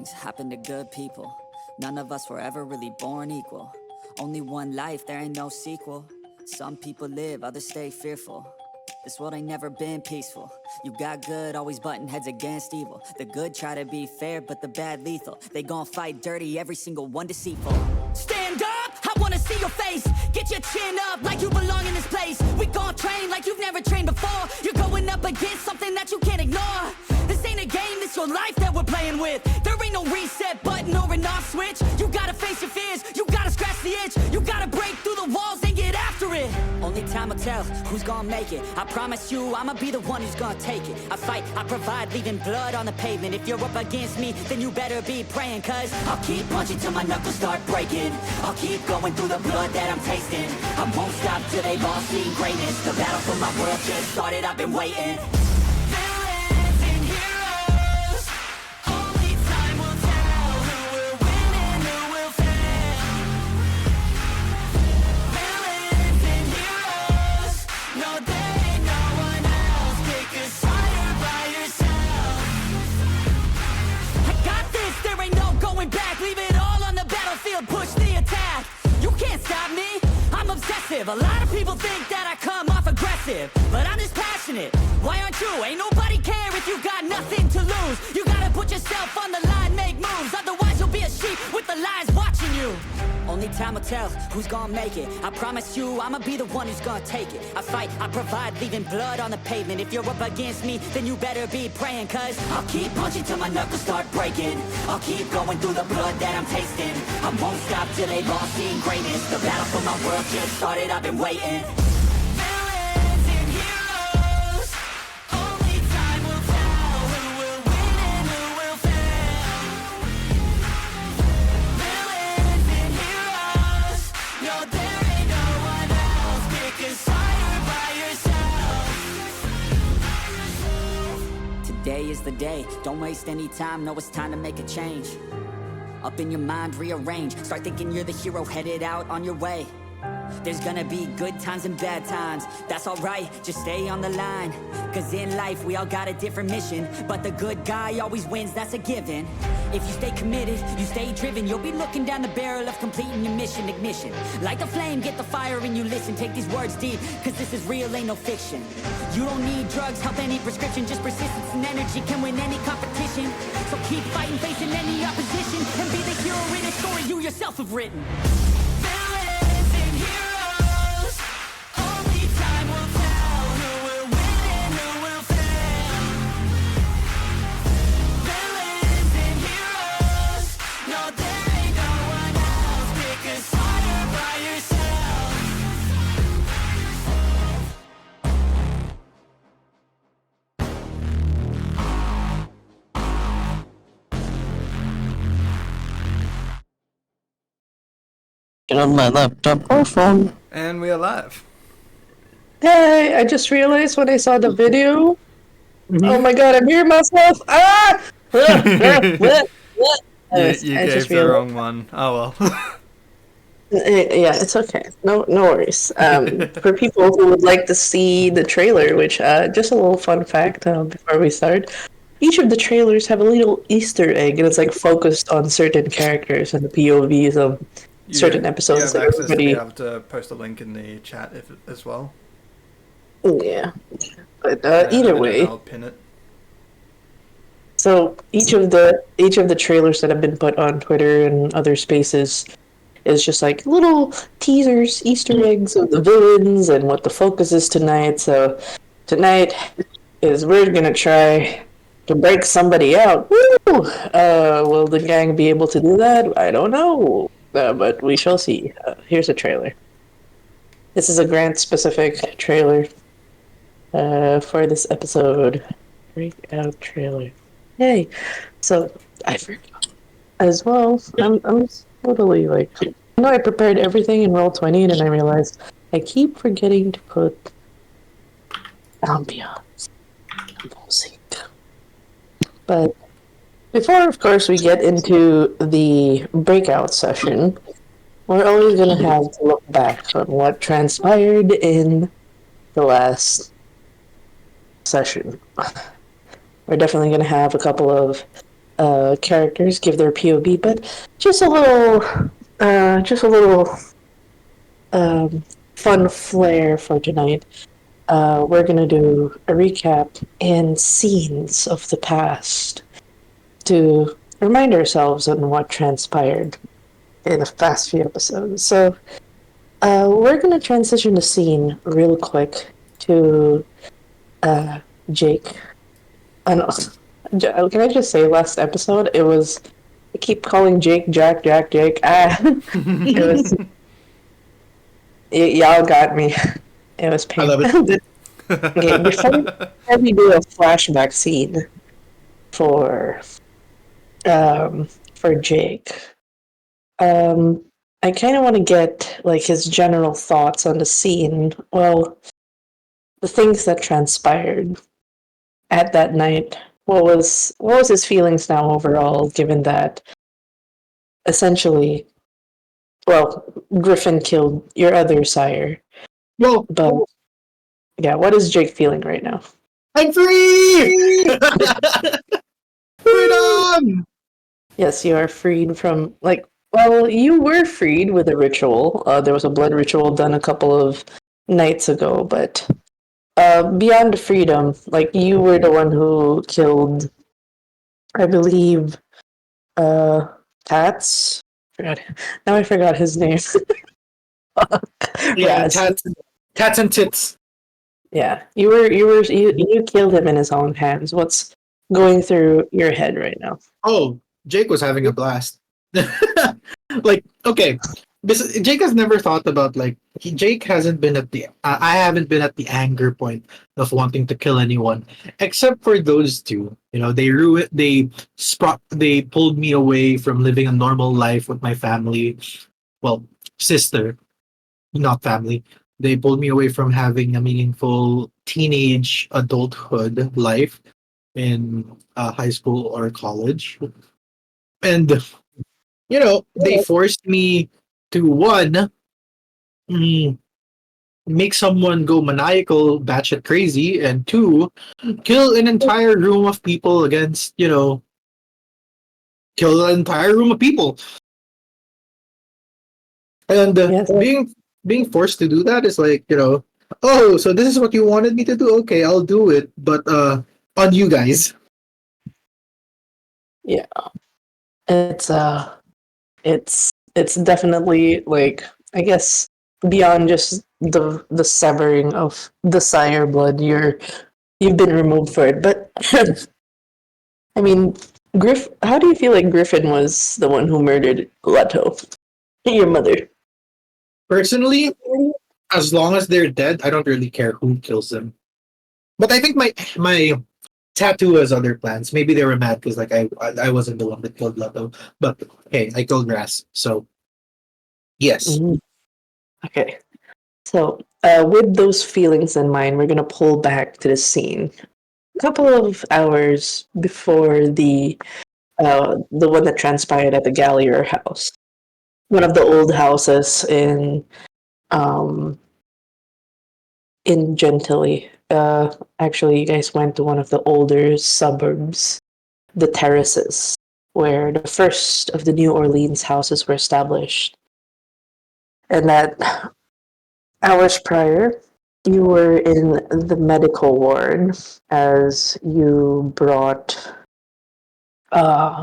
things happen to good people. None of us were ever really born equal. Only one life, there ain't no sequel. Some people live, others stay fearful. This world ain't never been peaceful. You got good, always butting heads against evil. The good try to be fair, but the bad lethal. They gon' fight dirty, every single one deceitful. Stand up, I wanna see your face. Get your chin up like you belong in this place. We gon' train like you've never trained before. You're going up against something that you can't ignore. This ain't a game, this your life that we're playing with. There ain't no reset button or an off switch. You gotta face your fears, you gotta scratch the itch. You gotta break through the walls and get after it. Only time will tell who's gonna make it. I promise you, I'ma be the one who's gonna take it. I fight, I provide, leaving blood on the pavement. If you're up against me, then you better be praying. Cause I'll keep punching till my knuckles start breaking. I'll keep going through the blood that I'm tasting. I won't stop till they've all seen greatness. The battle for my world just started, I've been waiting. A lot of people think that I come off aggressive, but I'm just passionate. Why aren't you? Ain't nobody care if you got nothing to lose. You gotta put yourself on the line, make moves. Otherwise you'll be a sheep with the lies watching you. Only time will tell who's gonna make it. I promise you, I'ma be the one who's gonna take it. I fight, I provide, leaving blood on the pavement. If you're up against me, then you better be praying. Cause I'll keep punching till my knuckles start breaking. I'll keep going through the blood that I'm tasting. I won't stop till they've all seen greatness. The battle for my world just started, I've been waiting. Today is the day, don't waste any time, know it's time to make a change. Up in your mind, rearrange, start thinking you're the hero headed out on your way. There's gonna be good times and bad times, that's alright, just stay on the line. Cause in life we all got a different mission, but the good guy always wins, that's a given. If you stay committed, you stay driven, you'll be looking down the barrel of completing your mission. Ignition, light the flame, get the fire and you listen. Take these words deep, cause this is real, ain't no fiction. You don't need drugs, help any prescription, just persistence and energy can win any competition. So keep fighting, facing any opposition, and be the hero in a story you yourself have written. On my laptop or phone. And we are live. Hey, I just realized when I saw the video. Oh my god, I'm hearing myself. Ah! You gave the wrong one. Oh well. Yeah, it's okay. No worries. For people who would like to see the trailer, which just a little fun fact before we start. Each of the trailers have a little Easter egg, and it's like focused on certain characters and the POVs of certain episodes. You have access to be able to post a link in the chat as well. Yeah, but either way, I'll pin it. So each of the trailers that have been put on Twitter and other spaces is just like little teasers, Easter eggs of the villains and what the focus is tonight. So tonight is we're gonna try to break somebody out. Woo! Will the gang be able to do that? I don't know. But we shall see. Here's a trailer. This is a Grant-specific trailer for this episode. Breakout trailer. Yay! So, I forgot as well. I'm totally like... I prepared everything in Roll20 and then I realized I keep forgetting to put ambiance music. But... before, of course, we get into the breakout session, we're always going to have to look back on what transpired in the last session. We're definitely going to have a couple of characters give their POV, but just a little fun flair for tonight. We're gonna do a recap and scenes of the past to remind ourselves on what transpired in the past few episodes. So, we're gonna transition the scene real quick to Jake. Can I just say, last episode it was I keep calling Jake Jack Jake. It was y'all got me. It was I love painful. it. Okay, before we do a flashback scene for Jake, I kind of want to get like his general thoughts on the scene. Well, the things that transpired at that night. What was his feelings now overall, given that essentially, well, Griffin killed your other sire, Well, but yeah, what is Jake feeling right now? I'm free! Freedom! Yes, you are freed from like. Well, you were freed with a ritual. There was a blood ritual done a couple of nights ago, but beyond freedom, like you were the one who killed, I believe, Tats. Forgot. Now I forgot his name. Yeah, Raz. tats and tits. Yeah, you killed him in his own hands. What's going through your head right now? Oh, Jake was having a blast. Like, okay, Jake has never thought about like Jake hasn't been at the. I haven't been at the anger point of wanting to kill anyone, except for those two. You know, they pulled me away from living a normal life with my family. Well, sister, not family. They pulled me away from having a meaningful teenage adulthood life in high school or college. And, you know, they forced me to one, mm, make someone go maniacal, batshit crazy, and two, kill an entire room of people against, you know, kill an entire room of people. And Yes. being forced to do that is like, you know, oh, so this is what you wanted me to do? Okay, I'll do it, but on you guys. Yeah. It's it's definitely like I guess beyond just the severing of the sire blood, you've been removed for it. But I mean, how do you feel like Griffin was the one who murdered Leto, your mother? Personally, as long as they're dead, I don't really care who kills them. But I think my tattoo has other plans. Maybe they were mad because like I wasn't the one that killed Leto. But hey, I killed Grass. So yes. Mhm. Okay. So, with those feelings in mind, we're gonna pull back to the scene. A couple of hours before the one that transpired at the Gallier house, one of the old houses um in Gentilly. Actually, you guys went to one of the older suburbs, the terraces, where the first of the New Orleans houses were established. And that hours prior, you were in the medical ward as you brought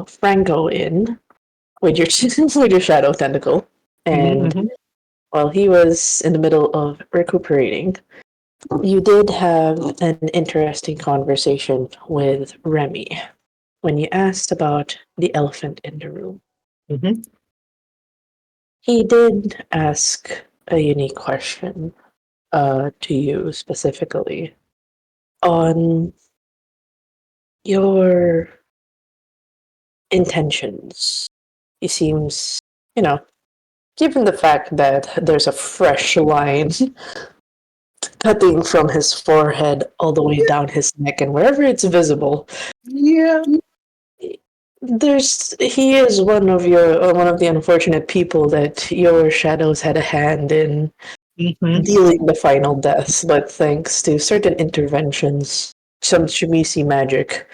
Franco in with your with your shadow tentacle, and Mhm. while he was in the middle of recuperating, you did have an interesting conversation with Remy when you asked about the elephant in the room. Mhm. He did ask a unique question to you specifically on your intentions. He seems, you know, given the fact that there's a fresh line cutting from his forehead all the way down his neck and wherever it's visible, Yeah. he is one of the unfortunate people that your shadows had a hand in Mhm. dealing the final death, but thanks to certain interventions, some Shimisi magic,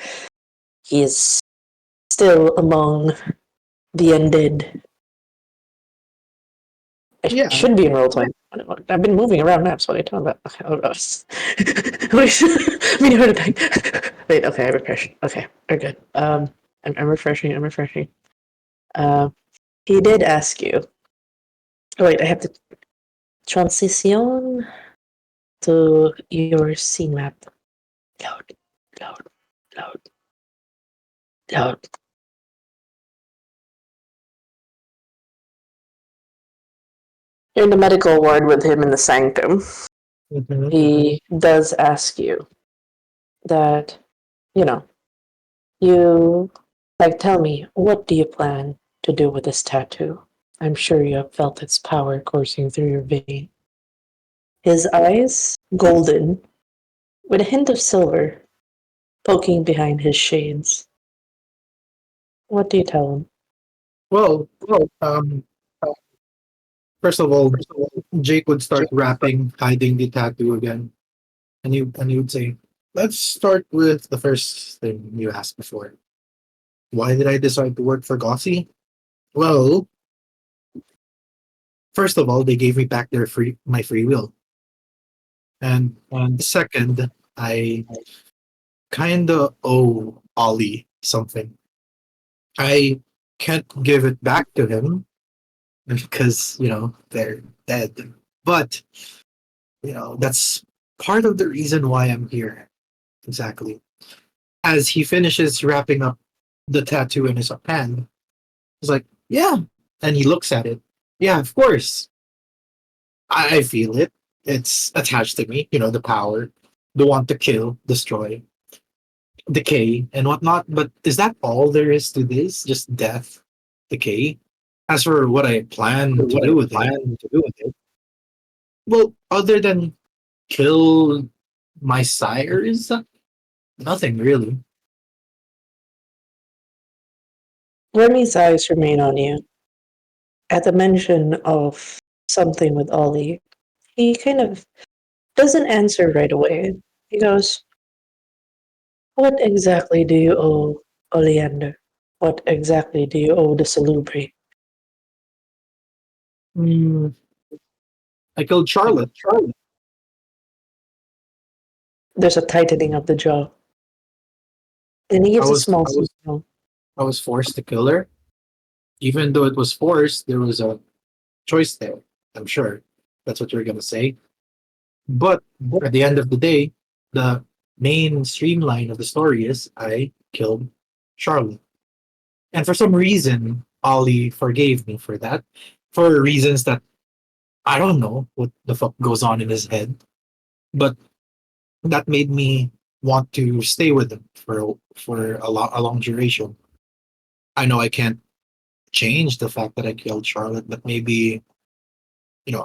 he is still among the undead. I Yeah. should be in roll 20. I've been moving around maps. What are you talking about? Okay, oh, wait, mini heart attack. Wait, okay, I refresh. Okay, we're good. I'm refreshing. I'm refreshing. He did ask you. Oh, wait, I have to transition to your scene map. Load, load, load, load. You're in the medical ward with him in the sanctum. Mhm. He does ask you that, you know, you, like, tell me, what do you plan to do with this tattoo? I'm sure you have felt its power coursing through your vein. His eyes, golden, with a hint of silver, poking behind his shades. What do you tell him? Well, first of all, Jake would start rapping, hiding the tattoo again, and he would say, "Let's start with the first thing you asked before. Why did I decide to work for Gossi? Well, first of all, they gave me back my free will, and second, I kinda owe Ollie something. I can't give it back to him because they're dead, but that's part of the reason why I'm here. Exactly. As he finishes wrapping up the tattoo in his hand, he's like, "Yeah," and he looks at it. "Yeah, of course. I feel it. It's attached to me. The power, the want to kill, destroy, decay, and whatnot. But is that all there is to this? Just death, decay? As for what I plan to do with it, well, other than kill my sires, nothing really." Remy's eyes remain on you. At the mention of something with Ollie, he kind of doesn't answer right away. He goes, what exactly do you owe Oleander? What exactly do you owe the Salubri? Hmm, I killed Charlotte. There's a tightening of the jaw. And he I gives a was small smile. I was forced to kill her. Even though it was forced, there was a choice there. I'm sure that's what you're gonna say. But at the end of the day, the main streamline of the story is I killed Charlotte. And for some reason, Ollie forgave me for that. For reasons that I don't know what the fuck goes on in his head. But that made me want to stay with him for a long duration. I know I can't change the fact that I killed Charlotte, but maybe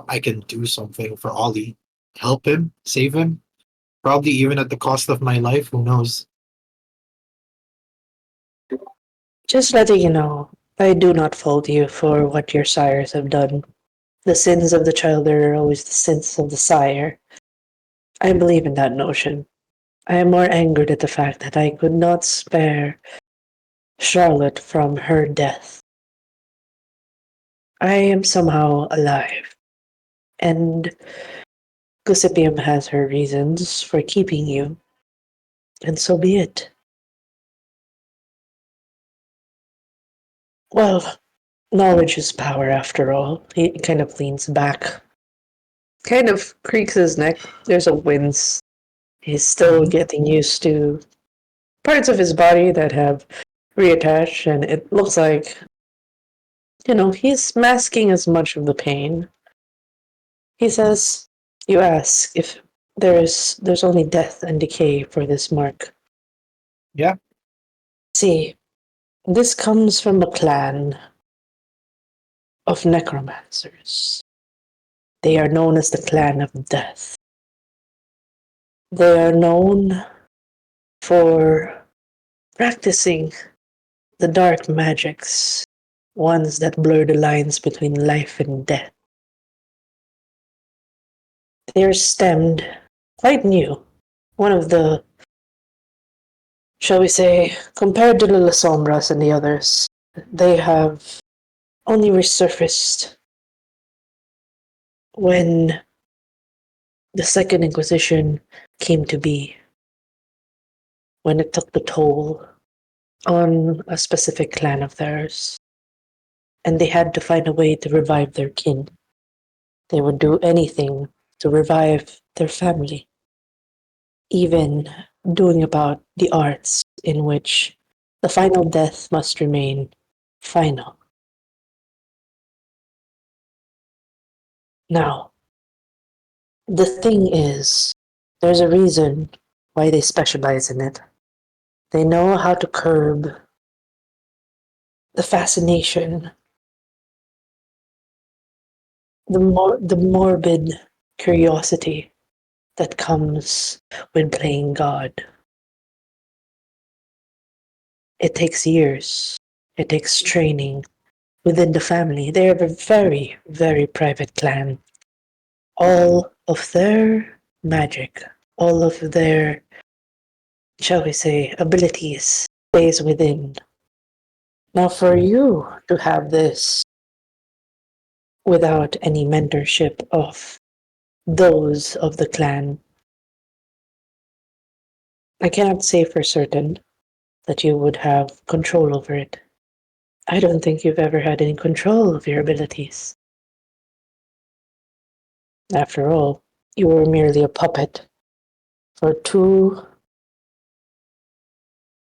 I can do something for Ollie, help him, save him, probably even at the cost of my life. Who knows? Just letting you know, I do not fault you for what your sires have done. The sins of the child are always the sins of the sire. I believe in that notion. I am more angered at the fact that I could not spare Charlotte from her death. I am somehow alive, and Gossipium has her reasons for keeping you, and so be it. Well, knowledge is power after all. He kind of leans back, kind of creaks his neck. There's a wince. He's still getting used to parts of his body that have reattached, and it looks like, he's masking as much of the pain. He says, you ask if there's only death and decay for this mark. Yeah. See, this comes from a clan of necromancers. They are known as the Clan of Death. They are known for practicing the dark magics, ones that blur the lines between life and death. They are stemmed quite new. One of the shall we say, compared to the La Sombras and the others, they have only resurfaced when the Second Inquisition came to be, when it took the toll on a specific clan of theirs, and they had to find a way to revive their kin. They would do anything to revive their family, even doing about the arts in which the final death must remain final. Now, the thing is, there's a reason why they specialize in it. They know how to curb the fascination, the morbid curiosity that comes with playing God. It takes years. It takes training within the family. They are a very, very private clan. All of their magic, all of their, shall we say, abilities stays within. Now, for you to have this without any mentorship of those of the clan, I cannot say for certain that you would have control over it. I don't think you've ever had any control of your abilities. After all, you were merely a puppet for two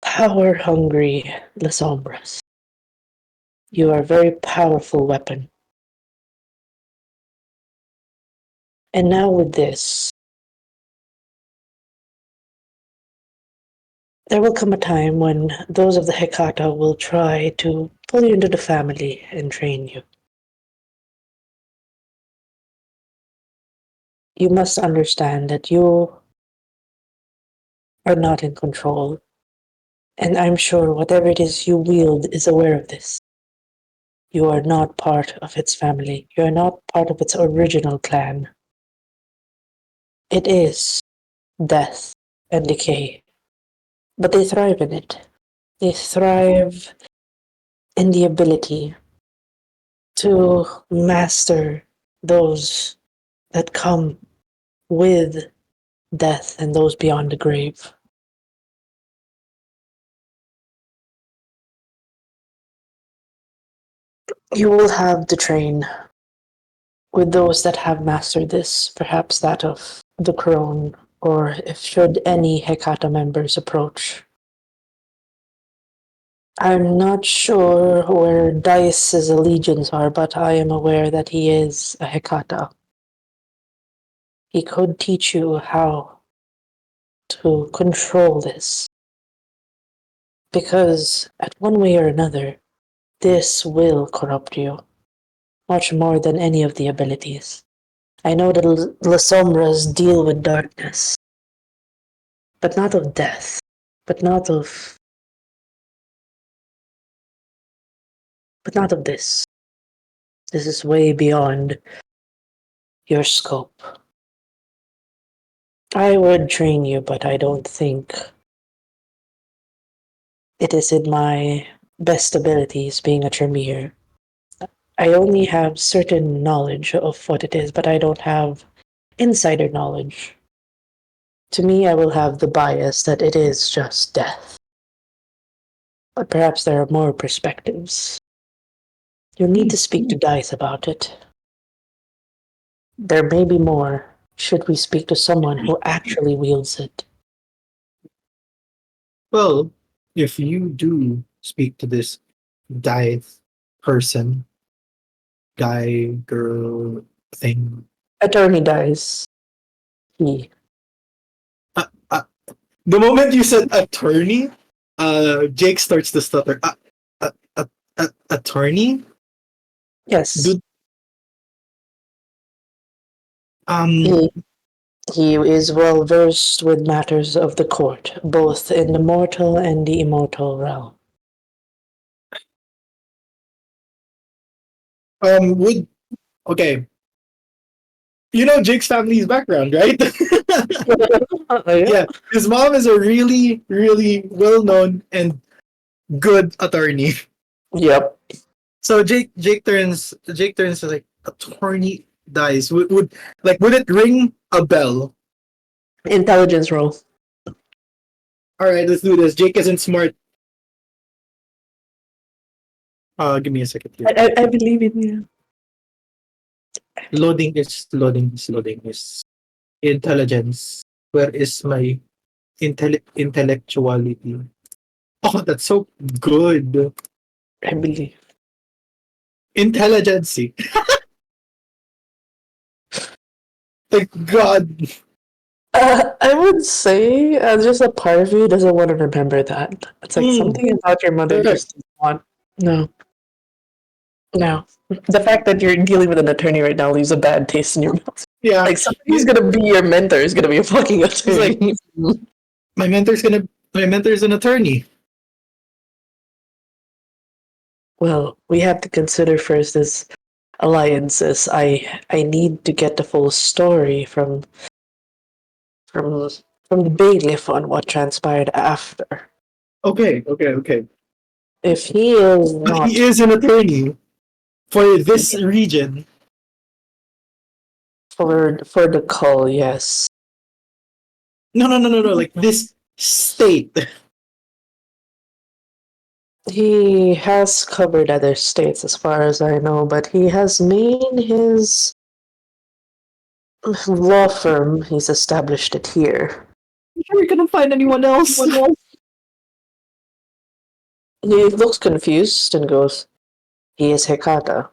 power-hungry La Sombras. You are a very powerful weapon. And now with this, there will come a time when those of the Hecata will try to pull you into the family and train you. You must understand that you are not in control. And I'm sure whatever it is you wield is aware of this. You are not part of its family. You are not part of its original clan. It is death and decay. But they thrive in it. They thrive in the ability to master those that come with death and those beyond the grave. You will have to train with those that have mastered this, perhaps that of the crone, or if should any Hecata members approach. I'm not sure where Dice's allegiance are, but I am aware that he is a Hecata. He could teach you how to control this. Because, at one way or another, this will corrupt you, much more than any of the abilities. I know that La Sombras deal with darkness, but not of death, but not of this. This is way beyond your scope. I would train you, but I don't think it is in my best abilities being a Tremere. I only have certain knowledge of what it is, but I don't have insider knowledge. To me, I will have the bias that it is just death. But perhaps there are more perspectives. You'll need to speak to Dice about it. There may be more, should we speak to someone who actually wields it. Well, if you do speak to this guy person, guy, girl thing, Attorney Dice. He. uh, uh, the moment you said attorney, Jake starts to stutter. Attorney? Yes. Dude, He, he is well versed with matters of the court, both in the mortal and the immortal realm. would okay. You know Jake's family's background, right? Yeah, his mom is a really, really well-known and good attorney. Yep. So Jake turns to like attorney dies. Would it ring a bell? Intelligence roll. All right, let's do this. Jake isn't smart. Give me a second here. I believe in you. Loading is intelligence. Where is my intellectuality? Oh, that's so good. I believe. Intelligence. Thank God. I would say just a part of you doesn't want to remember that. It's like something about your mother Correct. just doesn't want. No. No. The fact that you're dealing with an attorney right now leaves a bad taste in your mouth. Yeah. Like somebody who's gonna be your mentor is gonna be a fucking attorney. My mentor's an attorney. Well, we have to consider first this alliances. I need to get the full story from the bailiff on what transpired after. Okay. If he is But not he is an attorney for this region. for the call, yes. No. Like this state. He has covered other states as far as I know, but he has made his law firm, he's established it here. We're gonna find anyone else. He looks confused and goes, he is Hekata.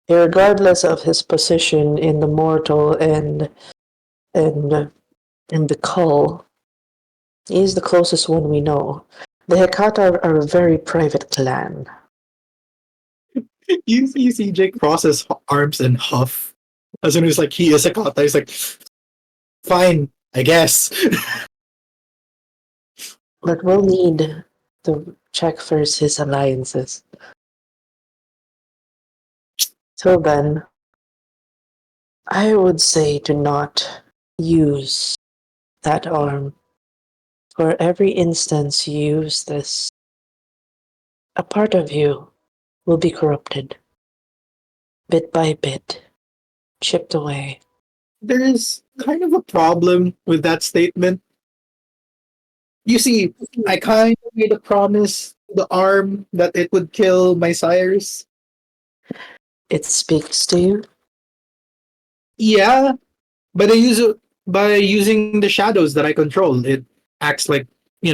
Regardless of his position in the mortal and in the call, he is the closest one we know. The Hekata are a very private clan. You see Jake cross his arms and huff. As soon as like he is a kata, he's like, fine, I guess. But we'll need to check first his alliances. Till then, I would say to not use that arm. For every instance you use this, a part of you will be corrupted. Bit by bit, chipped away. There is kind of a problem with that statement. You see, I kind of made a promise to the arm that it would kill my sires. It speaks to you. Yeah, but by using the shadows that I control. It acts like, it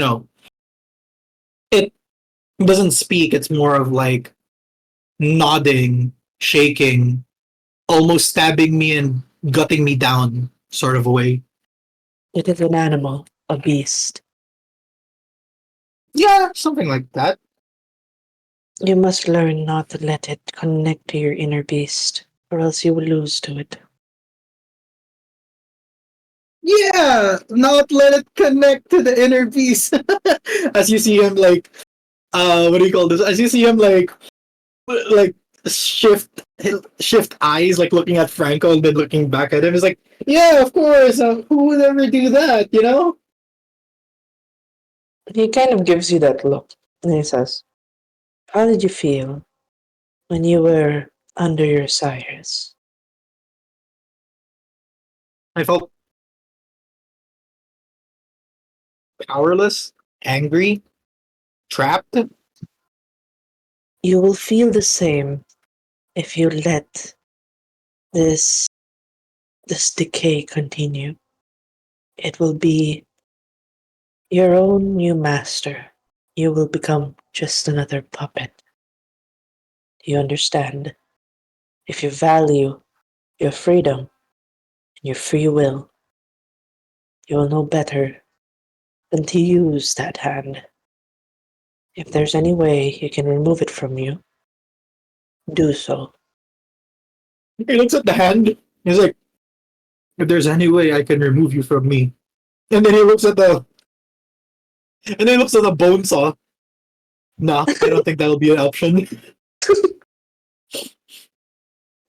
doesn't speak. It's more of like nodding, shaking, almost stabbing me and gutting me down, sort of a way. It is an animal, a beast. Yeah, something like that. You must learn not to let it connect to your inner beast, or else you will lose to it. Yeah, not let it connect to the inner beast. As you see him like, what do you call this? As you see him like shift eyes, like looking at Franco and then looking back at him. It's like, yeah, of course. Who would ever do that? He kind of gives you that look, and he says, how did you feel when you were under your sires? I felt powerless, angry, trapped. You will feel the same if you let this decay continue. It will be your own new master. You will become just another puppet. Do you understand? If you value your freedom and your free will, you will know better than to use that hand. If there's any way you can remove it from you, do so. He looks at the hand. He's like, if there's any way I can remove you from me. And then he looks at the bone saw. Nah, I don't think that'll be an option.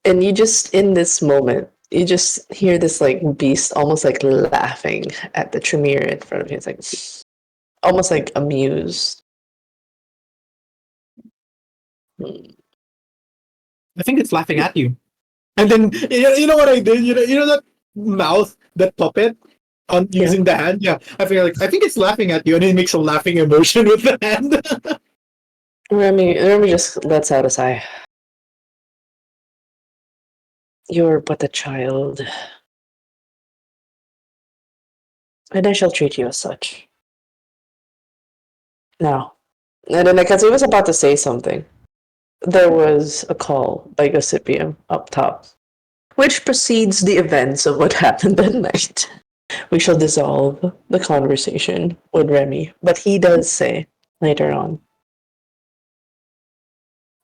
And you just, in this moment, you just hear this like beast almost like laughing at the Tremere in front of you. It's like almost like amused. I think it's laughing at you. And then you know what I did? You know that mouth, that puppet on using the hand? Yeah. I think it's laughing at you and it makes a laughing emotion with the hand. Remy just lets out a sigh. You're but a child, and I shall treat you as such. Now, and then because he was about to say something, there was a call by Gossipium up top, which precedes the events of what happened that night. We shall dissolve the conversation with Remy, but he does say later on,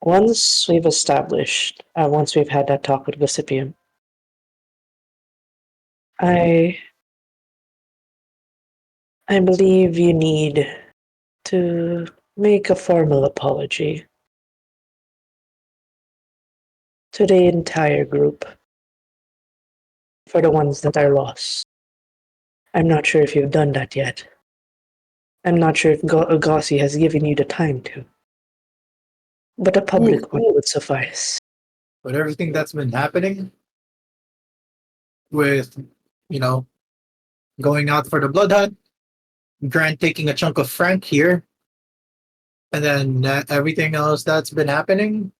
once we've had that talk with Gossipium, I believe you need to make a formal apology to the entire group for the ones that are lost. I'm not sure if you've done that yet. I'm not sure if Agassi has given you the time to. But a public one would suffice. But everything that's been happening with, you know, going out for the blood hunt, Grant taking a chunk of Frank here, and then everything else that's been happening,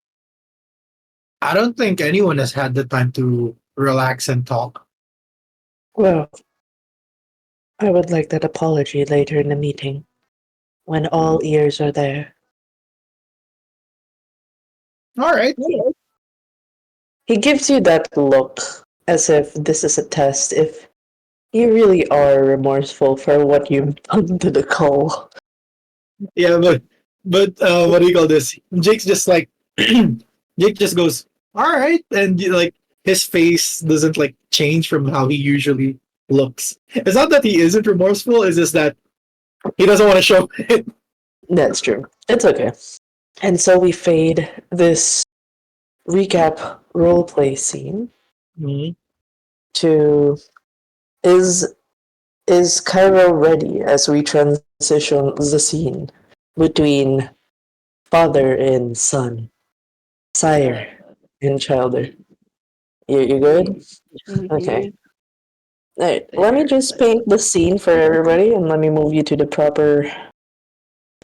I don't think anyone has had the time to relax and talk. Well, I would like that apology later in the meeting, when all ears are there. All right. He gives you that look as if this is a test, if you really are remorseful for what you've done to the call. Yeah, but what do you call this? Jake's just like Jake just goes, all right, and like his face doesn't like change from how he usually looks. It's not that he isn't remorseful; it's just that he doesn't want to show it. That's true. It's okay. And so we fade this recap roleplay scene to is Cairo ready as we transition the scene between father and son, sire and childer? You good? Okay. Alright, let me just paint the scene for everybody and let me move you to the proper.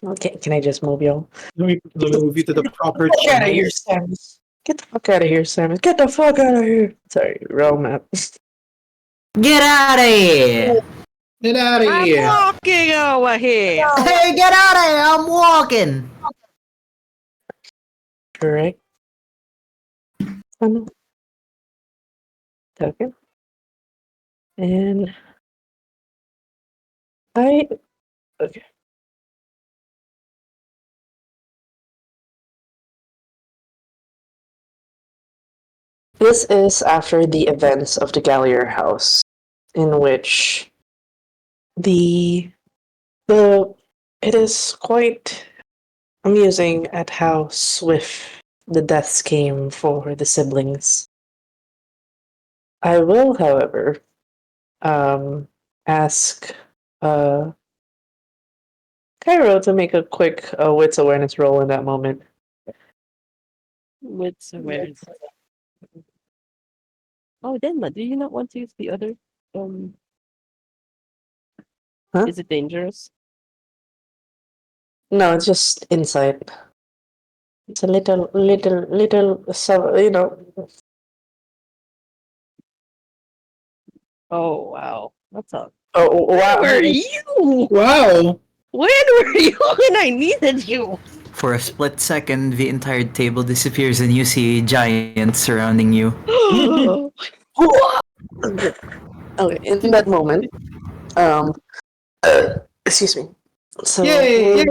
Okay, can I just move y'all? Let me move you to the proper Get out of here, channel. Samus. Get the fuck out of here, Samus. Get the fuck out of here. Sorry, wrong map. Get out of here! Get out of I'm here! walking over here. Hey, get out of here! I'm walking! Correct. Okay. And okay. This is after the events of the Gallier House, in which the it is quite amusing at how swift the deaths came for the siblings. I will, however, ask Cairo to make a quick wits awareness roll in that moment. Wits awareness. Oh, Denma, do you not want to use the other? Huh? Is it dangerous? No, it's just insight. It's a little, so Oh wow, that's a. Oh wow! Where were you? Wow! When were you when I needed you? For a split second, the entire table disappears and you see giants surrounding you. Okay. Okay, in that moment, excuse me. So Yay!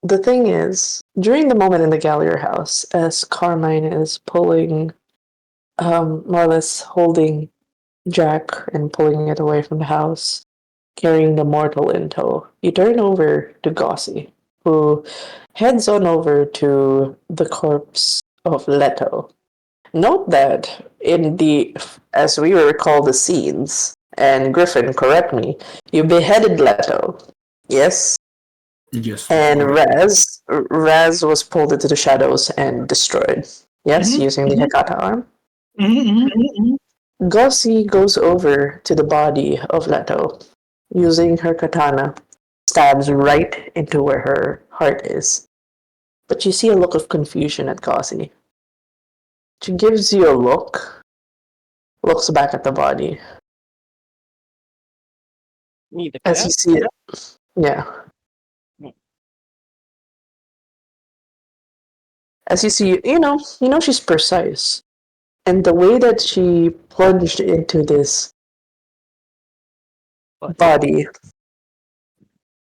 the thing is, during the moment in the Gallier house, as Carmine is pulling, more or less holding Jack and pulling it away from the house, carrying the mortal in tow, you turn over to Gossi, who heads on over to the corpse of Leto. Note that as we recall the scenes, and Griffin, correct me, you beheaded Leto, yes? Yes. And Raz was pulled into the shadows and destroyed, yes, using the Hekata arm? Gossi goes over to the body of Leto, using her katana, stabs right into where her heart is. But you see a look of confusion at Gossi. She gives you a look, looks back at the body. Need the As cat? you see it, yeah. As you see, you know she's precise. And the way that she plunged into this body,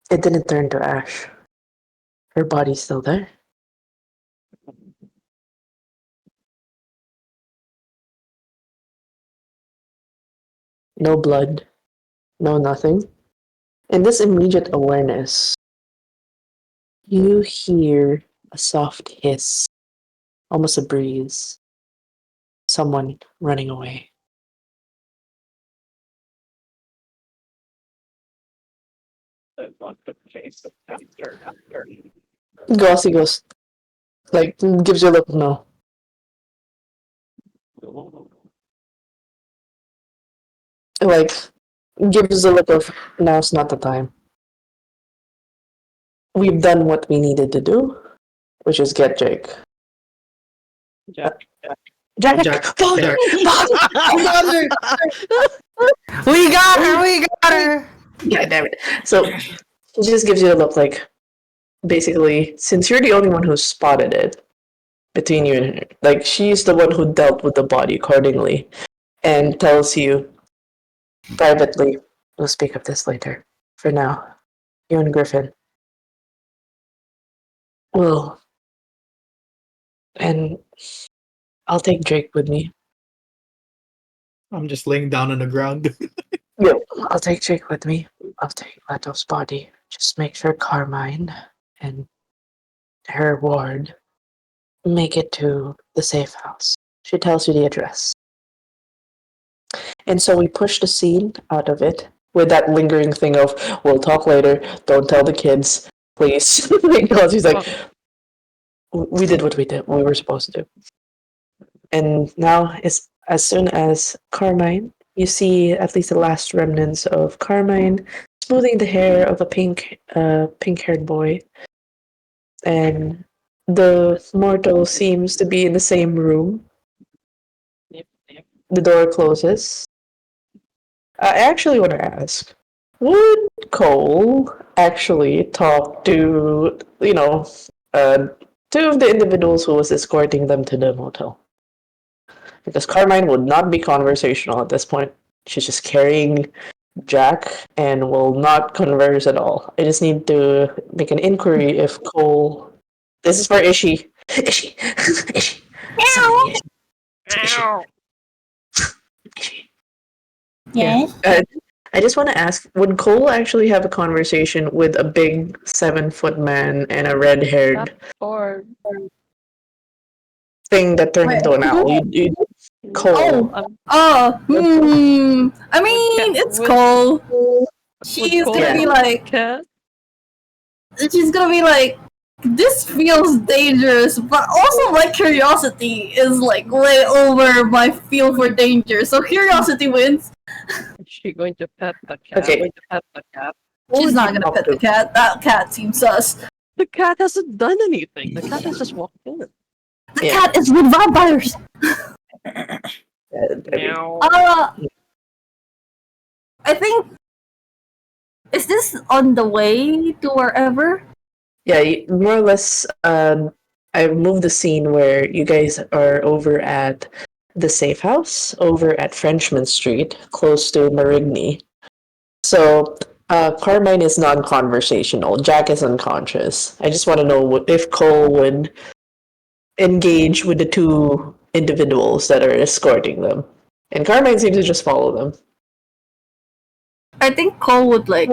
it didn't turn to ash. Her body's still there. No blood, no nothing. In this immediate awareness, you hear a soft hiss, almost a breeze. Someone running away. Gossi goes, like, gives you a look, no. Like, gives a look of, now's not the time. We've done what we needed to do, which is get Jake. Jack. Jack! Jack, Fuck! Jack. We got her! We got her! God damn it. So, he just gives you a look like, basically, since you're the only one who spotted it, between you and her, like, she's the one who dealt with the body accordingly, and tells you privately, we'll speak of this later. For now, you and Griffin. Well, and I'll take Drake with me. I'm just laying down on the ground. Yep, I'll take Drake with me. I'll take Leto's body. Just make sure Carmine and her ward make it to the safe house. She tells you the address. And so we push the scene out of it with that lingering thing of, we'll talk later, don't tell the kids, please. Because he's like, we did what we were supposed to do. And now, as soon as Carmine, you see at least the last remnants of Carmine smoothing the hair of a pink-haired boy, and the mortal seems to be in the same room. The door closes. I actually want to ask, would Cole actually talk to, two of the individuals who was escorting them to the motel? Because Carmine would not be conversational at this point. She's just carrying Jack and will not converse at all. I just need to make an inquiry if Cole... This is for Ishi. Ishi. Ishi. Somebody, Ishi. Ishi. Yes. I just want to ask, would Cole actually have a conversation with a big 7-foot man and a red-haired Or thing that turned into an owl? Cole. I mean, it's Cole. She's gonna be like, cat? she's gonna be like, this feels dangerous, but also my curiosity is like way over my feel for danger. So curiosity wins. Is she going to pet the cat? Okay. Going to pet the cat? She's not gonna pet the cat. That cat seems sus. The cat hasn't done anything. The cat has just walked in. The cat is with vampires. Meow. I think. Is this on the way to wherever? Yeah, more or less, I moved the scene where you guys are over at the safe house, over at Frenchman Street, close to Marigny. So, Carmine is non-conversational. Jack is unconscious. I just want to know if Cole would engage with the two individuals that are escorting them. And Carmine seems to just follow them. I think Cole would like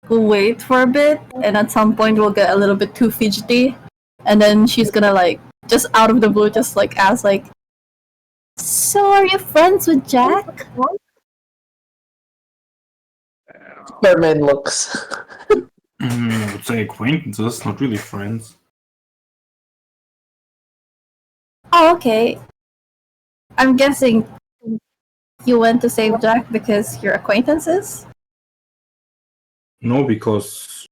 wait for a bit, and at some point we'll get a little bit too fidgety, and then she's gonna like just out of the blue just like ask like, So are you friends with Jack? Carmen looks. I would say acquaintances, not really friends. Oh, okay. I'm guessing you went to save Jack because you're acquaintances? No, because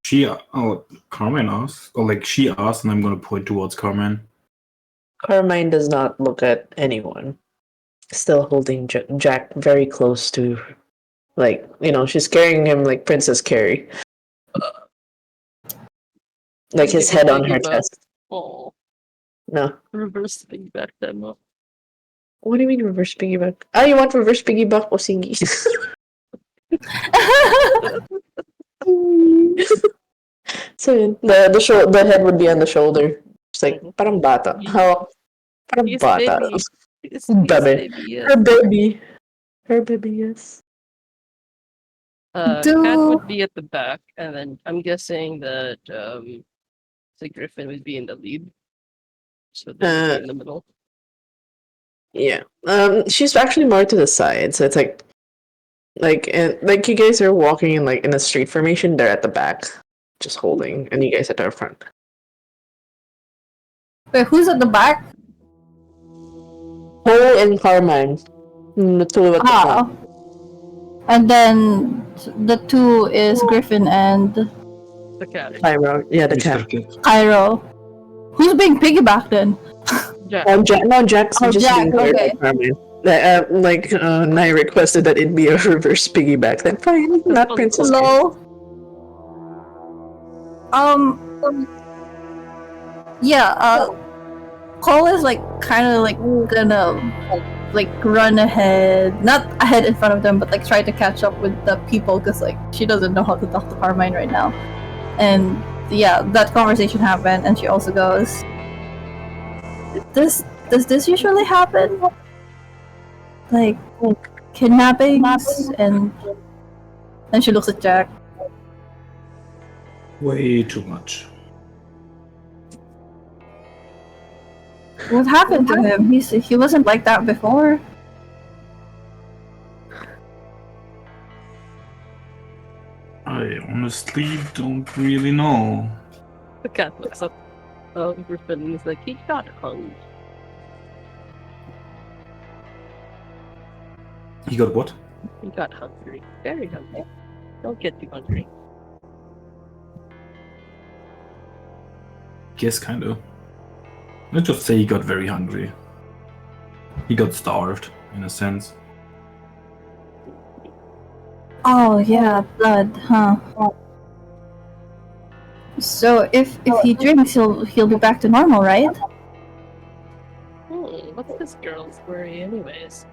Carmen asked, or like she asked, and I'm gonna point towards Carmen. Carmine does not look at anyone. Still holding Jack very close to, like, she's carrying him like Princess Carrie. Like his head on her chest. Oh, No. reverse piggyback demo. What do you mean reverse piggyback? Ah, you want reverse piggyback? O sige. So yun, the head would be on the shoulder. It's like, parang bata. How? Parang He's bata. baby. He's Baby. baby, yes. Her baby. Her baby, yes. Cat would be at the back, and then I'm guessing that the Griffin would be in the lead. So they would be in the middle. Yeah. She's actually more to the side, so it's like you guys are walking in a street formation, they're at the back, just holding, and you guys at the front. Wait, who's at the back? Cole and Carmine. The two at the front. And then the two is Griffin and The cat. Cairo. Yeah, the cat. Cairo. Who's being piggybacked then? Jack. Jack's Oh, just Jack, being carried okay. by Carmine. Nai requested that it be a reverse piggyback. Then fine, not Princess. Hello. Yeah. Cole is like kind of like gonna like run ahead, not ahead in front of them, but like try to catch up with the people because like she doesn't know how to talk to Carmine right now. And yeah, that conversation happened, and she also goes, Does this usually happen? Like kidnappings and she looks at Jack. Way too much. What happened to him? He wasn't like that before. I honestly don't really know. The cat looks up. Griffin and is like, he got hungry. He got what? He got hungry. Very hungry. Don't get too hungry. Guess kind of. Let's just say he got very hungry. He got starved, in a sense. Oh yeah, blood, huh? So if he drinks, he'll be back to normal, right? What's this girl's worry, anyways?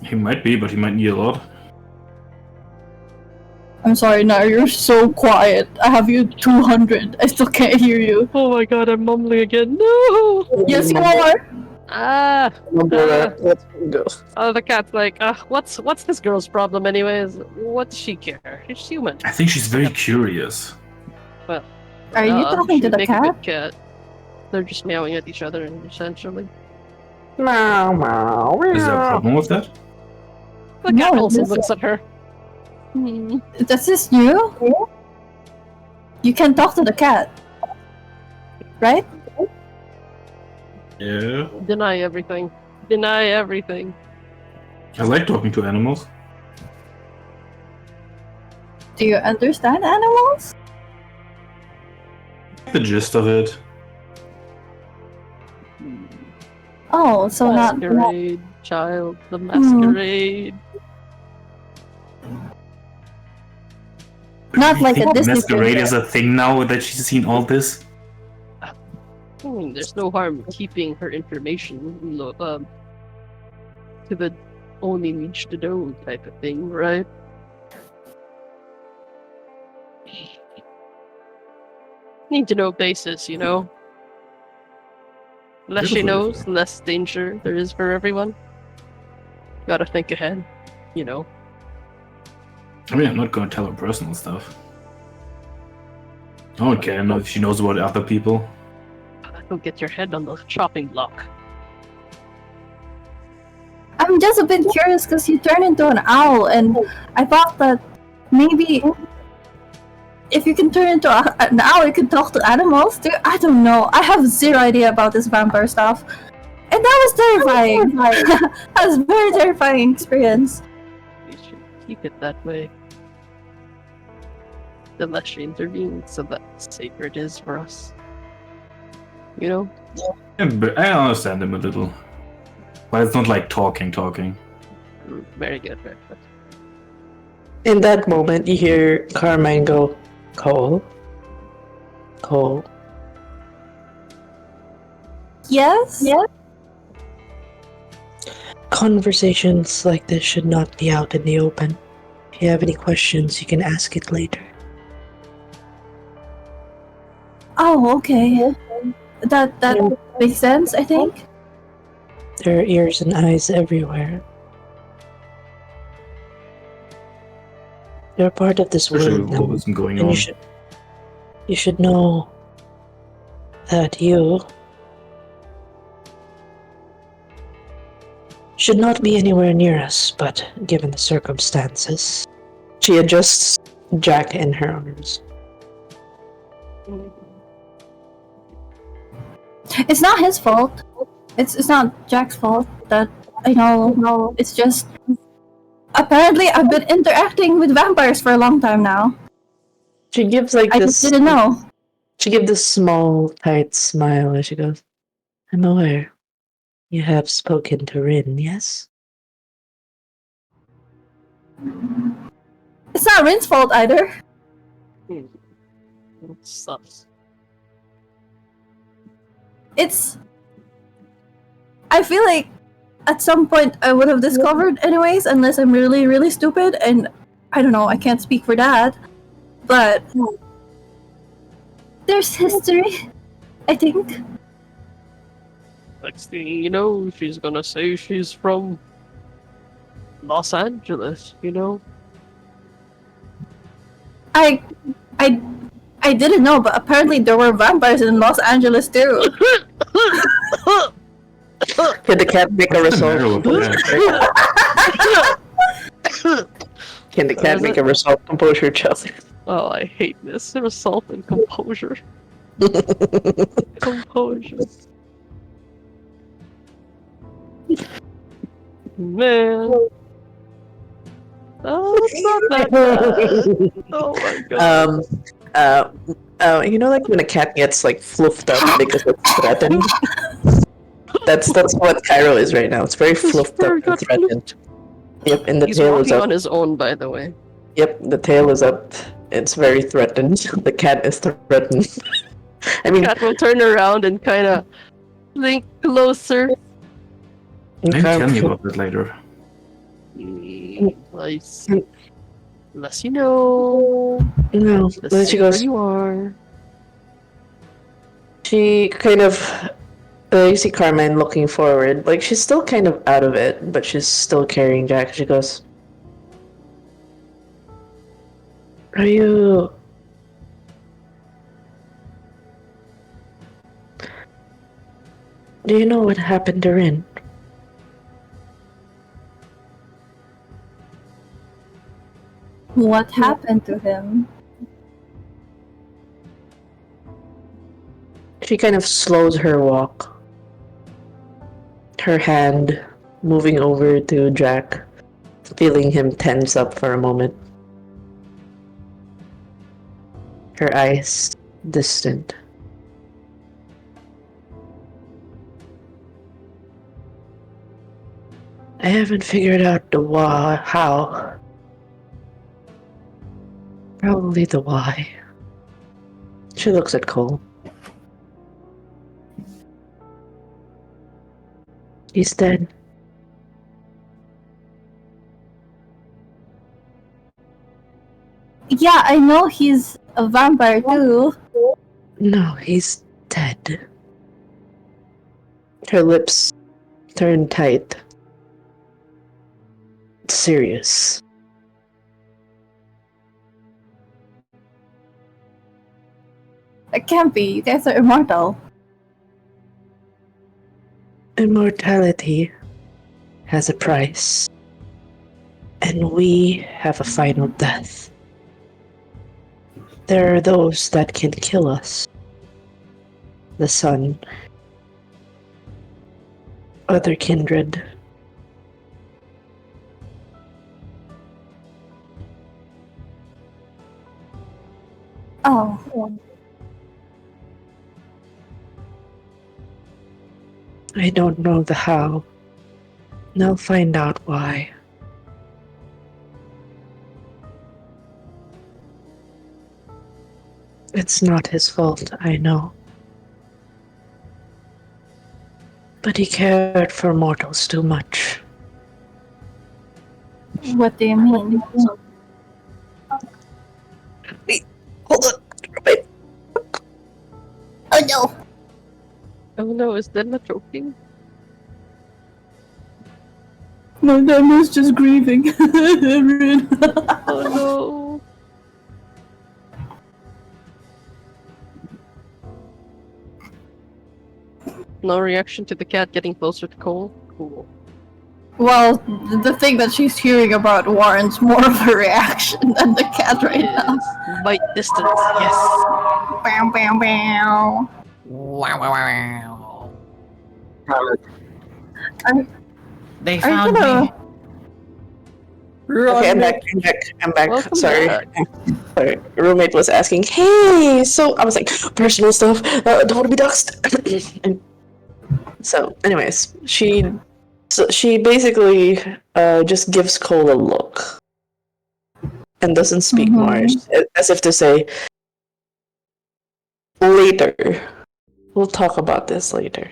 He might be, but he might need a lot. I'm sorry, no, you're so quiet. I have you 200. I still can't hear you. Oh my god, I'm mumbling again. No! Yes, you are. Let's go. The cat's like, what's this girl's problem, anyways? What does she care? She's human. I think she's very curious. Well, Are you talking to she'd the make a cat? good cat. They're just meowing at each other, essentially. Meow, meow, Is there a problem with that? The cat No, also this- looks at her. Does this new? You can talk to the cat, right? Yeah. Deny everything. Deny everything. I like talking to animals. Do you understand animals? The gist of it. Oh, so not. Masquerade, child, the masquerade. Not like a Think Disney masquerade princess. is a thing now that she's seen all this. There's no harm in keeping her information to the only needs to know type of thing, right? Need to know basis, you know? Less she knows, less danger there is for everyone. Gotta think ahead, you know? I mean, I'm not gonna tell her personal stuff. I don't care enough if she knows about other people. Don't get your head on the chopping block. I'm just a bit curious because you turn into an owl, and I thought that maybe if you can turn into an owl, you can talk to animals too. I don't know. I have zero idea about this vampire stuff, and that was terrifying. That was a very terrifying experience. We should keep it that way. The less she intervenes, so that sacred is for us. You know? Yeah, but I understand him a little. But it's not like talking. Very good, very good. In that moment, you hear Carmine go, Cole? Cole? Yes? Yes? Conversations like this should not be out in the open. If you have any questions, you can ask it later. Oh, okay. That makes sense, I think. There are ears and eyes everywhere. You're part of this Especially world with now, what wasn't going and on. you should know that you should not be anywhere near us, but given the circumstances. She adjusts Jack in her arms. It's not his fault. It's not Jack's fault that I know. No, it's just apparently I've been interacting with vampires for a long time now. She gives like I this. just didn't know. She gives this small, tight smile as she goes, I'm aware. You have spoken to Rin, yes? It's not Rin's fault either. It sucks. It's. I feel like at some point I would have discovered anyways, unless I'm really, really stupid, and I don't know, I can't speak for that. But there's history, I think. Next thing you know, she's gonna say she's from Los Angeles, you know? I didn't know, but apparently there were vampires in Los Angeles too. Can the cat make a resolve? Can the cat make a resolve composure check? Oh, I hate this. Resolve and composure. Composure. Man. Oh, it's not that bad. Oh my god. You know, like when a cat gets like fluffed up because it's threatened. That's what Cairo is right now. It's very fluffed up and threatened. Yep, and the He's tail is walking up. on his own, by the way. Yep, the tail is up. It's very threatened. The cat is threatened. I mean, Cat will turn around and kind of think closer. Maybe tell me about that later. Nice. Unless you know. No, The then she safer goes. you are. She kind of. You see Carmine looking forward. Like, she's still kind of out of it, but she's still carrying Jack. She goes, Are you... Do you know what happened to Rin? What happened to him? She kind of slows her walk. Her hand moving over to Jack, feeling him tense up for a moment. Her eyes distant. I haven't figured out the how. Probably the why. She looks at Cole. He's dead. Yeah, I know he's a vampire too. No, he's dead. Her lips turn tight. Serious. It can't be. You guys are immortal. Immortality has a price. And we have a final death. There are those that can kill us. The sun. Other kindred. Oh. I don't know the how. They'll find out why. It's not his fault, I know. But he cared for mortals too much. What do you mean? Hold on. Wait. Oh no! Oh no, is Denma choking? No, Denma's just grieving. Oh no. No reaction to the cat getting closer to Cole? Cool. Well, the thing that she's hearing about warrants more of a reaction than the cat right now. Bite distance, yes. Bow, bow, bow. Wow, wow, wow. They Are you found gonna... me. Okay, I'm back. I'm back. Welcome Sorry. back. Sorry. Roommate was asking, hey! So I was like, personal stuff. Don't want to be doxxed. And so, anyways, she basically just gives Cole a look and doesn't speak more, as if to say, later. We'll talk about this later.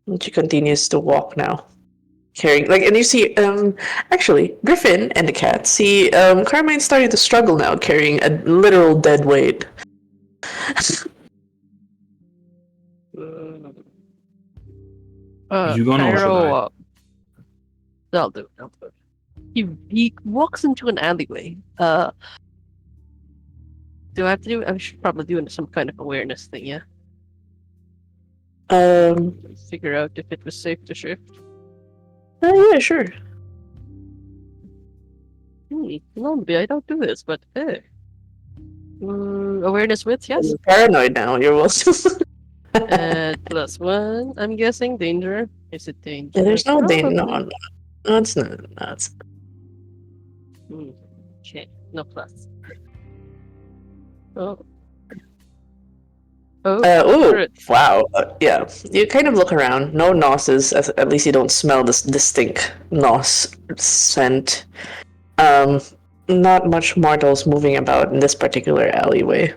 And she continues to walk now. Carrying, like, and you see, actually, Griffin and the cat see, Carmine's starting to struggle now, carrying a literal dead weight. You gonna or should I? I'll do it. He walks into an alleyway. Do I have to do? I should probably do some kind of awareness thing, yeah. Figure out if it was safe to shift. Yeah, sure. Normally I don't do this, but hey. Awareness width, yes. I'm paranoid now. You're welcome. +1. I'm guessing danger. Is it danger? Yeah, there's no danger. Probably. No, it's not. No, it's Okay, no plus. Oh. Oh, ooh, spirit. wow. Yeah, you kind of look around. No nosses. At least you don't smell this distinct nos scent. Not much mortals moving about in this particular alleyway.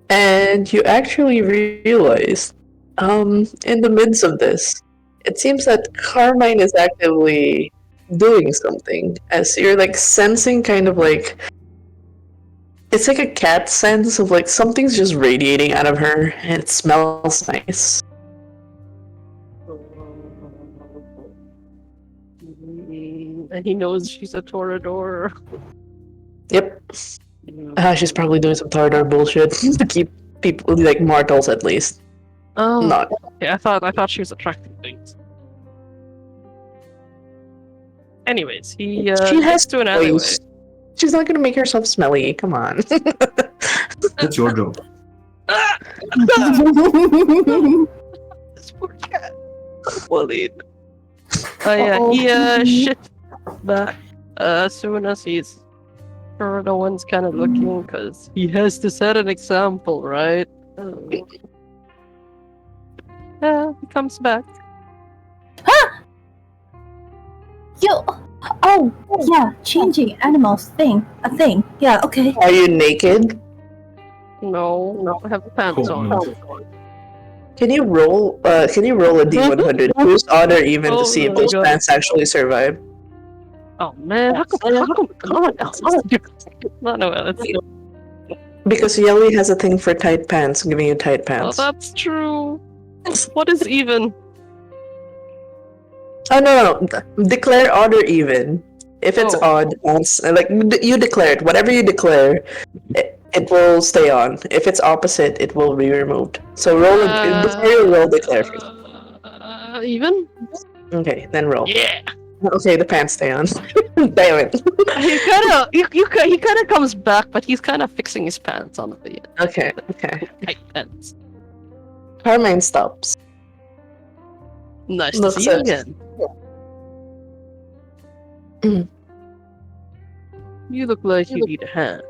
And you actually realize, in the midst of this, it seems that Carmine is actively doing something. As you're like sensing kind of like, it's like a cat sense of like something's just radiating out of her and it smells nice. And he knows she's a Torador. Yep. She's probably doing some Torador bullshit to keep people, like mortals at least. Oh, Not. yeah, I thought she was attracting things. Anyways, he She has to an alleyway. voice. She's not gonna make herself smelly. Come on. That's your job. This poor cat. Bullied. Oh yeah, he shifts back as soon as he's sure no one's kind of looking, because he has to set an example, right? Yeah, he comes back. Yo! Oh, yeah, changing animals a thing. Yeah, okay. Are you naked? No, I have pants on. Can you roll a D100? Who's odd or even to see if those God. pants actually survive? Oh man, how come no, that's Because Yelly has a thing for tight pants, giving you tight oh, pants. that's true. What is even? Oh no. Declare odd or even. If it's odd, like you declare it. Whatever you declare, it will stay on. If it's opposite, it will be removed. So roll before you roll, declare first. Even? Okay, then roll. Yeah. Okay, the pants stay on. Damn it. He kind of comes back, but he's kind of fixing his pants on the end. Okay. Tight pants. Carmine stops. Nice to Looks see you at- again. Mm. You look like you need a hand.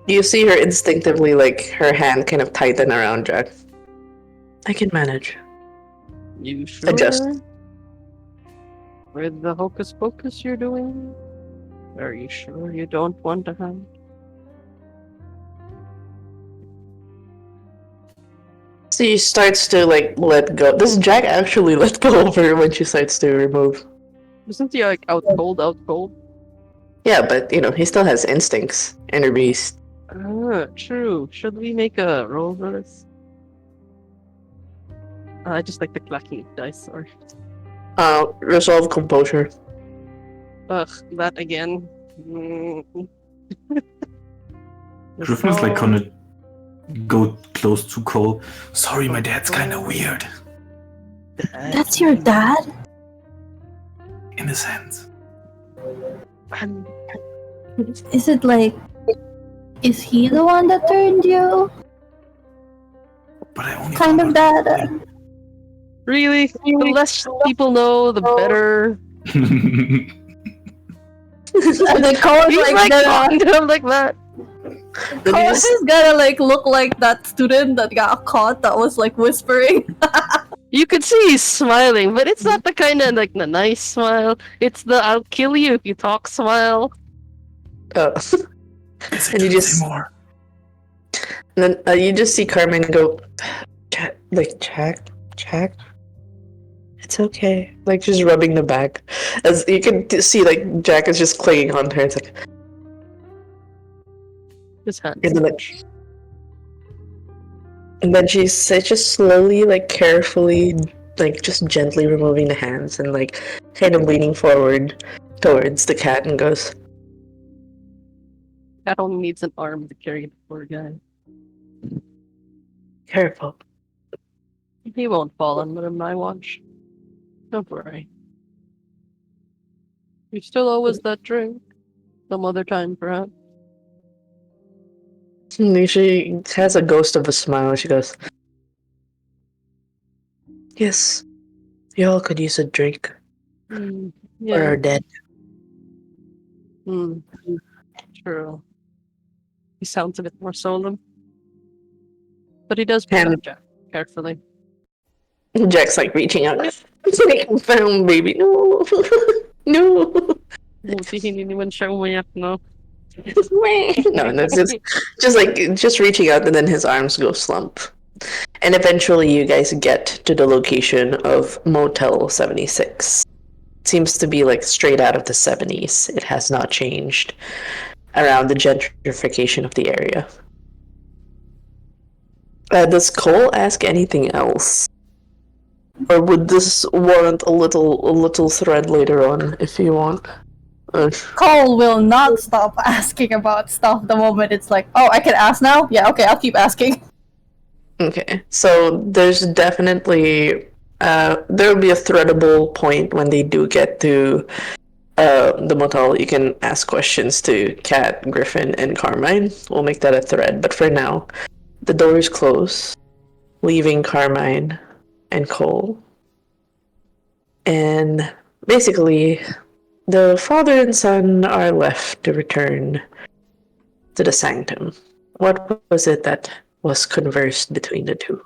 You see her instinctively, like, her hand kind of tighten around Jack. I can manage. You sure? Adjust. With the hocus pocus you're doing? Are you sure you don't want a hand? She starts to, like, let go. Does Jack actually let go of her when she starts to remove? Isn't he like out cold? Yeah, but, you know, he still has instincts. Inner beast. Ah, true. Should we make a roll for this? I just like the clacky dice, or Resolve composure. ugh, that again. Mm. Griffin's like gonna go close to Cole. Sorry, my dad's kind of weird That's your dad? in a sense. Is it like... Is he the one that turned you? But I only Kind of found out- dad? Really? The less people know, the better. And then Cole He's like talking to him like that. Then you just- is gonna like look like that student that got caught that was like whispering. You could see he's smiling, but it's not the kind of like the nice smile. It's the "I'll kill you if you talk" smile. And you just- more. And then you just see Carmen go, Jack, it's okay. Like, just rubbing the back. As you can see, like, Jack is just clinging onto her. It's like, His hands. and then she's just slowly, like, carefully, like, just gently removing the hands and, like, kind of leaning forward towards the cat and goes, Cat only needs an arm to carry the poor guy. careful. He won't fall under my watch. Don't worry. You still owe us that drink. Some other time, perhaps. And she has a ghost of a smile. She goes, yes, you all could use a drink. Mm, Or yeah. are dead. Mm, true. He sounds a bit more solemn. But he does pick And- up Jack carefully. Jack's, like, reaching out. It's like, found baby. No. No. Buti hindi naman siya umayak, no? No, it's just reaching out, and then his arms go slump. And eventually you guys get to the location of Motel 76. It seems to be like straight out of the 70s. It has not changed around the gentrification of the area. Does Cole ask anything else? Or would this warrant a little thread later on if you want? Cole will not stop asking about stuff the moment it's like, oh, I can ask now? Yeah, okay, I'll keep asking. Okay, so there's definitely there'll be a threadable point when they do get to the motel. You can ask questions to Kat, Griffin, and Carmine. We'll make that a thread. But for now, the doors close, leaving Carmine and Cole. And basically, the father and son are left to return to the sanctum. What was it that was conversed between the two?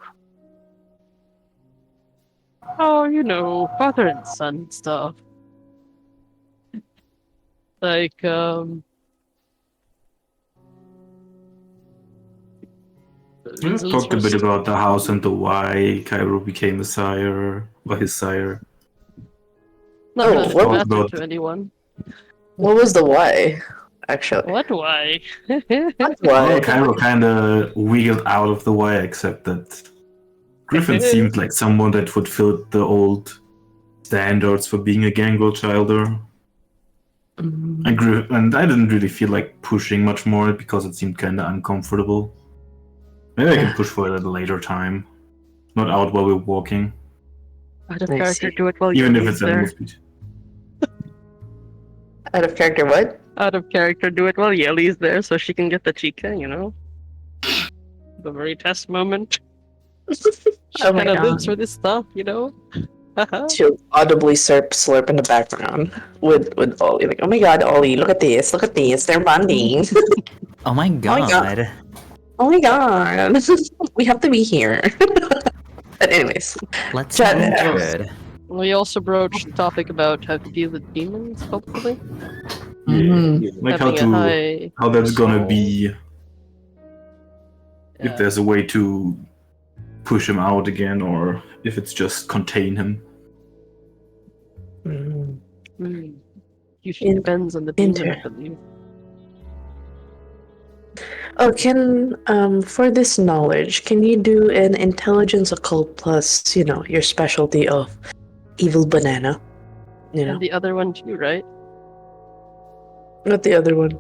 Oh, you know, father and son stuff. Like, We just talked a bit about the house and the why Cairo became a sire, or his sire. Not Oh, that what matter about- to anyone. What was the why, actually? What? Why? Why? Well, Cairo kind of wiggled out of the why, except that Griffin seemed like someone that would fit the old standards for being a gangrel childer. And I didn't really feel like pushing much more because it seemed kind of uncomfortable. Maybe I can push for it at a later time. Not out while we're walking. Out of I character, see. do it while Even if Yeli's it's animal there. speech. Out of character, what? Out of character, do it while Yeli's there so she can get the chica, you know? The very test moment. She Oh my kind of god. lives for this stuff, you know? She'll audibly slurp in the background with Ollie. Like, oh my god, Ollie, look at this, they're bonding. Oh my god. God. Oh my god, we have to be here. But anyways, Let's Chat- be good. We also broached the topic about how to deal with demons, hopefully. Like Having a high how that's gonna soul. be Yeah. if there's a way to push him out again, or if it's just contain him. Usually depends on the demon, I Inter- believe. Oh, for this knowledge, can you do an intelligence occult plus, your specialty of evil banana? And the other one too, right? Not the other one.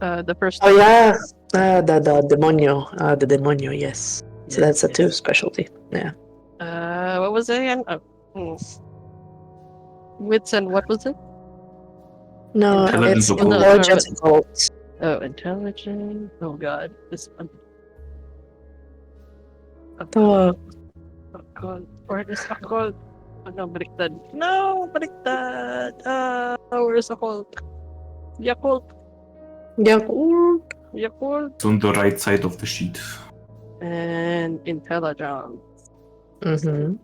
The first Oh yeah, the demonio, the demonio. Yes. So that's a two specialty. Yeah. What was it again? Wits and what was it? No, Intelligence it's occult. intelligence occult. Oh, intelligence. Oh god, this one. Oh, Occult. Or this occult. Oh no, baliktad. No, baliktad. Where's occult? Yakult. Yakult. Yakult. It's on the right side of the sheet. And intelligence. Mm-hmm.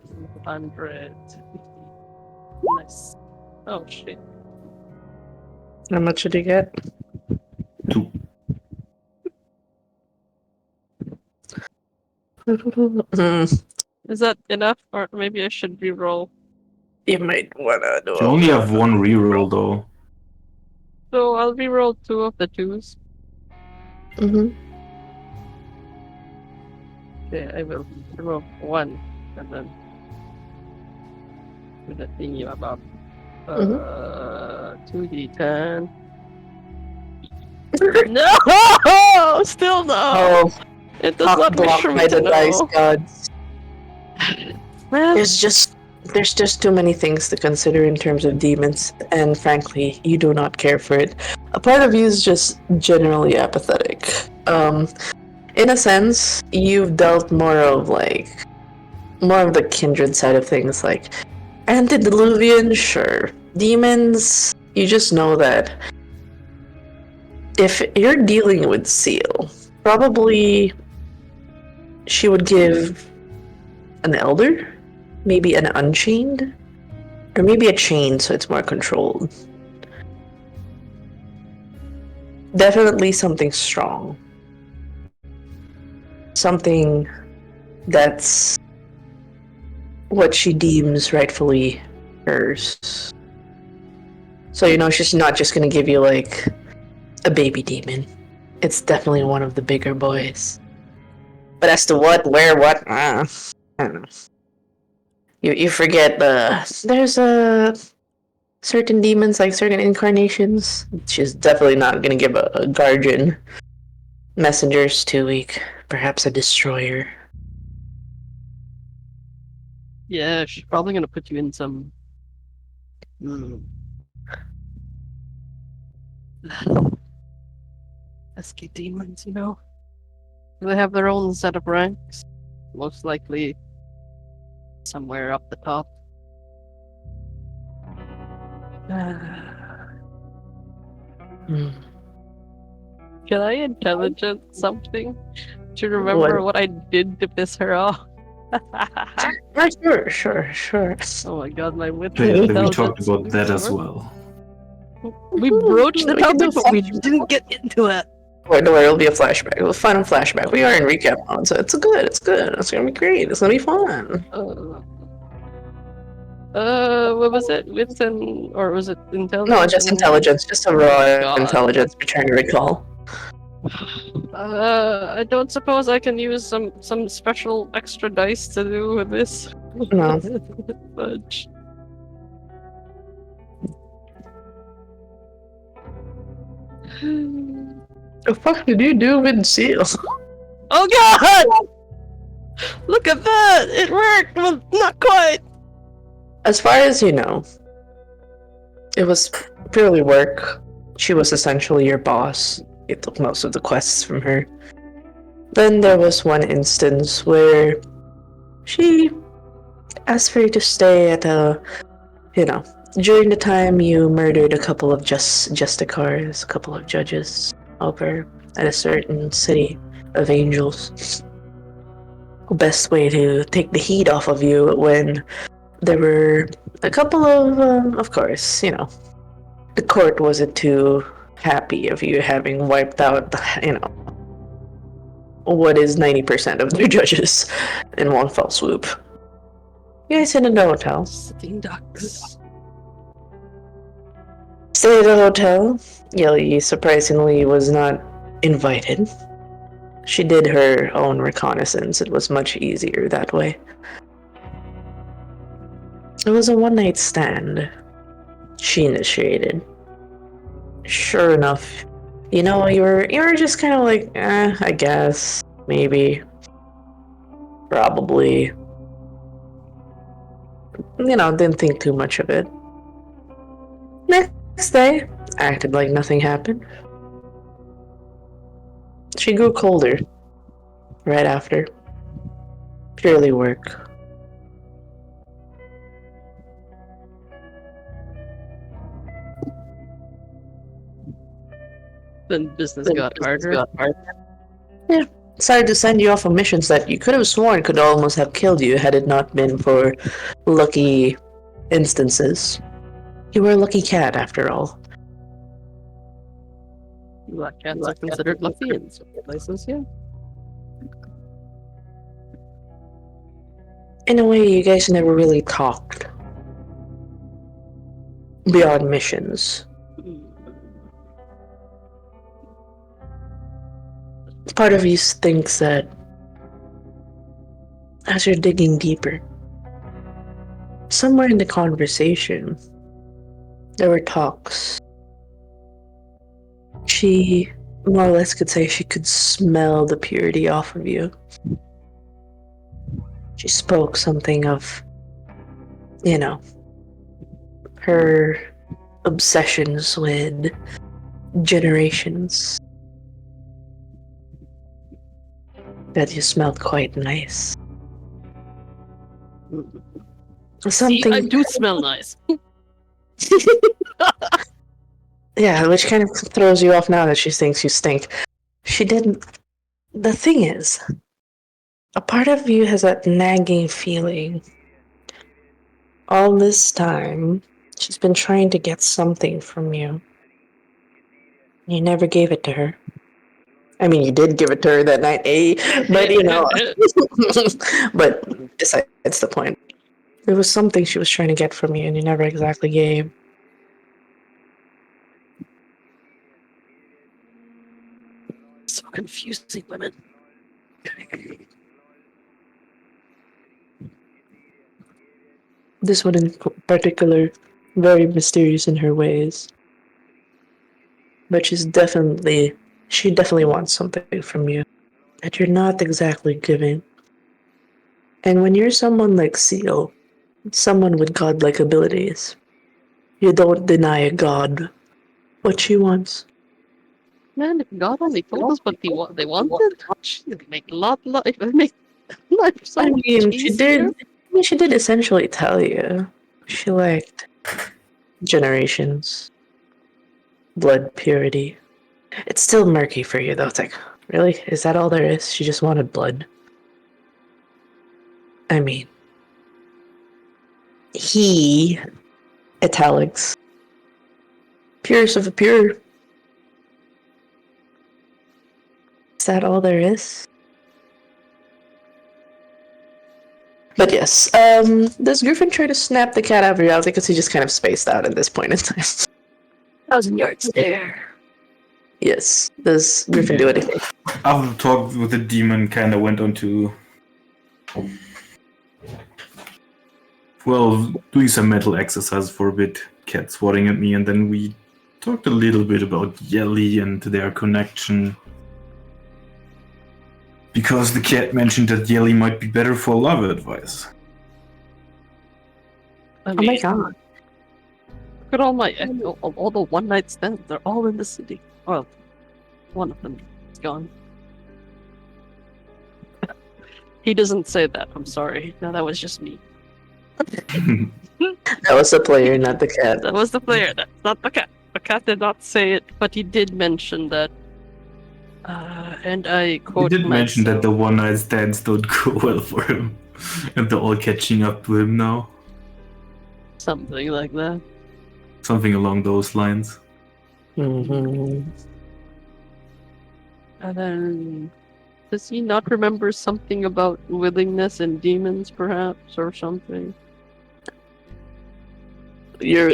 100. Nice. Oh shit. How much did you get? 2. Is that enough? Or maybe I should reroll. You might wanna do. You only have one reroll though. So I'll reroll 2 of the 2s. Mm-hmm. Okay, I will reroll 1 and then do the thingy about 2d10. No! Still no! Oh, It does not blocked wish by me the to dice know. gods. Man, There's just too many things to consider in terms of demons, and frankly, you do not care for it. A part of you is just generally apathetic. In a sense, you've dealt more of the kindred side of things, like antediluvian, sure. Demons, you just know that if you're dealing with Seal, probably she would give an elder, maybe an unchained, or maybe a chain so it's more controlled. Definitely something strong. Something that's what she deems rightfully hers. So, she's not just gonna give you, a baby demon. It's definitely one of the bigger boys. But as to what, where, what, I don't know. You forget there's certain demons, like certain incarnations. She's definitely not gonna give a guardian messengers 2 week. Perhaps a destroyer. yeah, she's probably gonna put you in some. Pesky demons, you know? They have their own set of ranks. Most likely somewhere up the top. Can I intelligence something to remember what I did to piss her off? Sure. Oh my god, my wit. Yeah, we talked about that as well. We broached the We can do topic, but we didn't get into it. Don't worry, it'll be a flashback. It'll be a fun flashback. We are in recap mode, so it's good. It's gonna be great. It's gonna be fun. What was it? Wits and or was it intelligence? No, just intelligence. Just a raw God. intelligence. We're trying to recall. I don't suppose I can use some special extra dice to do with this. No. Fudge. The fuck did you do with Seal? Oh god! Look at that! It worked! Well, not quite! As far as you know, it was purely work. She was essentially your boss. You took most of the quests from her. Then there was one instance where she asked for you to stay at during the time you murdered a couple of justicars, a couple of judges over at a certain city of angels. The best way to take the heat off of you when there were a couple of course, the court wasn't too happy of you having wiped out, what is 90% of their judges in one fell swoop. You guys in a hotel. Sitting ducks. Stayed at a hotel. Yelly surprisingly was not invited. She did her own reconnaissance. It was much easier that way. It was a one-night stand. She initiated. Sure enough, you were just kind of like, I guess, maybe, probably. Didn't think too much of it. Next day, acted like nothing happened. She grew colder right after. Purely work. Then business got harder. Yeah. Decided to send you off on missions that you could have sworn could almost have killed you had it not been for lucky instances. You were a lucky cat, after all. Black cats are considered lucky in some places, yeah. In a way, you guys never really talked. Beyond missions. Part of you thinks that as you're digging deeper, somewhere in the conversation, there were talks. She more or less could say she could smell the purity off of you. She spoke something of, her obsessions with generations. That you smelled quite nice. Something. See, I do smell nice. Yeah, which kind of throws you off now that she thinks you stink. She didn't. The thing is, a part of you has that nagging feeling. All this time, she's been trying to get something from you. You never gave it to her. I mean, you did give it to her that night, but but besides the point. There was something she was trying to get from you and you never exactly gave. So confusing, women. This one in particular, very mysterious in her ways. But she definitely wants something from you that you're not exactly giving. And when you're someone like Seal, someone with godlike abilities, you don't deny a god what she wants. Man, if God only told us what they wanted, she'd make life so I much mean, easier. she did essentially tell you. She liked generations, blood purity. It's still murky for you, though. It's like, really? Is that all there is? She just wanted blood. I mean, he, italics, purest of the pure. Is that all there is? But yes, does Griffin try to snap the cat out of reality because he just kind of spaced out at this point in time? 1,000 yards there. Yes. Does Griffin do anything? After the talk with the demon, kind of went on to, well, doing some mental exercise for a bit, cat swatting at me, and then we talked a little bit about Yelly and their connection. Because the cat mentioned that Yelly might be better for love advice. I Oh my mean, god. look at all the one night stands. They're all in the city. Well, one of them is gone. He doesn't say that. I'm sorry. No, that was just me. That was the player, not the cat. That was the player. That's not the cat. The cat did not say it, but he did mention that. And I He quote did mention that the myself. one night stands don't go well for him. And they're all catching up to him now. Something like that. Something along those lines. Mm-hmm. And then, does he not remember something about willingness and demons, perhaps, or something? You're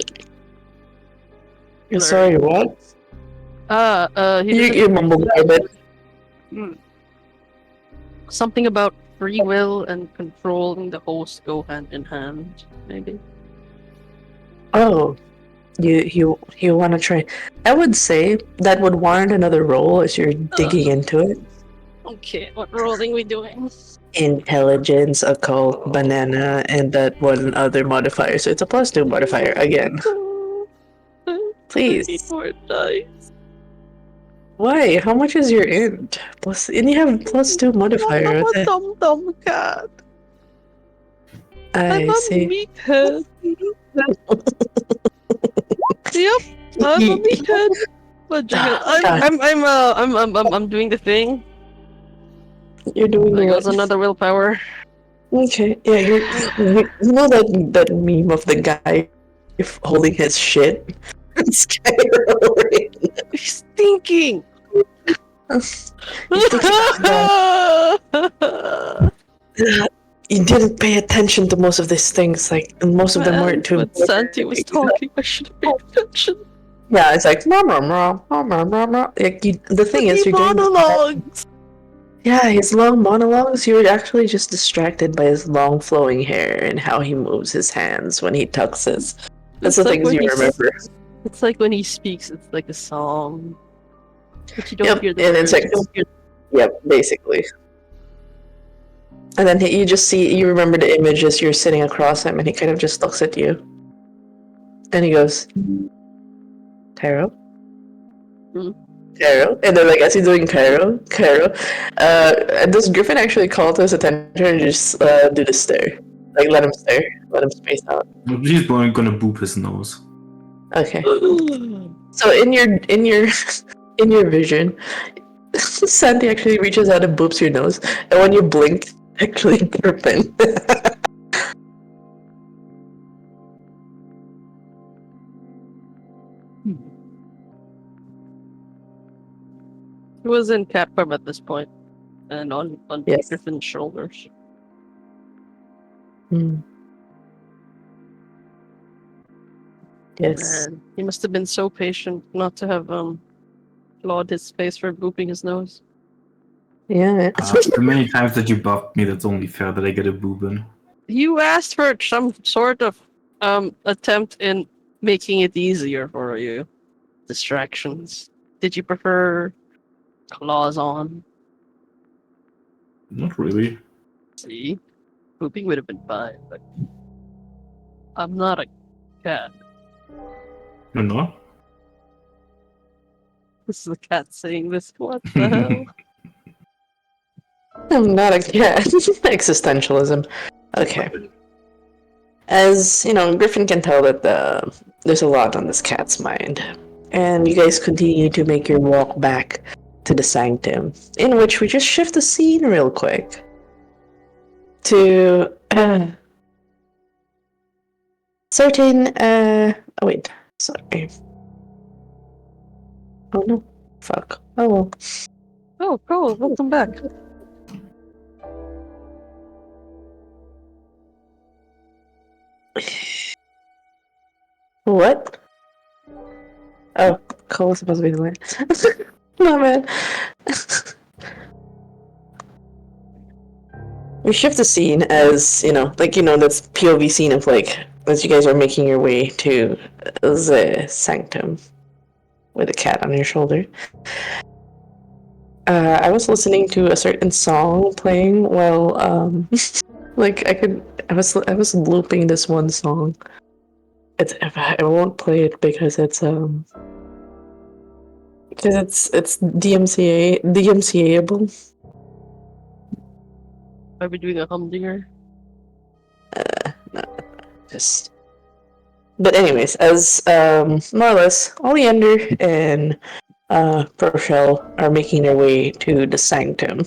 sorry, what? He doesn't You mumbled a bit. something about free will and controlling the host go hand in hand, maybe. Oh, you want to try? I would say that would warrant another roll as you're digging into it. Okay, what rolling we doing? Intelligence, occult, banana, and that one other modifier. So it's a +2 modifier again. Please. 34 dice. Why? How much is your int? Plus, and you have +2 modifier. I'm What a the- dum-dum cat. I'm I a see. meathead. Yep, I'm a meathead. But I'm doing the thing. You're doing There the goes another willpower. Okay, yeah, you know that meme of the guy holding his shit? It's kind of He's thinking. You didn't pay attention to most of these things, like, and most of them weren't too. But Santi was talking. I should have paid attention. Yeah, it's like like the thing is, you're doing monologues. yeah, his long monologues. You're actually just distracted by his long flowing hair and how he moves his hands when he tucks. That's the things you remember. It's like when he speaks, it's like a song. But you don't Yep, hear the and words. it's like, yep, basically. And then you just see, you remember the image as you're sitting across him, and he kind of just looks at you. And he goes, Taro? Taro? And then, like, as he's doing Taro, and this Griffin actually called to his attention and just do the stare. Like, let him stare. Let him space out. He's gonna boop his nose. Okay. So in your vision, Sandy actually reaches out and boops your nose, and when you blink, actually Griffin. He was in cat form at this point, and on Yes. Griffin's shoulders. Yes. Man, he must have been so patient not to have clawed his face for booping his nose. Yeah. The many times that you buffed me, that's only fair that I get a boobin. You asked for some sort of attempt in making it easier for you. Distractions. Did you prefer claws on? Not really. See? Pooping would have been fine, but I'm not a cat. You're not? This is a cat saying this. What the hell? I'm not a cat. Existentialism. Okay. As, you know, Griffin can tell that there's a lot on this cat's mind. And you guys continue to make your walk back to the sanctum, in which we just shift the scene real quick to certain oh wait, sorry. Oh no. Fuck. Oh well. Oh, cool. Welcome back. What? Oh, Cole was supposed to be the line. My bad. We shift the scene as, that's POV scene of, like, as you guys are making your way to the sanctum with a cat on your shoulder. I was listening to a certain song playing while, I was looping this one song I won't play it because it's DMCA-able. Are we doing a humdinger? No, just. But anyways, as more or less, Oleander and Proshell are making their way to the sanctum.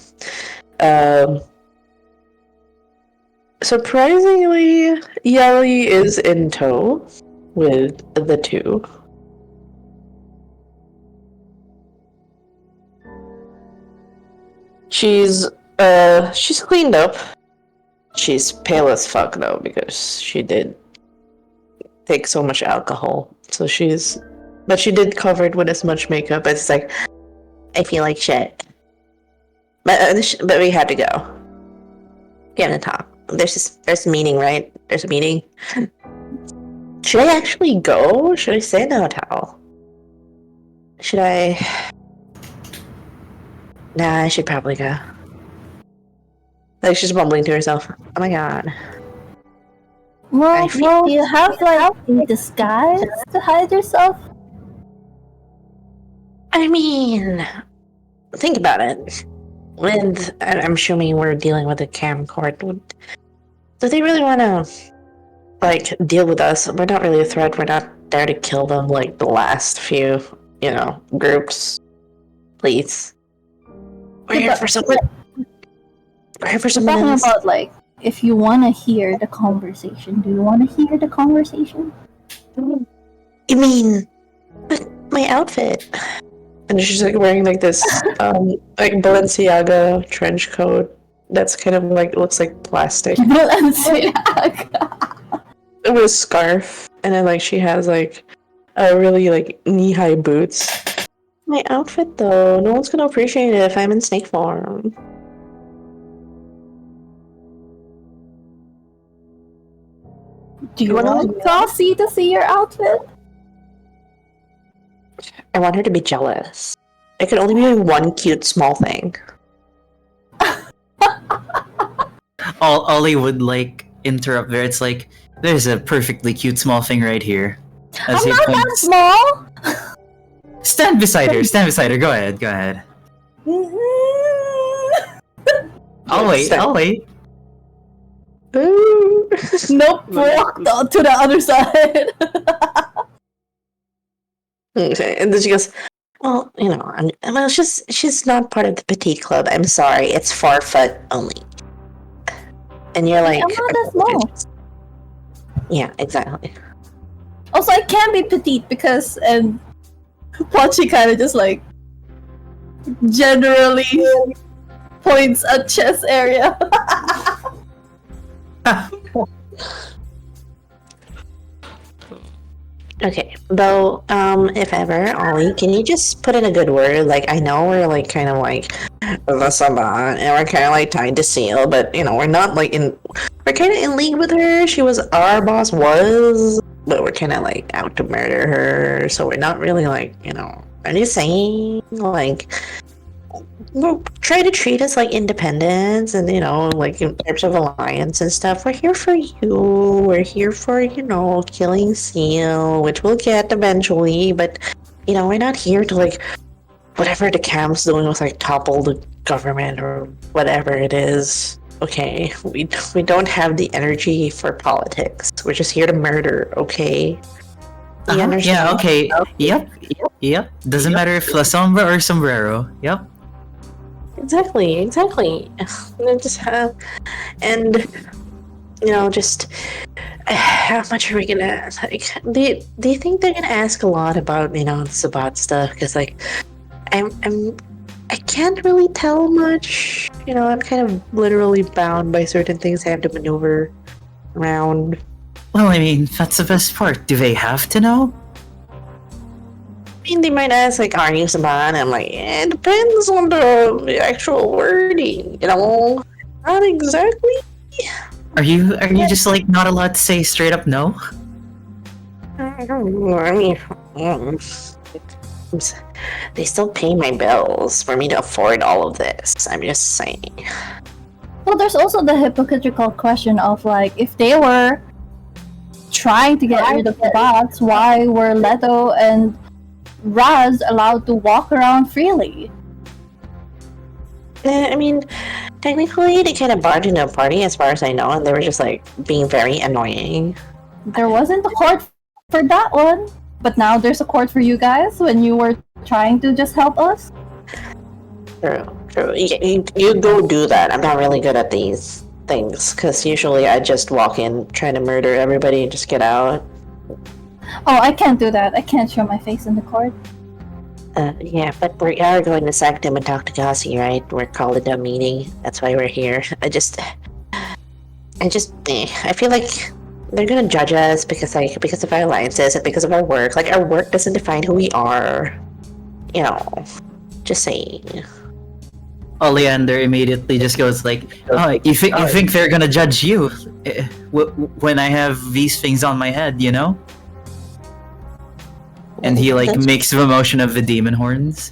Surprisingly, Yali is in tow with the two. She's cleaned up. She's pale as fuck though because she did take so much alcohol. So but she did cover it with as much makeup. It's like I feel like shit. But we had to go. Get in talk. There's a meeting, right? There's a meeting. Should I actually go? Should I stay in the hotel? Should I? Nah, I should probably go. Like she's mumbling to herself. Oh my god. Well, do you have like a disguise to hide yourself? I mean, think about it. I'm assuming we're dealing with a camcord. Do they really want to, like, deal with us? We're not really a threat. We're not there to kill them like the last few, groups. Please. We're here for someone. We're here for someone Talking else. about like, if you want to hear the conversation, do you want to hear the conversation? You mean, but my outfit? And she's like wearing like this, like Balenciaga trench coat. That's kind of like looks like plastic. Balenciaga. With a scarf, and then like she has like a really like knee-high boots. My outfit though, no one's gonna appreciate it if I'm in snake form. Do you want Classy to see your outfit? I want her to be jealous. It could only be one cute small thing. Ollie would like interrupt there. It's like there's a perfectly cute small thing right here. I'm not that small. Stand beside her. Stand beside her. Go ahead. Go ahead. I'll wait. I'll wait. Nope, walk to the other side. Okay, and then she goes, well, she's not part of the petite club. I'm sorry, it's 4 foot only. And you're like, I'm not that small. Yeah, exactly. Also, I can be petite because, and Pochi kind of just like generally points at chest area. Okay, though, if ever, Ollie, can you just put in a good word? Like, I know we're like kind of like the Sabbat, and we're kind of like tied to Seal, but we're not like we're kind of in league with her. Our boss was, but we're kind of like out to murder her, so we're not really like, I'm just saying, like, try to treat us like independents and, like in terms of alliance and stuff. We're here for you. We're here for, killing Seal, which we'll get eventually, but, we're not here to, like, whatever the camp's doing with, like, topple the government or whatever it is. Okay, we don't have the energy for politics. We're just here to murder, okay? You understand? Yeah, okay. Yep. Doesn't matter if La Sombra or Sombrero. Yep. Exactly. And just just how much are we gonna like? Do you think they're gonna ask a lot about the Sabbat stuff? Because like, I can't really tell much. I'm kind of literally bound by certain things I have to maneuver around. Well, I mean, that's the best part. Do they have to know? I mean, they might ask, like, are you Sabbat? And I'm like, it depends on the actual wording, Not exactly. Are you just, like, not allowed to say straight up no? I mean, they still pay my bills for me to afford all of this. I'm just saying. Well, there's also the hypocritical question of, like, if they were trying to get rid of the bots, why were Leto and Raz allowed to walk around freely? I mean, technically, they kind of barged into a party, as far as I know, and they were just like being very annoying. There wasn't a court for that one, but now there's a court for you guys when you were trying to just help us. True. You go do that. I'm not really good at these things, because usually I just walk in, try to murder everybody, and just get out. Oh, I can't do that. I can't show my face in the court. Yeah, but we are going to Sanctum and talk to Gossi, right? We're called a meeting. That's why we're here. I feel like they're gonna judge us because of our alliances and because of our work. Like, our work doesn't define who we are. You know, just saying. Oleander immediately just goes like, "Oh, you think they're gonna judge you when I have these things on my head, you know?" And he like makes the motion of the demon horns.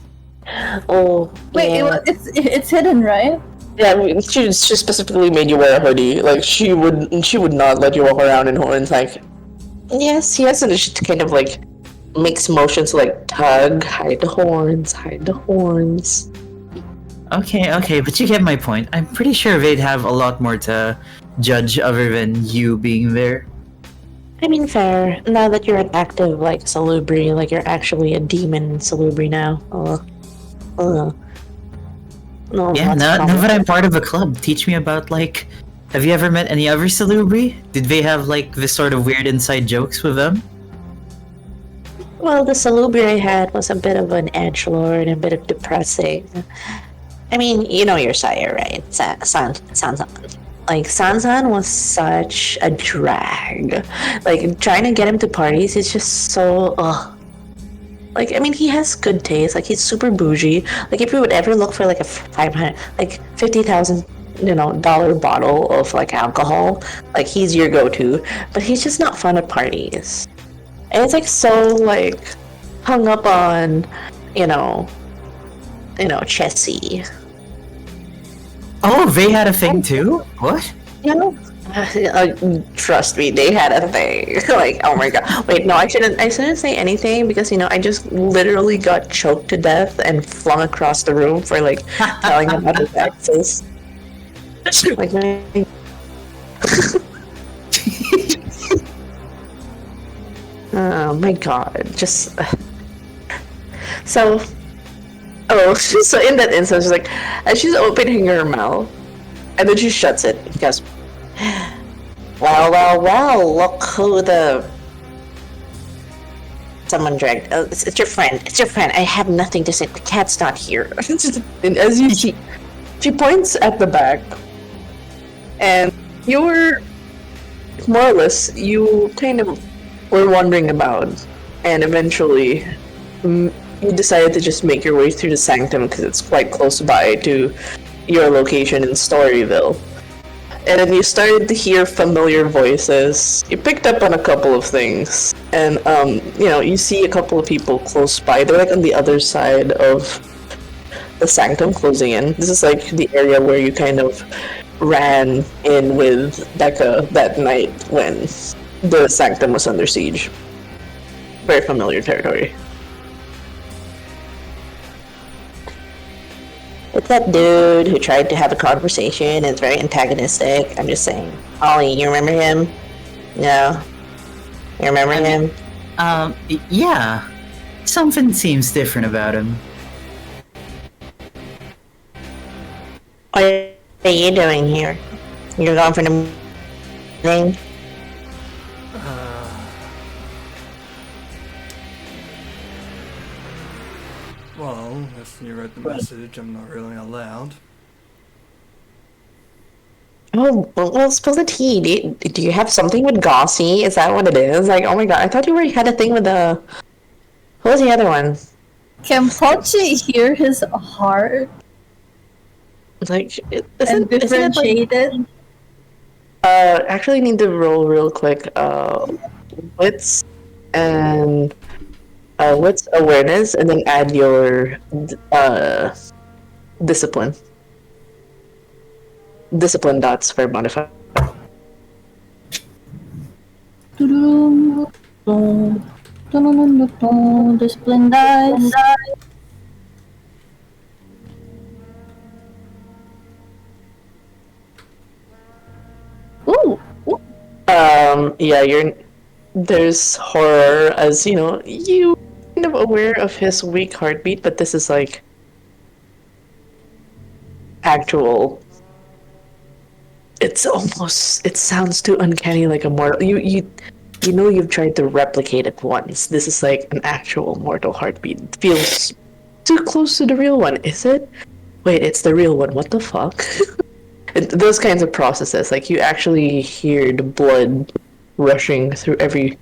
Oh, wait, yeah. it's hidden, right? Yeah, I mean, she specifically made you wear a hoodie. Like, she would not let you walk around in horns. Like, yes, he has to kind of like makes motions like tug, hide the horns. Okay, but you get my point. I'm pretty sure they'd have a lot more to judge other than you being there. I mean, fair. Now that you're an active, like, Salubri, like, you're actually a demon Salubri now. No, Yeah, now that I'm part of a club, teach me about, like, have you ever met any other Salubri? Did they have, like, this sort of weird inside jokes with them? Well, the Salubri I had was a bit of an edgelord and a bit of depressing. I mean, you know your sire, right? Sansan. Like, Sansan was such a drag. Like, trying to get him to parties is just so, Like, I mean, he has good taste. Like, he's super bougie. Like, if you would ever look for, like, a $50,000, dollar bottle of, like, alcohol, like, he's your go-to. But he's just not fun at parties. And it's, like, so, like, hung up on, Chessie. Oh, they had a thing too? What? Trust me, they had a thing. Like, oh my god. Wait, no, I shouldn't say anything because, I just literally got choked to death and flung across the room for, like, telling them about his exes. Like, oh my god. Just... So in that instance, she's like, as she's opening her mouth, and then she shuts it. She goes, well, look who someone dragged. Oh, it's your friend. I have nothing to say. The cat's not here. And as you see, she points at the back, and you're more or less, you kind of were wondering about, and eventually you decided to just make your way through the Sanctum because it's quite close by to your location in Storyville. And then you started to hear familiar voices. You picked up on a couple of things. And, you see a couple of people close by. They're, like, on the other side of the Sanctum closing in. This is, like, the area where you kind of ran in with Becca that night when the Sanctum was under siege. Very familiar territory. It's that dude who tried to have a conversation and is very antagonistic. I'm just saying. Ollie, you remember him? No? You remember him? Yeah. Something seems different about him. What are you doing here? You're going for the thing? Well, if you read the message, I'm not really allowed. Oh, well, spill the tea. Do you have something with Gossi? Is that what it is? Like, oh my god, I thought you had a thing with the... Who was the other one? Can Pochi hear his heart? Like, And differentiate it? Actually need to roll real quick. Wits and... what's awareness, and then add your discipline. Discipline dots for modifier. Discipline dice. Ooh. Yeah, there's horror as, you kind of aware of his weak heartbeat, but this is like actual. It sounds too uncanny like a mortal. You know you've tried to replicate it once. This is like an actual mortal heartbeat. It feels too close to the real one, is it? Wait, it's the real one. What the fuck? Those kinds of processes, like you actually hear the blood rushing through every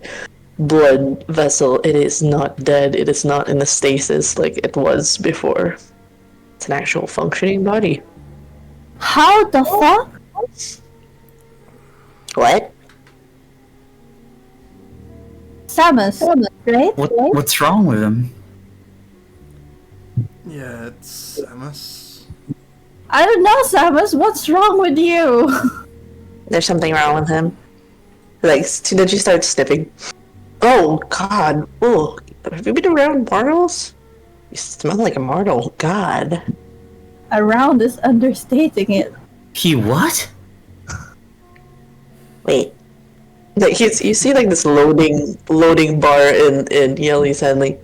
blood vessel. It is not dead. It is not in a stasis like it was before. It's an actual functioning body. How the fuck? What? Samus, right? What's wrong with him? Yeah, it's Samus. I don't know, Samus. What's wrong with you? There's something wrong with him. Like, then she starts sniffing. Oh, God. Oh, have you been around mortals? You smell like a mortal. God. Around is understating it. He what? Wait. Like, you see, like, this loading bar in Yelly's handling.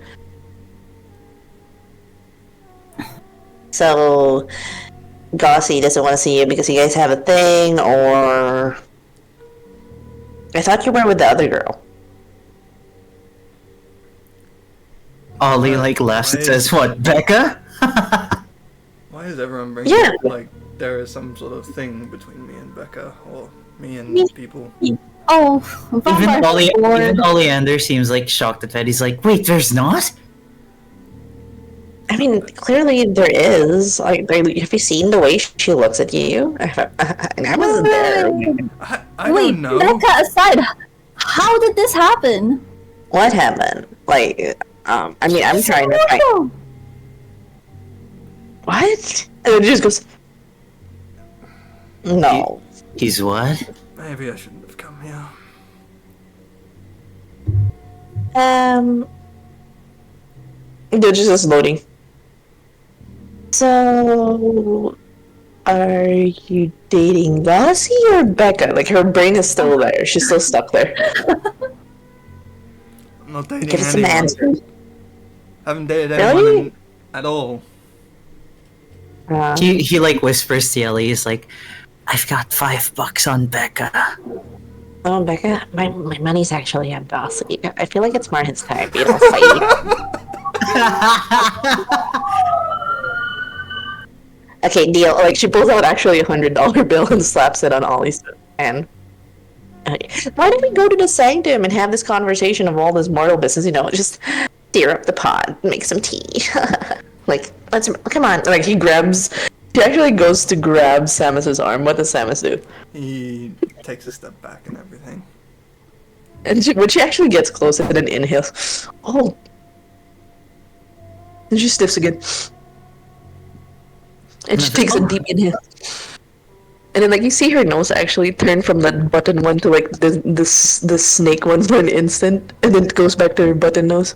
So, Gossie doesn't want to see you because you guys have a thing, or... I thought you were with the other girl. Ollie laughs and says, "What, Becca?" Why is everyone bringing Yeah. up, like, there is some sort of thing between me and Becca, or me and people? Oh, Even Vampire Lord. even Oleander seems shocked at that. He's like, "Wait, there's not?" I mean, clearly there is. Like, have you seen the way she looks at you? And I wasn't there. I Wait, don't know. Becca aside, how did this happen? What happened? Like, I mean, I'm trying to find... What? And then she just goes... No. He's what? Maybe I shouldn't have come here. They're just loading. So... Are you dating Gossie or Becca? Like, her brain is still there. She's still stuck there. I'm not dating Give us some anyone. answers. Haven't dated Really? anyone at all. He whispers to Ellie. He's like, "I've got $5 on Becca." Oh, Becca, my money's actually on Gossie. I feel like it's more his time. You don't fight. Okay, deal. Like, she pulls out actually $100 bill and slaps it on Ollie's hand. Why don't we go to the sanctum and have this conversation of all this mortal business? Just stir up the pot, make some tea. Like, come on. Like, he actually goes to grab Samus's arm. What does Samus do? He takes a step back and everything. And when she actually gets close and then inhales, oh. And she sniffs again. And she takes a deep inhale. And then, you see her nose actually turn from that button one to, the snake one for an instant. And then it goes back to her button nose.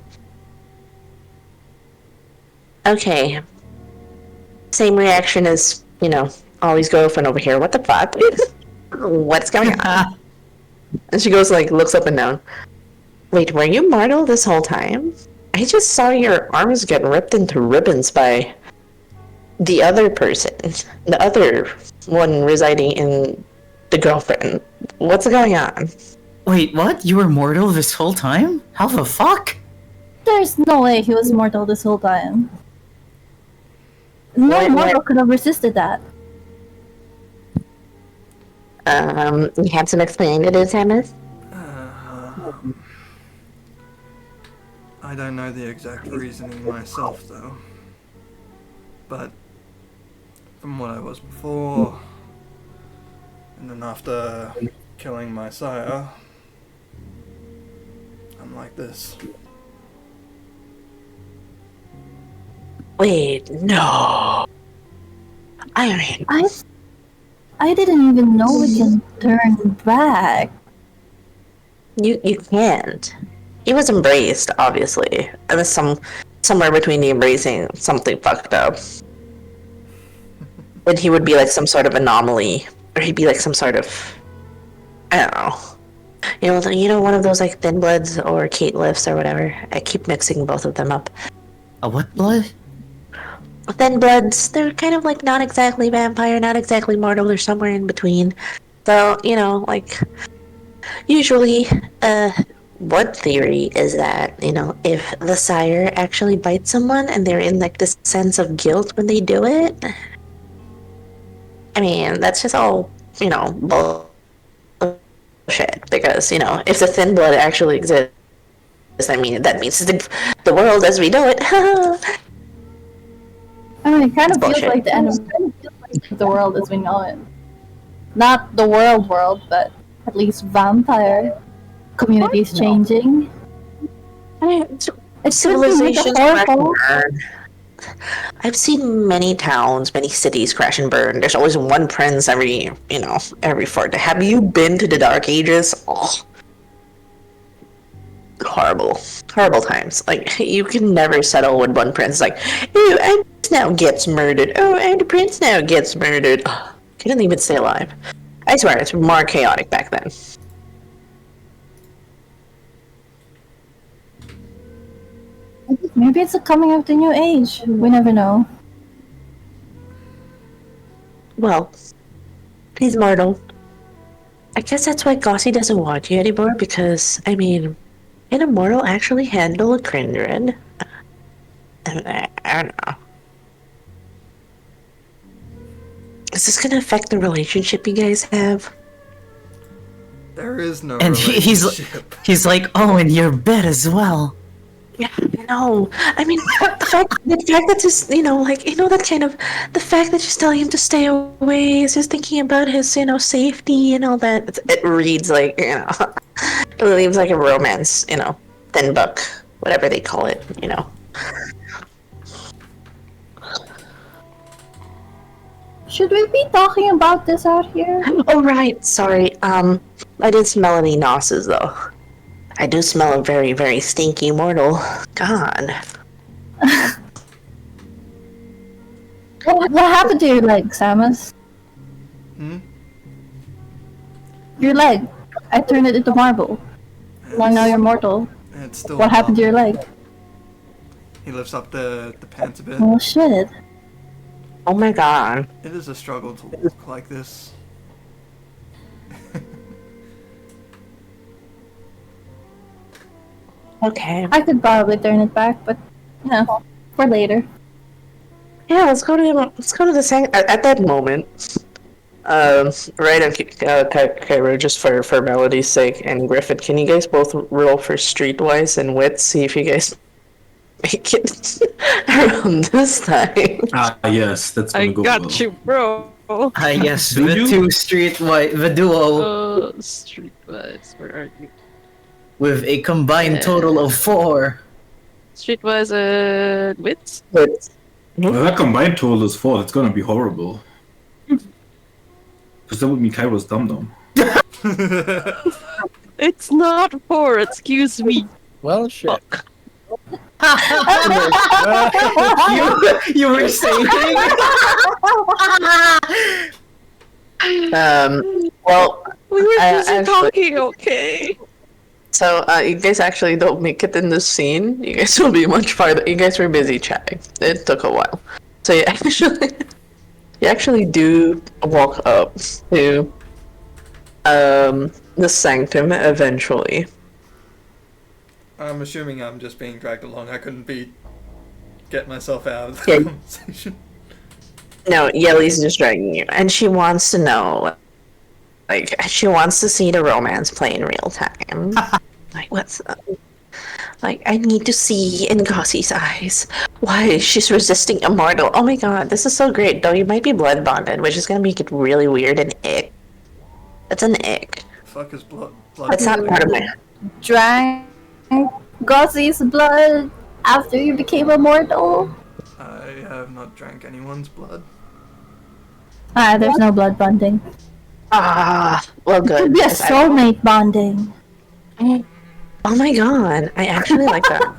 Okay. Same reaction as, Ollie's girlfriend over here. What the fuck? What's going on? And she goes, looks up and down. Wait, were you mortal this whole time? I just saw your arms get ripped into ribbons by the other person. The other one residing in the girlfriend. What's going on? Wait, what? You were mortal this whole time? How the fuck? There's no way he was mortal this whole time. No mortal could have resisted that. You have some explaining to do, Samus? I don't know the exact reasoning myself, though. But from what I was before, and then after killing my sire, I'm like this. Wait, no. I didn't even know we can turn back. You can't. He was embraced, obviously. And there's somewhere between the embracing something fucked up. Then he would be like some sort of anomaly, or he'd be like some sort of, I don't know. One of those like thin bloods or Kate lifts or whatever. I keep mixing both of them up. A what blood? Thin bloods, they're kind of like not exactly vampire, not exactly mortal, they're somewhere in between. So, like, usually, one theory is that, if the sire actually bites someone and they're in like this sense of guilt when they do it, I mean, that's just all, bullshit. Because, if the thin blood actually exists, I mean, that means the world as we know it. I mean, it kind of feels bullshit. like the end of the world as we know it. Not the world, but at least vampire communities changing. I mean, It's civilizations crash crash and burn. I've seen many towns, many cities crash and burn. There's always one prince every fortnight. Have you been to the Dark Ages? Oh, horrible times. Like, you can never settle with one prince. Like, oh, and now gets murdered. Oh, and the prince now gets murdered. Oh, couldn't even stay alive. I swear, it's more chaotic back then. Maybe it's a coming of the new age. We never know. Well, he's mortal. I guess that's why Gossi doesn't want you anymore, because, I mean, can a mortal actually handle a Kindred? I don't know. Is this gonna affect the relationship you guys have? There is no And relationship. he's like, oh, in your bed as well. Yeah, no. I mean, the fact that just, that kind of, the fact that just telling him to stay away is just thinking about his, safety and all that. It reads like, it reads like a romance, thin book, whatever they call it, Should we be talking about this out here? Oh, right, sorry. I didn't smell any nosses, though. I do smell a very, very stinky mortal. God. What happened to your leg, Samus? Your leg. I turned it into marble. Well, now you're mortal. It's still What happened to your leg? He lifts up the pants a bit. Oh shit. Oh my god. It is a struggle to walk like this. Okay. I could probably turn it back, but for later. Yeah, let's go to the at that moment. Right on Cairo, just for melody's sake, and Griffin, can you guys both roll for streetwise and wit? See if you guys make it around this time. Yes, that's gonna I go got well. you, bro. Yes, Do the you? two the duo, Streetwise, where are you? with a combined total of 4. Streetwise, wits? Wit. Well, that combined total is 4. It's gonna be horrible. Because that would mean Kairo's dum-dum. It's not 4, excuse me. Well, shit. you were saying? Well, We were busy actually- talking, okay? so you guys actually don't make it in this scene. You guys will be much farther. You guys were busy chatting. It took a while. So you actually do walk up to the sanctum eventually. I'm assuming I'm just being dragged along. I couldn't get myself out of the Yeah. conversation. No, Yellie's just dragging you, and she wants to know, like, she wants to see the romance play in real time. Like, what's up? Like, I need to see in Gossie's eyes why she's resisting immortal. Oh my god, this is so great. Though you might be blood bonded, which is gonna make it really weird and ick. It's an ick. Fuck is blood? It's not part of my. Drank Gossie's blood after you became immortal? I have not drank anyone's blood. There's no blood bonding. Ah, well, It good. could be a because soulmate bonding. Oh my god, I actually like that.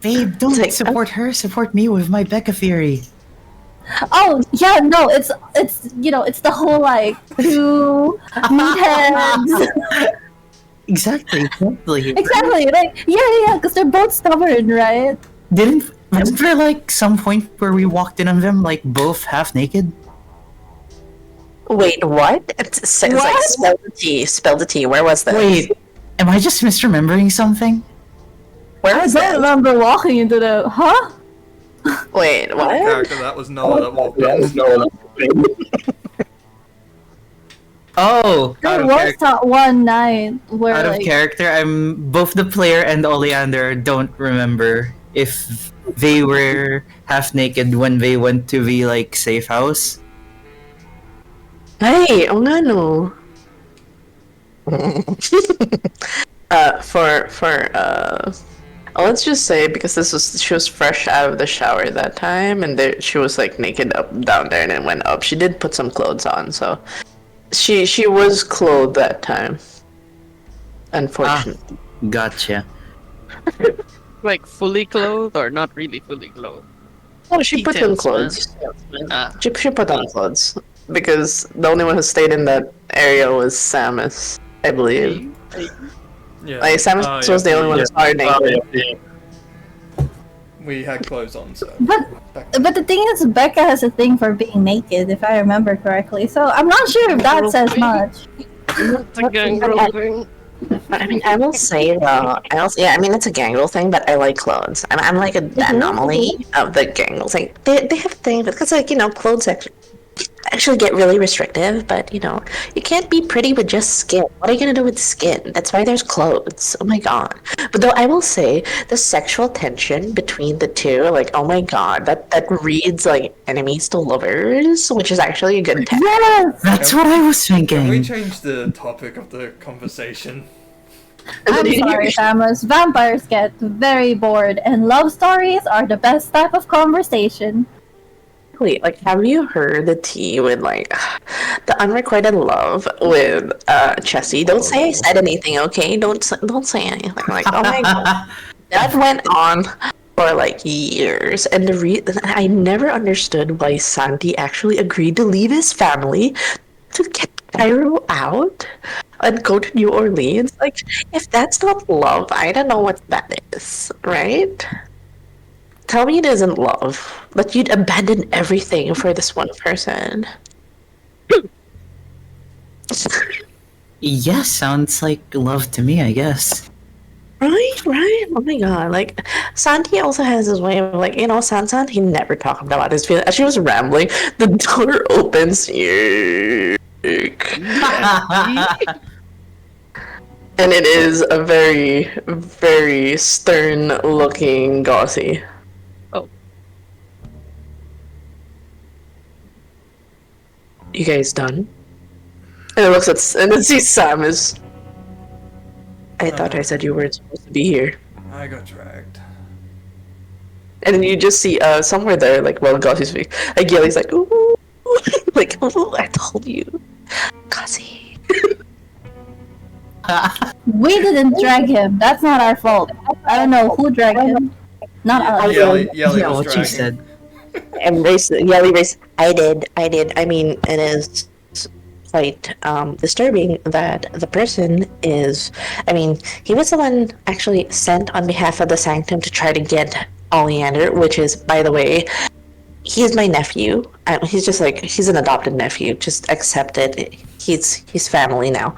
Babe, don't Like, support her. Support me with my Becca theory. Oh yeah, no, it's it's the whole like two meatheads. Exactly. Exactly, like yeah, because they're both stubborn, right? Wasn't there like some point where we walked in on them like both half naked? Wait, what? It's like What? spell the T. Spell the T. Where was that? Wait, am I just misremembering something? Where I was don't that? remember walking into the Wait, what? Character, that was Noah that walked in. Oh, There was that one night where out of like character, I'm both the player and Oleander don't remember if they were half naked when they went to the like safe house. Hey, oh nga no. Let's just say because she was fresh out of the shower that time, and she was like naked up down there, and it went up. She did put some clothes on, so she was clothed that time. Unfortunately. Gotcha. Like fully clothed or not really fully clothed? Oh, she put on Details, clothes. Ah. She put on clothes because the only one who stayed in that area was Samus, I believe. Yeah. Like Samus was the only one who saw her naked. We had clothes on, so. But the thing is, Becca has a thing for being naked, if I remember correctly. So I'm not sure if that says much. It's a gangrel thing. But I mean, I will say though, I mean, it's a gangrel thing, but I like clothes. I'm like an anomaly of the gangrel thing. They have things because like clothes actually get really restrictive, but you can't be pretty with just skin. What are you gonna do with skin? That's why there's clothes. Oh my god. But though I will say the sexual tension between the two, like oh my god, that reads like enemies to lovers, which is actually a good test. Yes! That's what I was Can we thinking. change the topic of the conversation? I'm sorry, Samus. Vampires get very bored, and love stories are the best type of conversation. Wait, like, have you heard the tea with like the unrequited love with Chessie? Don't say I said anything, okay? Don't say anything. Like, oh my god, that went on for like years, and I never understood why Santi actually agreed to leave his family to get Cairo out and go to New Orleans. Like, if that's not love, I don't know what that is, right? Tell me it isn't love, but you'd abandon everything for this one person. Yeah, sounds like love to me, I guess. Right. Oh my god. Like, Santi also has his way of, like, Sansan, he never talked about his feelings. As she was rambling, the door opens. And it is a very, very stern-looking Gauzy. Oh. You guys done? And it looks at and it sees Samus. I thought I said you weren't supposed to be here. I got dragged. And then you just see somewhere there, like Gauzy's face, like Yeli's like, ooh, like, ooh, I told you, Gauzy. We didn't drag him. That's not our fault. I don't know who dragged him. Not us. Yelly Yeah, was what you dragging. said. Yeli race. I did. I mean, it is quite disturbing that the person is. I mean, he was the one actually sent on behalf of the Sanctum to try to get Oleander, which is, by the way, he's my nephew. He's just like, he's an adopted nephew. Just accept it. He's family now.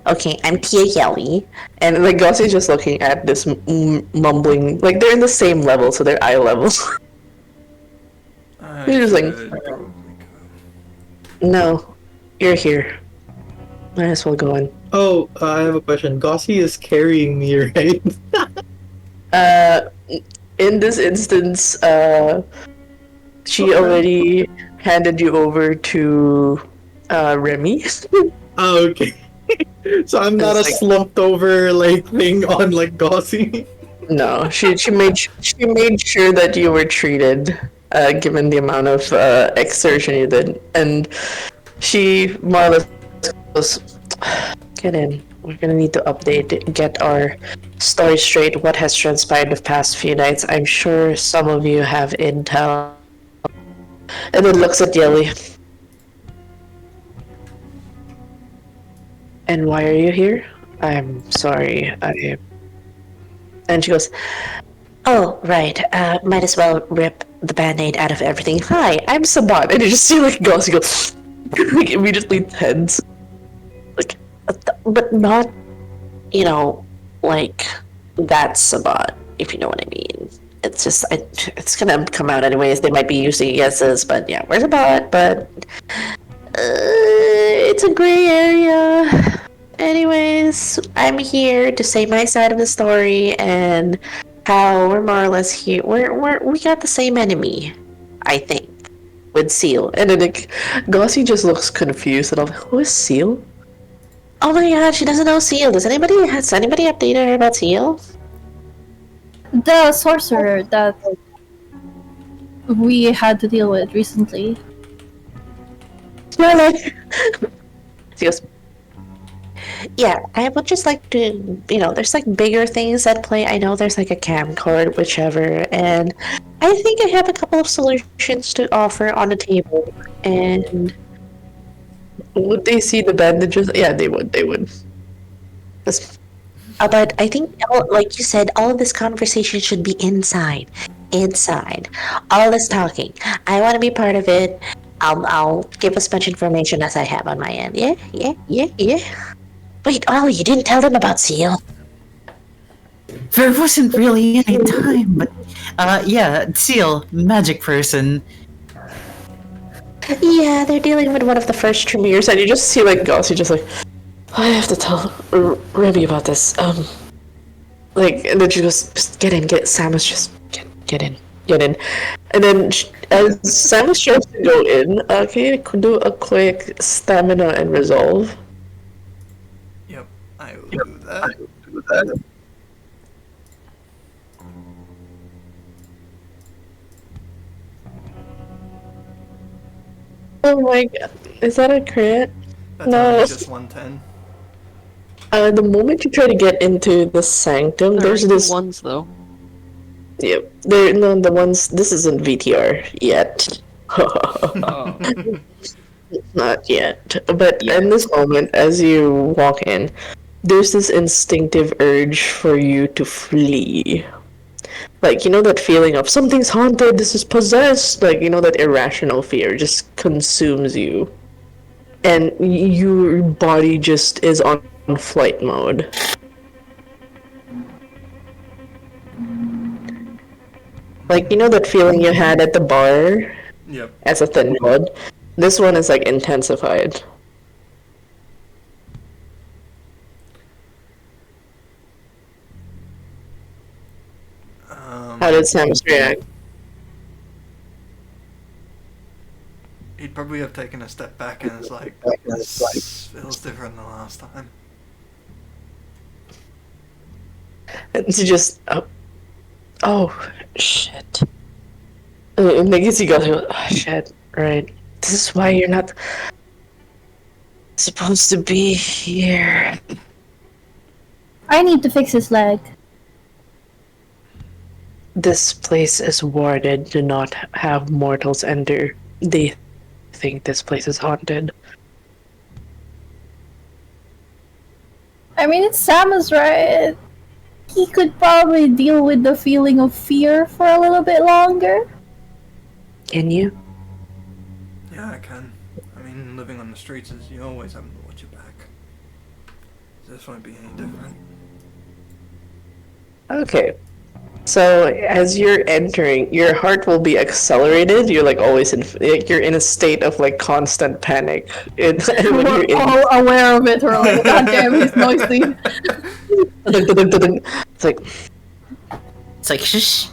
Okay, I'm Tia Yeli, and like Gauzy's just looking at this mumbling, like they're in the same level, so they're eye level. You're just like, no, you're here. Might as well go in. Oh, I have a question. Gauzy is carrying me, right? In this instance, she already handed you over to Remy. Oh, okay. So I'm not a It's like- slumped over like thing on like Gauzy. No, she made sure that you were treated, given the amount of exertion you did, and she more or less goes, get in. we're gonna need to update, get our story straight. What has transpired the past few nights? I'm sure some of you have intel. And then looks at Yelly. And why are you here? I'm sorry. And she goes, oh, right. Might as well rip the band-aid out of everything. Hi, I'm Sabbat. And you just see like Gauzy go like immediately tense. Like, but not, you know, like that Sabbat, if you know what I mean. It's just, it's gonna come out anyways. They might be using guesses, but yeah, we're Sabbat, but it's a gray area. Anyways, I'm here to say my side of the story and how we're more or less here. We got the same enemy, I think, with Seal. And then like, Gauzy just looks confused and I'm like, who is Seal? Oh my god, she doesn't know Seal. Has anybody updated her about Seal? The sorcerer that we had to deal with recently. No, like, she goes, yeah, I would just like to, you know, there's like bigger things at play. I know there's like a camcord, whichever, and I think I have a couple of solutions to offer on the table. And would they see the bandages? Yeah, they would. But I think, like you said, all of this conversation should be inside. All this talking. I want to be part of it. I'll give as much information as I have on my end. Yeah. Wait, Ollie, you didn't tell them about Seal. There wasn't really any time, but yeah, Seal, magic person. Yeah, they're dealing with one of the first Tremors, and you just see like Gauzy just like, I have to tell Remy about this. Like, and then she goes, just get in, Samus, just get in. And then as Samus tries to go in, can you do a quick stamina and resolve? Yep, I will do that. Oh my god, is that a crit? That's No. only just 110. The moment you try to get into the sanctum, there's this ones though. Yep. The ones. This isn't VTR yet. Not yet. But in this moment, as you walk in, there's this instinctive urge for you to flee. Like, you know that feeling of something's haunted, this is possessed? Like, you know, that irrational fear just consumes you. And your body just is on flight mode. Like, you know that feeling you had at the bar? Yep. As a thin blood? This one is like intensified. How did Samus react? He'd probably have taken a step back and it's like, this feels different than last time. And she just, oh shit. And Nikki goes, oh shit, right. This is why you're not supposed to be here. I need to fix his leg. This place is warded. Do not have mortals enter. They think this place is haunted. I mean, it's Samus, right? He could probably deal with the feeling of fear for a little bit longer. Can you? Yeah, I can. I mean, living on the streets is you always having to watch your back. This won't be any different. Okay. So as you're entering, your heart will be accelerated. You're like always in, like, you're in a state of like constant panic. And when We're you're in, all aware of it. We're like, God damn, he's noisy. it's like, It's like, shh.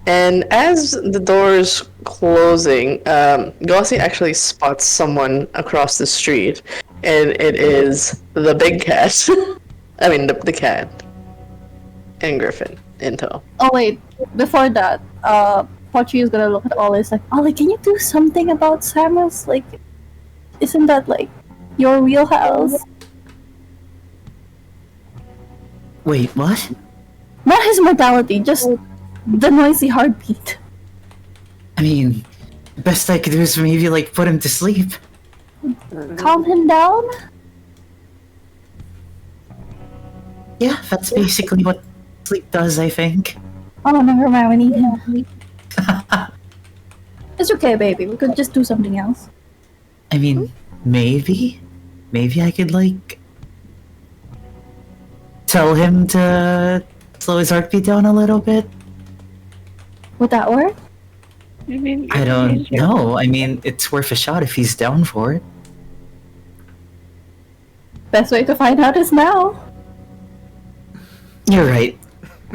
and as the door's closing, Gauzy actually spots someone across the street, and it is the big cat. I mean, the cat. And Griffin, in tow. Oh wait, before that, Pochi is gonna look at Ollie. It's like, Ollie, can you do something about Samus? Like, isn't that like, your wheelhouse. Wait, what? Not his mortality, just the noisy heartbeat. I mean, the best I could do is maybe like put him to sleep. Calm him down? Yeah, that's basically what sleep does, I think. Oh, never mind, we need him. It's okay, baby, we could just do something else. I mean, maybe I could like tell him to slow his heartbeat down a little bit. Would that work? I don't know. I mean, it's worth a shot if he's down for it. Best way to find out is now. You're right.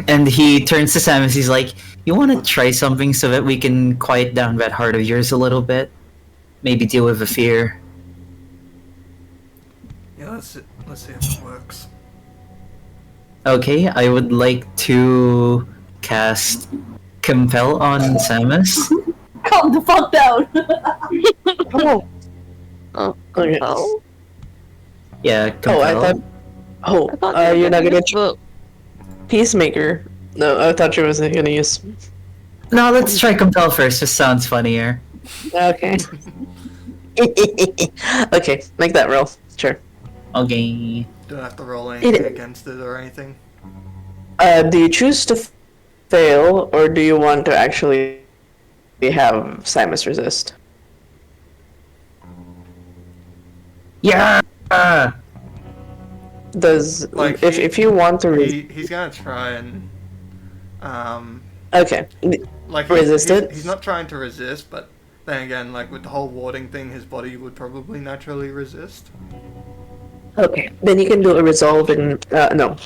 And he turns to Samus. He's like, "You want to try something so that we can quiet down that heart of yours a little bit? Maybe deal with the fear." Yeah, let's see if it works. Okay, I would like to cast Compel on Samus. Calm the fuck down. Okay. Oh, Yeah, Compel. I thought. You're not gonna Peacemaker. No, I thought you wasn't gonna use. No, let's try Compel first. Just sounds funnier. Okay. Okay, make that roll. Sure. Okay. Don't have to roll anything against it or anything. Do you choose to fail, or do you want to actually have Samus resist? Yeah. Does Like, if you want to he's gonna try and okay, like resist it? He's not trying to resist, but then again, like with the whole warding thing, his body would probably naturally resist. Okay, then you can do a resolve in no.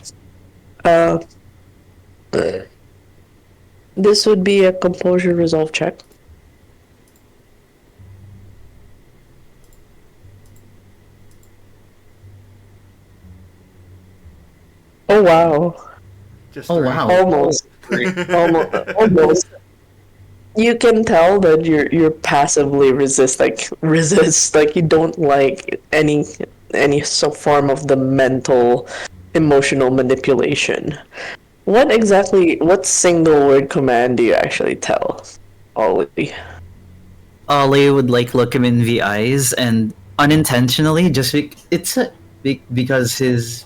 This would be a composure resolve check. Oh wow! Just Oh three. wow. Almost, almost. You can tell that you're passively resist, like you don't like any form of the mental, emotional manipulation. What single word command do you actually tell Ollie? Ollie would like look him in the eyes and unintentionally, because his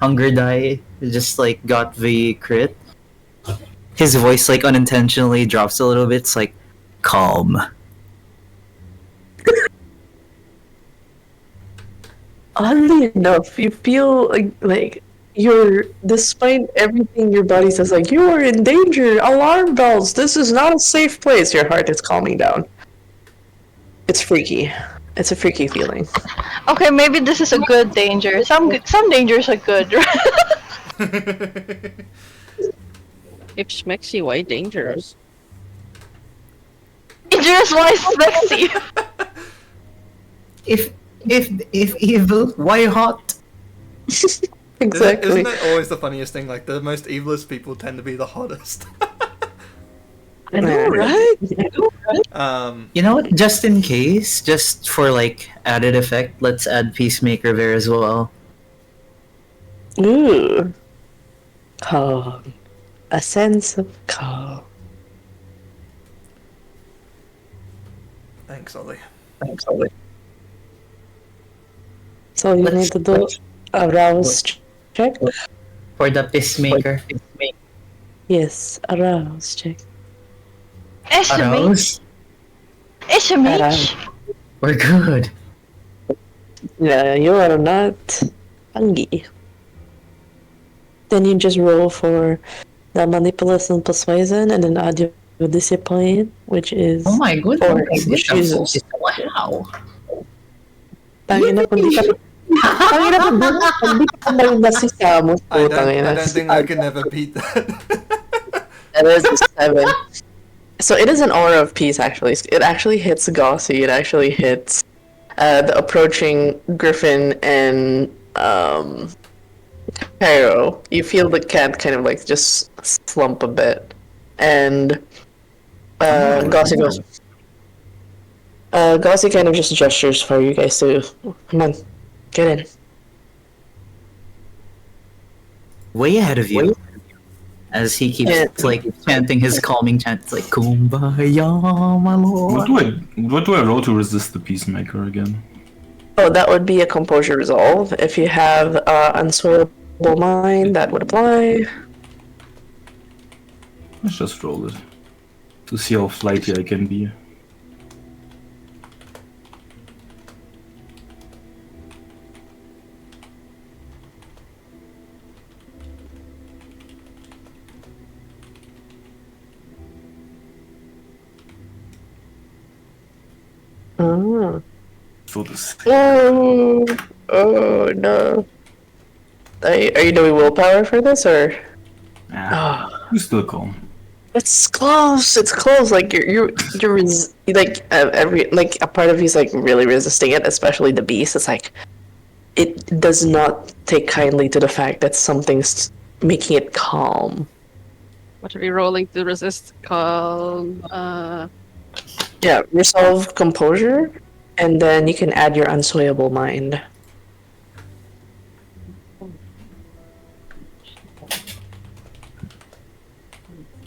hunger die just like got the crit. His voice like unintentionally drops a little bit. It's like, calm. Oddly enough, you feel like you're, despite everything your body says, like, you are in danger, alarm bells, this is not a safe place. Your heart is calming down. It's freaky. It's a freaky feeling. Okay, maybe this is a good danger. Some dangers are good, right? if Schmexy, why dangerous? Dangerous, why Smexy? If evil, why hot? Exactly. Isn't that always the funniest thing? Like, the most evilest people tend to be the hottest. I know, right? You know what? Just in case, just for like added effect, let's add Peacemaker there as well. Ooh. Calm. A sense of calm. Thanks, Ollie. So you need to do a rouse check? For the Peacemaker. Yes, a rouse check. Arouse? Estimate. We're good. Yeah, you are not hungry. Then you just roll for the manipulation and persuasion, and then add your discipline, which is. Oh my goodness. Jesus. Wow. Tangina, kung di ka. Tangina, kung di ka maldas si Samus. I don't think I can ever beat that. That is a 7. So it is an aura of peace, actually. It actually hits Gossi. It actually hits the approaching Griffin and Harrow. You feel the cat kind of like just slump a bit. And Gossi goes. Gossi kind of just gestures for you guys to come on, Get in. Way ahead of you. As he keeps Yeah. like chanting his calming chant, it's like Kumbaya, my lord. What do I roll to resist the Peacemaker again? Oh, that would be a composure resolve. If you have unswayable mind, that would apply. Let's just roll it. To see how flighty I can be. Oh. For this. Oh no. Are you doing willpower for this, or? You're still calm. It's close. It's close. Like you're like every like a part of you's like really resisting it, especially the beast. It's like it does not take kindly to the fact that something's making it calm. What are we rolling to resist? Calm. Yeah, resolve composure, and then you can add your unswayable mind.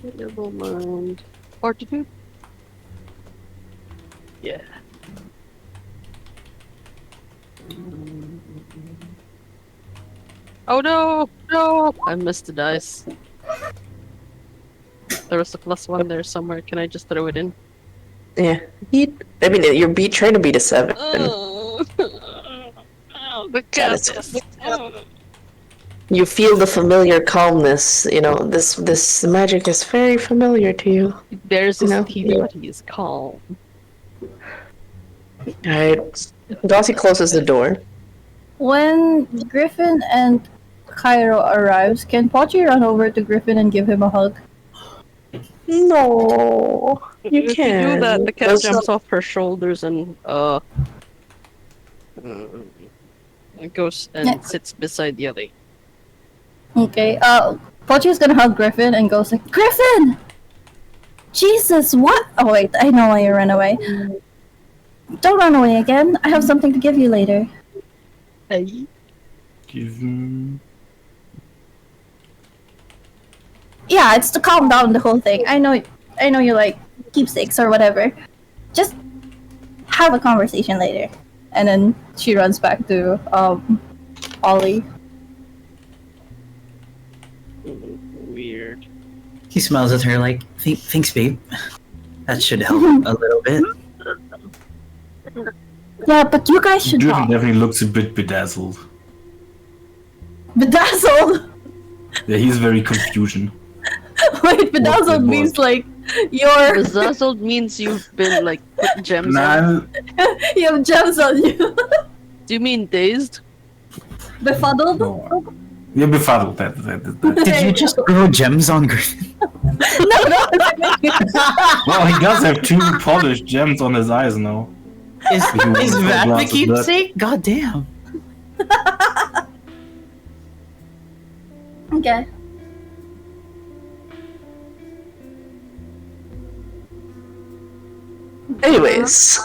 Unswayable mind. Fortitude? Yeah. Oh no! No! I missed the dice. There was a +1 there somewhere. Can I just throw it in? Yeah, I mean you're trying to beat a 7. Oh, the That cat. is- You feel the familiar calmness. You know this magic is very familiar to you. There's his No. teeth, but he is calm. Alright, Dossie closes the door. When Griffin and Cairo arrives, can Pochi run over to Griffin and give him a hug? No, you If can't. you do that, the cat That's jumps not- off her shoulders and it goes and Yeah. sits beside the other. Okay, Pochi's gonna hug Griffin and goes like, Griffin! Jesus, what? Oh wait, I know why you ran away. Don't run away again. I have something to give you later. Hey. Give him... Yeah, it's to calm down the whole thing. I know you like keepsakes or whatever. Just have a conversation later. And then she runs back to Ollie. Weird. He smiles at her like, thanks, babe. That should help a little bit. Yeah, but you guys should Griffin talk. definitely looks a bit bedazzled. Bedazzled. Yeah, he's very confusion. Wait, bedazzled What? means like you're Bedazzled means you've been like put gems on. Nah, you have gems on you. Do you mean dazed? Befuddled. no. You're befuddled. That. Did you just throw gems on Griffin? No. Well, he does have 2 polished gems on his eyes now. Is If you want that to the glass of that. keepsake? God damn. Okay. Anyways.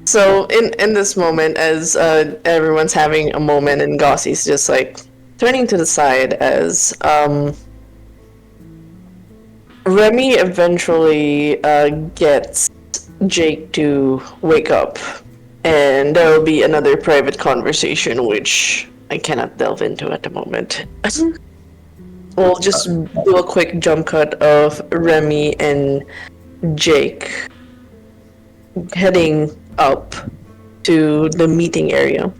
So in this moment, as everyone's having a moment, and Gossie's just like turning to the side as Remy eventually gets Jake to wake up, and there will be another private conversation which I cannot delve into at the moment. We'll just do a quick jump cut of Remy and Jake heading up to the meeting area,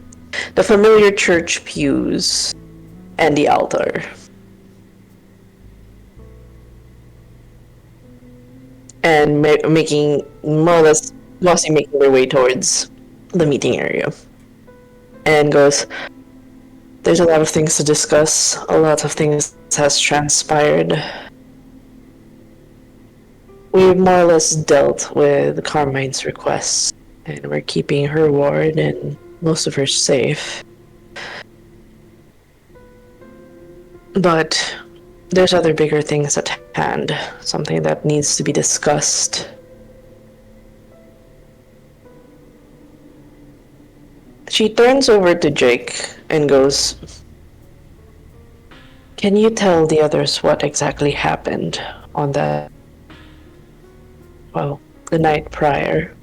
the familiar church pews, and the altar. And making more or less Mossy making their way towards the meeting area. And goes, there's a lot of things to discuss, a lot of things has transpired. We've more or less dealt with Carmine's requests, and we're keeping her ward and most of her safe. But there's other bigger things at hand, something that needs to be discussed. She turns over to Jake and goes, "Can you tell the others what exactly happened on the night prior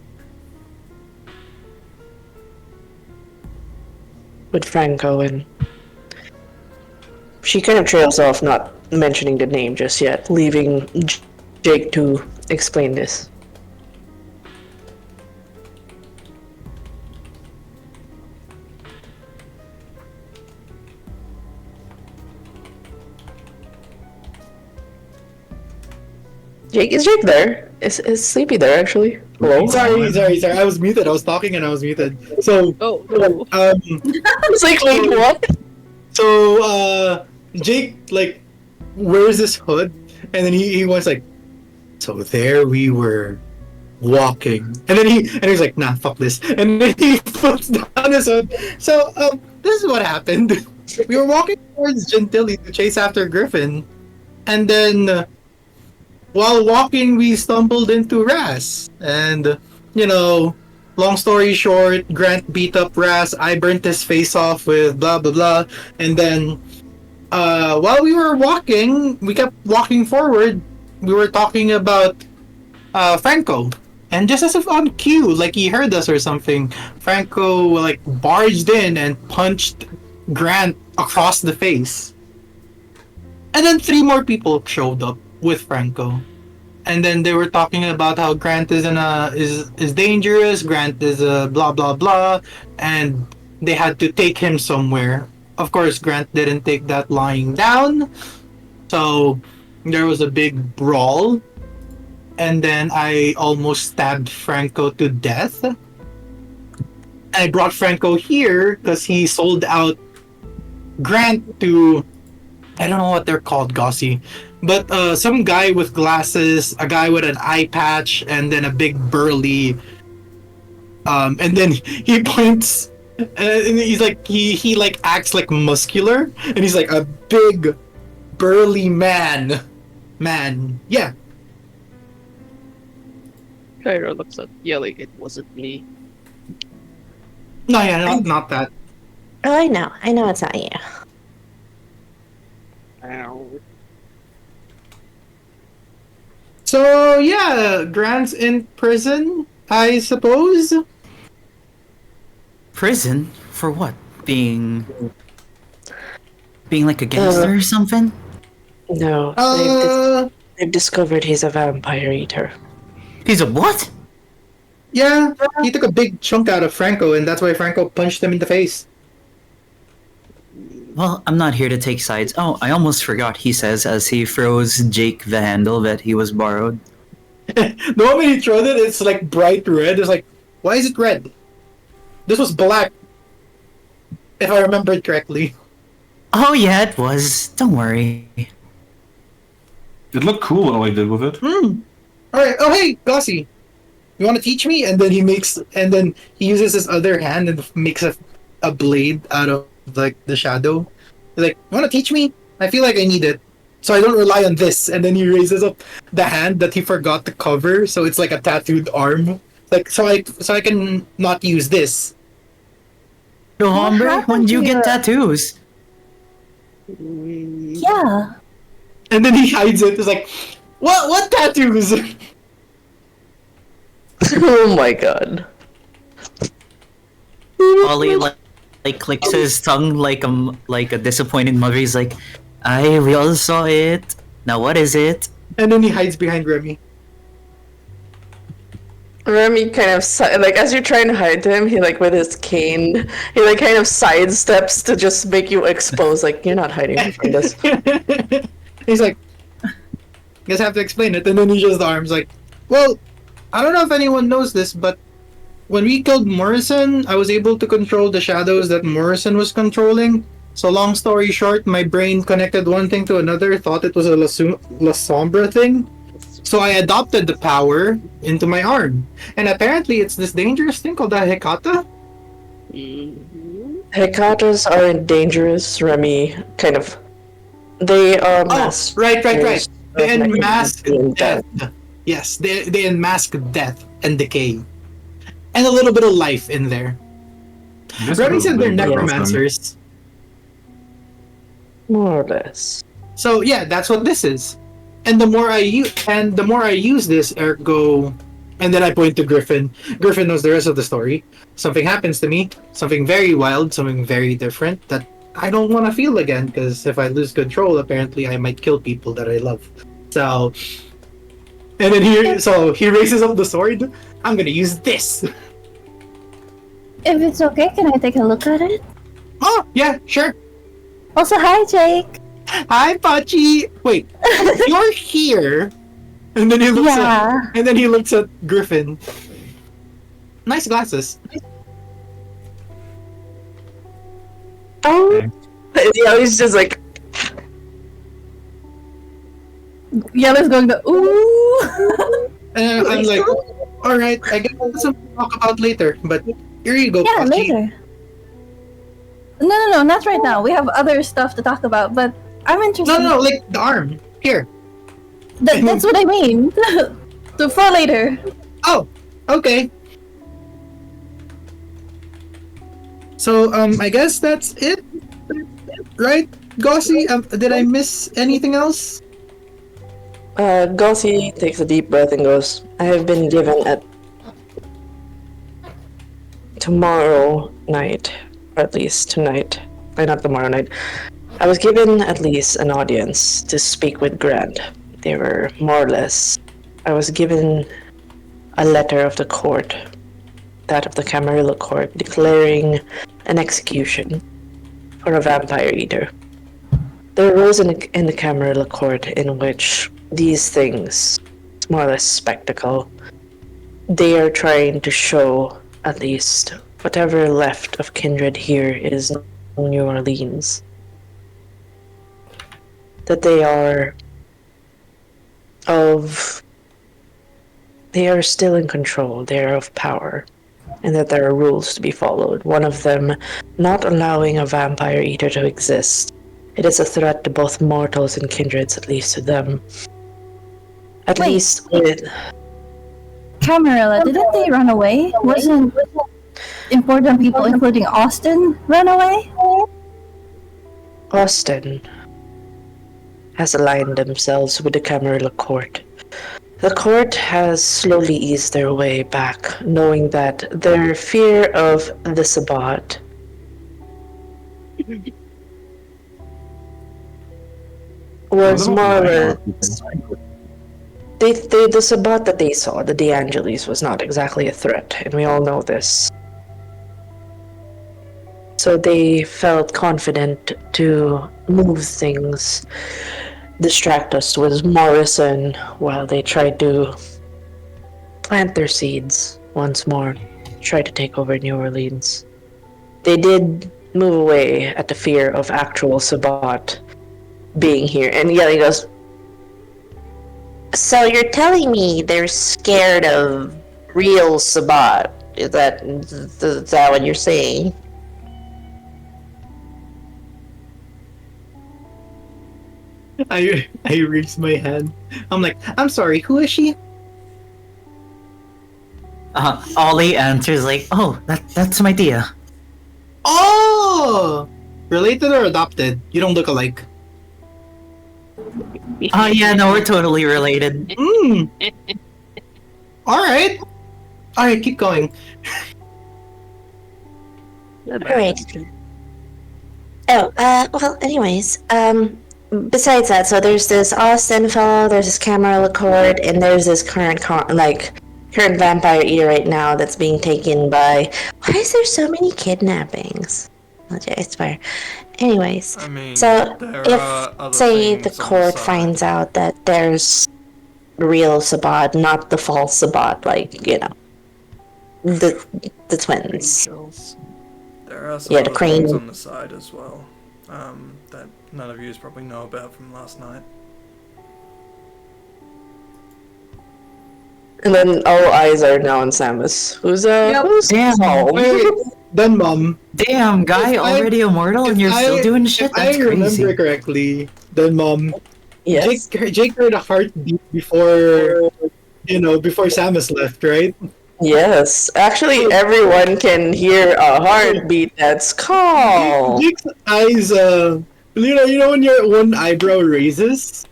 with Franco?" And she kind of trails off, not mentioning the name just yet, leaving Jake to explain this. Jake, is Jake there? Is Sleepy there actually? Hello? Sorry. I was muted. I was talking and I was muted. So, I was like, wait, what? So, Jake, like, wears this hood, and then he was like, so there we were, walking. And then he's like, nah, fuck this. And then he puts down his hood. So, this is what happened. We were walking towards Gentilly to chase after Griffin, and then, while walking, we stumbled into Raz. And, you know, long story short, Grant beat up Raz. I burnt his face off with blah, blah, blah. And then, while we were walking, we kept walking forward. We were talking about Franco. And just as if on cue, like he heard us or something, Franco, like, barged in and punched Grant across the face. And then 3 more people showed up with Franco, and then they were talking about how Grant is dangerous. Grant is blah blah blah, and they had to take him somewhere. Of course, Grant didn't take that lying down, so there was a big brawl, and then I almost stabbed Franco to death. I brought Franco here because he sold out Grant to, I don't know what they're called, Gossi. But some guy with glasses, a guy with an eye patch, and then a big burly. And then he points, and he's like, he like acts like muscular, and he's like a big, burly man. Yeah. Kyra looks at yelling, it wasn't me. No, yeah, not that. Oh, I know it's not you. Ow. So yeah, Grant's in prison, I suppose. Prison? For what? Being like a gangster or something? No, they've discovered he's a vampire eater. He's a what? Yeah, he took a big chunk out of Franco, and that's why Franco punched him in the face. Well, I'm not here to take sides. Oh, I almost forgot, he says as he throws Jake the handle that he was borrowed. The moment he throws it, it's like bright red. It's like, why is it red? This was black, if I remembered correctly. Oh yeah, it was. Don't worry. It looked cool what I did with it. Alright, oh hey, Gossi. You want to teach me? And then he uses his other hand and makes a blade out of like the shadow. He's like, you want to teach me? I feel like I need it, so I don't rely on this. And then he raises up the hand that he forgot to cover, so it's like a tattooed arm. Like, so I can not use this. No, hombre, when did you get tattoos? Yeah. And then he hides it. It's like, what tattoos? Oh my god. Ollie like clicks his tongue like a disappointed mother. He's like, we all saw it. Now what is it? And then he hides behind Remy. Remy kind of like, as you're trying to hide him, he like with his cane, he like kind of sidesteps to just make you expose. Like, you're not hiding from this. He's like, guess I have to explain it. And then he just the arms like, well, I don't know if anyone knows this, but when we killed Morrison, I was able to control the shadows that Morrison was controlling. So long story short, my brain connected one thing to another, thought it was a La Sombra thing. So I adopted the power into my arm. And apparently it's this dangerous thing called a Hecata. Hecatas aren't dangerous, Remy. Kind of. They are masked. Right. They unmask death. Yes, they unmask death and decay. And a little bit of life in there. Just Remy said they're little bit of them. necromancers. More or less. So yeah, that's what this is. And the more I use this, ergo, and then I point to Griffin. Griffin knows the rest of the story. Something happens to me, something very wild, something very different that I don't want to feel again. Because if I lose control, apparently I might kill people that I love. So, and then he raises up the sword. I'm gonna use this. If it's okay, can I take a look at it? Oh yeah, sure. Also, hi, Jake. Hi, Pachi. Wait, you're here. And then he looks at Griffin. Nice glasses. Oh, yeah, he's just like, Yellow's going to ooh. And I'm like, all right, I guess that's something to talk about later. But here you go, Yeah, Pachi. later. No, not right now. We have other stuff to talk about, but I'm interested. No, like the arm. Here. That's what I mean. For later. Oh, okay. So, I guess that's it, right, Gossi? Did I miss anything else? Gossi takes a deep breath and goes, I have been given at tomorrow night, or at least tonight, not tomorrow night, I was given at least an audience to speak with Grant. They were more or less, I was given a letter of the court, that of the Camarilla court, declaring an execution for a vampire eater. There arose in the Camarilla court in which these things, it's more or less spectacle, they are trying to show at least whatever left of Kindred here is New Orleans. That they are still in control, they are of power, and that there are rules to be followed. One of them, not allowing a vampire eater to exist. It is a threat to both mortals and kindreds, at least to them. At least with... Camarilla, didn't they run away? Wasn't important people, including Austin, run away? Austin has aligned themselves with the Camarilla court. The court has slowly eased their way back, knowing that their fear of the Sabbat was more or less... the Sabbat that they saw, the De Angelis, was not exactly a threat, and we all know this. So they felt confident to move things, distract us with Morrison while they tried to plant their seeds once more, try to take over New Orleans. They did move away at the fear of actual Sabbat being here. And Yelly goes, so you're telling me they're scared of real Sabbat? Is that what you're saying? I raised my hand. I'm like, I'm sorry, who is she? Ollie answers like, oh, that's my Tia. Oh! Related or adopted? You don't look alike. Oh yeah, no, we're totally related. Alright, keep going. Alright. Oh, well, anyways, besides that, so there's this Austin fellow, there's this Camarilla Court, and there's this current vampire eater right now that's being taken by... Why is there so many kidnappings? It's fire. Anyways, I mean, so there are other if, say, things the on the court side. finds out that there's real Sabbat, not the false Sabbat, like, you know, the twins. There are some Yeah, the other things crane. on the side as well, that none of you probably know about from last night. And then all eyes are now on Samus. Who's Damn. home? Wait, then Mom. Damn, guy, If I- already immortal and you're still doing shit? If That's I remember crazy. correctly, then Mom. Yes. Jake heard a heartbeat before Samus left, right? Yes, actually, everyone can hear a heartbeat that's calm. Jake's eyes, you know when your one eyebrow raises?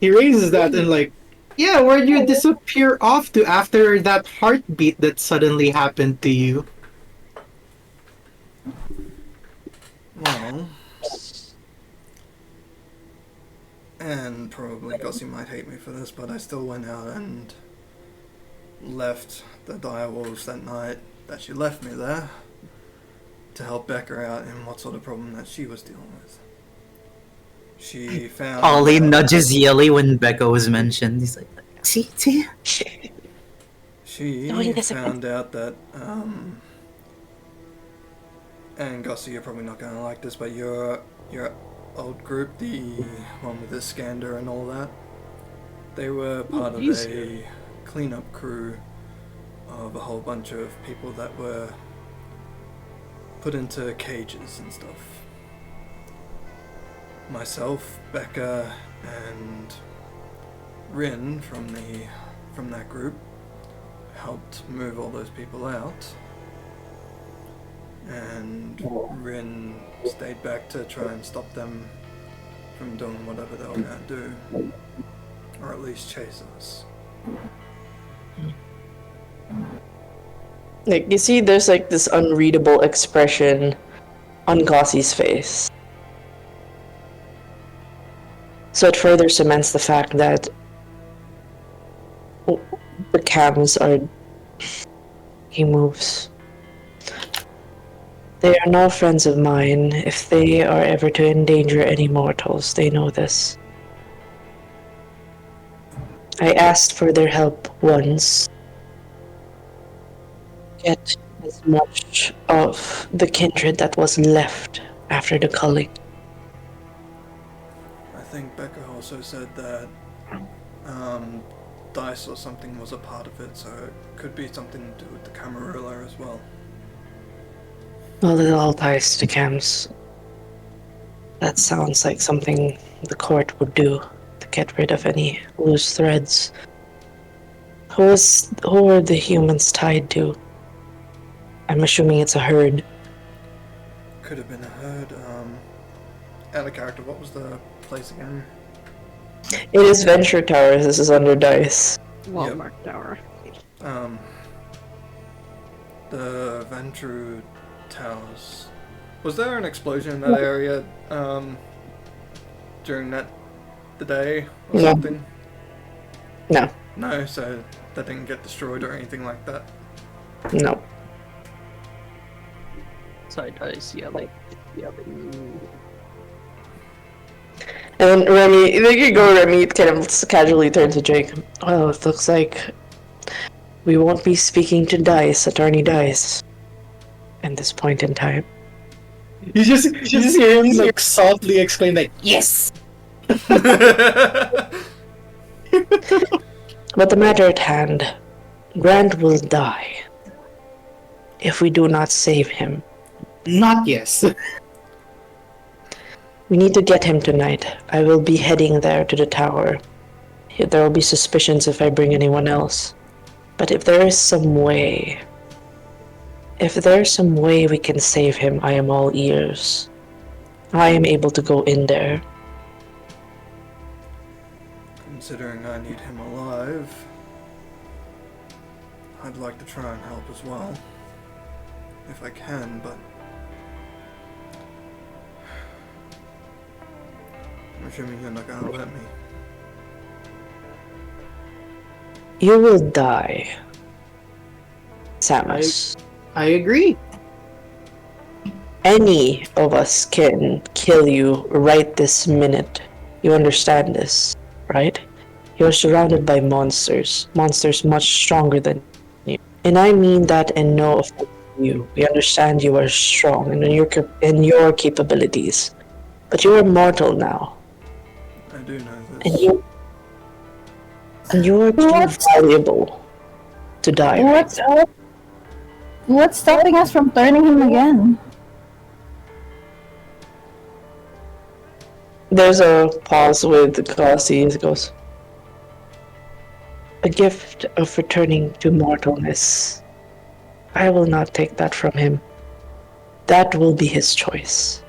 He raises that and like, yeah, where'd you disappear off to after that heartbeat that suddenly happened to you? Well, and probably Gossie might hate me for this, but I still went out and left the direwolves that night that she left me there to help Becca out in what sort of problem that she was dealing with. She found Ollie nudges Yelly when Becca was mentioned. He's like, see? She found out that and Gossie, you're probably not going to like this, but your old group, the one with the scander and all that, they were part of a cleanup crew of a whole bunch of people that were put into cages and stuff. Myself, Becca, and Rin from that group helped move all those people out. And Rin stayed back to try and stop them from doing whatever they were going to do. Or at least chase us. Like, you see, there's like this unreadable expression on Gossie's face. So it further cements the fact that the cams are... He moves. They are no friends of mine. If they are ever to endanger any mortals, they know this. I asked for their help once. Get as much of the kindred that was left after the culling. I think Becca also said that dice or something was a part of it, so it could be something to do with the Camarilla as well. Well, it all ties to cams. That sounds like something the court would do to get rid of any loose threads. Who are the humans tied to? I'm assuming it's a herd. Could have been a herd. Out of character, what was the place again? It is Venture Towers. This is under dice. Walmart Tower. The Ventru Towers. Was there an explosion in that area during the day or No. something? No. No, so that didn't get destroyed or anything like that? No. Side dice, yelling. And Remy, there you go, Remy kind of casually turns to Jake. Well, it looks like we won't be speaking to Dice, Attorney Dice, at this point in time. You just hear him like softly exclaim like, yes! But the matter at hand, Grant will die if we do not save him. Not yes. We need to get him tonight. I will be heading there to the tower. There will be suspicions if I bring anyone else. But if there is some way... If there's some way we can save him, I am all ears. I am able to go in there. Considering I need him alive, I'd like to try and help as well. If I can, but... I'm assuming you're not gonna let me. You will die, Samus. I agree. Any of us can kill you right this minute. You understand this, right? You're surrounded by monsters. Monsters much stronger than you. And I mean that in no offense to you. We understand you are strong in your capabilities. But you are mortal now. I do know And this. you're too valuable to die. What's stopping us from turning him again? There's a pause with Gossie as it goes. a gift of returning to mortalness. I will not take that from him. That will be his choice.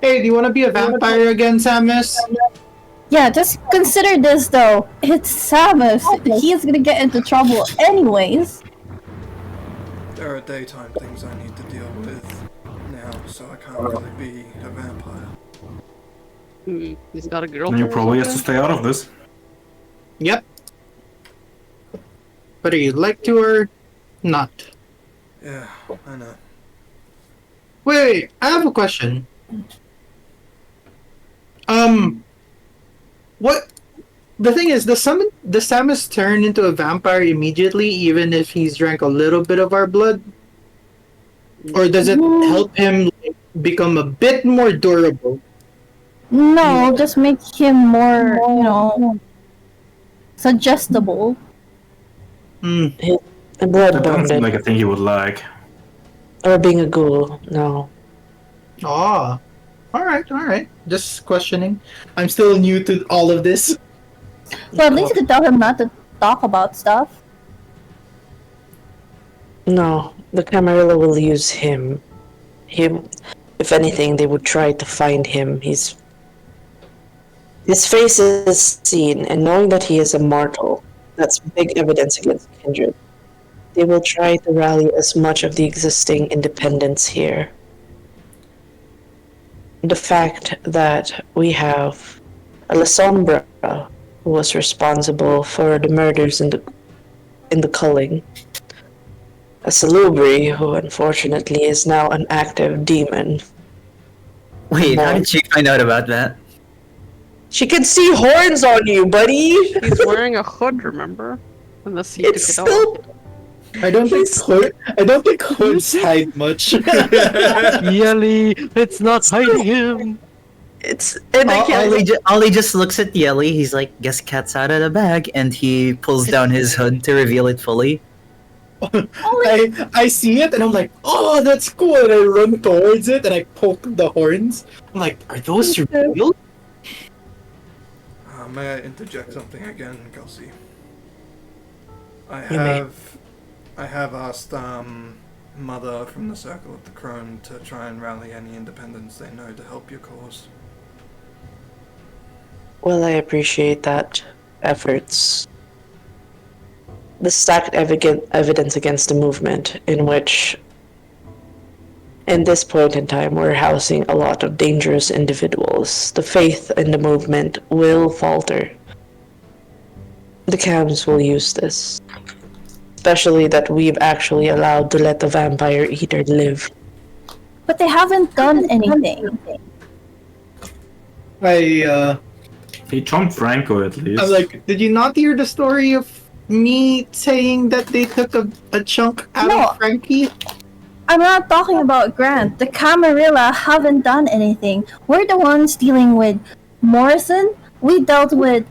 Hey, do you want to be a vampire again, Samus? Yeah, just consider this though. It's Samus. He's gonna get into trouble anyways. There are daytime things I need to deal with now, so I can't really be a vampire. He's got a And girlfriend. you or probably have to something? stay out of this. Yep. Whether you'd like to or not. Yeah, I know. Wait, I have a question. What? The thing is, does Samus turn into a vampire immediately, even if he's drank a little bit of our blood? Or does it help him like, become a bit more durable? No, just make him more, suggestible. A blood That doesn't seem bonded. like a thing you would like. Or being a ghoul, no. Ah, alright. Just questioning. I'm still new to all of this. Well, at least you could tell him not to talk about stuff. No, the Camarilla will use him. If anything, they would try to find him. His face is seen, and knowing that he is a mortal, that's big evidence against Kindred. They will try to rally as much of the existing independents here. The fact that we have a La Sombra who was responsible for the murders in the culling, a Salubri who unfortunately is now an active demon. Wait, how did she find out about that? She can see horns on you, buddy! He's wearing a hood, remember? Unless he It's took it off. still... I don't think hoods hide much. Yelly, it's not hiding him. It's... And I can't... Ollie just looks at Yelly, he's like, guess cat's out of the bag, and he pulls down his hood to reveal it fully. I see it and I'm like, oh, that's cool, and I run towards it and I poke the horns. I'm like, are those real? May I interject something again, Kelsey? I You may. have asked Mother from the Circle of the Crone to try and rally any independents they know to help your cause. Well, I appreciate that efforts. The stacked evidence against the movement, in which, in this point in time, we're housing a lot of dangerous individuals. The faith in the movement will falter. The cams will use this. Especially that we've actually allowed to let the vampire eater live. But they haven't done anything. He chomped Franco at least. I'm like, did you not hear the story of me saying that they took a chunk out No. of Frankie? I'm not talking about Grant. The Camarilla haven't done anything. We're the ones dealing with Morrison. We dealt with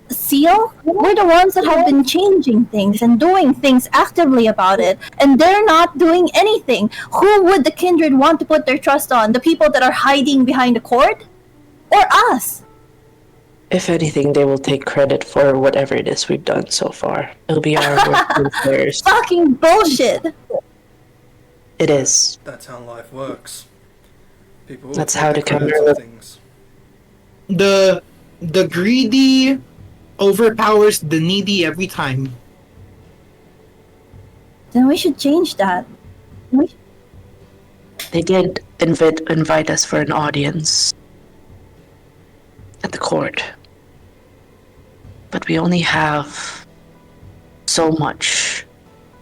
Seal. We're the ones that have been changing things and doing things actively about it. And they're not doing anything. Who would the Kindred want to put their trust on? The people that are hiding behind the court? Or us? If anything, they will take credit for whatever it is we've done so far. It'll be our work with theirs. Fucking bullshit! It is. That's how life works. People will That's take how the the credit Camarilla... for things. The greedy overpowers the needy every time. Then we should change that. They did invite us for an audience at the court. But we only have so much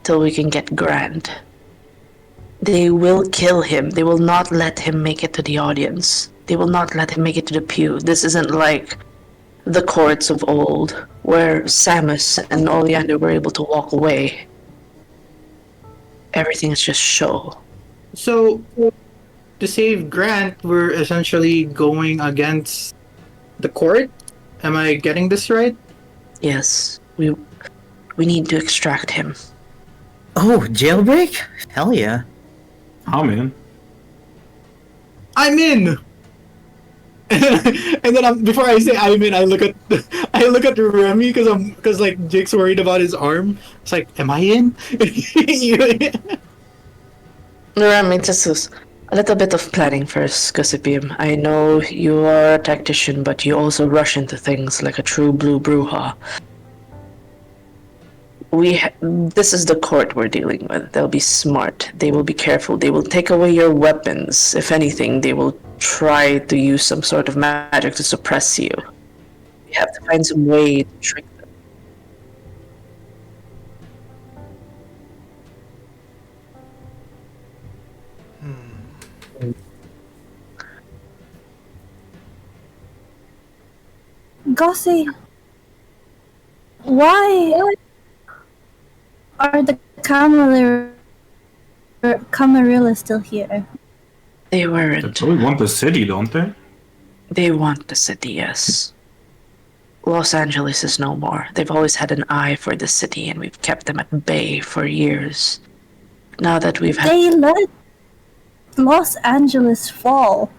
till we can get Grant. They will kill him. They will not let him make it to the audience. They will not let him make it to the pew. This isn't like the courts of old, where Samus and Oleander were able to walk away. Everything is just show. So, to save Grant, we're essentially going against the court? Am I getting this right? Yes, we need to extract him. Oh, jailbreak? Hell yeah. How, man? I'm in! And then before I say I'm in, I look at Remy because like Jake's worried about his arm. It's like, am I in? Remy, just a little bit of planning first, Gossipim. I know you are a tactician, but you also rush into things like a true blue bruja. This is the court we're dealing with. They'll be smart. They will be careful. They will take away your weapons. If anything, they will try to use some sort of magic to suppress you. We have to find some way to trick them. Gossi, why are the Camarilla still here? They They weren't. probably want the city, don't they? They want the city, yes. Los Angeles is no more. They've always had an eye for the city, and we've kept them at bay for years. Now that we've had... They let Los Angeles fall,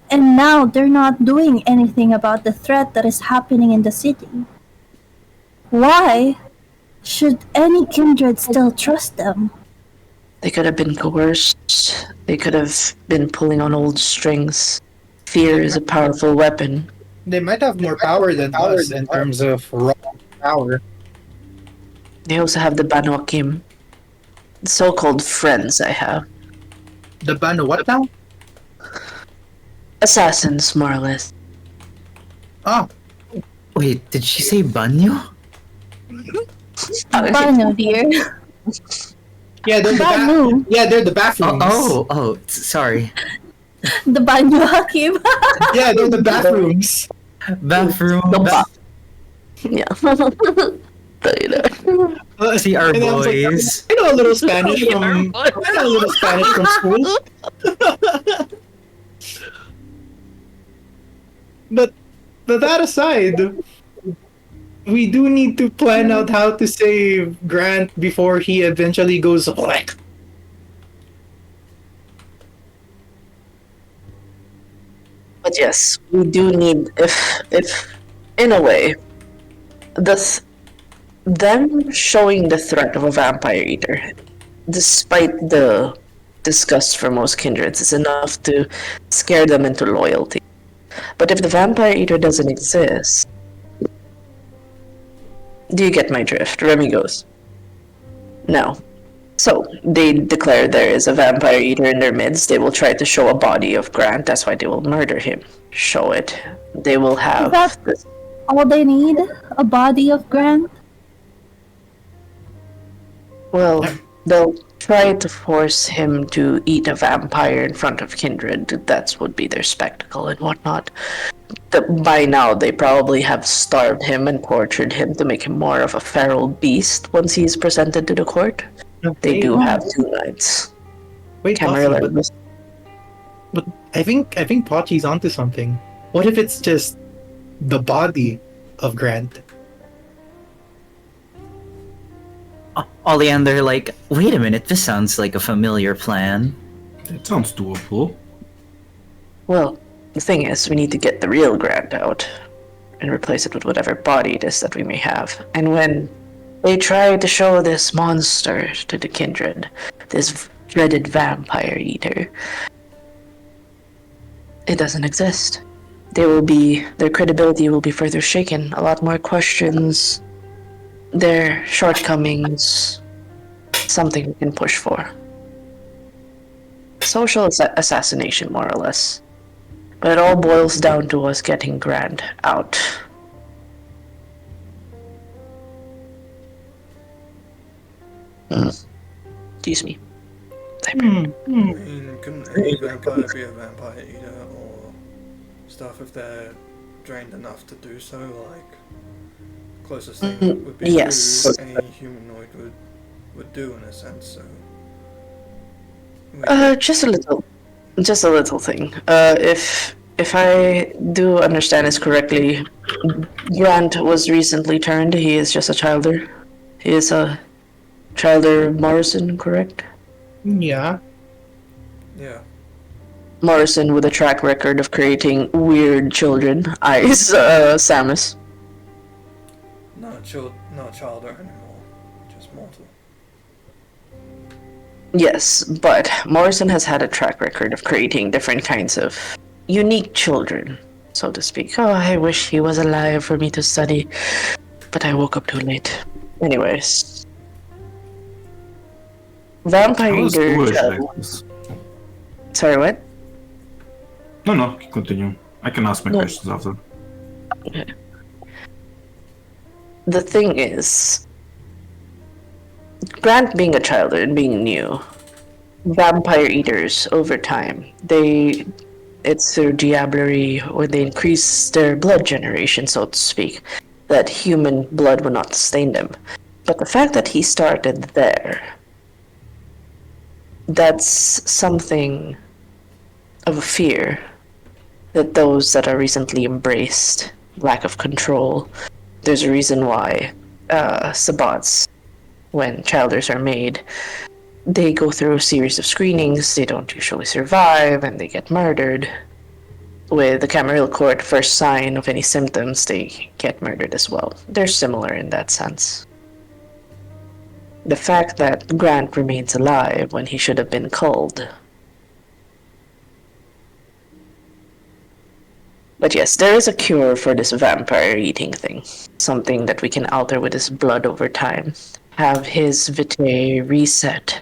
and now they're not doing anything about the threat that is happening in the city. Why should any kindred still trust them? They could have been coerced. They could have been pulling on old strings. Fear is a powerful weapon. They might have more power than us in terms of raw power. They also have the Banokim. The so-called friends I have. The Bano what now? Assassins, more or less. Oh, Wait, did she say banyo? Bano, dear. yeah, they're Bano. they're the bathrooms. Sorry. The Banyo Hakim. Yeah, they're the bathrooms. Bathroom. Yeah. See our And I was like, boys. I know a little Spanish from school. But that aside, we do need to plan out how to save Grant before he eventually goes like. But yes, we do need, if in a way, them showing the threat of a vampire eater, despite the disgust for most kindreds, is enough to scare them into loyalty. But if the vampire eater doesn't exist, do you get my drift? Remy goes, no. So, they declare there is a vampire eater in their midst. They will try to show a body of Grant. That's why they will murder him. Show it. They will have... Is that all they need? A body of Grant? Well, they'll try to force him to eat a vampire in front of Kindred. That would be their spectacle and whatnot. By now, they probably have starved him and tortured him to make him more of a feral beast once he's presented to the court. They do have 2 nights. Wait, Camarilla, but I think Pachi's onto something. What if it's just the body of Grant? Oleander, like, wait a minute, this sounds like a familiar plan. It sounds doable. well, the thing is, we need to get the real Grant out and replace it with whatever body it is that we may have. And when they try to show this monster to the Kindred, this dreaded vampire eater, it doesn't exist. Their credibility will be further shaken. A lot more questions, their shortcomings, something we can push for. Social assassination, more or less. But it all boils down to us getting Grant out. Excuse me. I mean, couldn't any vampire be a vampire eater or stuff if they're trained enough to do so? Like, closest thing would be yes. who any humanoid would do in a sense. So, Just a little thing. If I do understand this correctly, Grant was recently turned. He is just a childer. He is a childer Morrison, correct? Yeah. yeah. Morrison with a track record of creating weird children. Eyes, Samus. Not childer anymore, just mortal. Yes, but Morrison has had a track record of creating different kinds of unique children, so to speak. Oh, I wish he was alive for me to study, but I woke up too late. Anyways. Vampire How is Eater. sewage access? Sorry, what? No, continue. I can ask my No. questions after. The thing is, Grant being a child and being new, vampire eaters over time, it's their diablerie when they increase their blood generation, so to speak, that human blood will not stain them. But the fact that he started there, that's something of a fear that those that are recently embraced lack of control. There's a reason why Sabbats, when childers are made, they go through a series of screenings. They don't usually survive and they get murdered. With the Camarilla Court, first sign of any symptoms, they get murdered as well. They're similar in that sense. The fact that Grant remains alive when he should have been culled. But yes, there is a cure for this vampire eating thing. Something that we can alter with his blood over time. Have his vitae reset.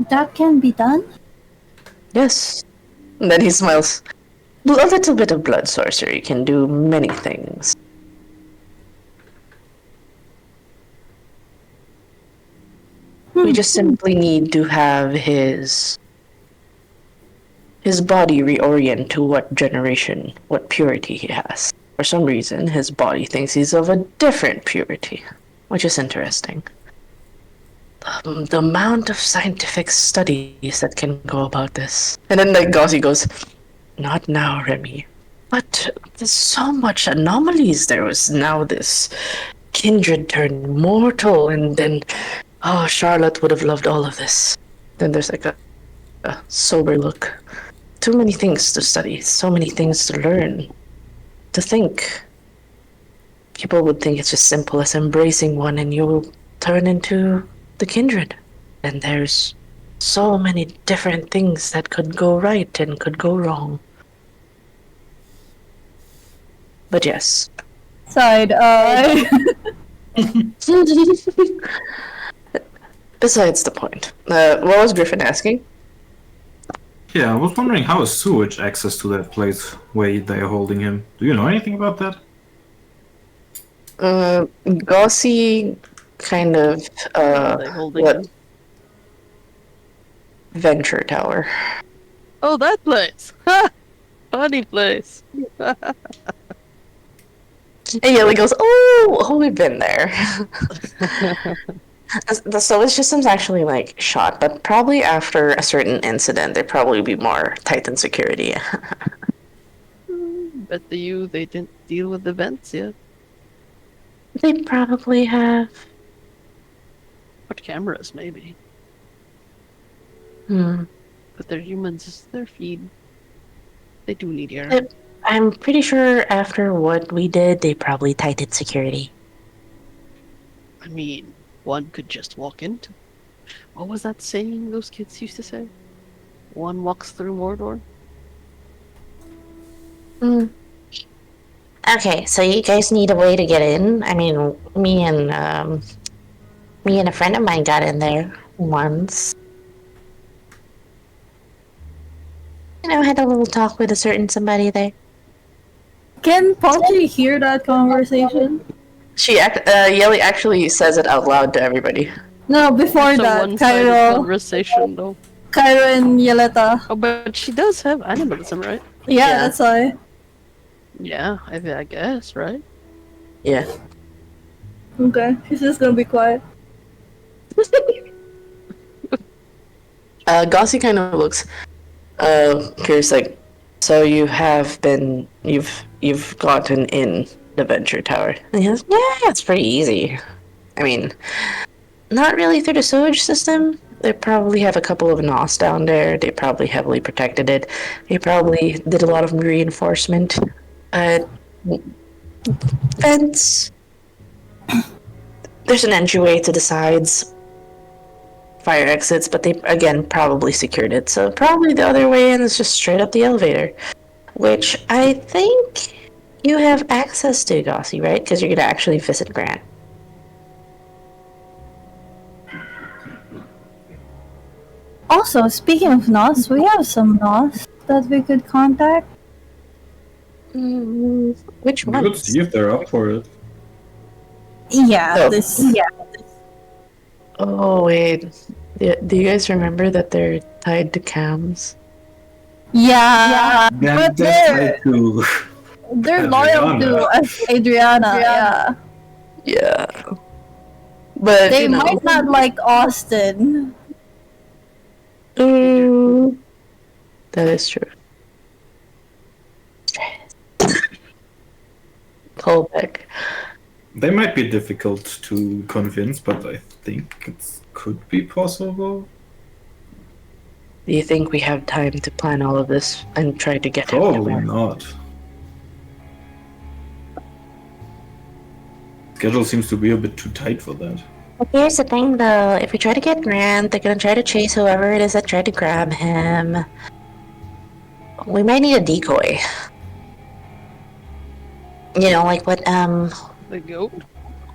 That can be done? Yes. And then he smiles. A little bit of blood sorcery can do many things. We just simply need to have his body reorient to what generation, what purity he has. For some reason, his body thinks he's of a different purity, which is interesting. The amount of scientific studies that can go about this. And then like Gauzy goes, not now, Remy. But there's so much anomalies. There was now this Kindred turned mortal, and then, oh, Charlotte would have loved all of this. Then there's like a sober look. Too many things to study, so many things to learn, to think. People would think it's just simple as embracing one and you'll turn into the Kindred. And there's so many different things that could go right and could go wrong. But yes. Side eye. Besides the point. What was Griffin asking? Yeah, I was wondering how is sewage access to that place where they're holding him? Do you know anything about that? Gauzy kind of They holding what him? Venture Tower. Oh, that place! Ha! Funny place. And Yelly goes, oh, we've been there. The sewage system's actually like shot, but probably after a certain incident, there'd probably be more tightened security. Bet they didn't deal with the vents yet. They probably have. Put cameras, maybe. Hmm. But they're humans, their feed. They do need air. I'm pretty sure after what we did, they probably tightened security. I mean, one could just walk into. What was that saying those kids used to say? One walks through Mordor? Okay, so you guys need a way to get in. I mean, me and a friend of mine got in there once. Had a little talk with a certain somebody there. Can Paltry hear that conversation? Yelly actually says it out loud to everybody. No, before It's a that, one-sided Cairo conversation, though. and Yeleta. Oh, but she does have animalism, right? Yeah, that's why. Yeah, I guess, right? Yeah. Okay, she's just gonna be quiet. Gauzy kind of looks curious, like, so you've gotten in the Venture Tower. And he goes, yeah, it's pretty easy. I mean, not really through the sewage system. They probably have a couple of NOS down there. They probably heavily protected it. They probably did a lot of reinforcement. Fence. There's an entryway to the sides. Fire exits, but they, again, probably secured it. So probably the other way in is just straight up the elevator. Which I think you have access to, Gossie, right? Because you're going to actually visit Grant. Also, speaking of NOS, we have some NOS that we could contact. Which We one? could see if they're up for it. Yeah, Oh. Oh, wait. Do you guys remember that they're tied to cams? Yeah, Then but that's tied to they're loyal to Adriana. Yeah, Yeah. But, they you know. might not like Austin. That is true. Callback. They might be difficult to convince, but I think it could be possible. Do you think we have time to plan all of this and try to get him Probably to not. Schedule seems to be a bit too tight for that. Here's the thing, though. If we try to get Grant, they're gonna try to chase whoever it is that tried to grab him. We might need a decoy. You know, like what, The goat?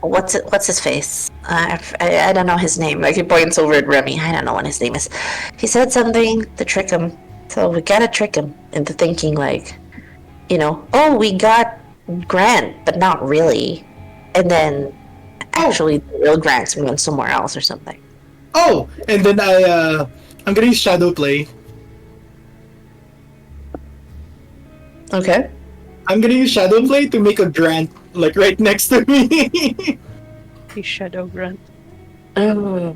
what's his face? I don't know his name. Like, he points over at Remy. I don't know what his name is. He said something to trick him. So we gotta trick him into thinking, like, you know, oh, we got Grant, but not really. And then, actually, the real Grant's going somewhere else or something. Oh, and then I'm gonna use shadow play. Okay. I'm gonna use shadow play to make a Grant like right next to me. A shadow Grant. That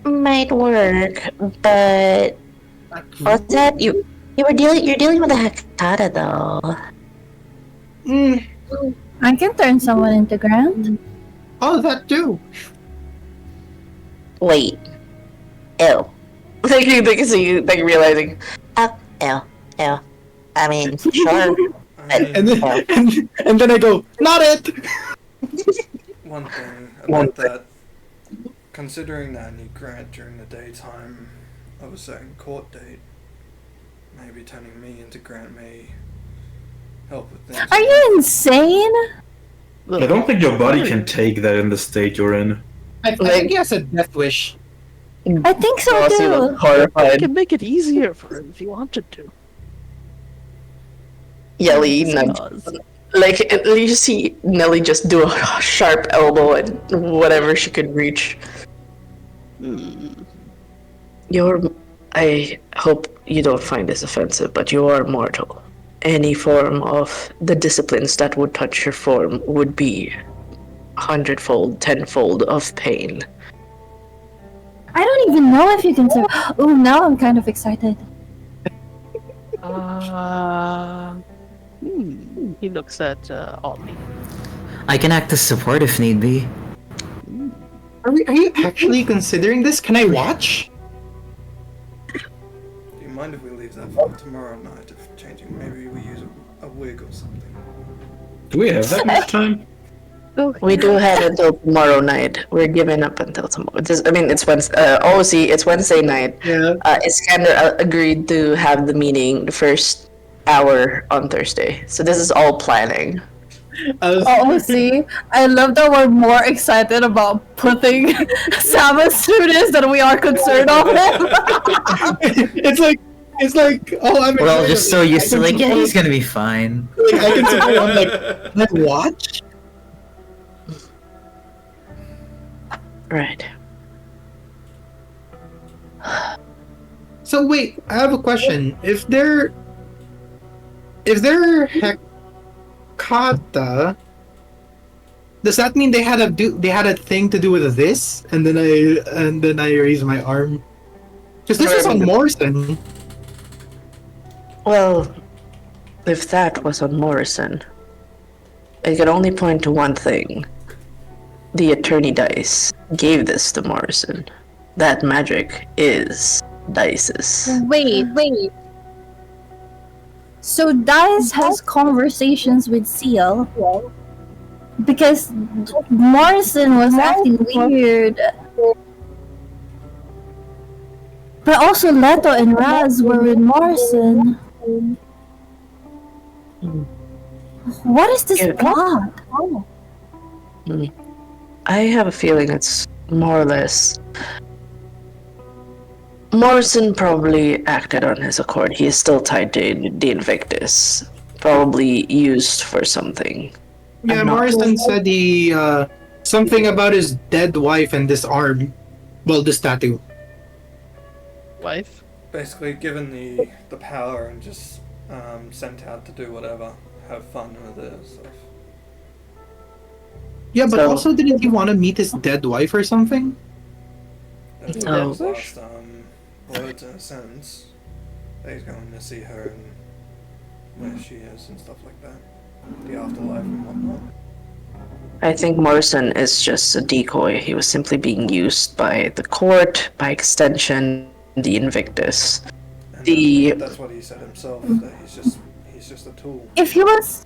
might work, but what's that? You're dealing with a Hectata, though. I can turn someone into Grant. Oh, that too. Wait. Ew. Like you see you like realizing. Ew. I mean, sure. And then and then I go, not it. One thing about that, considering that I need Grant during the daytime of a certain court date, maybe turning me into Grant may help with things. Are you insane? I don't think your body can take that in the state you're in. I think he has a death wish. I think so Gossie too. looked You horrified. can make it easier for him if you wanted to. Yelly nudge. Like, you see Nelly just do a sharp elbow at whatever she could reach. I hope you don't find this offensive, but you are mortal. Any form of the disciplines that would touch your form would be 100-fold, 10-fold of pain. I don't even know if you can serve. Oh, now I'm kind of excited. He looks at Ollie. I can act as support if need be. Are you actually considering this? Can I watch? Do you mind if we leave that for tomorrow night? If changing, maybe we use a wig or something. Do we have that much time? We do have until tomorrow night. We're giving up until tomorrow. It's Wednesday. It's Wednesday night. Yeah. Iskander agreed to have the meeting the first hour on Thursday. So this is all planning. Oh, see, I love that we're more excited about putting Samus through this than we are concerned of him. It's like, oh, I'm. We're all excited. just so used to I like, can yeah, support- he's gonna be fine. Like, I can support. I'm like, let's watch. Right. So wait, I have a question. If they're Hecata, does that mean they had a thing to do with this? And then I raise my arm. Because this was on Morrison. Well, if that was on Morrison, I could only point to one thing. The attorney dice gave this to Morrison. that magic is Dice's. Wait. So Dice has conversations with Seal because Morrison was acting weird. But also Leto and Raz were with Morrison. What is this plot? I have a feeling it's more or less. Morrison probably acted on his accord. He is still tied to the Invictus. Probably used for something. Yeah, I'm not Morrison sure. said he something about his dead wife and this arm. Well, this tattoo. Wife? Basically, given the power and just sent out to do whatever, have fun with it and stuff. Yeah, but So- also didn't he want to meet his dead wife or something? That's So- his last words in a sentence. That he's going to see her and where she is and stuff like that. The afterlife and whatnot. I think Morrison is just a decoy. He was simply being used by the court, by extension, the Invictus. And The- that's what he said himself. That he's just a tool. If he was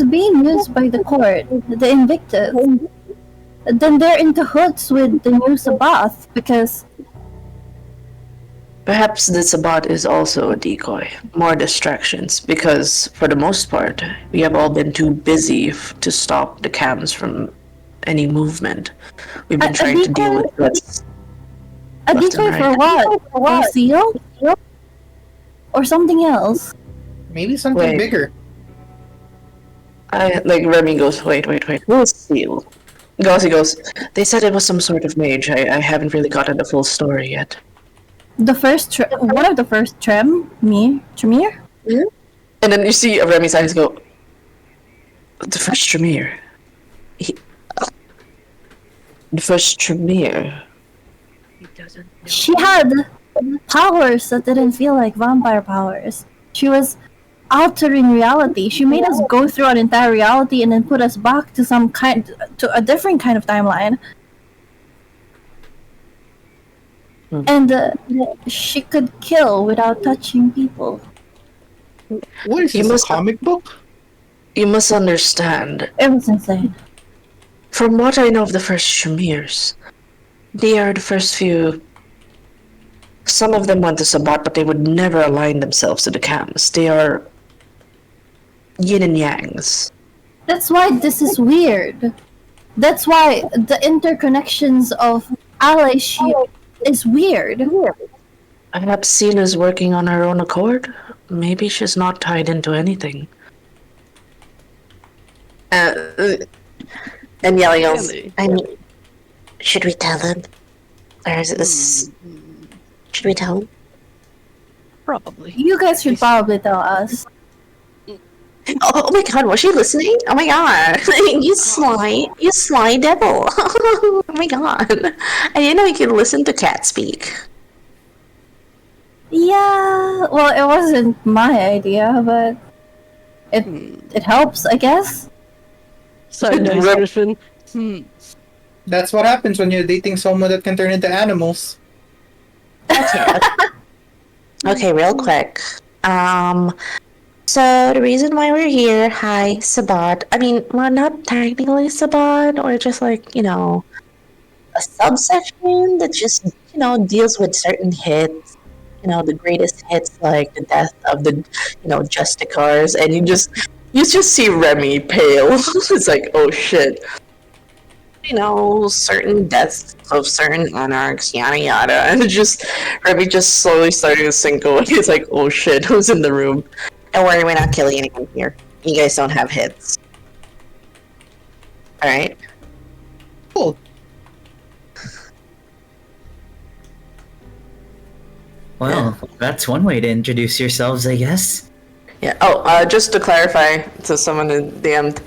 being used by the court, the Invictus, then they're in cahoots with the new Sabbath because Perhaps the Sabbat is also a decoy. More distractions, because for the most part, we have all been too busy to stop the cams from any movement. We've been A trying to deal decoy? with what's a left decoy and for right. what? For Seal? Or something else? Maybe something Wait. bigger. Remy goes, wait, who is Seal? Gauzy goes, they said it was some sort of mage. I haven't really gotten the full story yet. The first one of the first Tremere? And then you see Remy's eyes go, the first Tremere. The first Tremere. She had powers that didn't feel like vampire powers. She was altering reality. She made us go through an entire reality and then put us back to to a different kind of timeline. And she could kill without touching people. What is You this, a must- comic book? You must understand. It was insane. From what I know of the first Tremers, they are the first few. Some of them went to Sabbat, but they would never align themselves to the cams. They are yin and yangs. That's why this is weird. That's why the interconnections of allyship is weird. Perhaps Sina's working on her own accord. Maybe she's not tied into anything. And Yelly goes, Really? I mean, should we tell him? Or is this... Should we tell him? Probably. You guys should probably tell us. Oh my god, was she listening? Oh my god. you sly devil. Oh my god. I didn't know you could listen to cat speak. Yeah, well, it wasn't my idea, but it helps, I guess. Sorry, nice Griffin. That's what happens when you're dating someone that can turn into animals. Okay, real quick. So the reason why we're here, hi, Sabbat. I mean, we're not technically Sabbat, or just like, a subsection that just, deals with certain hits. The greatest hits like the death of the, Justicars, and you just see Remy pale. It's like, oh shit. Certain deaths of certain anarchs, yada yada, and Remy just slowly starting to sink away. It's like, oh shit, who's in the room? Don't worry, we're not killing anyone here. You guys don't have hits. Alright? Cool. Well, that's one way to introduce yourselves, I guess. Yeah. Oh, just to clarify to someone in DM'd,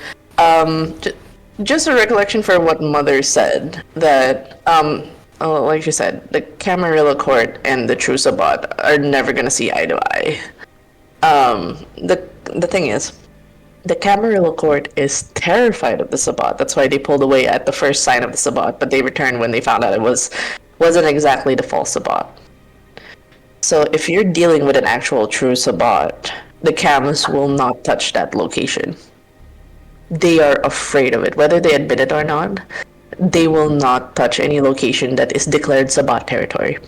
just a recollection for what Mother said that like she said, the Camarilla Court and the True Sabbat are never gonna see eye to eye. The thing is, the Camarilla Court is terrified of the Sabbat. That's why they pulled away at the first sign of the Sabbat, but they returned when they found out it was wasn't exactly the false Sabbat. So if you're dealing with an actual true Sabbat, the cams will not touch that location. They are afraid of it, whether they admit it or not. They will not touch any location that is declared Sabbat territory.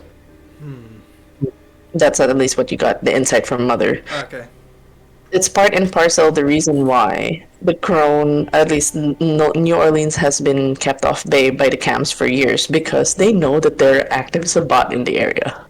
That's at least what you got, the insight from Mother. Okay. It's part and parcel of the reason why the Crown, at least New Orleans, has been kept off bay by the cams for years, because they know that there are active Sabbat in the area.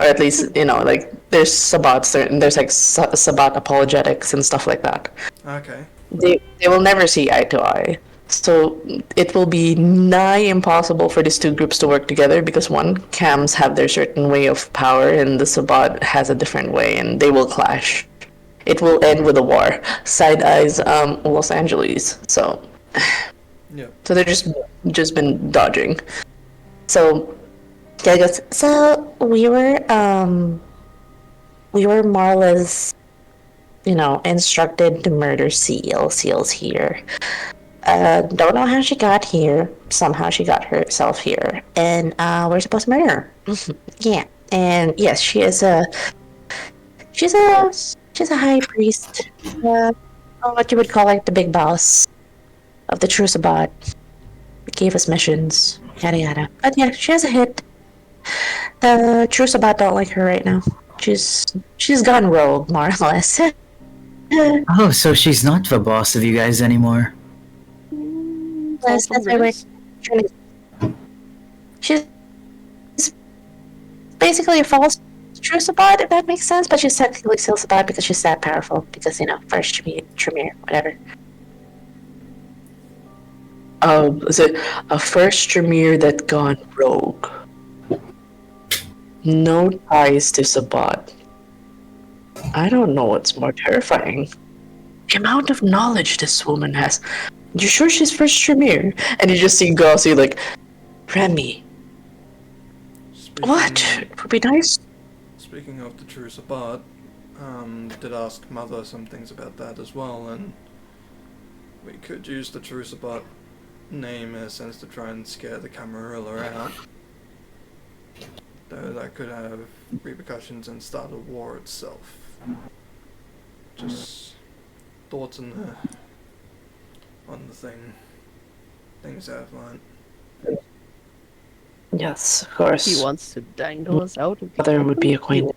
Or at least, like, there's Sabbats, there's like Sabbat apologetics and stuff like that. Okay. They will never see eye to eye. So it will be nigh impossible for these two groups to work together, because one, cams have their certain way of power and the Sabbat has a different way, and they will clash. It will end with a war. Side eyes, Los Angeles. So, yeah. So they're just been dodging. So, yeah, I guess. So we were more or less, instructed to murder Seal. Seal's here. Don't know how she got here. Somehow she got herself here, and we're supposed to murder her. Yeah, and yes, she's a high priest. What you would call like the big boss of the True Sabbat. Gave us missions, yada yada. But yeah, she has a hit. The True Sabbat don't like her right now. She's gone rogue, more or less. Oh, so she's not the boss of you guys anymore. That's why we're trying to... She's basically a false True Sabbat, if that makes sense, but she's technically still Sabbat because she's that powerful, because, first Tremere, whatever. Is it a first Tremere that gone rogue? No ties to Sabbat. I don't know what's more terrifying. The amount of knowledge this woman has. You sure she's first Tremere? And you just see Gossi like, Remy. What? It would be nice. Speaking of the True Sabbat, did ask Mother some things about that as well, and we could use the True Sabbat name in a sense to try and scare the Camarilla out. Though that could have repercussions and start a war itself. Just thoughts on the things I've learned. Yes, of course. He wants to dangle us out. Mother would be acquainted.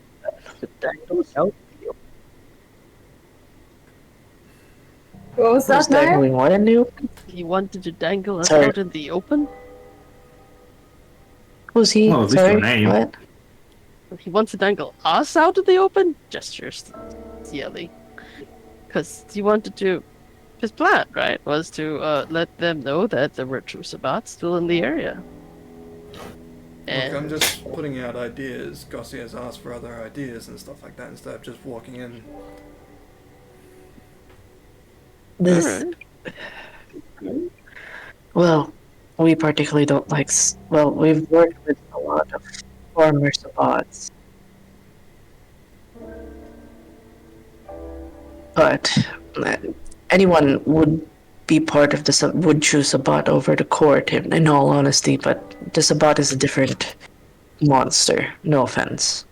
To dangle us out. What was that, Maya? Dangling what in the open? He wanted to dangle us Sorry. out in the open. Who's he? Well, at least Sorry, your name. what? He wants to dangle us out in the open. Gestures, yelling. Because he wanted to. His plan, right, was to let them know that there were True Sabbats still in the area. And Look, I'm just putting out ideas. Gossi has asked for other ideas and stuff like that instead of just walking in. This. Well, we particularly don't like. Well, we've worked with a lot of former Sabbats. But anyone would be part of the would choose Sabbat over the court, in all honesty. But the Sabbat is a different monster. No offense.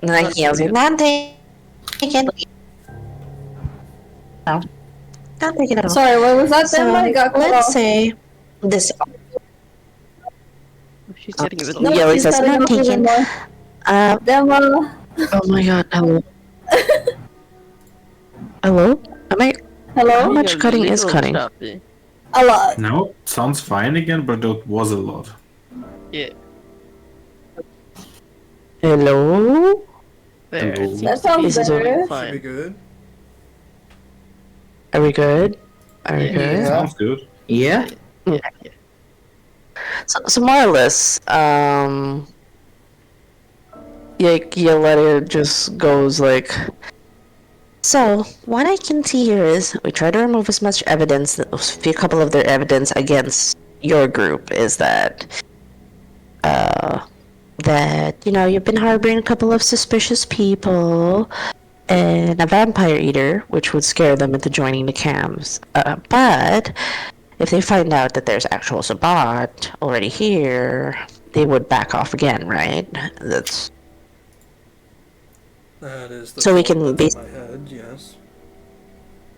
And then he yells, "Not taken." No, not taken at all. Sorry, what was that? So, Then I got cut let's off. say this. she's getting a bit. No, Yeah, it she's says cutting not off even taken. more. Demo. Oh my god, hello. Hello? Am I... Hello? How much cutting is cutting? A lot. No, sounds fine again, but it was a lot. Yeah. Hello? There. Hello. it That seems to be sounds This is better. Should be fine. good. Are we good? Are we Yeah. good? Sounds good. Yeah? So more or less, you let it just goes like... So, what I can see here is we try to remove as much evidence, a couple of their evidence against your group is that, you've been harboring a couple of suspicious people and a vampire eater, which would scare them into joining the cams. But if they find out that there's actual Sabbat already here, they would back off again, right? That's That is the So we thought can that's in my head, yes.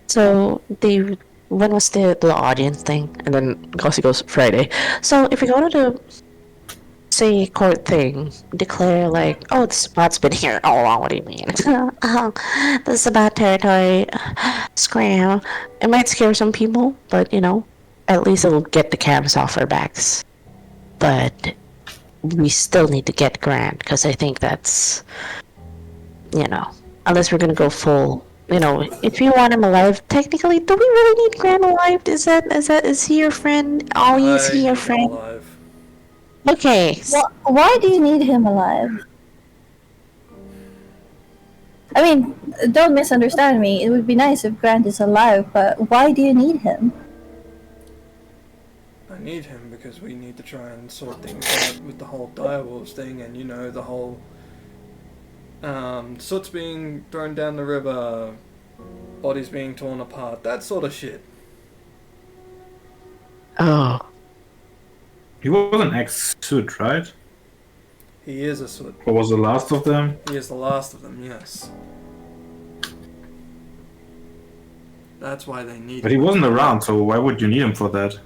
so they. When was the audience thing? And then Gossi goes Friday. So if we go to the say court thing, declare like, oh, the Sabbat's been here all along. What do you mean? The Sabbat territory, scram. It might scare some people, but you know, at least it'll get the cams off our backs. But we still need to get Grant because I think that's, you know, unless we're gonna go full. You know, if you want him alive, technically, do we really need Grant alive? Is he your friend? Oh, is he your friend? Alive. Okay. Why do you need him alive? I mean, don't misunderstand me. It would be nice if Grant is alive, but why do you need him? I need him because we need to try and sort things out with the whole direwolves thing, and you know, the whole soot's being thrown down the river, bodies being torn apart, that sort of shit. Oh. He was an ex-Soot, right? He is a soot. Or was the last of them? He is the last of them, yes. That's why they need But he him. wasn't around, so why would you need him for that?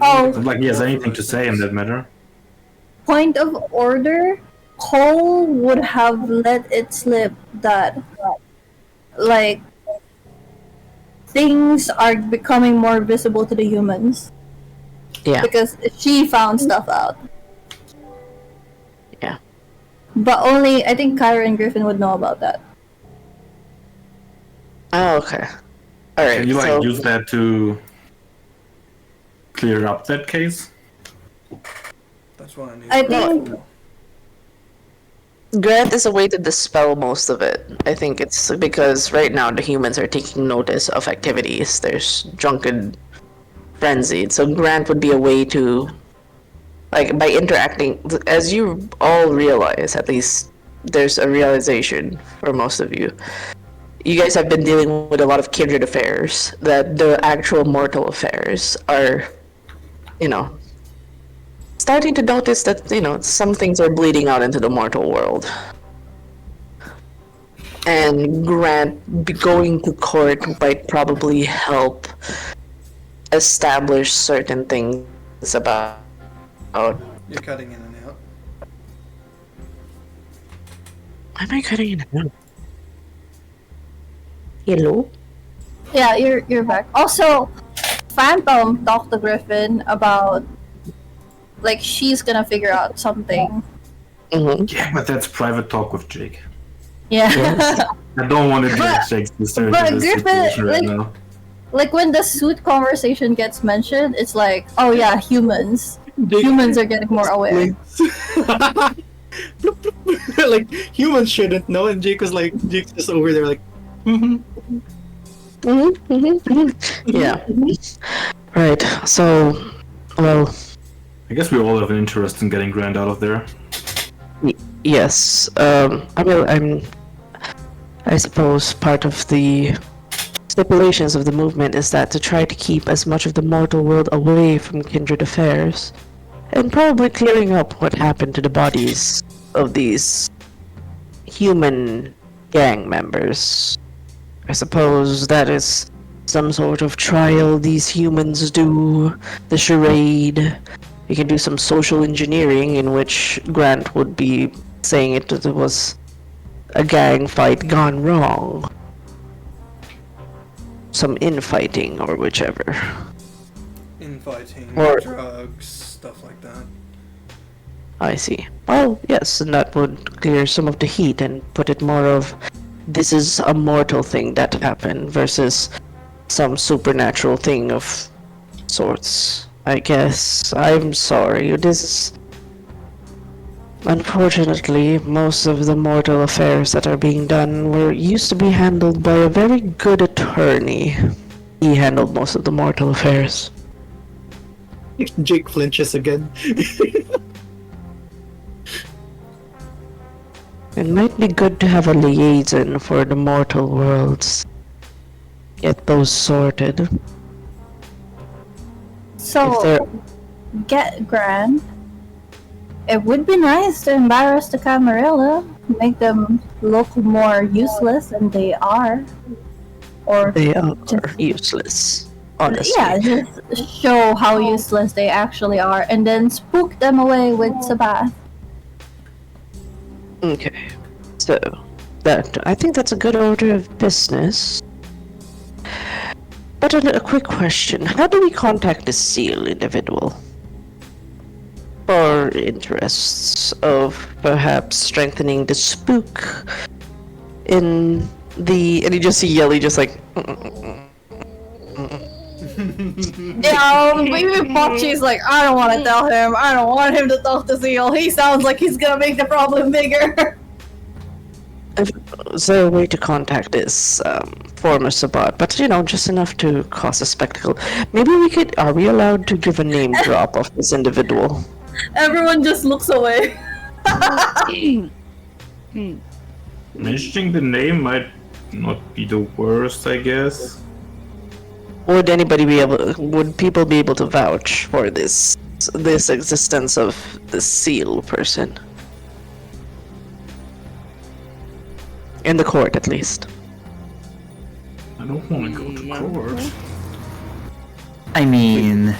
Oh. It's not like he has anything to say in that matter. Point of order, Cole would have let it slip that, like, things are becoming more visible to the humans. Yeah. Because she found stuff out. Yeah. But only, I think Kyra and Griffin would know about that. Oh, okay. Alright, Can you like so use that to clear up that case? That's why I need I him. think Grant is a way to dispel most of it. I think it's because right now the humans are taking notice of activities. There's drunken frenzied. So Grant would be a way to, like, by interacting, as you all realize, at least there's a realization for most of you. You guys have been dealing with a lot of kindred affairs, that the actual mortal affairs are, you know, starting to notice that, you know, some things are bleeding out into the mortal world. And Grant going to court might probably help establish certain things about. You're cutting in and out. Why am I cutting in and out? Hello? yeah, you're back. Also, Phantom talked to Griffin about, like, she's gonna figure out something. Mm-hmm. Yeah, but that's private talk with Jake. Yeah. I don't want to get Jake's sister but into this Griffin, situation right like- now. Like, when the suit conversation gets mentioned, it's like, oh yeah, humans. Jake- Humans are getting more aware. Like, humans shouldn't know, and Jake was like, Jake's just over there like, mm-hmm. Mm-hmm, mm-hmm, mm-hmm. Yeah. Right, so, well, I guess we all have an interest in getting Grant out of there. yes. I suppose part of the stipulations of the movement is that to try to keep as much of the mortal world away from kindred affairs, and probably clearing up what happened to the bodies of these human gang members. I suppose that is some sort of trial these humans do, the charade. We can do some social engineering in which Grant would be saying it was a gang fight gone wrong. Some infighting or whichever. Infighting, Or- drugs, stuff like that. I see. Well, yes, and that would clear some of the heat and put it more of this is a mortal thing that happened versus some supernatural thing of sorts. I guess. I'm sorry. This is... Unfortunately, most of the mortal affairs that are being done used to be handled by a very good attorney. He handled most of the mortal affairs. Jake flinches again. It might be good to have a liaison for the mortal worlds. Get those sorted. If So, there- get Grant. It would be nice to embarrass the Camarilla, make them look more useless than they are. Or They are just, useless, honestly. yeah, just show how useless they actually are, and then spook them away with Sabbath. Okay, so I think that's a good order of business. But a quick question: how do we contact this seal individual? For interests of perhaps strengthening the spook in the, and you just see Yelly just like. Yeah, maybe Bocce's like, I don't want to tell him. I don't want him to talk to Seal. He sounds like he's gonna make the problem bigger. Is there a way to contact this former Sabbat? But just enough to cause a spectacle. Maybe we could. Are we allowed to give a name drop of this individual? Everyone just looks away. Mentioning the name might not be the worst, I guess. Would anybody be able? Would people be able to vouch for this existence of this seal person? In the court, at least. I don't want to go to court. I mean,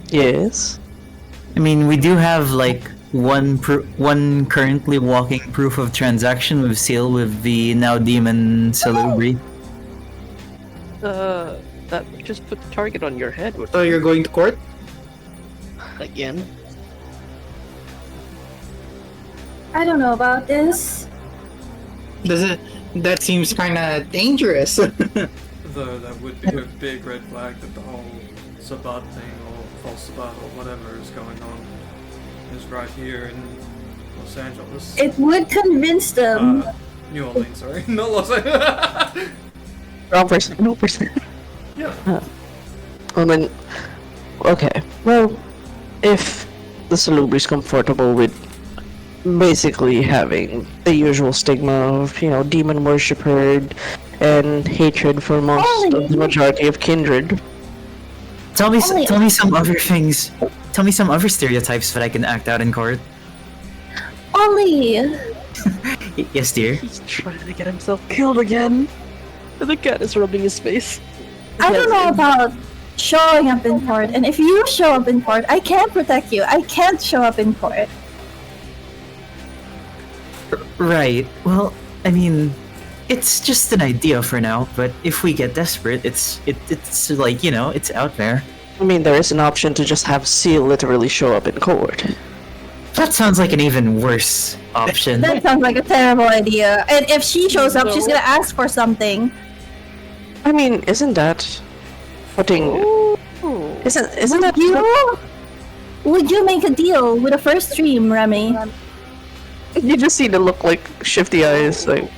Yes. we do have like one currently walking proof of transaction with Seal with the now demon Salubri. That just put the target on your head. So you're going to court? Again? I don't know about this. That seems kind of dangerous. Though that would be a big red flag that the whole Sabbat thing, or False Sabbat, or whatever is going on, is right here in Los Angeles. It would convince them. New Orleans, sorry. Not Los Angeles. Wrong person. No person. Yeah. Okay. Well, if the Salubri's comfortable with basically having the usual stigma of, demon worshipper and hatred for most of the majority of Kindred. Tell me some other things. Tell me some other stereotypes that I can act out in court. Ollie! Yes, dear. He's trying to get himself killed again. And the cat is rubbing his face. I don't know about showing up in court, and if you show up in court, I can't protect you. I can't show up in court. Right. Well, it's just an idea for now. But if we get desperate, it's like it's out there. There is an option to just have Seal literally show up in court. That sounds like an even worse option. That sounds like a terrible idea. And if she shows up, she's gonna ask for something. Isn't that putting? Isn't that you? Would you make a deal with a first stream, Remy? You just see the look like shifty eyes, like.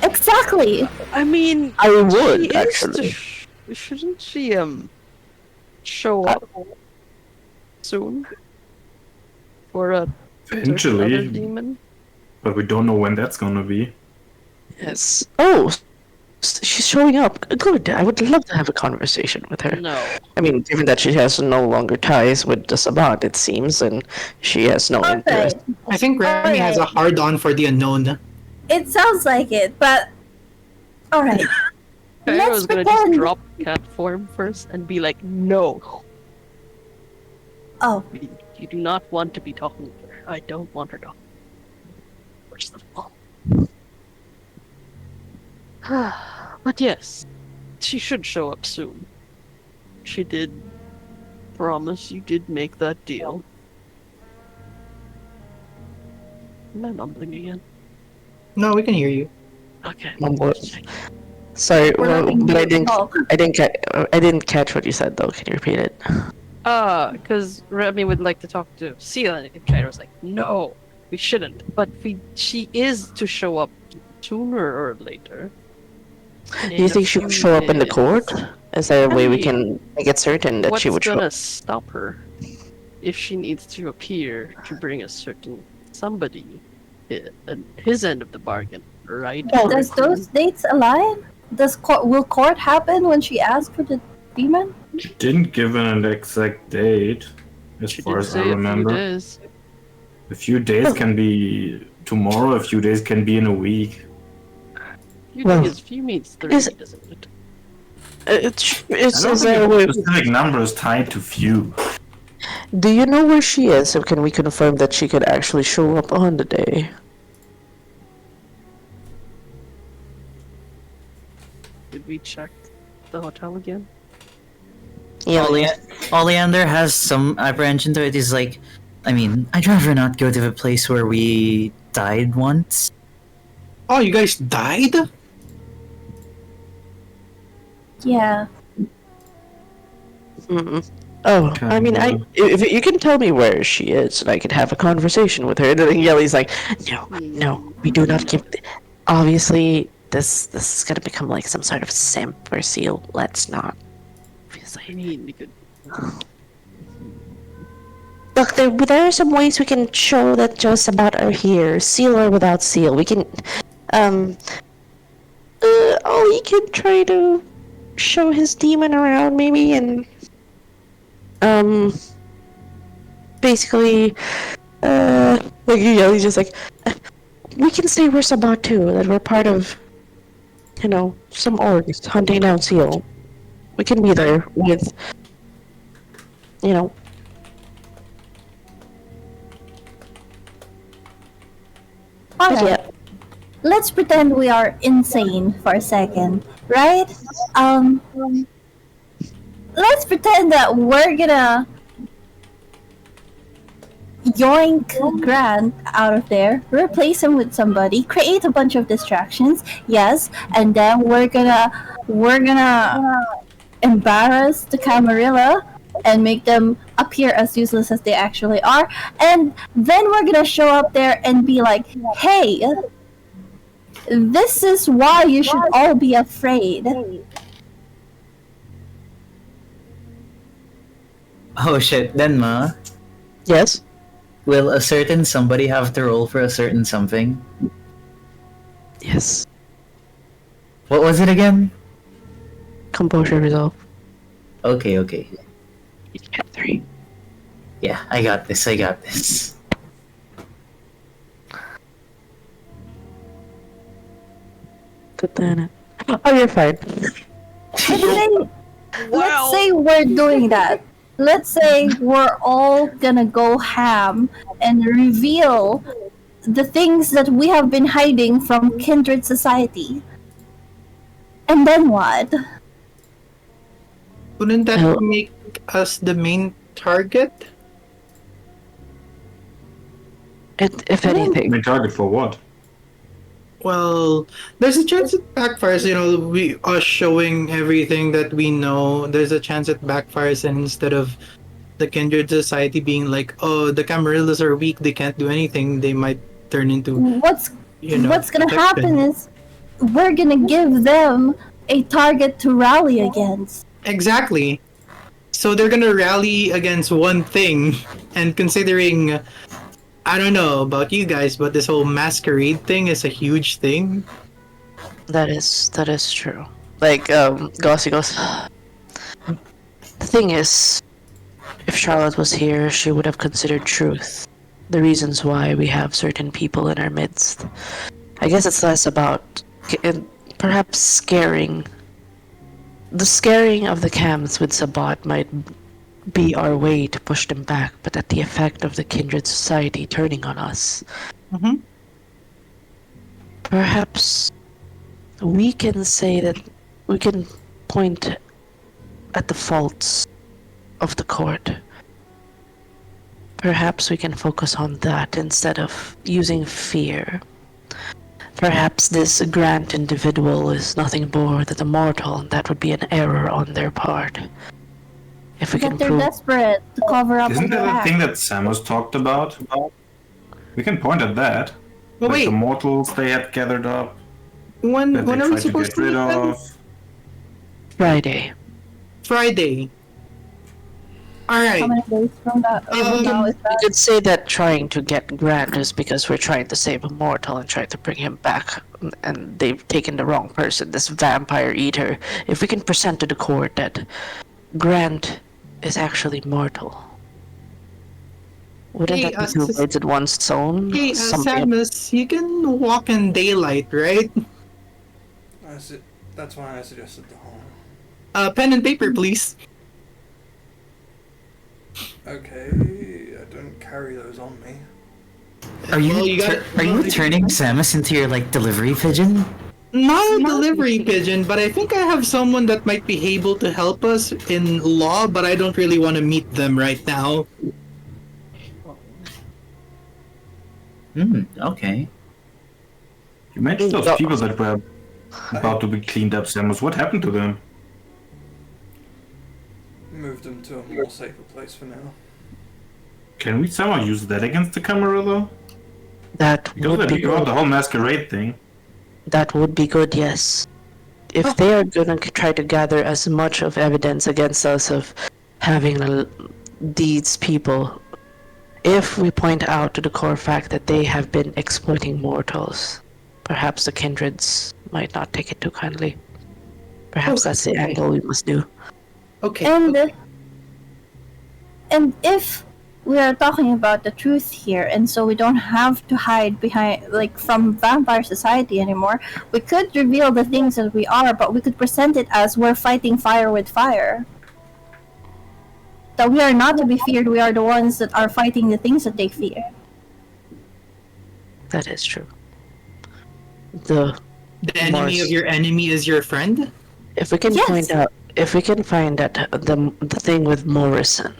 Exactly. I would actually. Shouldn't she show up soon for a Eventually, demon? but we don't know when that's gonna be. Yes. Oh, she's showing up. Good. I would love to have a conversation with her. No. Given that she has no longer ties with the Sabbat, it seems, and she has no interest. I think Remy has a hard-on for the unknown. It sounds like it, but alright. I was gonna just drop cat form first and be like, no. Oh. You do not want to be talking to her. I don't want her talking. First of all. But yes, she should show up soon. She did promise you did make that deal. Am I mumbling again? No, we can hear you. Okay. Sorry, but I didn't catch what you said though. Can you repeat it? Because Remy would like to talk to Seal, and Kindred was like, no, we shouldn't. But she is to show up sooner or later. Do you think she would show up in the court? Is there a way we can make it certain that she would show up? What's gonna stop her if she needs to appear to bring a certain somebody his end of the bargain, right? Does those dates align? will court happen when she asks for the demon? She didn't give an exact date, as She far did as I say remember. a few days. A few days can be tomorrow, a few days can be in a week. Few means 30, doesn't it? It's I don't think a specific number is tied to few. Do you know where she is? So can we confirm that she could actually show up on the day? Did we check the hotel again? Yeah. Oleander has some apprehension to it. He's like, I mean, I'd rather not go to the place where we died once. Oh, you guys died? Yeah. Oh, I mean, if you can tell me where she is, and I can have a conversation with her. And then Yelly's like, no, we do not give. Obviously, this is gonna become like some sort of simp or seal. Let's not. Obviously. I mean, we could. Look, there are some ways we can show that Joe Sabbat are here, seal or without seal. We can, Ollie can try to show his demon around, maybe, and basically, like he's just like, we can say we're Sabbat too, that we're part of, some orgs hunting down seal. We can be there with, Alright. Yeah. Let's pretend we are insane for a second, right? Let's pretend that we're gonna yoink Grant out of there, replace him with somebody, create a bunch of distractions, yes, and then we're gonna embarrass the Camarilla and make them appear as useless as they actually are, and then we're gonna show up there and be like, hey, this is why you should all be afraid. Oh shit, Denma. Yes? Will a certain somebody have to roll for a certain something? Yes. What was it again? Composure resolve. Okay. You get 3. Yeah, I got this. Oh, you're fine. Let's say we're doing that. Let's say we're all gonna go ham and reveal the things that we have been hiding from Kindred Society. And then what? Wouldn't that make us the main target? If anything. Main target for what? Well, there's a chance it backfires. Us showing everything that we know. There's a chance it backfires, and instead of the Kindred Society being like, "Oh, the Camarillas are weak; they can't do anything," they might turn into what's gonna happen is we're gonna give them a target to rally against. Exactly. So they're gonna rally against one thing, and considering, I don't know about you guys, but this whole masquerade thing is a huge thing. That is true. Like, Gossy goes, the thing is, if Charlotte was here, she would have considered truth. The reasons why we have certain people in our midst. I guess it's less about perhaps scaring. The scaring of the cams with Sabbat might be our way to push them back, but at the effect of the Kindred Society turning on us. Perhaps we can say that we can point at the faults of the court. Perhaps we can focus on that instead of using fear. Perhaps this Grant individual is nothing more than a mortal, and that would be an error on their part. If we But can they're prove... desperate to cover up Isn't their that the thing acts. that Samus talked about? We can point at that. But Like wait, the mortals they had gathered up, when that they are we tried to supposed get to rid meet them? of. Friday. Friday. Alright. How many days from that? Now is You that? could say that trying to get Grant is because we're trying to save a mortal and try to bring him back and they've taken the wrong person, this vampire eater. If we can present to the court that Grant is actually mortal, wouldn't Hey, that be two birds in one stone? Hey, Something- Samus, you can walk in daylight, right? That's why I suggested the home. Pen and paper, please. Okay, I don't carry those on me. Are you Well, you got- are you turning Samus into your like delivery pigeon? Not a delivery pigeon, but I think I have someone that might be able to help us in law, but I don't really want to meet them right now. Okay. You mentioned those people that were about to be cleaned up, Samus. What happened to them? Moved them to a more safer place for now. Can we somehow use that against the Camarilla? That Because would they be figure out good. the whole masquerade thing. That would be good, yes. If they are gonna try to gather as much of evidence against us of having these people, if we point out to the core fact that they have been exploiting mortals, perhaps the Kindreds might not take it too kindly. Perhaps that's the angle we must do. Okay. And if we are talking about the truth here, and so we don't have to hide behind, like, from vampire society anymore, we could reveal the things that we are, but we could present it as we're fighting fire with fire. That we are not to be feared, we are the ones that are fighting the things that they fear. That is true. The enemy of your enemy is your friend? If we can point out, if we can find that the thing with Morrison,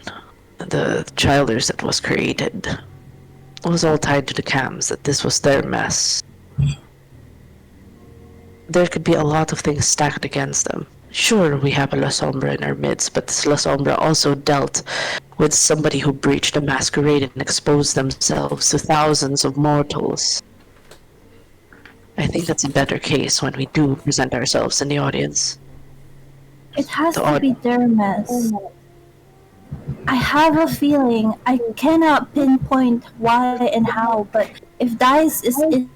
the childers that was created, was all tied to the cams, that this was their mess. There could be a lot of things stacked against them. Sure, we have a La Sombra in our midst, but this La Sombra also dealt with somebody who breached the masquerade and exposed themselves to thousands of mortals. I think that's a better case when we do present ourselves in the audience. It has to be their mess. I have a feeling, I cannot pinpoint why and how, but if Dice is in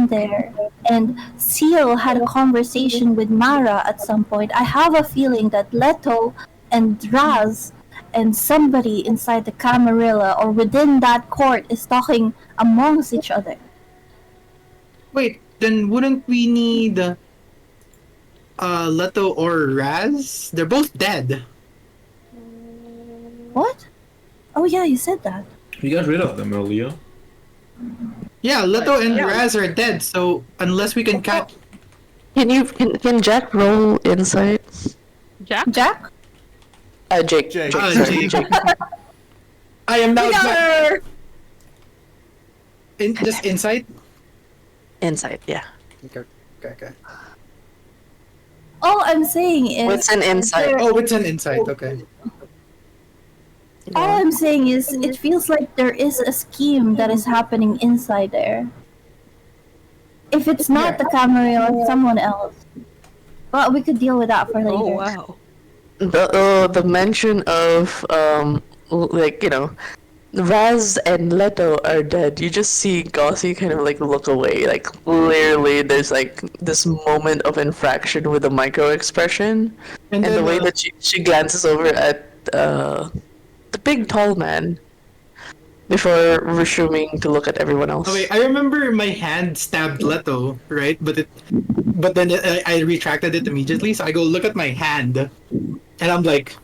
there and Seal had a conversation with Mara at some point, I have a feeling that Leto and Raz and somebody inside the Camarilla or within that court is talking amongst each other. Wait, then wouldn't we need Leto or Raz? They're both dead. What? Oh yeah, you said that. We got rid of them earlier. Yeah, Leto and Raz are dead, so unless we can catch... Can Jack roll insight? Jack? Jack? Jake. Jake. Sorry. Jake. I am now... We got her! Just insight? Insight, yeah. Okay. All I'm saying is... What's an insight? Oh, it's an insight, okay. All I'm saying is, it feels like there is a scheme that is happening inside there. If it's not the Camarilla, it's someone else. Well, we could deal with that for later. Oh wow. The mention of like, you know, Raz and Leto are dead. You just see Gossie kind of like look away. Like clearly there's like this moment of infraction with the micro expression. And the way that she glances over at the big tall man before resuming to look at everyone else. Okay, I remember my hand stabbed Leto, right? But then I retracted it immediately, so I go look at my hand, and I'm like,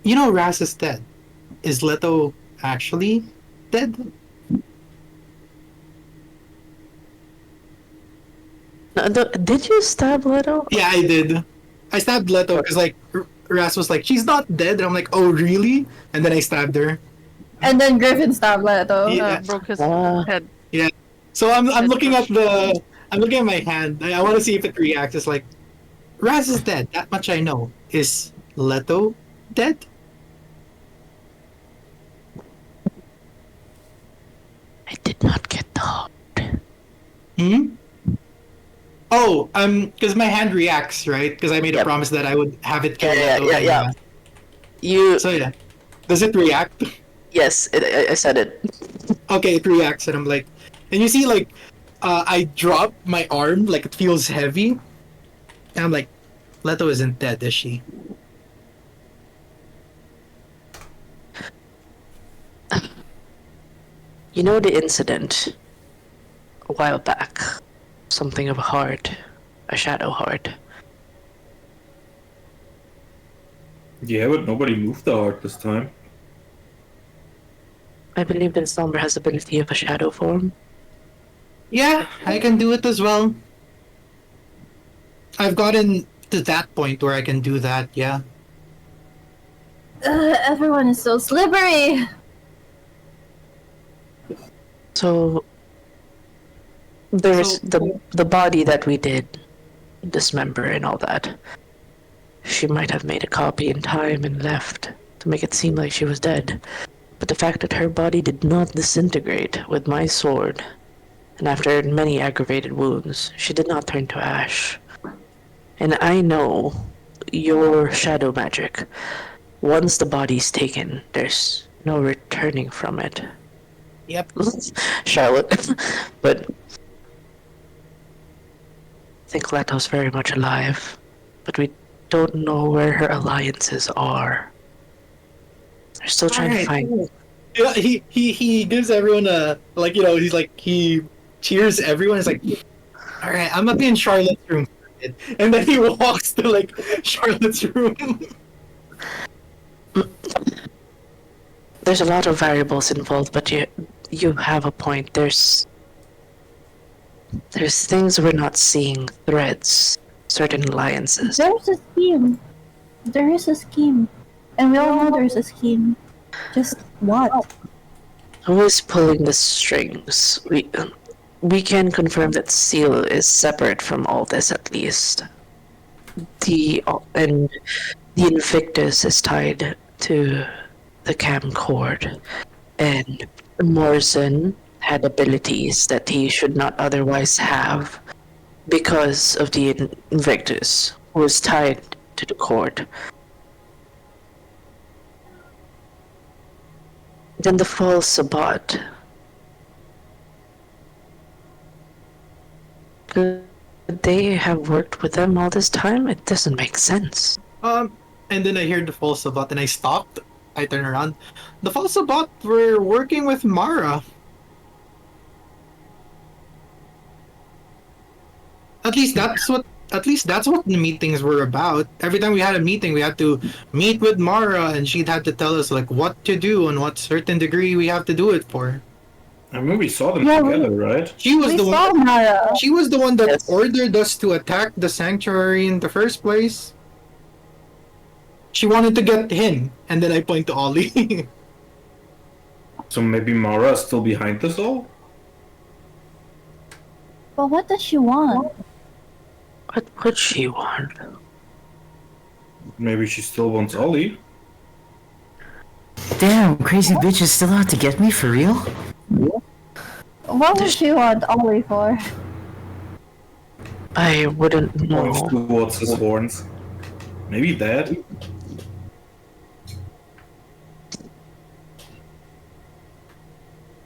you know, Raz is dead. Is Leto actually dead? Did you stab Leto? Yeah, I did. I stabbed Leto because like Raz was like, she's not dead, and I'm like, oh really? And then I stabbed her. And then Griffin stabbed Leto. Yeah. Broke his head. Yeah. So I'm looking at my hand. I want to see if it reacts. It's like, Raz is dead. That much I know. Is Leto dead? I did not get the heart. Oh, because my hand reacts, right? Because I made a promise that I would have it kill Leto. Yeah. You. So yeah, does it react? Yes, I said it. Okay, it reacts, and I'm like, and you see like, I drop my arm, like it feels heavy. And I'm like, Leto isn't dead, is she? You know the incident a while back? Something of a heart, a shadow heart. Yeah, but nobody moved the heart this time. I believe that Somber has the ability of a shadow form. Yeah, I can do it as well. I've gotten to that point where I can do that, yeah. Everyone is so slippery. So there's the body that we did dismember and all that. She might have made a copy in time and left to make it seem like she was dead. But the fact that her body did not disintegrate with my sword, and after many aggravated wounds, she did not turn to ash. And I know your shadow magic. Once the body's taken, there's no returning from it. Yep. Charlotte. But I think Leto's very much alive. But we don't know where her alliances are. They're still trying to find. Yeah, he gives everyone a he's like he cheers everyone. He's like, all right, I'm gonna be in Charlotte's room, and then he walks to like Charlotte's room. There's a lot of variables involved, but you have a point. There's things we're not seeing. Threads, certain alliances. There's a scheme. There is a scheme. And we all know there's a scheme. Just what? Who is pulling the strings? We can confirm that Seal is separate from all this at least. The Invictus is tied to the camcord, and Morrison had abilities that he should not otherwise have because of the Invictus, who was tied to the cord. Then the False Sabbat. Could they have worked with them all this time? It doesn't make sense. And then I hear the False Sabbat, and I stopped. I turn around. The False Sabbat were working with Mara. At least that's what the meetings were about. Every time we had a meeting, we had to meet with Mara, and she'd have to tell us like what to do and what certain degree we have to do it for. I mean, we saw them together, right? She was the one. Mara. She was the one that ordered us to attack the sanctuary in the first place. She wanted to get him, and then I point to Ollie. So maybe Mara is still behind this all? But what does she want? What would she want? Maybe she still wants Ollie. Damn, crazy bitch is still out to get me for real? What would she want Ollie for? I wouldn't know. Points towards his horns. Maybe that?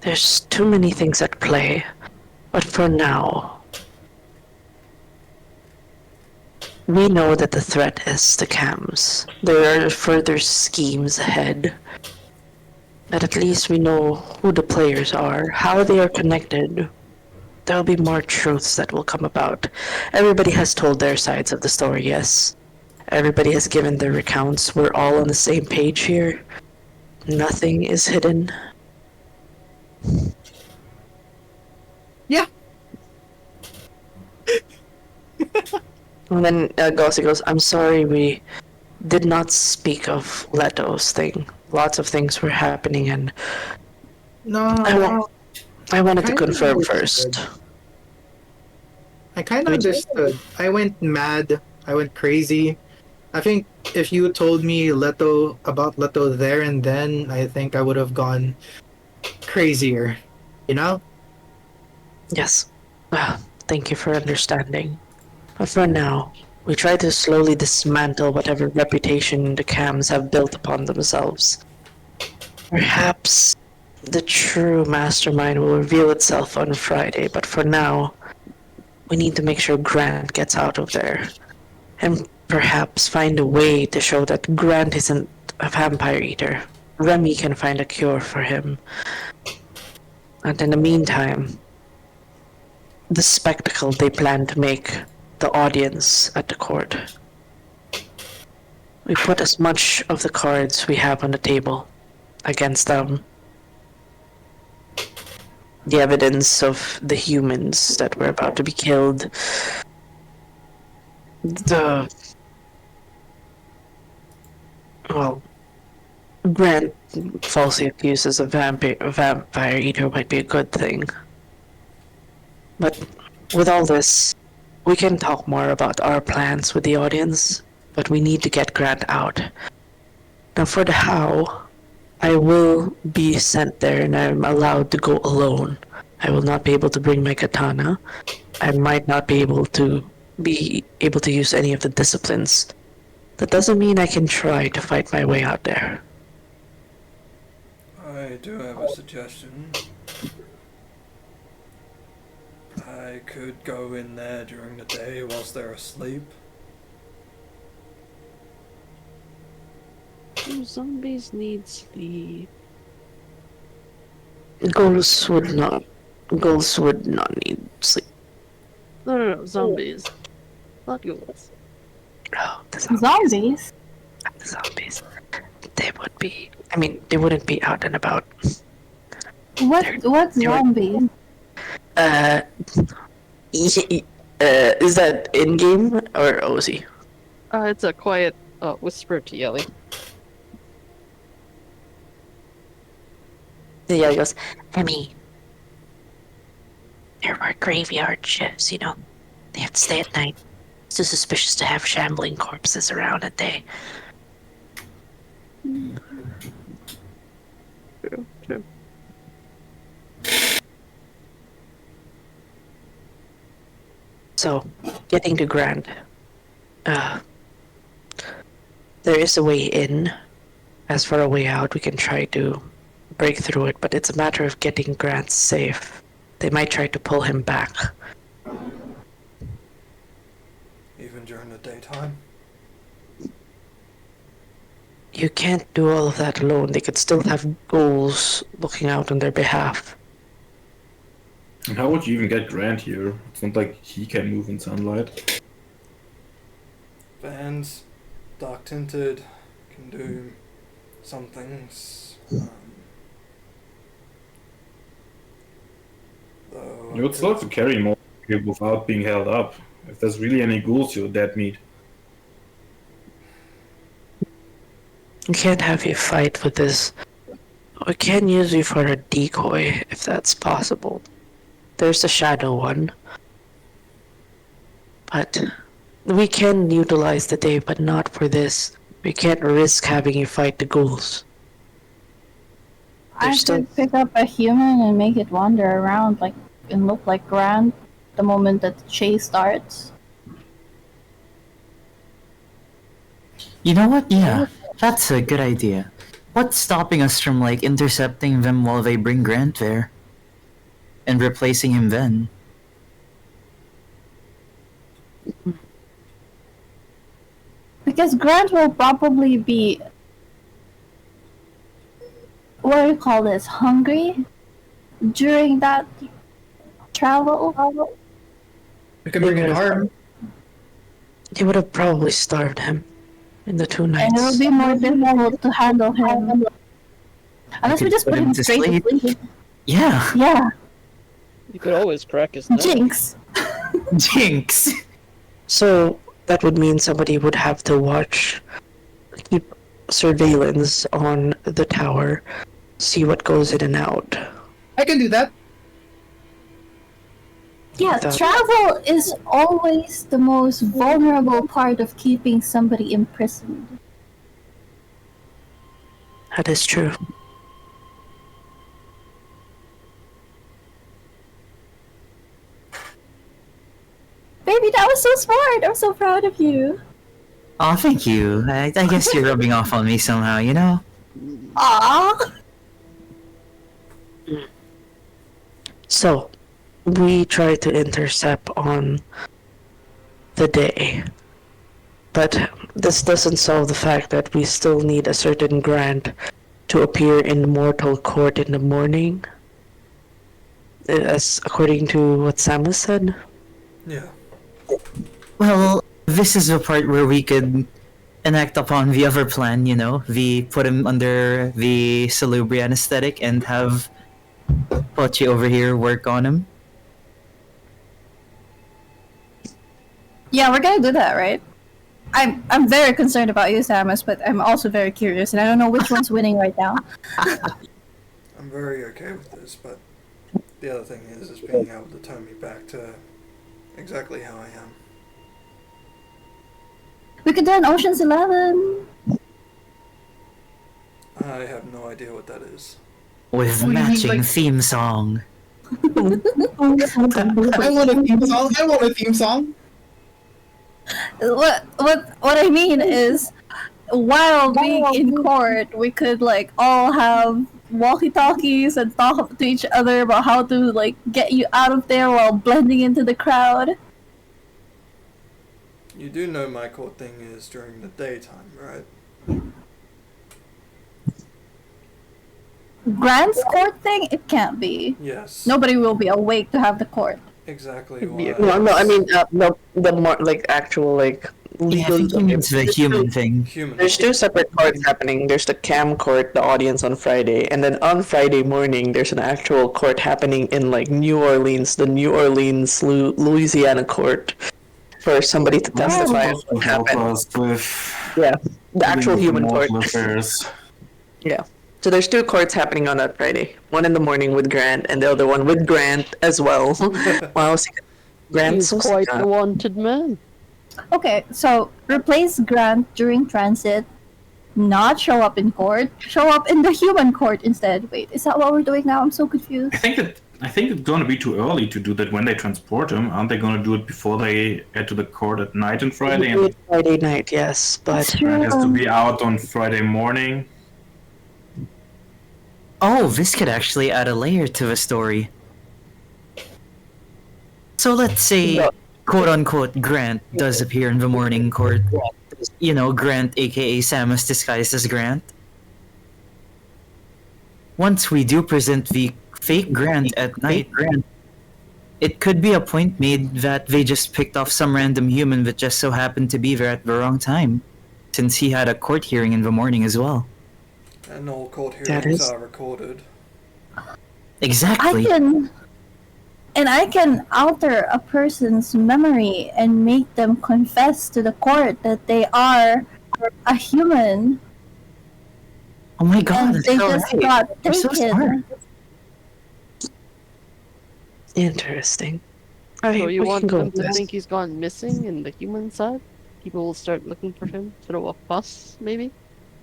There's too many things at play, but for now, we know that the threat is the cams. There are further schemes ahead, but at least we know who the players are, how they are connected. There'll be more truths that will come about. Everybody has told their sides of the story, yes. Everybody has given their recounts. We're all on the same page here. Nothing is hidden. Yeah. And then Gossi goes, I'm sorry we did not speak of Leto's thing. Lots of things were happening, and No. I wanted to Kinda confirm understood. first. I kind of understood. I went mad. I went crazy. I think if you told me about Leto there and then, I think I would have gone crazier. You know? Yes. Well, thank you for understanding. But for now, we try to slowly dismantle whatever reputation the cams have built upon themselves. Perhaps The true mastermind will reveal itself on Friday, but for now, we need to make sure Grant gets out of there. And perhaps find a way to show that Grant isn't a vampire eater. Remy can find a cure for him. And in the meantime, the spectacle they plan to make the audience at the court. We put as much of the cards we have on the table against them. The evidence of the humans that were about to be killed. Grant falsely accused as a vampire eater might be a good thing. But with all this, we can talk more about our plans with the audience, but we need to get Grant out. Now for the how, I will be sent there and I'm allowed to go alone. I will not be able to bring my katana. I might not be able to use any of the disciplines. That doesn't mean I can try to fight my way out there. I do have a suggestion. I could go in there during the day whilst they're asleep. Zombies need sleep. Ghouls would not need sleep. No, zombies. Not ghouls. Oh, the Zombies? The zombies. They would be. I mean, they wouldn't be out and about. What zombie? Is that in game or OZ? It's a quiet whisper to Yelly. The Yelly goes, I mean, there were graveyard shifts, you know. They have to stay at night. It's too suspicious to have shambling corpses around at day. True. So, getting to Grant. There is a way in. As for a way out, we can try to break through it, but it's a matter of getting Grant safe. They might try to pull him back. Even during the daytime? You can't do all of that alone. They could still have ghouls looking out on their behalf. And how would you even get Grant here? It's not like he can move in sunlight. Vans, dark tinted, can do some things. Though You would still have to carry more without being held up. If there's really any ghouls, you're dead meat. We can't have you fight with this. We can use you for a decoy, if that's possible. There's the shadow one. But we can utilize the day, but not for this. We can't risk having you fight the ghouls. I could pick up a human and make it wander around and look like Grant the moment that the chase starts. You know what? Yeah, that's a good idea. What's stopping us from, intercepting them while they bring Grant there? And replacing him then? Because Grant will probably be... what do you call this? Hungry? During that travel? we can bring it home. They would have probably starved him in the 2 nights. And it will be more difficult to handle him. Unless we just put him straight to sleep. Yeah. Yeah. You could always crack his neck. Jinx. Jinx! So, that would mean somebody would have to keep surveillance on the tower, see what goes in and out. I can do that. Yeah, travel is always the most vulnerable part of keeping somebody imprisoned. That is true. Baby, that was so smart! I'm so proud of you. Aw, thank you. I guess you're rubbing off on me somehow, you know? Aww. So, we try to intercept on the day. But this doesn't solve the fact that we still need a certain grant to appear in mortal court in the morning. As according to what Samus said. Yeah. Well, this is the part where we could enact upon the other plan, you know? We put him under the Salubri anesthetic and have Pochi over here work on him. Yeah, we're gonna do that, right? I'm very concerned about you, Samus, but I'm also very curious, and I don't know which one's winning right now. I'm very okay with this, but the other thing is being able to turn me back to exactly how I am. We could do an Ocean's 11. I have no idea what that is. With matching theme song. I want a theme song. I want a theme song. What I mean is, while being in court, we could like all have walkie-talkies and talk to each other about how to like get you out of there while blending into the crowd. You do know my court thing is during the daytime, right? Grant's court thing? It can't be. Yes. Nobody will be awake to have the court. Exactly why. No, I mean the more like actual like legal. It's the human thing. There's two separate courts happening. There's the cam court, the audience on Friday, and then on Friday morning there's an actual court happening in like New Orleans, the New Orleans, Louisiana court, for somebody to testify on what happened. Yeah, the actual human court. Yeah. So there's two courts happening on that Friday. One in the morning with Grant, and the other one with Grant as well. Wow, Grant's He's quite the wanted man. Okay, so replace Grant during transit, not show up in court, show up in the human court instead. Wait, is that what we're doing now? I'm so confused. I think it's gonna be too early to do that when they transport him. Aren't they gonna do it before they head to the court at night on Friday? Do it Friday night, yes, but Grant has to be out on Friday morning. Oh, this could actually add a layer to the story. So let's say, quote-unquote, Grant does appear in the morning court. You know, Grant aka Samus disguised as Grant. Once we do present the fake Grant at night, it could be a point made that they just picked off some random human that just so happened to be there at the wrong time, since he had a court hearing in the morning as well. And all court hearings are recorded. Exactly. I can alter a person's memory and make them confess to the court that they are a human. Oh my god, and they just got taken. So smart. Interesting. So you want them to think he's gone missing in the human side? People will start looking for him, throw a fuss, maybe?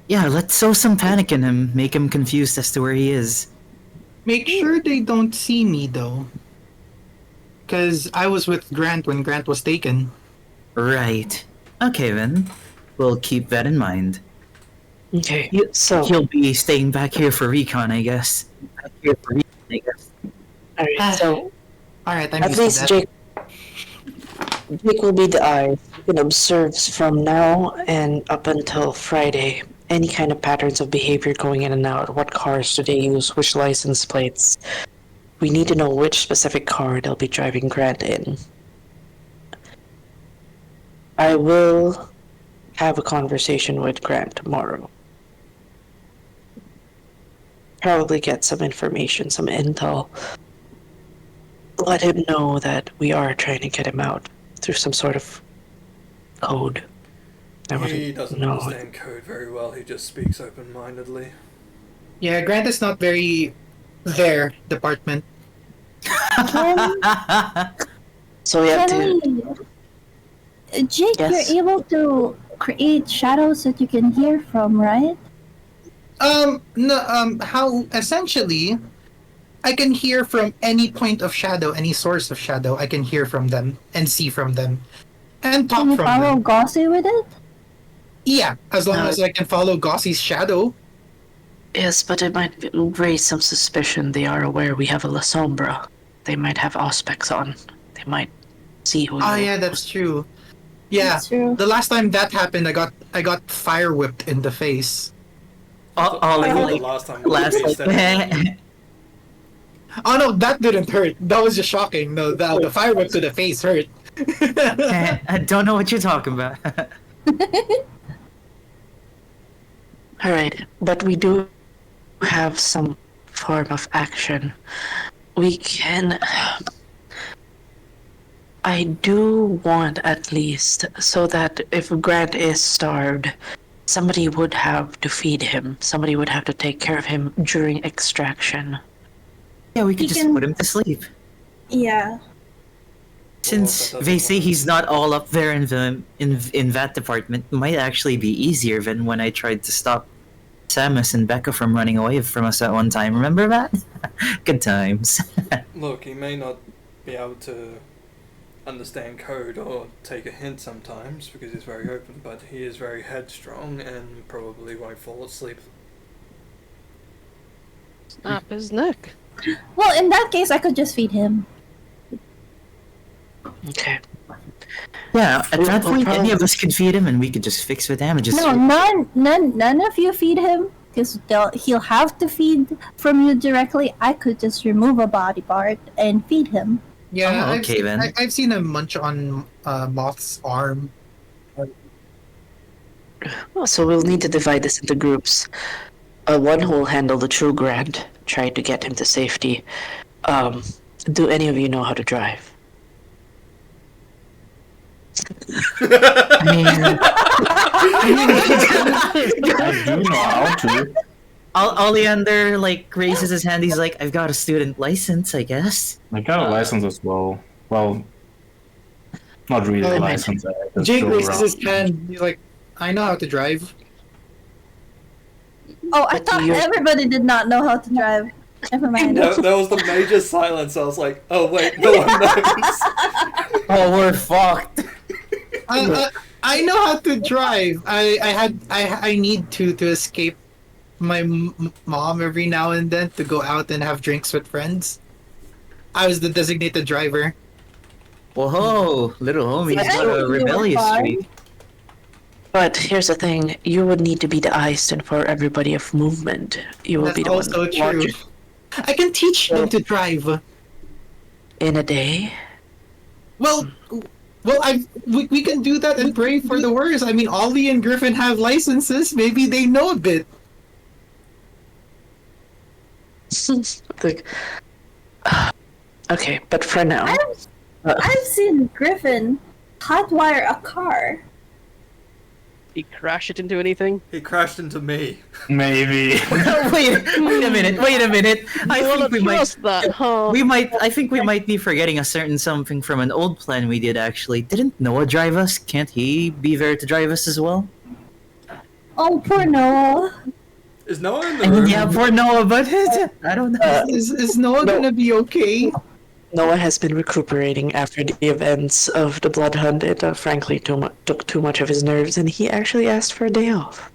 Yeah, let's sow some panic in him, make him confused as to where he is. Make sure they don't see me, though. Because I was with Grant when Grant was taken. Right. Okay, then. We'll keep that in mind. Okay, so... He'll be staying back here for recon, I guess. Alright, so... Alright, at least Jake will be the eye. He can observe from now and up until Friday any kind of patterns of behavior going in and out. What cars do they use? Which license plates? We need to know which specific car they'll be driving Grant in. I will have a conversation with Grant tomorrow. Probably get some information, some intel. Let him know that we are trying to get him out through some sort of code. He doesn't understand code very well, he just speaks open-mindedly. Yeah, Grant is not very there, department. So we have to... Jake, you're able to create shadows that you can hear from, right? How essentially I can hear from any point of shadow, any source of shadow. I can hear from them and see from them and talk from them. Can you follow Gossy with it? Yeah, as long as I can follow Gossy's shadow. Yes, but it might raise some suspicion. They are aware we have a La Sombra. They might have auspex on. They might see who. Oh you yeah, that's true. Yeah, That's true. the last time that happened, I got fire whipped in the face. Ollie, I thought the like, last time last we stepped Oh no, that didn't hurt. That was just shocking. No, the fire whip to the face hurt. I don't know what you're talking about. All right, but we do have some form of action. We can. I do want at least so that if Grant is starved, somebody would have to feed him. Somebody would have to take care of him during extraction. Yeah, we could He just can- put him to sleep. Yeah. Since Well, that they doesn't say work. he's not all up there in that department, it might actually be easier than when I tried to stop Samus and Becca from running away from us at one time. Remember that? Good times. Look, he may not be able to understand code or take a hint sometimes because he's very open, but he is very headstrong and probably won't fall asleep. Snap his neck. Well, in that case, I could just feed him. Okay. Yeah, at that We'll point, any probably- of us could feed him and we could just fix the damages. No, none of you feed him because he'll have to feed from you directly. I could just remove a body part and feed him. Yeah, Oh, I've okay seen, then. I've seen him munch on Moth's arm. So we'll need to divide this into groups. One who will handle the true Grant, try to get him to safety. Do any of you know how to drive? I do know how to. Oleander like raises his hand. He's like, "I've got a student license, I guess." I got a license as well. Well, not really a Oh, license. I just Jake drove raises around. his hand. He's like, I know how to drive. Oh, I But thought you- everybody did not know how to drive. Never mind. There was the major silence. I was like, oh wait, no one knows. Oh, we're fucked. I know how to drive. I need to escape my mom every now and then to go out and have drinks with friends. I was the designated driver. Whoa, little homie's I got don't a think you were rebellious fine. streak. But here's the thing: you would need to be the eyes to inform everybody of movement. You will That's be the also one true. watching I can teach them to drive. in a day. Well, we can do that and pray for the worst. I mean, Ollie and Griffin have licenses. Maybe they know a bit. Like, okay, but for now, I've seen Griffin hotwire a car. He crash it into anything? He crashed into me. Maybe. wait a minute. I think we might. Trust that, huh? I think we might be forgetting a certain something from an old plan we did actually. Didn't Noah drive us? Can't he be there to drive us as well? Oh, poor Noah. Is no one in the I mean, room? yeah, poor Noah, but I don't know. Is Noah gonna be okay? Noah has been recuperating after the events of the Blood Hunt. It frankly took too much of his nerves, and he actually asked for a day off.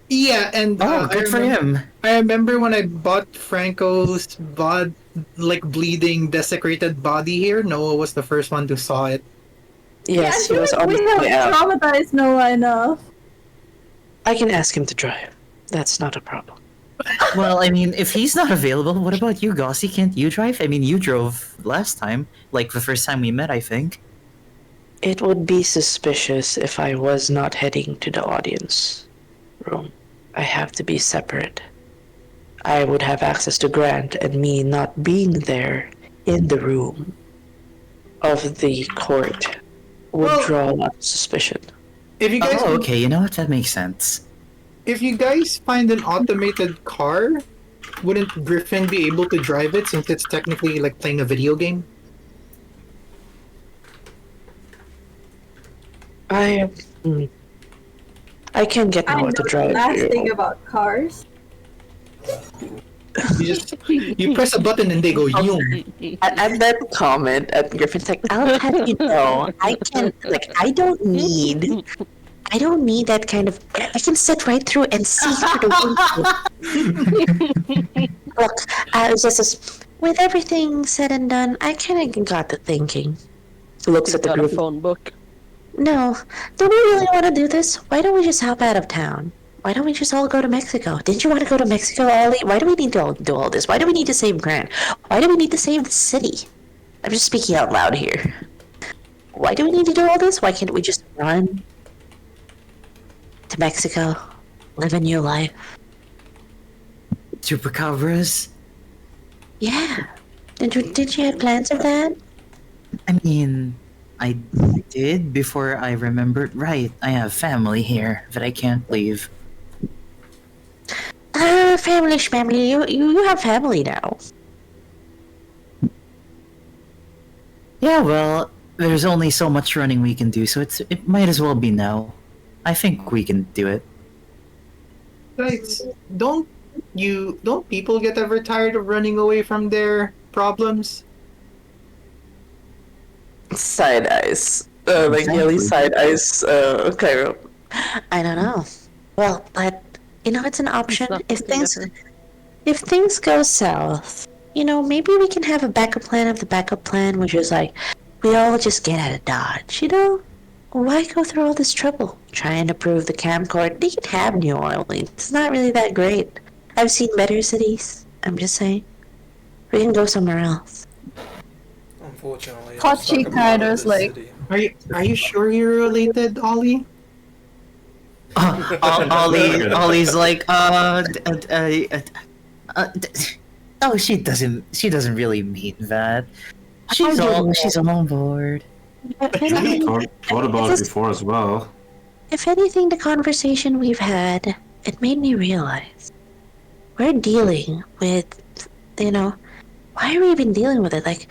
Yeah, and Oh, good for him. I remember when I bought Franco's bleeding, desecrated body here. Noah was the first one who saw it. Yes, I he was feel on like his we way have out. traumatized Noah enough. I can ask him to drive. That's not a problem. Well, I mean, if he's not available, what about you, Gossie? Can't you drive? I mean, you drove last time, like the first time we met, I think. It would be suspicious if I was not heading to the audience room. I have to be separate. I would have access to Grant, and me not being there in the room of the court would Well- draw a lot of suspicion. If you guys, Oh, okay, you know what? That makes sense. if you guys find an automated car, wouldn't Griffin be able to drive it since it's technically like playing a video game? I can get I know Noah to the drive. last here. thing about cars. You press a button and they go yoom. At that comment, at Griffin's like, I'll have you know, I can I don't need that kind of. I can sit right through and see through the window. Look, with everything said and done, I kind of got to thinking. Looks at the Got a group. phone book. No, do we really want to do this? Why don't we just hop out of town? Why don't we just all go to Mexico? Didn't you want to go to Mexico, Ollie? Why do we need to do all this? Why do we need to save Grant? Why do we need to save the city? I'm just speaking out loud here. Why do we need to do all this? Why can't we just run to Mexico, live a new life? Chupacabras? Yeah. Did you have plans of that? I mean, I did before I remembered right. I have family here that I can't leave. Family. You have family now. Yeah, well, there's only so much running we can do, so it might as well be now. I think we can do it. Guys, don't people get ever tired of running away from their problems? Side eyes. Like Exactly. Yelly side eyes. Cairo. I don't know. Well, but it's an option. not If looking at things go south, maybe we can have a backup plan of the backup plan, which is like we all just get out of Dodge. Why go through all this trouble trying to prove the camcorder? They can have New Orleans. It's not really that great. I've seen better cities. I'm just saying. We can go somewhere else. Unfortunately, I'm Hot stuck cheek in the heart of riders, this like- city. Are you sure you're related, Ollie? Ollie's like, oh, she doesn't really mean that. She's on board. If We anything, thought about it before as well. the conversation we've had, it made me realize we're dealing with, why are we even dealing with it? Like,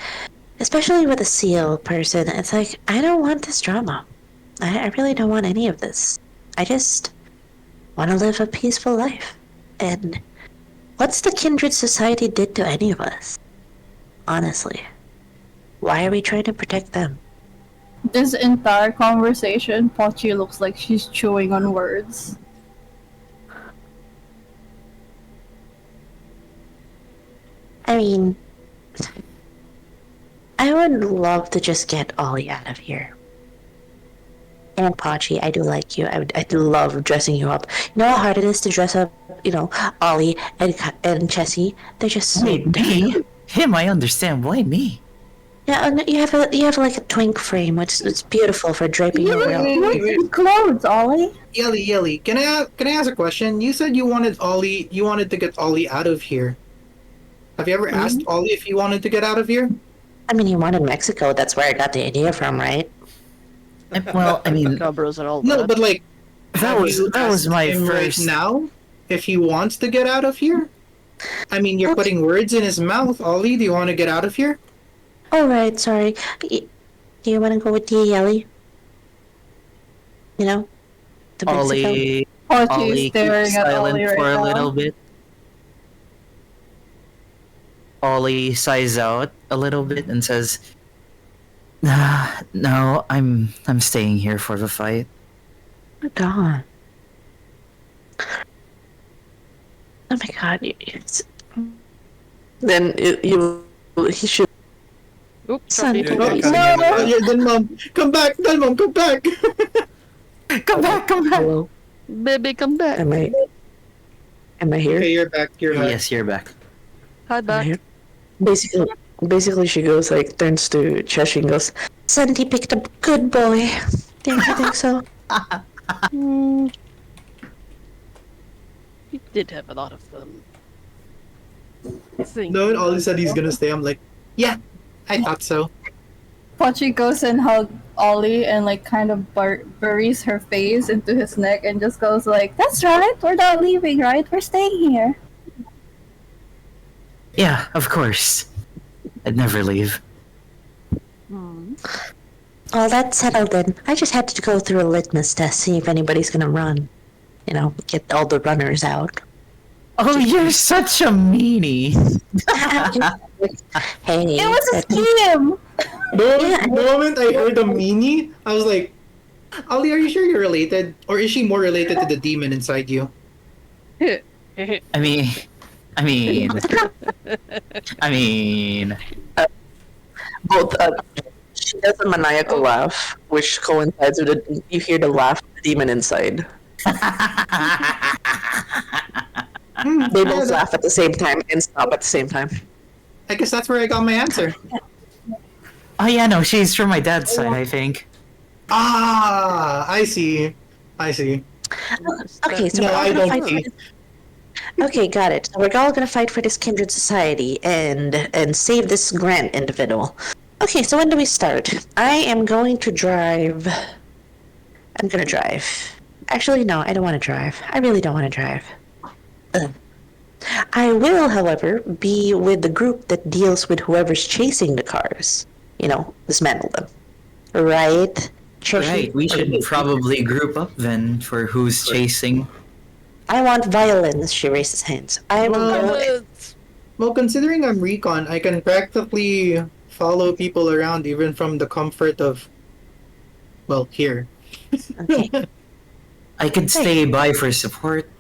especially with a SEAL person, it's like, I don't want this drama. I really don't want any of this. I just want to live a peaceful life. And what's the Kindred Society did to any of us? Honestly. Why are we trying to protect them? This entire conversation, Pochi looks like she's chewing on words. I mean, I would love to just get Ollie out of here. And Pachi, I do like you. I do love dressing you up. You know how hard it is to dress up, Ollie and Chessie? They're just so Wait, me? Him, I understand. Why me? Yeah, no, you have like a twink frame. It's beautiful for draping around. Wait. Clothes, Ollie. Yelly. Can I ask a question? You said you wanted to get Ollie out of here. Have you ever asked Ollie if he wanted to get out of here? I mean, he wanted Mexico. That's where I got the idea from, right? Well, I mean, Cabras and all No, that. but like, that have was you that was asked my him first. right now if he wants to get out of here. I mean, you're putting words in his mouth, Ollie. Do you want to get out of here? All right, sorry. Do you want to go with Yelly? To Mexico? Ollie Pochi's staring keeps at silent Ollie right for a now. little bit. Ollie sighs out a little bit and says, "No, I'm staying here for the fight." God. Oh my God! Then he should. Oops, Son, sorry. Yeah, don't- yeah, Oh, yeah, then mom, come back! Then mom, come back! Come back! Hello. Baby, come back. Am I here? Okay, you're back. You're back. Yes, you're back. Hi, Am I back. here? Basically, she goes like turns to Cheshi and goes, Sandy picked a good boy. Don't you think so? Hmm. He did have a lot of things. No, and Ollie said he's gonna stay. I'm like, yeah, I thought so. Pochi goes and hugs Ollie and like kind of buries her face into his neck and just goes like, "That's right. We're not leaving, right? We're staying here." Yeah, of course. I'd never leave. All that settled then. I just had to go through a litmus test, see if anybody's gonna run. Get all the runners out. Oh, you're such a meanie. Hey. It was a scheme. The moment I heard the meanie, I was like, Ollie, are you sure you're related? Or is she more related to the demon inside you? I mean, I mean, I mean, Both. She does a maniacal laugh, which coincides with you hear the laugh of the demon inside. They both laugh at the same time and stop at the same time. I guess that's where I got my answer. oh yeah, no, she's from my dad's side, I think. Ah, I see. Okay, so No, we're all I gonna don't fight for see. this. Okay, got it. So we're all gonna fight for this kindred society and save this Grant individual. Okay, so when do we start? I am going to drive. I'm gonna drive. Actually, no, I don't want to drive. I really don't want to drive. I will, however, be with the group that deals with whoever's chasing the cars. You know, dismantle them. Right? Right, we should probably group up then for who's chasing. I want violence, she raises hands. I will go. Well, considering I'm recon, I can practically follow people around even from the comfort of, well, here. Okay. I could stay by for support,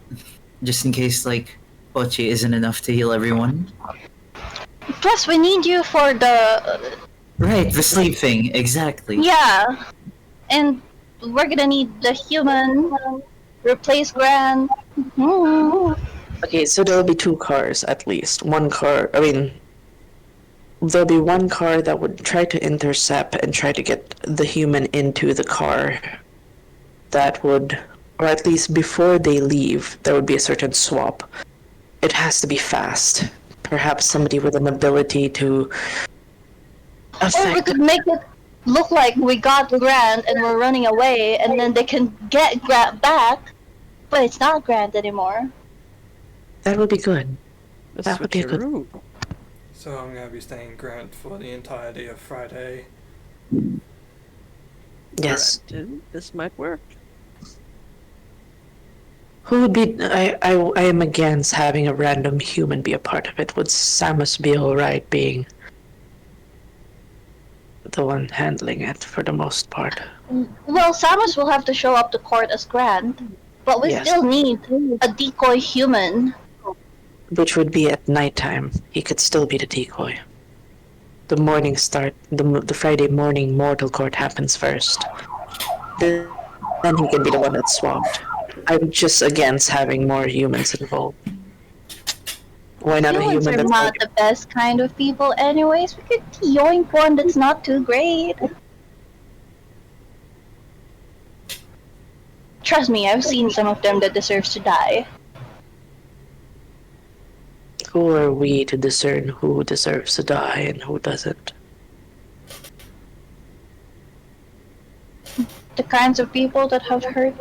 just in case, like, Pochi isn't enough to heal everyone. Plus, we need you for the... Right, the sleep thing, exactly. Yeah. And we're gonna need the human, replace Grant. Okay, so there'll be 2 cars at least. One car, there'll be one car that would try to intercept and try to get the human into the car. That would, or at least before they leave, there would be a certain swap. It has to be fast. Perhaps somebody with an ability to Or we could make it look like we got Grant and we're running away, and then they can get Grant back, but it's not Grant anymore. That would be good. A That would be a good. switcheroo. So I'm gonna be staying Grant for the entirety of Friday. Yes. This might work. Who would be? I am against having a random human be a part of it. Would Samus be alright being the one handling it for the most part? Well, Samus will have to show up to court as Grant, but we Yes. still need a decoy human. Which would be at nighttime. He could still be the decoy. The morning start, the Friday morning mortal court happens first. Then he can be the one that's swapped. I'm just against having more humans involved. Why not a Humans human are that's not the best kind of people anyways. We could yoink one that's not too great. Trust me, I've seen some of them that deserves to die. Who are we to discern who deserves to die and who doesn't? The kinds of people that have hurt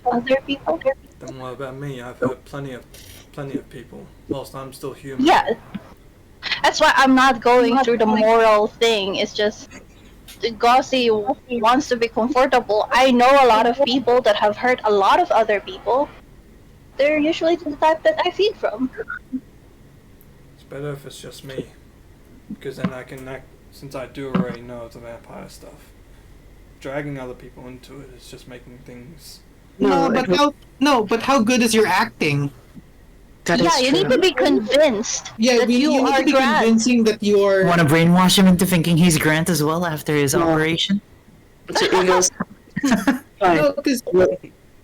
other people. Then what about me? I've hurt plenty of people whilst I'm still human. Yeah. That's why I'm not going through the moral thing. It's just Gossi wants to be comfortable. I know a lot of people that have hurt a lot of other people. They're usually the type that I feed from. It's better if it's just me, because then I can act, since I do already know the vampire stuff. Dragging other people into it is just making things. But how good is your acting? That Yeah, is you true. need to be convinced Yeah, that you you need are to be Grant. convincing that you are. Want to brainwash him into thinking he's Grant as well after his operation? So it goes, fine. No, 'cause-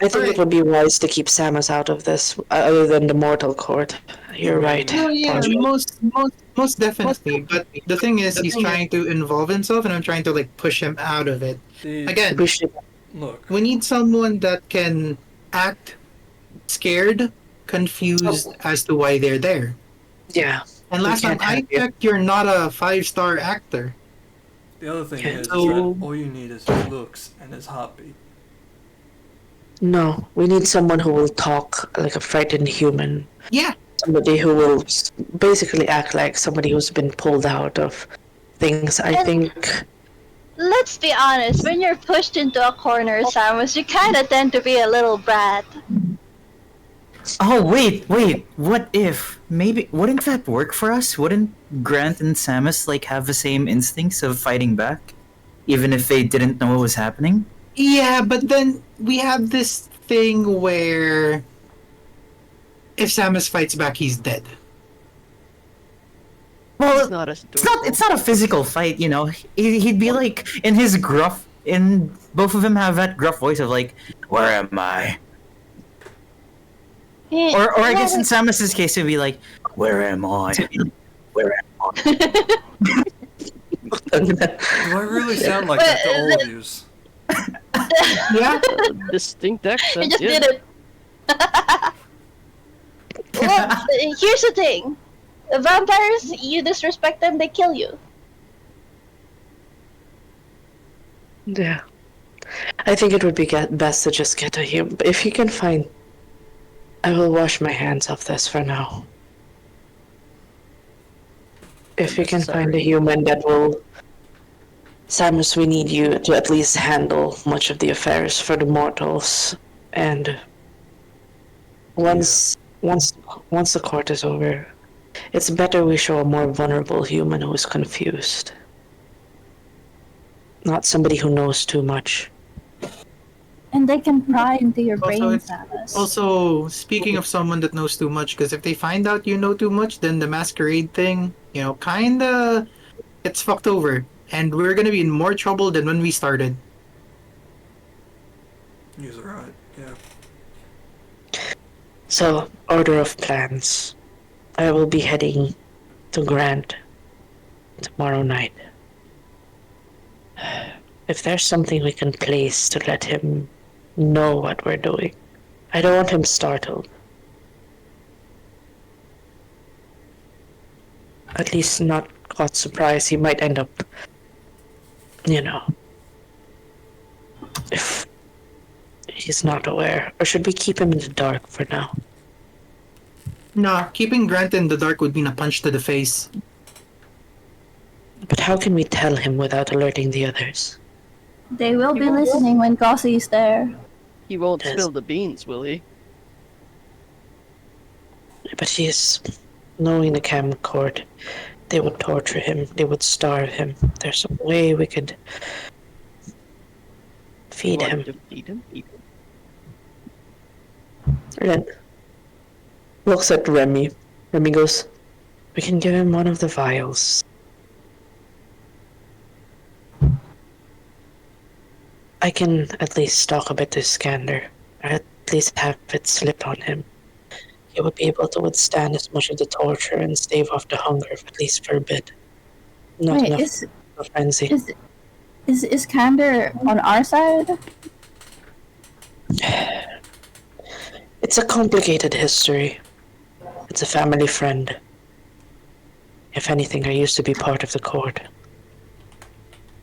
I think it would be wise to keep Samus out of this, other than the mortal court. You're right. No, yeah, Andre. most definitely. But the thing is, he's trying to involve himself, and I'm trying to like push him out of it. Again, We should. Look, we need someone that can act scared, confused as to why they're there. Yeah. And last time can't I have you. checked, you're not a 5-star actor. the other thing Okay, is so- that all you need is his looks and his heartbeat. No, we need someone who will talk like a frightened human. Yeah, Somebody who will basically act like somebody who's been pulled out of things. I think. Let's be honest, when you're pushed into a corner, Samus, you kind of tend to be a little brat. Oh, wait. What if? Maybe. Wouldn't that work for us? Wouldn't Grant and Samus, like, have the same instincts of fighting back? Even if they didn't know what was happening? yeah, but then we have this thing where if Samus fights back, he's dead. Well, He's not as it's not a physical fight, you know. He'd be like in his gruff, in both of them have that gruff voice of like, "Where am I?" Or I guess in Samus's case it'd be like, "Where am I? Where am I?" Do I really sound like that to all of yous? Yeah, distinct accent. I just yeah. did it. Well, here's the thing. Vampires, you disrespect them, they kill you. Yeah. I think it would be best to just get a human. If you can find... I will wash my hands of this for now. If you can find a human that will... Samus, we need you to at least handle much of the affairs for the mortals. And... Once the court is over, it's better we show a more vulnerable human who is confused. Not somebody who knows too much. And they can pry into your brain, Also, Samus. Also, speaking of someone that knows too much, because if they find out you know too much, then the masquerade thing, you know, kinda gets fucked over. And we're gonna be in more trouble than when we started. You're right, yeah. So, order of plans. I will be heading to Grant tomorrow night. If there's something we can place to let him know what we're doing. I don't want him startled. At least not caught surprise. He might end up, you know, if he's not aware. Or should we keep him in the dark for now? Nah, keeping Grant in the dark would mean a punch to the face. But how can we tell him without alerting the others? They will be listening when Gossie's there. He won't spill the beans, will he? But he's knowing the cam court. They would torture him. They would starve him. There's some way we could feed him. Feed him? Ren looks at Remy. Remy goes, we can give him one of the vials. I can at least talk a bit to Skander, or at least have it slip on him. He would be able to withstand as much of the torture and stave off the hunger, at least for a bit. Not Wait, enough is for frenzy. is Kander on our side? It's a complicated history. It's a family friend. If anything, I used to be part of the court.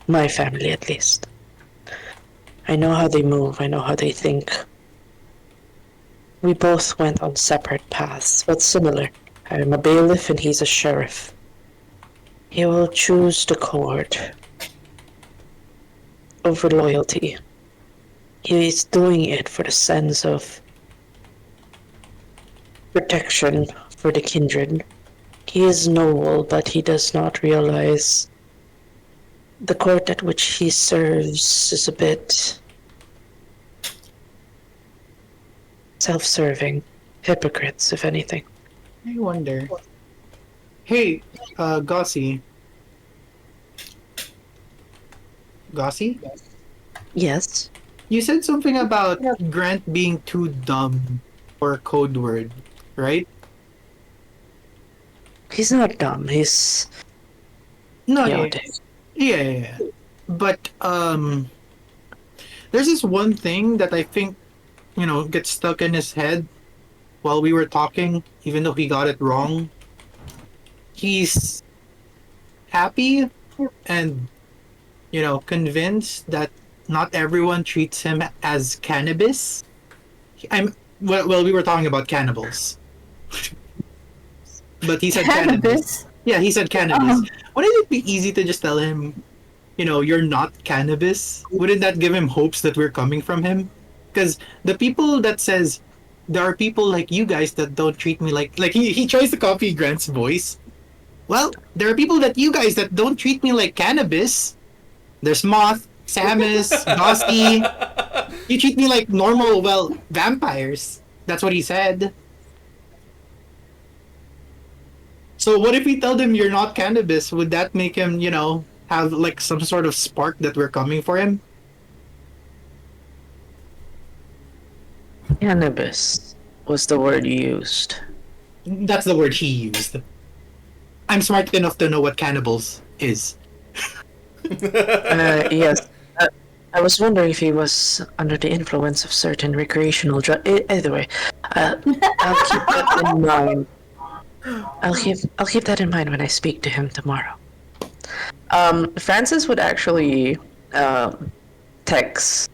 My family, at least. I know how they move, I know how they think. We both went on separate paths, but similar. I am a bailiff and he's a sheriff. He will choose the court over loyalty. He is doing it for the sense of protection for the kindred. He is noble, but he does not realize the court at which he serves is a bit self-serving. Hypocrites, if anything. I wonder. Hey, Gossie. Gossie? Yes? You said something about Grant being too dumb for a code word, right? He's not dumb, he's... No, chaotic. yeah. But, there's this one thing that I think, you know, gets stuck in his head while we were talking, even though he got it wrong. He's happy and, you know, convinced that not everyone treats him as cannabis. Well, we were talking about cannibals. But he said cannabis. Yeah, he said cannabis. Wouldn't it be easy to just tell him, you know, you're not cannabis? Wouldn't that give him hopes that we're coming from him? Because the people that says, there are people like you guys that don't treat me like he tries to copy Grant's voice. Well, there are people that you guys that don't treat me like cannabis. There's Moth, Samus, Gosty. You treat me like normal, well, vampires. That's what he said. So what if we tell them you're not cannabis? Would that make him, have like some sort of spark that we're coming for him? Cannabis was the word you used. That's the word he used. I'm smart enough to know what cannibals is. Yes. I was wondering if he was under the influence of certain recreational drugs. Either way, I'll keep that in mind. I'll keep that in mind when I speak to him tomorrow. Francis would actually text,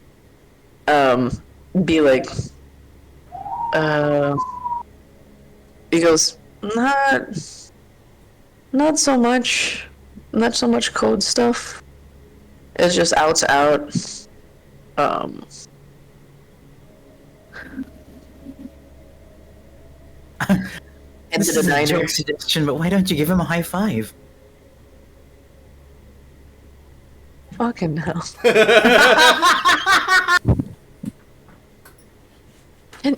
be like, he goes, not so much code stuff. It's just out's out. This Into is the a diner. joke suggestion, but why don't you give him a high five? Fucking hell.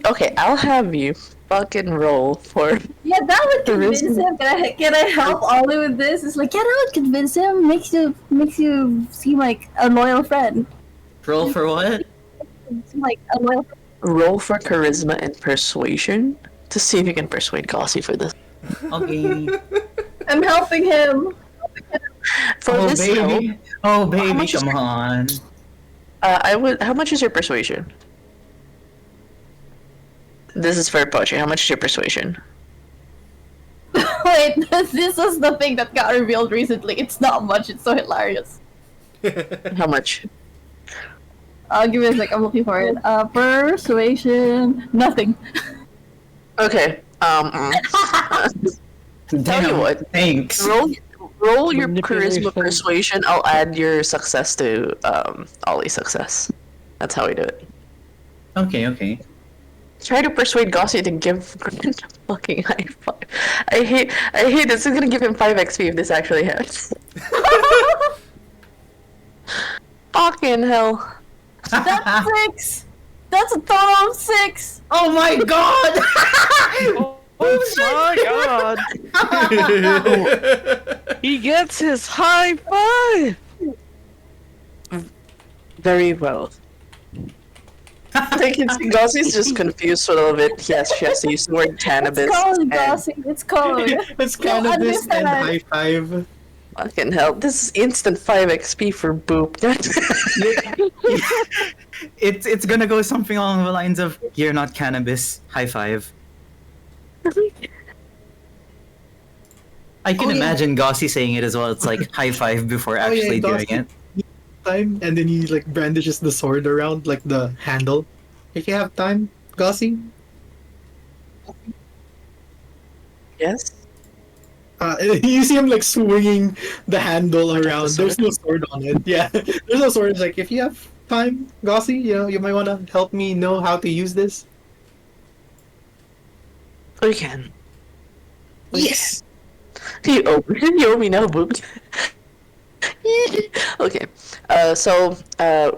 Okay, I'll have you fucking roll for. Yeah, that would convince Charisma. him. Can I help Ollie with this? It's like, yeah, that would convince him. Makes you seem like a loyal friend. Roll for what? Seem like a loyal friend. Roll for charisma and persuasion to see if you can persuade Gossi for this. Okay. I'm helping him. For Oh this baby. help, Oh How baby, much is come your- on. I would. How much is your persuasion? This is for Pochi. How much is your persuasion? Wait, this was the thing that got revealed recently. It's not much. It's so hilarious. How much? I'll give you a sec. I'm looking for it. Persuasion. Nothing. Okay. Tell you Damn, what. thanks. Roll your Manipulation. charisma persuasion. I'll add your success to Ollie's success. That's how we do it. Okay. Try to persuade Gossi to give Grant a fucking high five. I hate this. Is gonna give him 5 XP if this actually happens. Fucking hell. That's 6. That's a total of 6. Oh my god! Oh my god! He gets his high five! Very well. I think Gossi's just confused a little bit. He has to use the word cannabis. It's code, and- Gossi. It's code. It's cannabis and understand. high five. Fucking hell. This is instant 5 XP for Boop. It's gonna go something along the lines of "You're not cannabis." High five. I can imagine Gossi saying it as well. It's like high five before actually doing it. Time, and then he like brandishes the sword around like the handle. If you have time, Gossi. Yes? You see him like swinging the handle around. There's no sword on it. Yeah, there's no sword. It's like, if you have time, Gossi, you might want to help me know how to use this. We can. Yes. You owe me now, Boop. Okay, so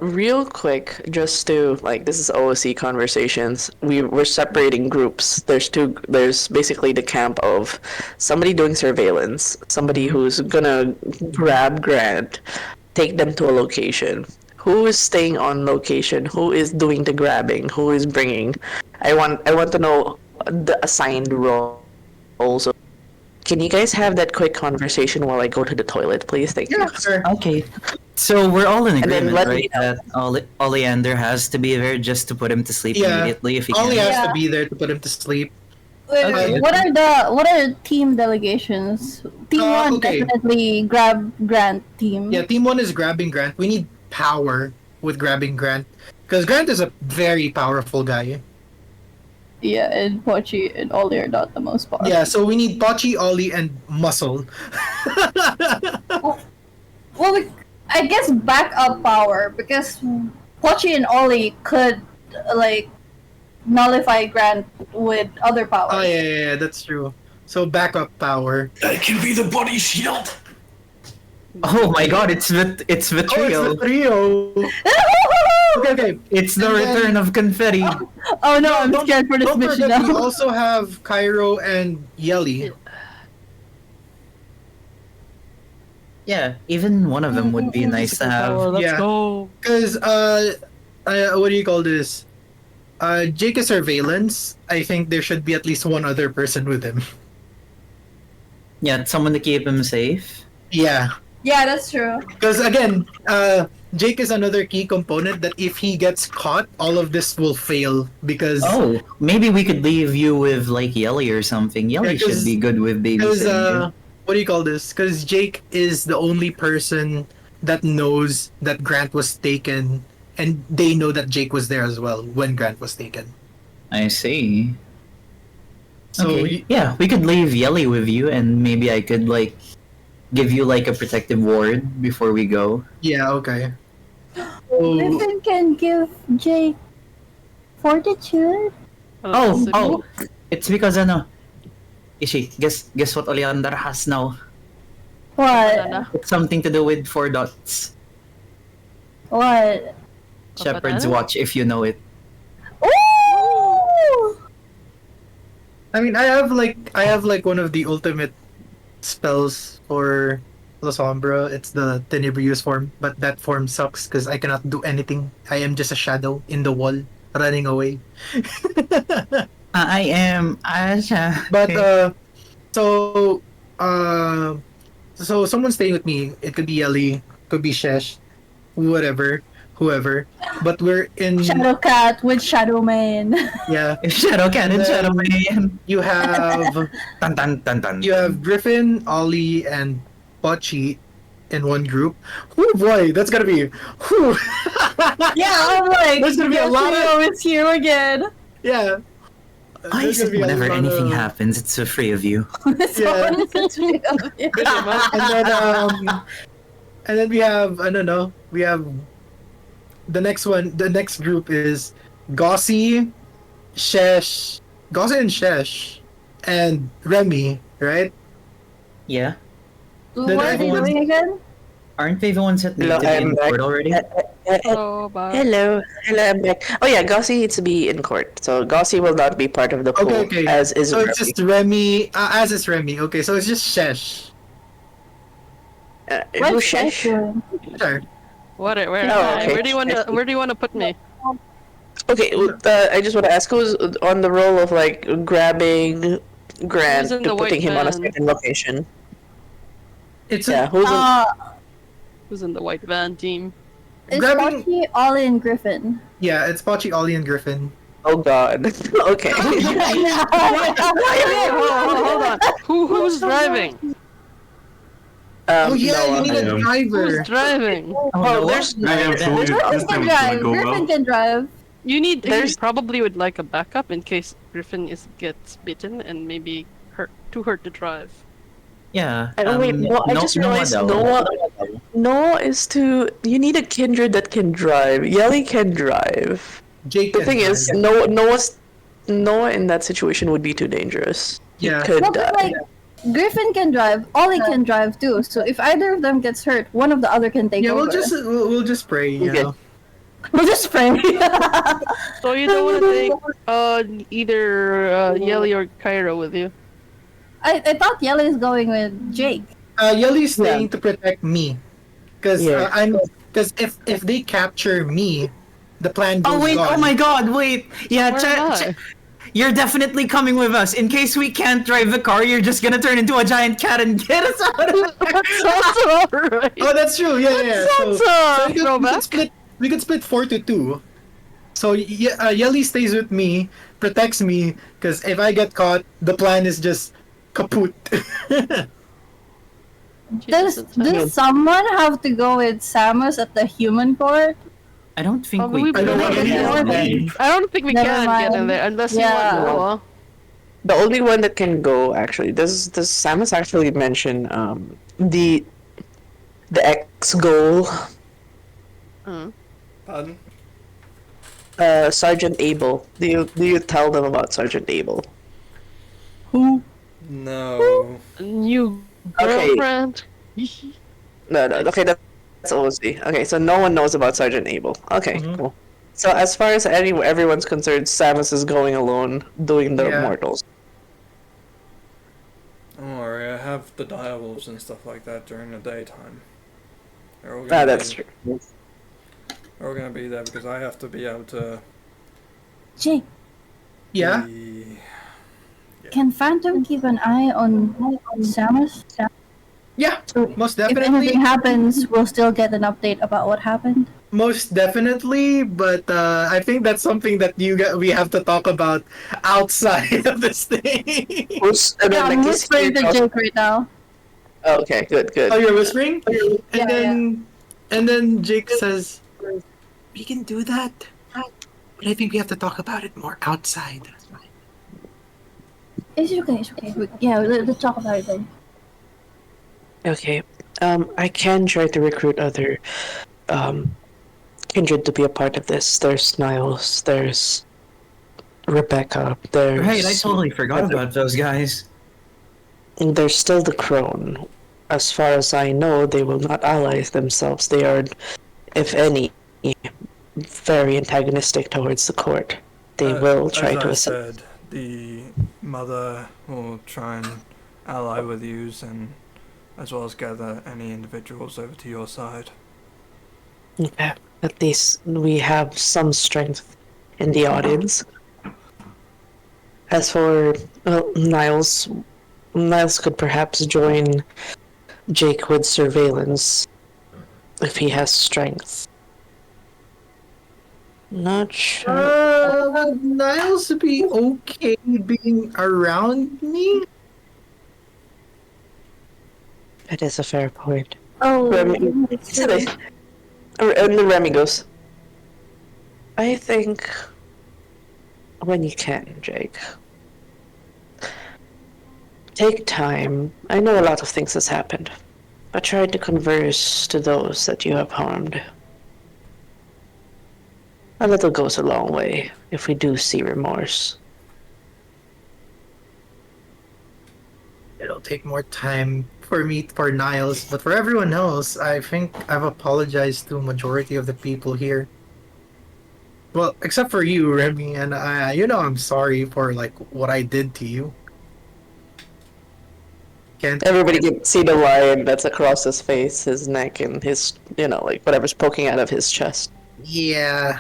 real quick, just to this is OOC conversations. We're separating groups. There's basically the camp of somebody doing surveillance, somebody who's gonna grab Grant, take them to a location. Who is staying on location? Who is doing the grabbing? Who is bringing? I want to know the assigned roles. Can you guys have that quick conversation while I go to the toilet, please? Thank you. Sure. Okay. So we're all in And then agreement, let right? me know. That Oleander has to be there just to put him to sleep Yeah. immediately if he Ollie can. has Yeah. to be there to put him to sleep. Wait, Okay. what are team delegations? Team 1 okay. definitely grab Grant team. Yeah, team 1 is grabbing Grant. We need power with grabbing Grant, because Grant is a very powerful guy. Yeah, and Pochi and Ollie are not the most powerful. Yeah, so we need Pochi, Ollie, and Muscle. Well, I guess backup power, because Pochi and Ollie could nullify Grant with other powers. Oh yeah, that's true. So backup power. I can be the body shield. Oh my god, it's the trio. Oh, it's the trio. Okay. It's the And then- return of confetti. Oh no, I'm scared for this Don't mission forget, we now. also have Cairo and Yelly. Yeah, even one of them would be nice to have. Let's Yeah. go. Because what do you call this? Jake is surveillance. I think there should be at least one other person with him. Yeah, someone to keep him safe. Yeah. Yeah, that's true. Because again, Jake is another key component that if he gets caught, all of this will fail because Oh, maybe we could leave you with like Yelly or something. Yelly Yeah, 'cause- should be good with because babysitting. what do you call this? Because Jake is the only person that knows that Grant was taken, and they know that Jake was there as well when Grant was taken. I see. So Okay. Yeah, we could leave Yelly with you, and maybe I could like give you like a protective ward before we go. yeah, okay. So, Griffin can give Jake fortitude. Oh, it's because Ishi, guess what Oleander has now? What? It's something to do with 4 dots. What? Shepherd's banana? Watch, if you know it. Ooh! I mean, I have like one of the ultimate spells for La Sombra. It's the Tenebrious form, but that form sucks because I cannot do anything. I am just a shadow in the wall, running away. I am Asha. But so someone's staying with me. It could be Ellie, could be Shesh, whoever. But we're in Shadow Cat with Shadow Man. yeah. Shadow Cannon, And then Shadow Man. You have Dun, dun, dun, dun. you have Griffin, Ollie, and Pochi in one group. Oh boy, that's gonna be. Whew. Yeah, I'm like, There's gonna be a lot of it's here again. yeah. I There's gonna said be a whenever lot anything of- happens, it's the three of you. Yeah. Yeah. And then we have I don't know. We have the next one. The next group is Gossi, Shesh, Gossi and Shesh, and Remy. Right? Yeah. What are they everyone's- doing again? Aren't they the ones that need Hello, to be I'm in back. court already? Oh, bye. Hello, I'm back. Oh yeah, Gossi needs to be in court, so Gossi will not be part of the pool, Okay. as is So it's Remy. just Remy. As is Remy. Okay. So it's just Shesh. Who's Shesh? doing? Sure. Where okay. do you wanna put me? Okay, I just want to ask who's on the role of like grabbing Grant Who's in to the white putting him on a van? certain location. It's Yeah, who's Who's in the white van team? It's Grabbing- Pochi, Ollie, and Griffin. yeah. It's Pochi, Ollie, and Griffin. oh god. Okay. Hold on. Who's driving? Oh yeah, Noah. you need a Noah. driver. Who's driving? Oh, there's I am sure Griffin this can time drive. will go Griffin well. can drive. You There's- probably would like a backup in case Griffin gets bitten and maybe too hurt to drive. Yeah. I don't wait. No, I just realized Noah is to. You need a kindred that can drive. Yelly can drive. Jake. The can thing is, drive. Noah in that situation would be too dangerous. Yeah. He could No, but die. like, Griffin can drive. Ollie can drive too. So if either of them gets hurt, one of the other can take Yeah, over. we'll just pray. You Okay. know. We'll just pray. So you don't want to take either Yelly or Cairo with you? I thought Yellow is going with Jake. Yelly's staying to protect me, because Yeah. because if they capture me, the plan goes Oh wait! on. Oh my God! Wait! Yeah, Where am I? you're definitely coming with us. In case we can't drive the car, you're just gonna turn into a giant cat and get us out of there. That's alright. Oh, that's true. Yeah. Sounds we could throwback. split. We could split 4-2. So Yelly stays with me, protects me, because if I get caught, the plan is just kaput. Does someone have to go with Samus at the human court? I don't think Oh, we. we- I don't want Maybe to more leave. I don't think we Never can get in mind. there unless Yeah. you want Noah. The only one that can go actually. Does Samus actually mention the X goal? Pardon? Sergeant Abel. Do you tell them about Sergeant Abel? Who? No. New Okay. girlfriend? No. Okay, that's OC. Okay, so no one knows about Sergeant Abel. Okay, cool. So as far as everyone's concerned, Samus is going alone, doing the Yeah. mortals. Don't worry, I have the direwolves and stuff like that during the daytime. They're all gonna That's be, true. they're all gonna be there because I have to be able to. Jake, Yeah. Be, can Phantom keep an eye on Samus? Yeah. So Most if definitely. anything happens, we'll still get an update about what happened. Most definitely, but I think that's something that we have to talk about outside of this thing. Yeah, I'm whispering to Jake right now. Oh, okay, good, good. Oh, you're whispering? Yeah, And then Jake says, "We can do that, but I think we have to talk about it more outside." It's okay, it's okay. Yeah, let's talk about it then. Okay. I can try to recruit other Kindred to be a part of this. There's Niles, there's Rebecca, there's Right, I totally forgot about those guys. and there's still the Crone. As far as I know, they will not ally themselves. They are, if any, very antagonistic towards the court. They will try as to I assemble. said, the mother will try and ally with you, and as well as gather any individuals over to your side. Okay. At least we have some strength in the audience. As for Niles could perhaps join Jake with surveillance if he has strength. Not sure. Would Niles be okay being around me? That is a fair point. Oh, And then Remy goes, I think when you can, Jake. Take time. I know a lot of things has happened, but try to converse to those that you have harmed. A little goes a long way if we do see remorse. It'll take more time for Niles, but for everyone else, I think I've apologized to a majority of the people here. Well, except for you, Remy, and I'm sorry for what I did to you. Everybody can see the lion that's across his face, his neck, and his, whatever's poking out of his chest. Yeah.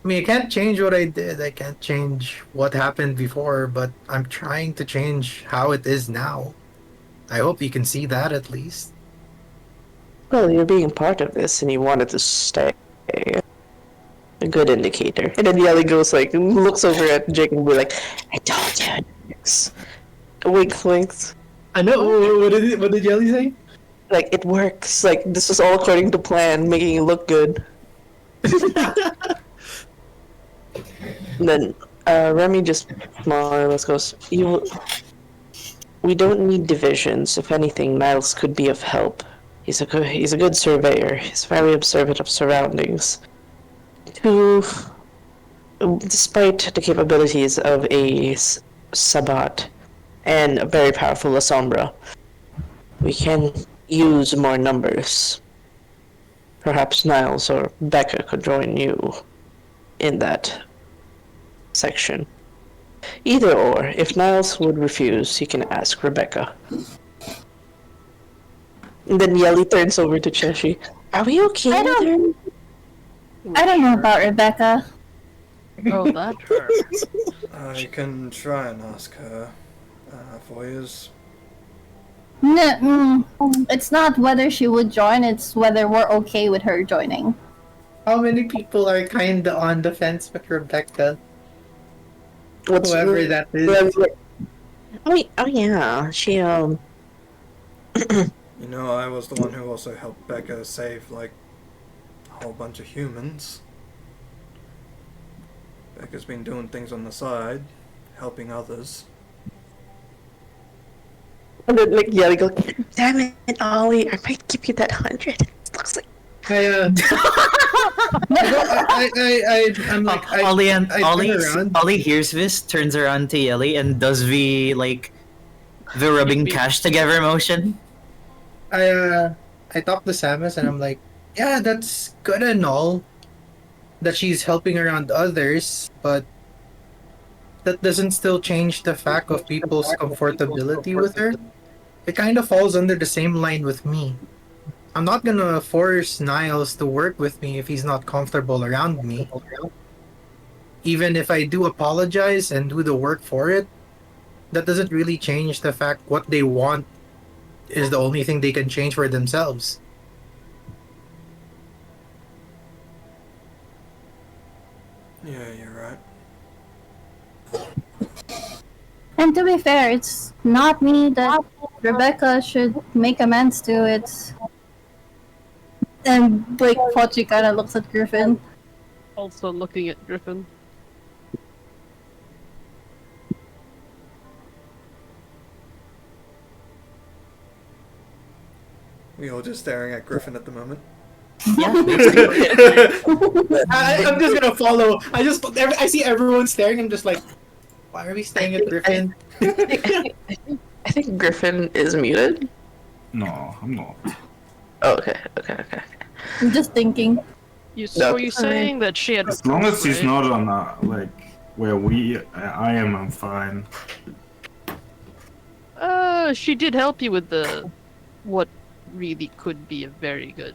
I mean, I can't change what I did. I can't change what happened before, but I'm trying to change how it is now. I hope you can see that at least. Well, you're being part of this, and you wanted to stay. A good indicator. And then Yelly goes looks over at Jake and be like, I told you. It winks, winks. I know. What did Yelly say? It works. This is all according to plan, making it look good. And then Remy just more or less goes, we don't need divisions. If anything, Niles could be of help. He's a good surveyor. He's very observant of surroundings. Despite the capabilities of a Sabbat and a very powerful La Sombra, we can use more numbers. Perhaps Niles or Becca could join you in that section. Either or, if Niles would refuse, he can ask Rebecca. And then Yelly turns over to Cheshi. Are we okay with her? I don't know about Rebecca. Oh, that hurts. I can try and ask her for yours. No, it's not whether she would join, it's whether we're okay with her joining. How many people are kinda on the fence with Rebecca? Whoever that is. Oh yeah, she I was the one who also helped Becca save a whole bunch of humans. Becca's been doing things on the side, helping others. And then Yelly goes, damn it, Ollie, I might give you that 100. It looks like Ollie hears this, turns around to Yelly, and does the rubbing cash together motion. I talked to Samus and I'm like, yeah, that's good and all that she's helping around others, but that doesn't still change the fact of people's comfortability with her. It kind of falls under the same line with me. I'm not gonna force Niles to work with me if he's not comfortable around me. Even if I do apologize and do the work for it, that doesn't really change the fact what they want is the only thing they can change for themselves. Yeah, you're right. And to be fair, it's not me that Rebecca should make amends to. It's and like Pochi kind of looks at Griffin. Also looking at Griffin. We all just staring at Griffin at the moment. I'm just gonna follow. I see everyone staring. I'm just like, why are we staring at Griffin? I think Griffin is muted. No, I'm not. Oh, okay. I'm just thinking. Were you saying that she had? As long as she's not on like where I am, I'm fine. She did help you with the what really could be a very good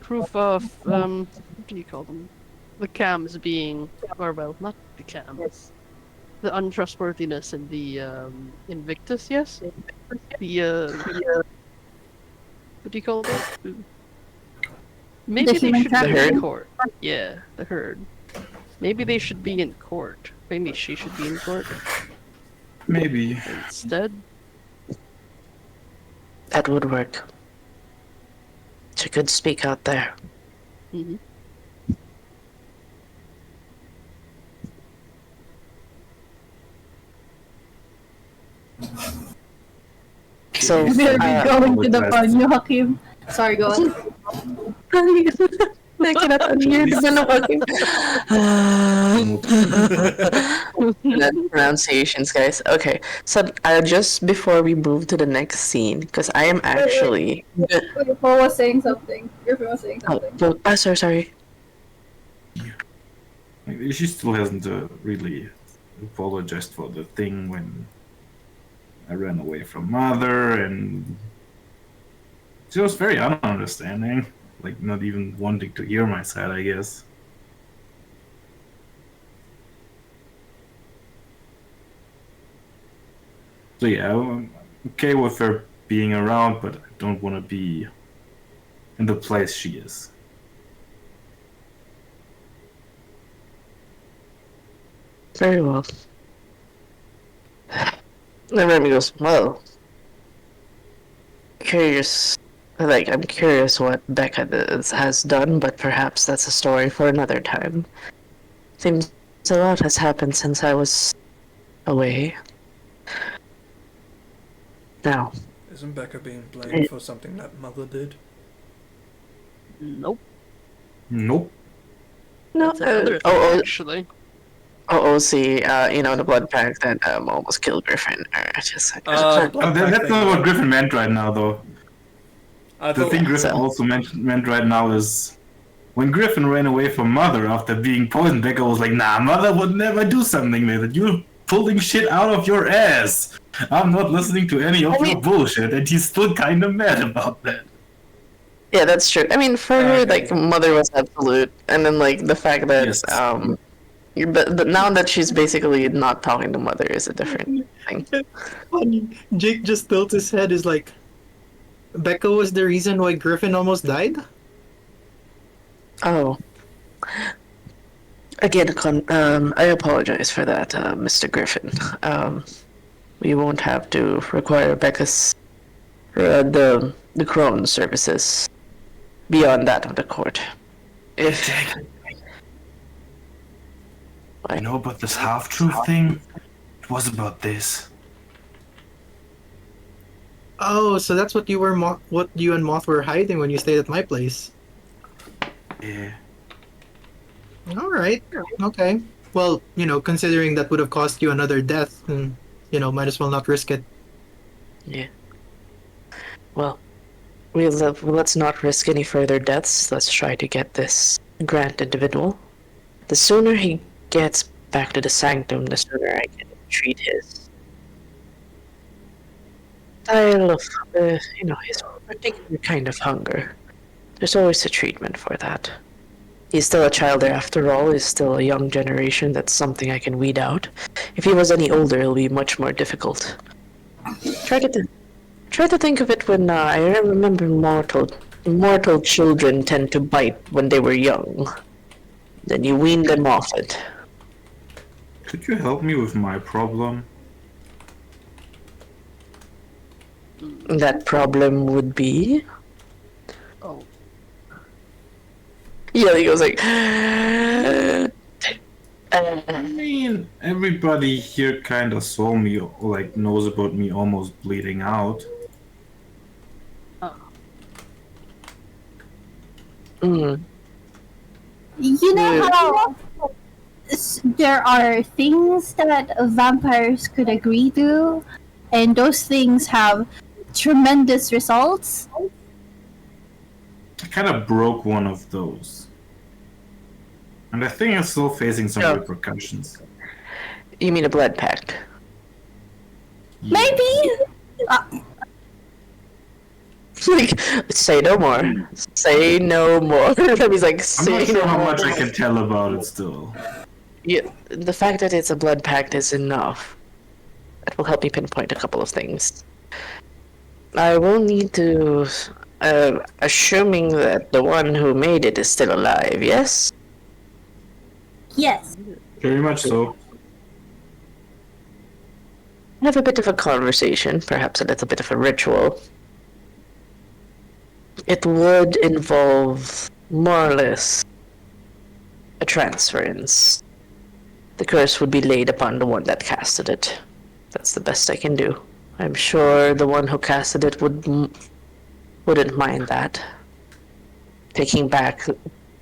proof of what do you call them? The cams being, or well, not the cams, the untrustworthiness in the Invictus. Yes, the what do you call it? Maybe they should be in court. Yeah, the herd. Maybe they should be in court. Maybe she should be in court. Maybe. Instead. That would work. She could speak out there. Mm-hmm. So, We're going to the fun, Joachim. Sorry, go on. I cannot unhear the Joachim. The pronunciations, guys. Okay, so just before we move to the next scene, because I am actually. Wait, Paul was saying something. Griffin was saying something. Oh, sorry. She still hasn't really apologized for the thing when I ran away from Mother, and she was very ununderstanding, like not even wanting to hear my side, I guess. So yeah, I'm okay with her being around, but I don't want to be in the place she is. Very well. Then Remy goes, well, I'm curious what Becca has done, but perhaps that's a story for another time. Seems a lot has happened since I was away. Now. Isn't Becca being blamed for something that Mother did? Nope. No. That's another thing, actually. See, the blood pact that almost killed Griffin. That's not what Griffin meant right now, though. The thing Griffin also meant right now is when Griffin ran away from Mother after being poisoned, Becca was like, nah, Mother would never do something with it. You're pulling shit out of your ass. I'm not listening to any of your bullshit, and he's still kind of mad about that. Yeah, that's true. I mean, for her, Mother was absolute, and then, the fact that, but now that she's basically not talking to Mother is a different thing. Funny. Jake just tilts his head, is like, Becca was the reason why Griffin almost died? Oh. Again, I apologize for that, Mr. Griffin. We won't have to require Becca's, the Crone services beyond that of the court. I know about this half-truth thing. It was about this. Oh, so that's what you and Moth were hiding when you stayed at my place. Yeah. All right. Okay. Well, considering that would have cost you another death, might as well not risk it. Yeah. Well, let's not risk any further deaths. Let's try to get this Grant individual. The sooner he gets back to the sanctum, the sooner I can treat his style of, his particular kind of hunger. There's always a treatment for that. He's still a child there after all. He's still a young generation. That's something I can weed out. If he was any older, it'll be much more difficult. Try to think of it when I remember mortal children tend to bite when they were young. Then you wean them off it. Could you help me with my problem? That problem would be... Oh. Yeah, he goes like... I mean, everybody here kind of saw me, or like knows about me almost bleeding out. Mm. You know how there are things that vampires could agree to, and those things have tremendous results? I kind of broke one of those. And I think I'm still facing some repercussions. You mean a blood pact? Maybe? Like, say no more. Say no more. He's like, I'm not say sure no how more. much I can tell about it still. Yeah, the fact that it's a blood pact is enough. That will help me pinpoint a couple of things. I will need to... assuming that the one who made it is still alive, yes? Yes. Very much so. Have a bit of a conversation, perhaps a little bit of a ritual. It would involve, more or less, a transference. The curse would be laid upon the one that casted it. That's the best I can do. I'm sure the one who casted it wouldn't mind that. Taking back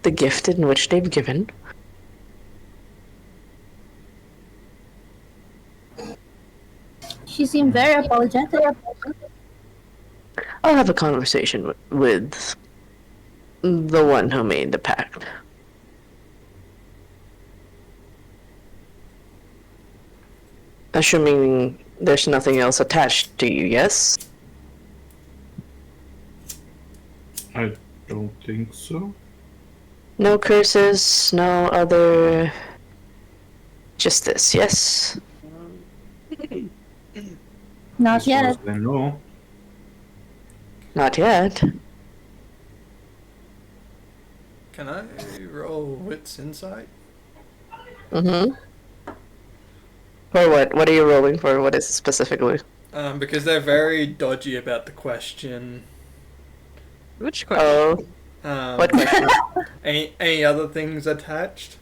the gift in which they've given. She seemed very apologetic. I'll have a conversation with the one who made the pact. Assuming there's nothing else attached to you, yes? I don't think so. No curses, no other... Just this, yes? Not yet. As far as I know. Not yet. Can I roll wits insight? Mm-hmm. For what? What are you rolling for? What is it specifically? Because they're very dodgy about the question. Which question? Oh. What question? Any other things attached?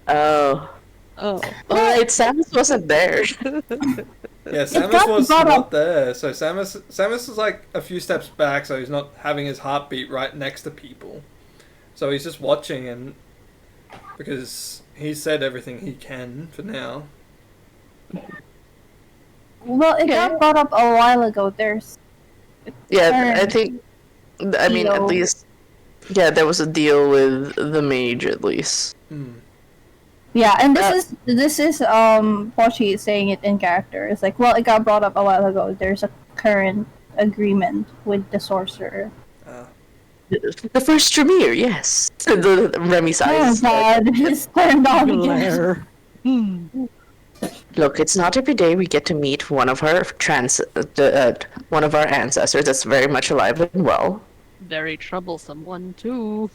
Oh. Oh. Well, Samus wasn't there. Yeah, Samus was not there. So Samus is like a few steps back, so he's not having his heartbeat right next to people. So he's just watching, and because he said everything he can for now. Well, it got brought up a while ago. Yeah, I think... I mean, at least... Yeah, there was a deal with the mage, at least. Yeah, and this is Pochi is saying it in character. It's like, well, it got brought up a while ago. There's a current agreement with the sorcerer. The first Tremere, yes. The Remy's eyes. Oh god, he's turned on again. Look, it's not every day we get to meet one of our one of our ancestors that's very much alive and well. Very troublesome one, too.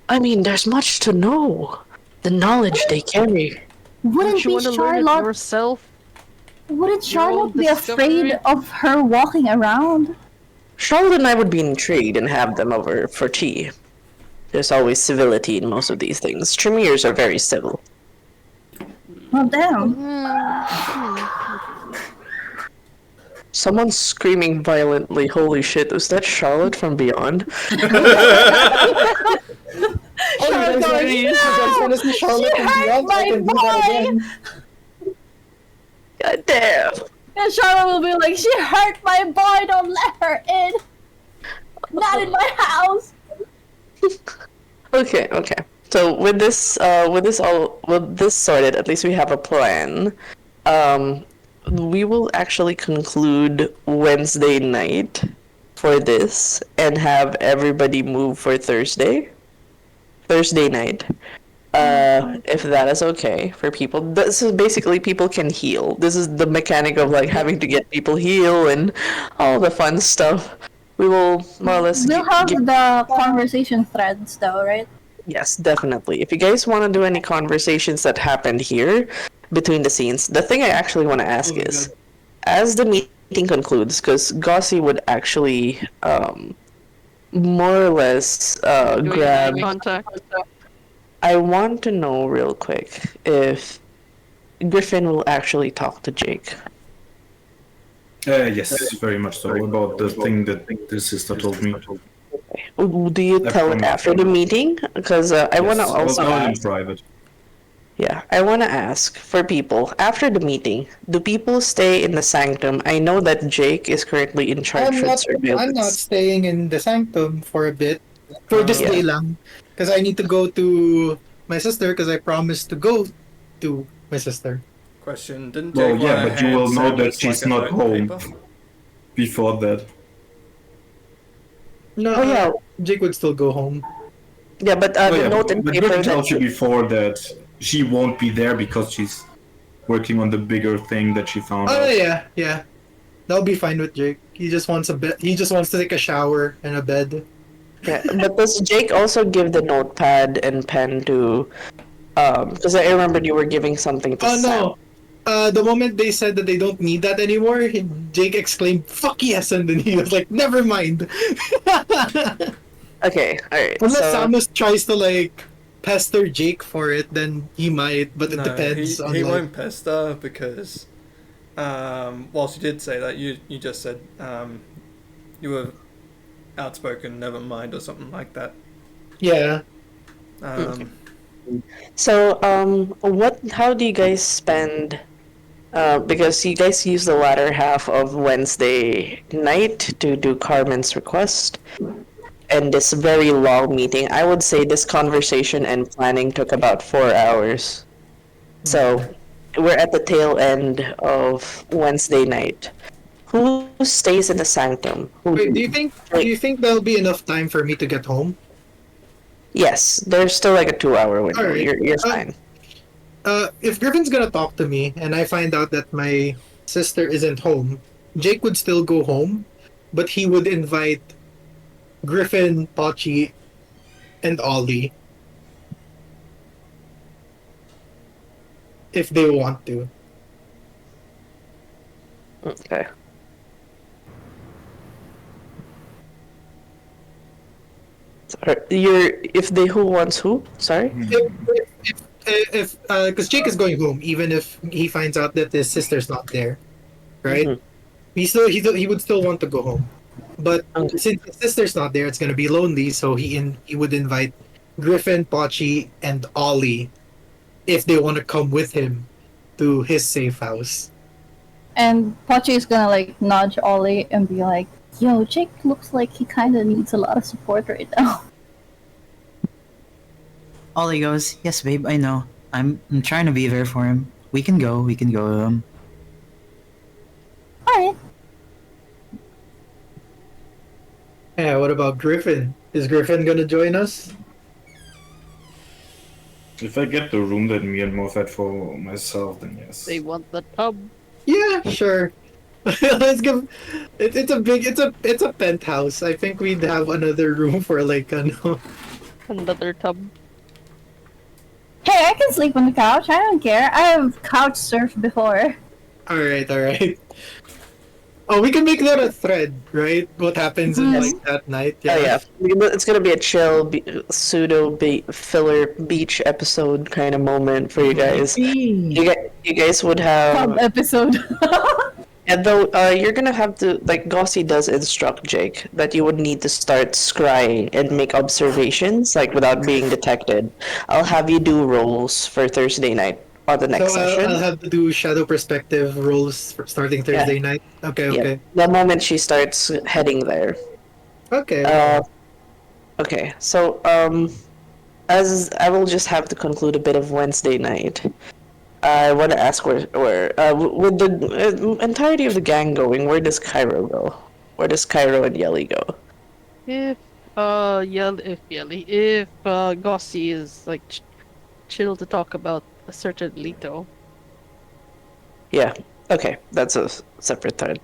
I mean, there's much to know. The knowledge they carry. Wouldn't you want to learn it yourself? Wouldn't Charlotte be afraid of her walking around? Charlotte and I would be intrigued and have them over for tea. There's always civility in most of these things. Tremeres are very civil. Oh, damn. Someone's screaming violently. Holy shit, is that Charlotte from Beyond? Oh, you guys want to see Charlotte from Beyond? I can do that again. God damn. And Charlotte will be like, she hurt my boy, don't let her in. Not in my house. Okay. So with this sorted, at least we have a plan. We will actually conclude Wednesday night for this and have everybody move for Thursday night. If that is okay for people. This is basically people can heal. This is the mechanic of like having to get people heal and all the fun stuff. We will more or less We'll have the conversation threads though, right? Yes, definitely. If you guys want to do any conversations that happened here between the scenes, the thing I actually want to ask is, as the meeting concludes, because Gossi would actually more or less grab. Contact. I want to know real quick if Griffin will actually talk to Jake. Yes, very much so. About the thing that the sister told me. Do you tell it after the meeting? Because I want to also in ask. private. Yeah, I want to ask for people after the meeting. Do people stay in the sanctum? I know that Jake is currently in charge of surveillance. I'm not staying in the sanctum for a bit. For this day lang. Because I need to go to my sister because I promised to go to my sister. Question: Didn't Well, Jake yeah, want but a you will hand know that sandwich she's like a not note home paper? before that. No, Oh, yeah. Jake would still go home. Yeah, but the note and but paper Griffin that tells you before that she won't be there because she's working on the bigger thing that she found Oh out. yeah. That'll be fine with Jake. He just wants a bed. He just wants to take a shower and a bed. Yeah, but does Jake also give the notepad and pen to? Because I remember you were giving something to Oh Sam. no. The moment they said that they don't need that anymore, Jake exclaimed, "Fuck yes!" And then he was like, "Never mind." Okay, alright. Unless So, Samus tries to like pester Jake for it, then he might. But it No, depends on he like... won't pester because, whilst you did say that, you just said you were outspoken, never mind, or something like that. Yeah. so how do you guys spend? Because you guys use the latter half of Wednesday night to do Carmen's request, and this very long meeting. I would say this conversation and planning took about 4 hours. So we're at the tail end of Wednesday night. Who stays in the sanctum? Wait, do you think there'll be enough time for me to get home? Yes, there's still like a 2-hour window. Alright. You're fine. If Griffin's gonna talk to me and I find out that my sister isn't home, Jake would still go home, but he would invite Griffin, Pachi, and Ollie if they want to. Okay. If they who wants who? Sorry. If because Jake is going home, even if he finds out that his sister's not there, right? Mm-hmm. He would still want to go home, but since his sister's not there, it's gonna be lonely. So he would invite Griffin, Pachi, and Ollie if they want to come with him to his safe house. And Pachi is gonna like nudge Ollie and be like, "Yo, Jake looks like he kind of needs a lot of support right now." Ollie goes, "Yes, babe, I know. I'm trying to be there for him. We can go. Alright. Yeah, what about Griffin? Is Griffin gonna join us? If I get the room that me and Morph had for myself, then yes. They want the tub. Yeah, sure. Let's give. It's a penthouse. I think we'd have another room for like Another tub. Hey, I can sleep on the couch. I don't care. I have couch surfed before. All right. Oh, we can make that a thread, right? What happens in like that night? Oh yeah, it's gonna be a chill, filler beach episode kind of moment for you guys. You guys would have Pub episode. And though you're gonna have to, like Gossi does instruct Jake that you would need to start scrying and make observations like without being detected. I'll have you do rolls for Thursday night on the next session. I'll have to do shadow perspective rolls for starting Thursday night. Okay. Yeah, the moment she starts heading there. Okay. Okay. So as I will just have to conclude a bit of Wednesday night. I want to ask with the entirety of the gang going, where does Cairo go? Where does Cairo and Yelly go? If Gossi is like chill to talk about a certain Lito. Yeah. Okay, that's a separate thread.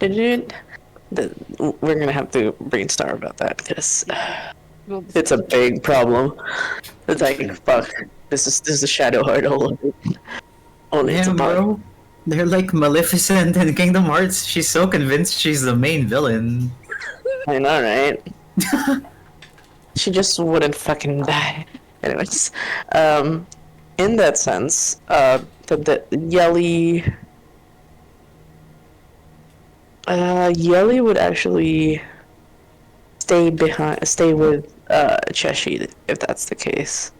We're gonna have to brainstorm about that because it's a big problem. It's like fuck. This is a shadow heart all over. Only it's a Damn, bug. bro. They're like Maleficent in Kingdom Hearts. She's so convinced she's the main villain. I know, right? She just wouldn't fucking die. Anyways, in that sense, the Yelly would actually stay with Cheshi if that's the case.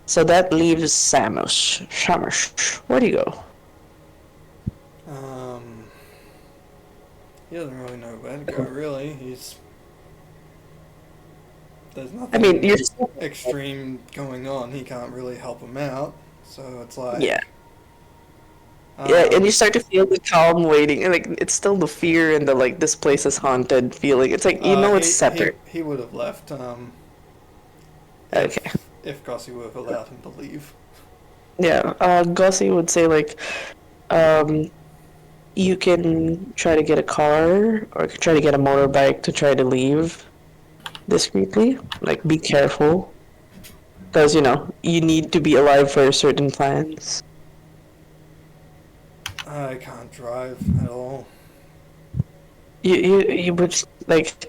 So that leaves Samus. Where do you go? He doesn't really know where to go, really. There's nothing I mean, you're extreme going on. He can't really help him out. So it's like... Yeah. Yeah, and you start to feel the calm waiting, and like it's still the fear and the like this place is haunted feeling. It's like it's separate. He would have left. Okay. If Gossi would have allowed him to leave. Yeah, Gossi would say like, you can try to get a car or try to get a motorbike to try to leave discreetly. Like, be careful, because you need to be alive for certain plans. I can't drive at all. You would like,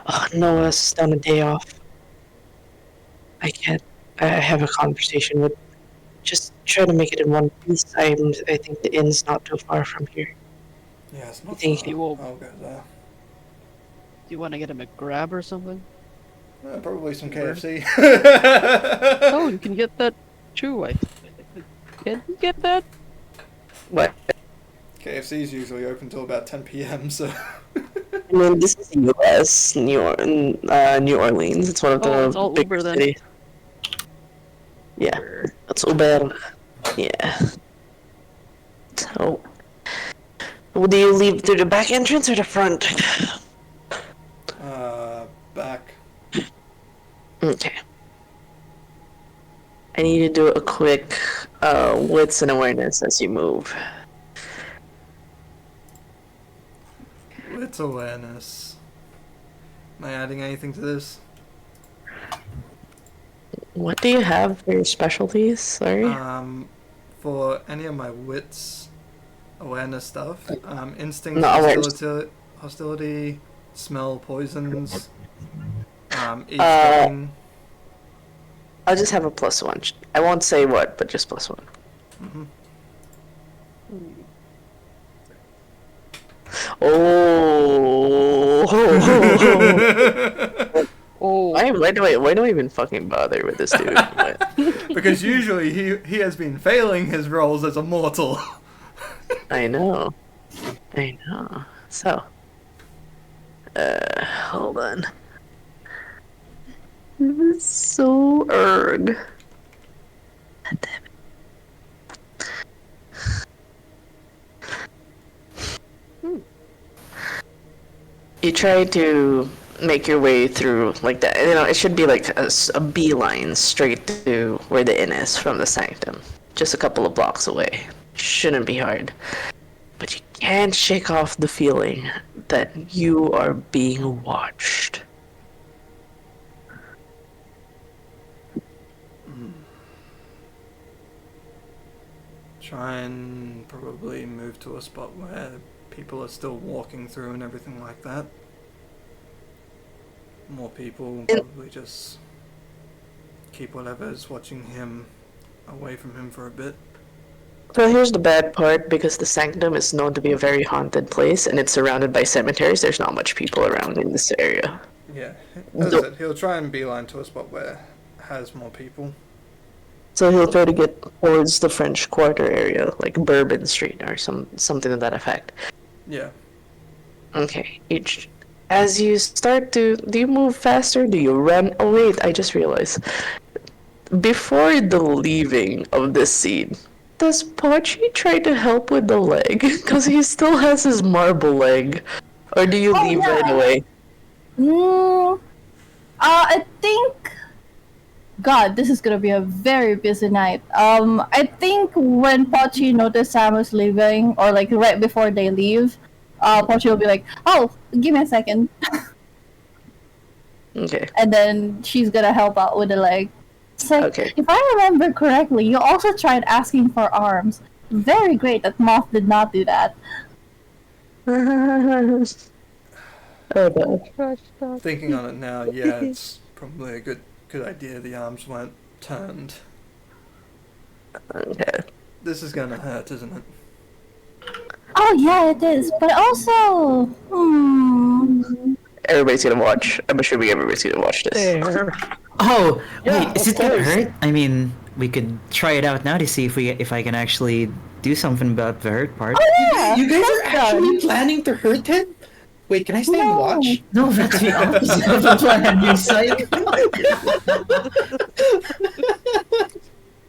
oh no, it's on a day off. I can't. I have a conversation with. Just try to make it in one piece. I think the inn's not too far from here. Yeah, it's not far. I'll go there. Do you want to get him a grab or something? Probably some KFC. Oh, you can get that too. Can you get that? What? KFC is usually open till about 10 p.m. So. I mean, this is the U.S. New Orleans. It's one of the it's all big Uber then. cities. Yeah, that's Uber. Yeah. So, do you leave through the back entrance or the front? Back. Okay. I need to do a quick wits and awareness as you move. Wits awareness. Am I adding anything to this? What do you have for your specialties? Sorry. For any of my wits awareness stuff, instinct, No, hostility, smell poisons, eavesdropping. I'll just have a +1. I won't say what, but just +1. Mm-hmm. Oh. Why do I even fucking bother with this dude? Because usually he has been failing his roles as a mortal. I know. So, hold on. This is so erg. God damn it. You try to make your way through like that. It should be like a beeline straight to where the inn is from the sanctum. Just a couple of blocks away. Shouldn't be hard. But you can't shake off the feeling that you are being watched. Try and probably move to a spot where people are still walking through and everything like that. More people, probably just keep whatever's watching him away from him for a bit. So here's the bad part, because the sanctum is known to be a very haunted place and it's surrounded by cemeteries. There's not much people around in this area. Yeah, as I said, he'll try and beeline to a spot where it has more people. So he'll try to get towards the French Quarter area, like Bourbon Street or something to that effect. Yeah. Okay, as you start to, do you move faster? Do you run? Oh wait, I just realized. Before the leaving of this scene, does Pochi try to help with the leg? Because he still has his marble leg. Or do you leave right away? I think. God, this is gonna be a very busy night. I think when Pochi noticed Sam was leaving, or like right before they leave, Pochi will be like, "Oh, give me a second." Okay. And then she's gonna help out with the leg. It's like, Okay. if I remember correctly, you also tried asking for arms. Very great that Moth did not do that. Oh, no. Thinking on it now, yeah, it's probably a good idea the arms weren't turned. Okay. This is gonna hurt, isn't it? Oh yeah, it is. But also, Everybody's gonna watch. I'm assuming everybody's gonna watch this. Oh, Yeah, wait, is of it gonna course. hurt? I mean, we could try it out now to see if I can actually do something about the hurt part. yeah, You guys are that's actually done. planning to hurt him? Wait, can I stay and watch? No, that's the opposite of the plan, you psych.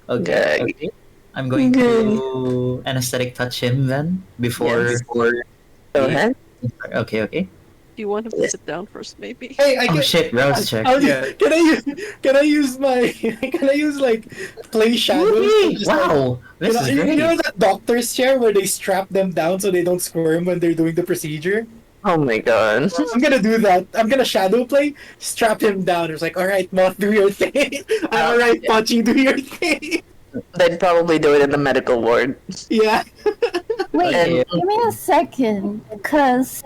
Okay. I'm going to anesthetic touch him then before. Go ahead. Okay. Do you want him to sit down first, maybe? Hey, I Oh can, shit, browse check. Yeah. can I use my can I use like play shadows? to just, like, Wow, this is you great. know that doctor's chair where they strap them down so they don't squirm when they're doing the procedure? Oh my god. I'm gonna do that. I'm gonna shadow play, strap him down. It's like, alright, Moth, do your thing. Alright, Pachi, do your thing. They'd probably do it in the medical ward. Yeah. Wait, And- give me a second, because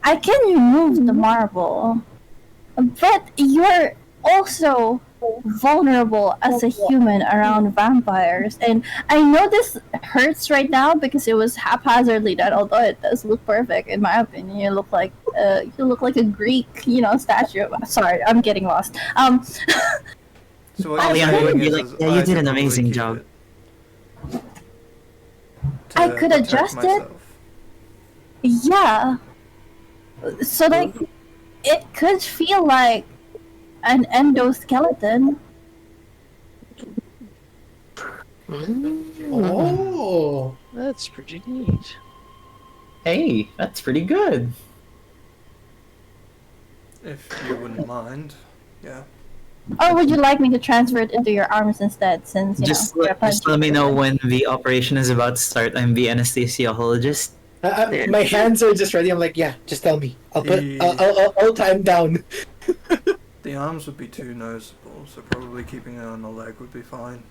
I can remove the marble, but you're also vulnerable as a human around vampires, and I know this hurts right now because it was haphazardly done. Although it does look perfect, in my opinion, you look like a Greek, statue. Sorry, I'm getting lost. So what Oh, you're yeah, saying you is you I did could an probably amazing keep job. it I to could protect adjust it. myself. Yeah. So like, it could feel like an endoskeleton. Oh. That's pretty neat. Hey, that's pretty good. If you wouldn't mind, yeah. Or would you like me to transfer it into your arms instead, since Just you're let me know when the operation is about to start. I'm the anesthesiologist. My hands are just ready. I'm like, yeah, just tell me. I'll time down. The arms would be too noticeable, so probably keeping it on the leg would be fine.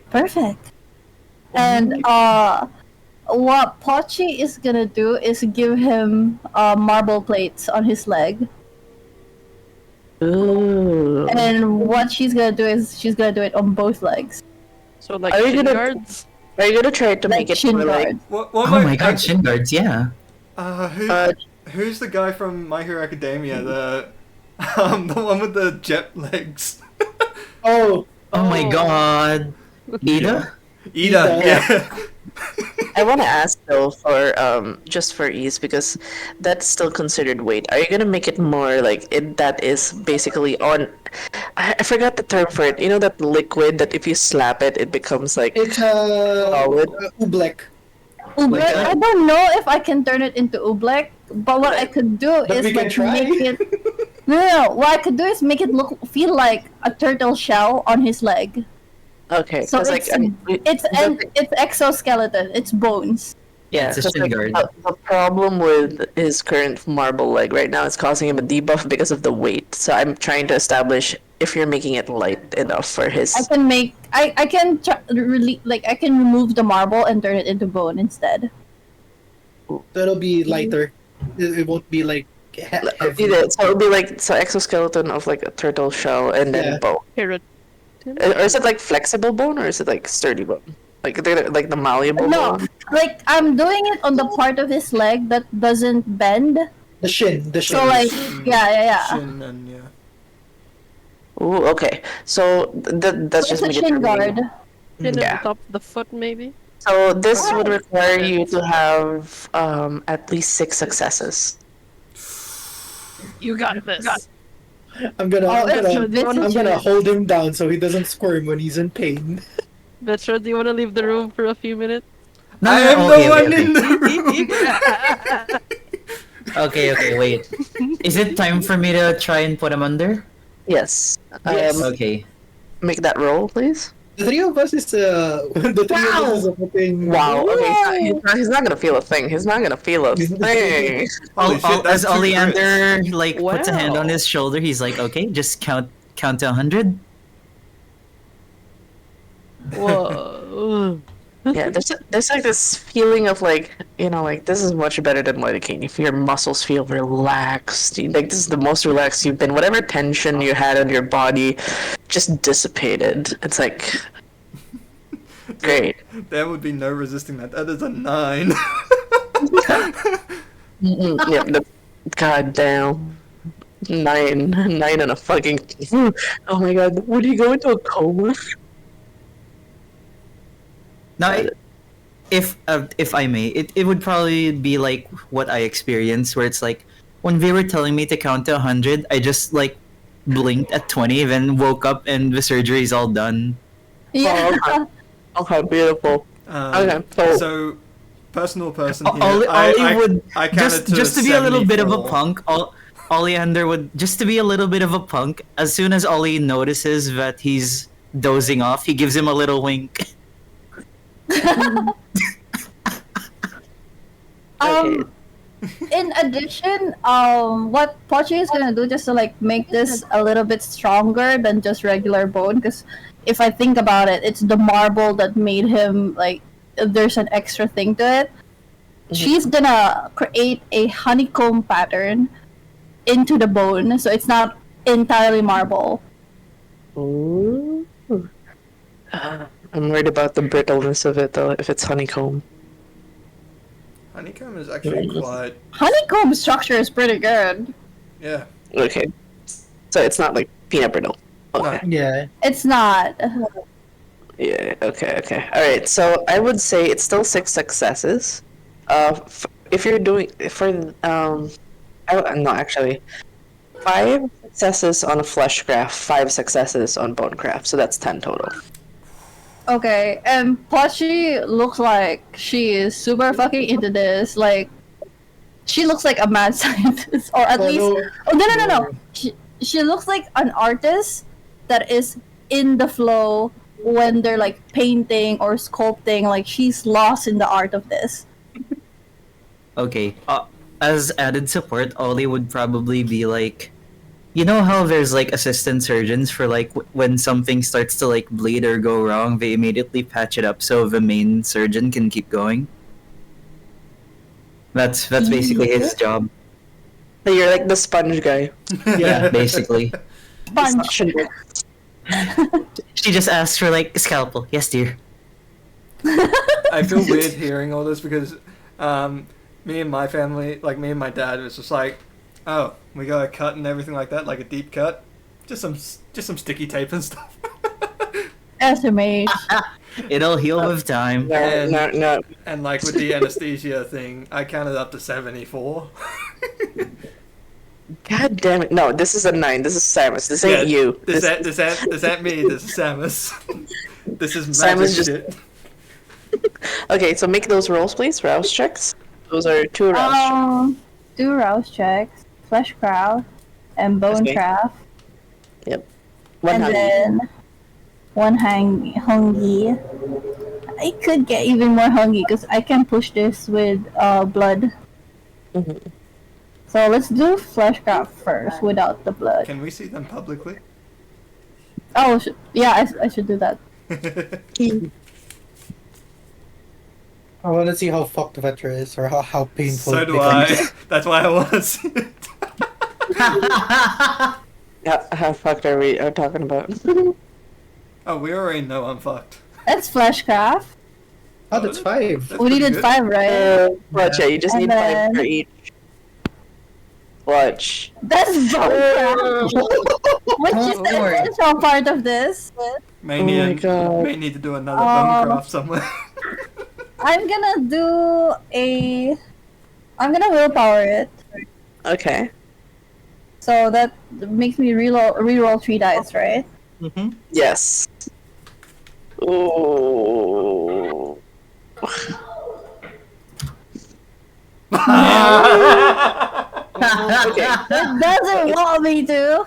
Perfect. And what Pochi is gonna do is give him marble plates on his leg. Ooh. And what she's gonna do is she's gonna do it on both legs. So like Are you shin gonna- guards? Are you gonna try to make it shin more like? guard. What Oh my god, shin guards, yeah. Who's the guy from My Hero Academia? The one with the jet legs. Oh. Oh my god. Ida? Ida, yeah. I want to ask though, for just for ease, because that's still considered weight. Are you gonna make it more like it? That is basically on. I forgot the term for it. You know that liquid that if you slap it, it becomes like It's solid. Oobleck. Oobleck, I don't know if I can turn it into Oobleck, but what I could do But is we can like try. make it. No, what I could do is make it feel like a turtle shell on his leg. Okay, So 'cause, like, it's exoskeleton. It's bones. yeah, It's a 'cause, shin like, guard. the problem with his current marble leg right now is causing him a debuff because of the weight. So I'm trying to establish if you're making it light enough for his. I can make. I can I can remove the marble and turn it into bone instead. That'll be lighter. It won't be like heavy. So it'll be like exoskeleton of like a turtle shell and then Yeah. bone. Here, Or is it like flexible bone or is it like sturdy bone? Like the malleable No, bone? like I'm doing it on the part of his leg that doesn't bend. The shin. So like, yeah. Shin and yeah. Ooh, okay. So that's It's just a me shin determining- guard. Pin Yeah. at the top of the foot, maybe? So this would require you to have at least 6 successes. You got this. I'm gonna hold him down so he doesn't squirm when he's in pain. Vetra, do you want to leave the room for a few minutes? I am the one in the room. Okay, wait. Is it time for me to try and put him under? Yes. Okay. Make that roll, please. The three of us is putting. Wow. Okay, he's not gonna feel a thing. He's not gonna feel a thing. Holy shit, As that's 2 Oleander crits. puts a hand on his shoulder, he's like, "Okay, just count to 100." Whoa. Yeah, there's like this feeling of like, you know, like this is much better than lidocaine. If your muscles feel relaxed, like this is the most relaxed you've been. Whatever tension you had on your body just dissipated. It's like great. There would be no resisting that. That is a 9. Yeah, god damn. 9 and a fucking. Oh my god, would he go into a coma? Now, if I may, it would probably be like what I experienced, where it's like when they were telling me to count to 100, I just like blinked at 20, then woke up and the surgery's all done. Yeah. Okay, beautiful. Okay, so personal person here. Ollie would I counted just to be a little bit of a 74. punk. Oleander would just to be a little bit of a punk. As soon as Ollie notices that he's dozing off, he gives him a little wink. In addition, what Pochi is gonna do just to like make this a little bit stronger than just regular bone, because if I think about it, it's the marble that made him like. There's an extra thing to it. She's gonna create a honeycomb pattern into the bone, so it's not entirely marble. Ooh. I'm worried about the brittleness of it, though, if it's honeycomb. Honeycomb is actually quite... Honeycomb structure is pretty good. Yeah. Okay. So it's not like peanut brittle. Okay. Yeah. It's not. Yeah, okay. Alright, so I would say it's still 6 successes. If you're doing... no, actually. 5 successes on a flesh craft, 5 successes on bone craft, so that's 10 total. Okay, and Pochi looks like she is super fucking into this. Like, she looks like a mad scientist, or at least. Oh no! She looks like an artist that is in the flow when they're like painting or sculpting. Like she's lost in the art of this. Okay. As added support, Ollie would probably be like, you know how there's like assistant surgeons for like when something starts to like bleed or go wrong, they immediately patch it up so the main surgeon can keep going. That's basically his job. So you're like the sponge guy. Yeah, basically. Sponge. She just asks for like a scalpel. Yes, dear. I feel weird hearing all this because me and my family, like me and my dad, was just like, oh, we got a cut and everything like that, like a deep cut. Just some sticky tape and stuff. SMH. It'll heal with time. No. And like with the anesthesia thing, I counted up to 74. God damn it! No, this is a 9. This is Samus. This ain't you. This ain't me. This is Samus. This is magic Samus just... shit. Okay, so make those rolls, please. Rouse checks. Those are 2 rouse checks. 2 rouse checks, flesh craft, and bone craft. Yep. Then 1 hungry. I could get even more hungry because I can push this with blood. Mm-hmm. So let's do fleshcraft first without the blood. Can we see them publicly? Oh, yeah, I should do that. I want to see how fucked Vetra is, or how painful. So do I. That's why I want to see it. How fucked are we talking about? Oh, we already know I'm fucked. That's fleshcraft. Oh, that's 5. We needed 5, right? Watch, yeah, you just need 5 for each. Watch. That's bonecraft. Which is the essential part of this. May need to do another bone craft somewhere. I'm gonna do a. I'm gonna willpower it. Okay. So that makes me reroll 3 dice, right? Mm-hmm. Yes. Ooh. Okay. It doesn't want me to.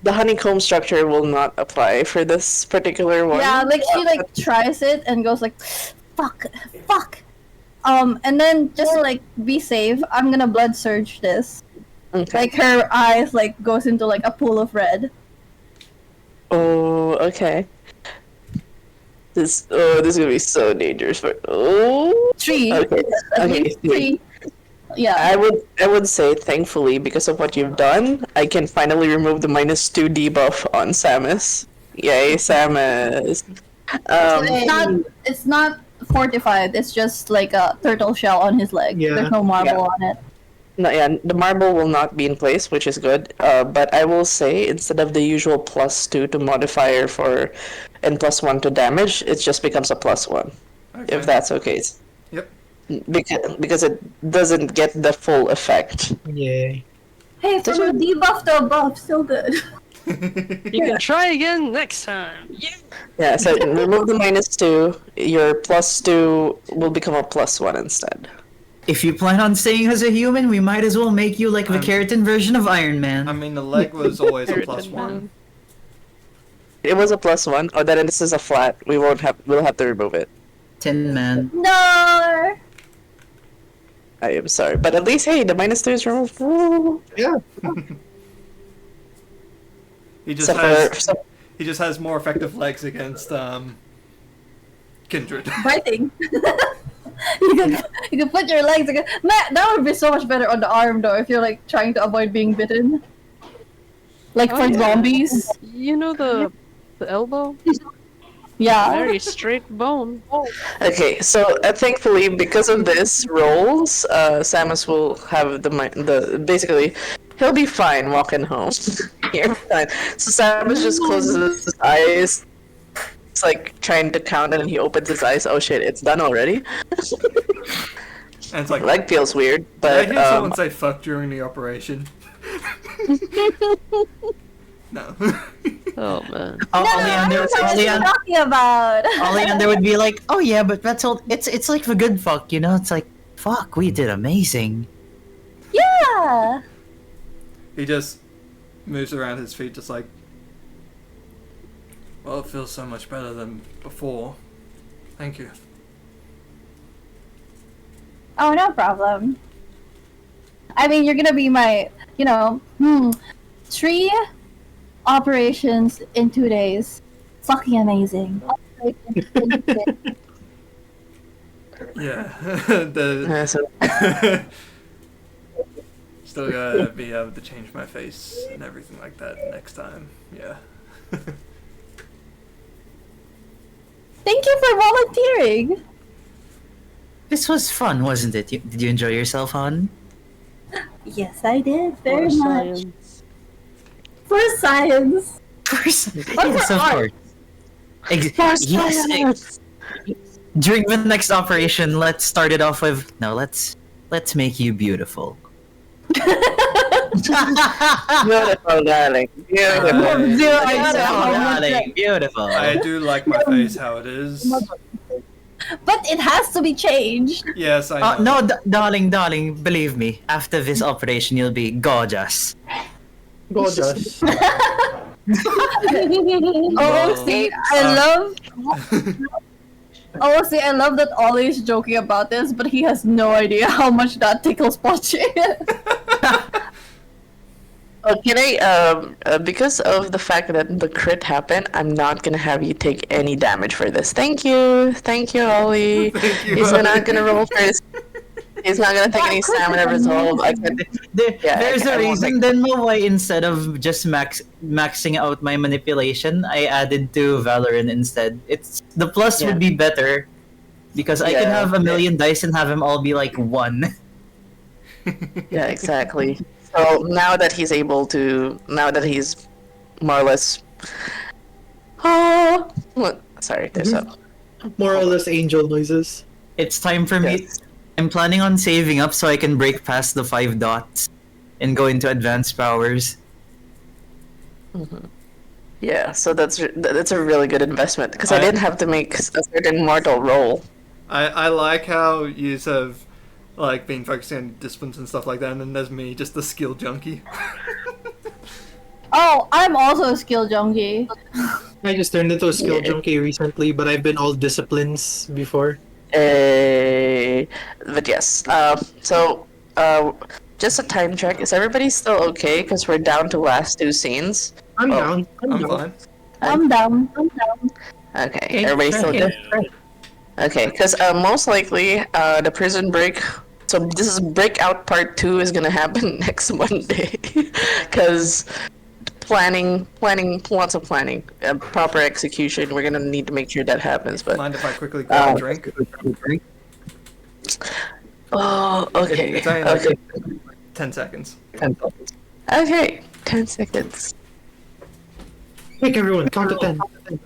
The honeycomb structure will not apply for this particular one. Yeah, like she like tries it and goes like, fuck. And then just to like be safe, I'm gonna blood surge this. Okay. Like her eyes like goes into like a pool of red. Oh, okay. This is gonna be so dangerous for 3. Okay. At Okay. least 3. Yeah. I would say thankfully because of what you've done, I can finally remove the -2 debuff on Samus. Yay, Samus. It's not fortified. It's just like a turtle shell on his leg. Yeah. There's no marble on it. No, yeah, the marble will not be in place, which is good. But I will say instead of the usual +2 to modifier for and +1 to damage, it just becomes a +1. Okay. If that's okay. Yep. Because it doesn't get the full effect. Yay. Hey, from a debuff to a buff, still good. You can try again next time. Yeah. Yeah, so remove the -2, your +2 will become a +1 instead. If you plan on staying as a human, we might as well make you like the keratin version of Iron Man. I mean, the leg was always a +1. It was a +1. Oh, then this is a flat. We'll have to remove it. Tin Man. No. I am sorry, but at least hey, the -2 is removed. Woo. Yeah. He just has more effective legs against Kindred. Biting. you can put your legs against. Matt, that would be so much better on the arm though if you're like trying to avoid being bitten. Like for zombies. You know the elbow? Yeah. Very straight bone. Okay, so thankfully because of this rolls, Samus will have the basically he'll be fine walking home. You're fine. So Samus just closes his eyes. It's like trying to count and then he opens his eyes. Oh shit, it's done already. And it's like leg feels weird, I but hear someone say "fuck" during the operation. No. Oh man. Oleander, talking about. Oleander would be like, "Oh yeah, but that's all. It's like the good fuck, you know. It's like, fuck, we did amazing." Yeah. He just moves around his feet, just like, well, it feels so much better than before. Thank you. Oh, no problem. I mean, you're gonna be my, 3 operations in 2 days. Fucking amazing. Yeah. Still gotta be able to change my face and everything like that next time. Yeah. Thank you for volunteering. This was fun, wasn't it? Did you enjoy yourself, hon? Yes, I did very For much. science. For science. Yes, of course. Yes. During the next operation, let's start it off with let's make you beautiful. Beautiful, darling. Beautiful. I do like my face how it is. But it has to be changed. Yes, I know. No, darling, believe me. After this operation, you'll be gorgeous. Gorgeous. Oh, see, I love that Ollie is joking about this, but he has no idea how much that tickles Pochi. Can I, because of the fact that the crit happened, I'm not gonna have you take any damage for this. Thank you, Ollie. Thank you, He's Ollie. not gonna roll first. He's not gonna take any stamina resolve. There's a reason then why instead of just maxing out my manipulation, I added 2 Valorant instead. The plus would be better because I can have a million dice and have them all be like 1. Yeah, exactly. So now that he's more or less, sorry, there's a More or less angel noises. It's time for me. I'm planning on saving up so I can break past the 5 dots and go into advanced powers. Yeah, so that's a really good investment because I didn't have to make a certain mortal roll. I like how you have like been focusing on disciplines and stuff like that, and then there's me, just the skill junkie. Oh, I'm also a skill junkie. I just turned into a skill junkie recently, but I've been all disciplines before. But yes, so just a time check. Is everybody still okay? Because we're down to last 2 scenes. I'm down. I'm fine. I'm down. Okay, everybody's still good. Okay, because most likely the prison break. So this is breakout part 2 is gonna happen next Monday, because lots of planning, proper execution. We're gonna need to make sure that happens. But mind if I quickly grab a drink? Oh, okay. It's only like 10 seconds. 10 seconds. Okay, 10 seconds. Quick, everyone, count to 10.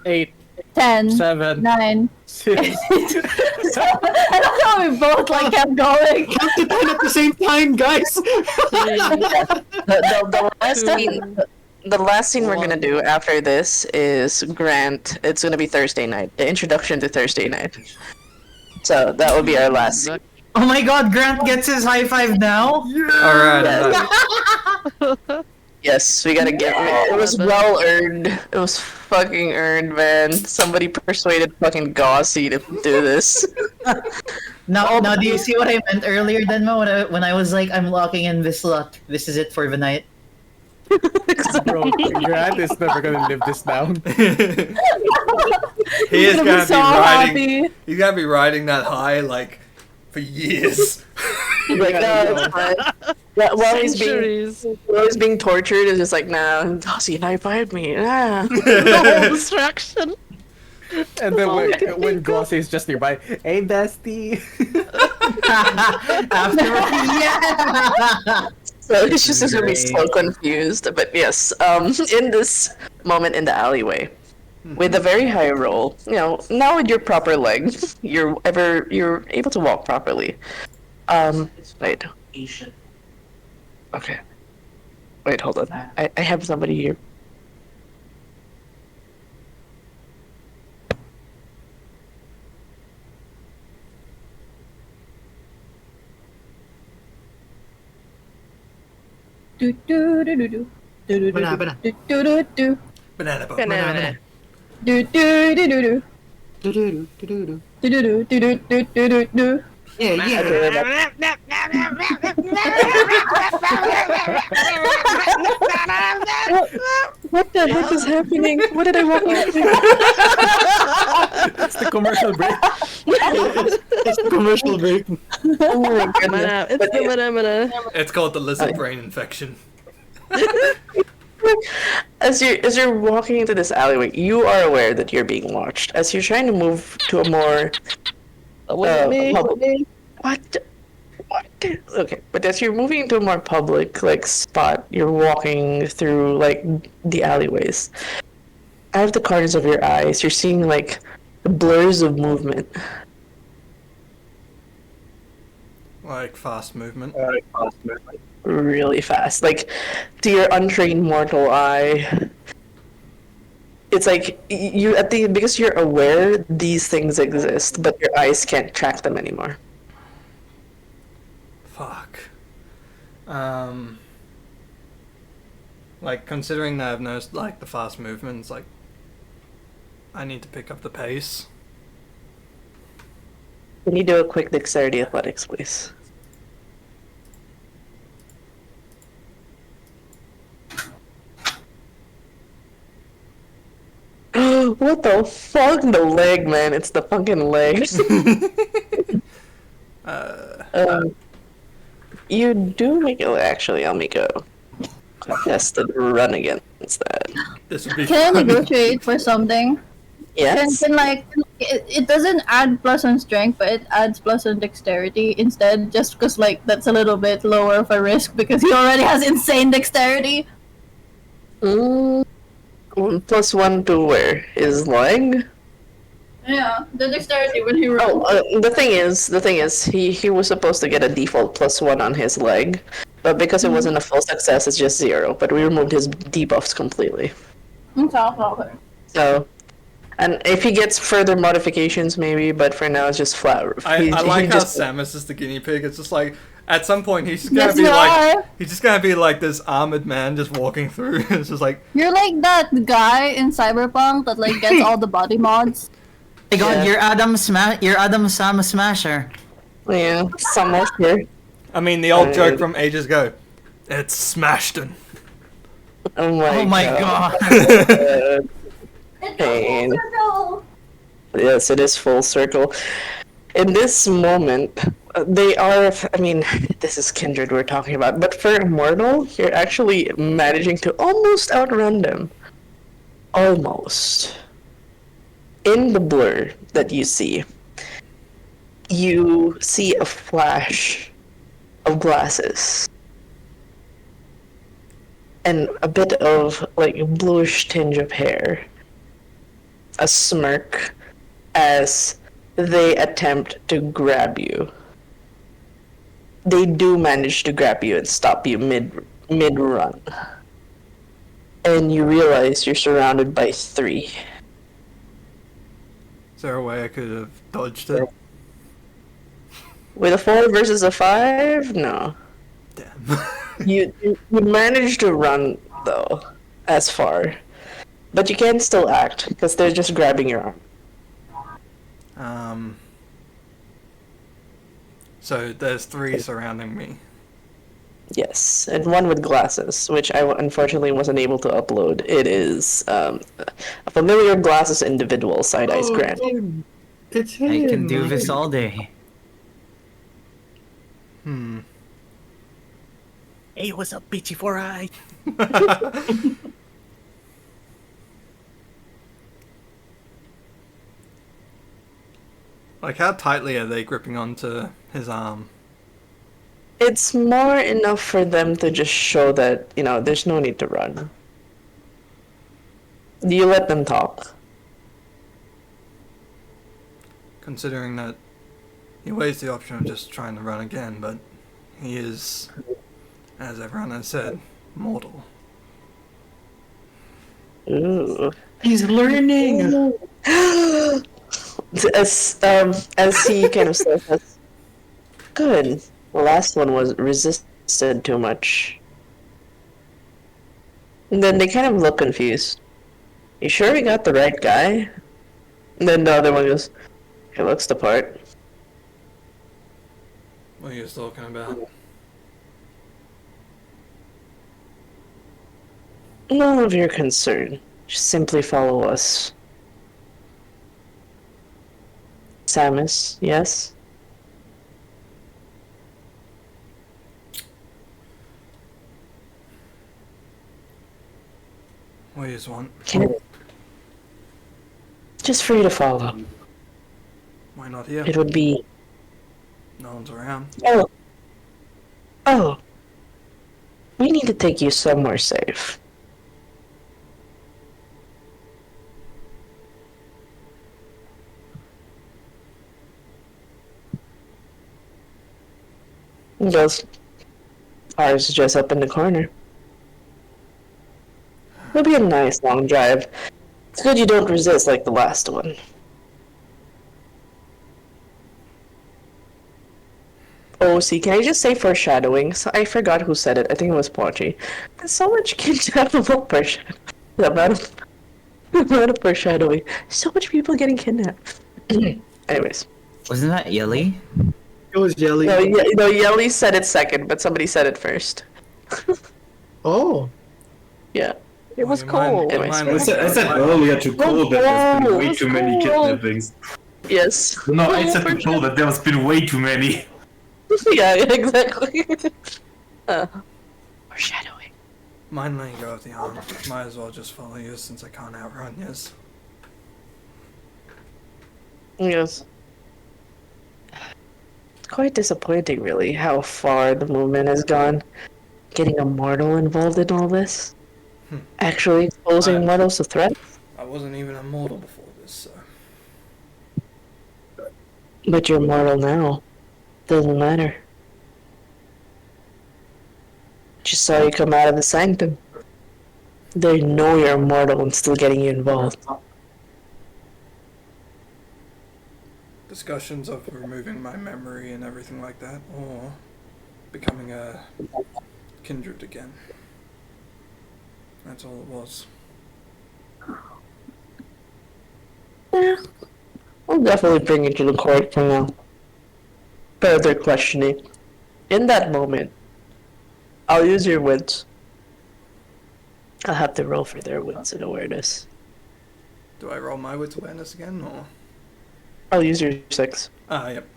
8, 10, 7, 9, 6. I don't know how we both like kept going. Count to 10 at the same time, guys! The last scene we're gonna do after this is Grant. It's gonna be Thursday night. The introduction to Thursday night. So that will be our last scene. Oh my god, Grant gets his high five now? Alright. Yes, we gotta get it. It was well earned. It was fucking earned, man. Somebody persuaded fucking Gauzy to do this. Now, do you see what I meant earlier, Denmo, when I was like, I'm locking in this lot. This is it for the night. Bro, Grant is never gonna live this down. He is gonna be so riding. happy. He's gonna be riding that high like for years. Like, no, it's fine. Yeah, while he's being tortured, it's just like, nah, Gauzy high-fived me. Ah. No distraction. And then when Gauzy is just nearby, hey bestie. After So it's just gonna be so confused. But yes, in this moment in the alleyway, with a very high roll, now with your proper leg, you're able to walk properly. Wait. Okay. Wait, hold on. I have somebody here. Banana boat. Banana. What the heck is happening? What did I walk into? It's the commercial break. It's the commercial break. Oh my goodness. It's the banana. It's called the lizard brain infection. As you're walking into this alleyway, you are aware that you're being watched. As you're trying to move to a more public. What? Okay, but as you're moving into a more public spot, you're walking through the alleyways. Out of the corners of your eyes, you're seeing blurs of movement. Like fast movement. Really fast. To your untrained mortal eye, it's because you're aware these things exist, but your eyes can't track them anymore. Fuck. Considering that I've noticed the fast movements, I need to pick up the pace. Can you do a quick dexterity athletics, please? What the fuck? The leg, man. It's the fucking leg. You do make it. Actually, I'll make a contested run against that. This would be Can I fun. negotiate for something? Yes. Can it doesn't add plus on strength, but it adds plus on dexterity instead, just because that's a little bit lower of a risk because he already has insane dexterity. +1 to where? His leg? Yeah, the dexterity when he runs. The thing is, he was supposed to get a default +1 on his leg, but because it wasn't a full success, it's just 0. But we removed his debuffs completely. Okay. So, and if he gets further modifications, maybe, but for now it's just flat. I like how Samus is the guinea pig. It's just like at some point he's just gonna be like this armored man just walking through. It's just like you're like that guy in Cyberpunk that like gets all the body mods. My God, you're Adam Samus Smasher. Yeah, Smasher. I mean the old joke from ages ago. It's Smashton. Oh my god. Pain. Yes, it is full circle. In this moment, they are. I mean, this is Kindred we're talking about, but for Immortal, you're actually managing to almost outrun them. Almost. In the blur that you see a flash of glasses and a bit of like a bluish tinge of hair. A smirk as they attempt to grab you. They do manage to grab you and stop you mid-run. And you realize you're surrounded by 3. Is there a way I could have dodged it? With a 4 versus a 5? No. Damn. You managed to run, though, as far. But you can still act, because they're just grabbing your arm. So there's 3 surrounding me. Yes, and 1 with glasses, which I unfortunately wasn't able to upload. It is a familiar glasses individual, Side-Eye's Grant. It's him. I can do this all day. Hey, what's up, bitchy 4-eye? Like, how tightly are they gripping onto his arm? It's more enough for them to just show that, there's no need to run. You let them talk. Considering that he weighs the option of just trying to run again, but he is, as everyone has said, mortal. Ooh. He's learning! As he kind of says, good. The last one was resisted too much. And then they kind of look confused. You sure we got the right guy? And then the other one goes, he looks the part. What are you talking about? None of your concern. Just simply follow us. Samus, yes? What do you want? Just for you to follow. Why not here? It would be... No one's around. Oh. We need to take you somewhere safe. He goes, ours is just up in the corner. It'll be a nice long drive. It's good you don't resist like the last one. Oh, see, can I just say foreshadowing? So I forgot who said it. I think it was Pochi. There's so much kidnappable foreshadowing. The amount of foreshadowing. So much people getting kidnapped. Anyways. Wasn't that Yelly? It was Jelly. No, Yelly said it second, but somebody said it first. Oh. Yeah. It was cool. I said earlier to Cole that there's been way too many kidnappings. Yes. No, I said to Cole that there's been way too many. Yeah, exactly. Foreshadowing. Mind letting go of the arm. Might as well just follow you since I can't outrun yes. Yes. It's quite disappointing, really, how far the movement has gone. Getting a mortal involved in all this. Actually exposing mortals to threats. I wasn't even a mortal before this, so... But you're mortal now. Doesn't matter. Just saw you come out of the sanctum. They know you're mortal and still getting you involved. Discussions of removing my memory and everything like that, or becoming a kindred again. That's all it was. Yeah. I'll definitely bring you to the court for now. Further questioning. In that moment, I'll use your wits. I'll have to roll for their wits and awareness. Do I roll my wits awareness again, or? I'll use your 6. Ah, yep.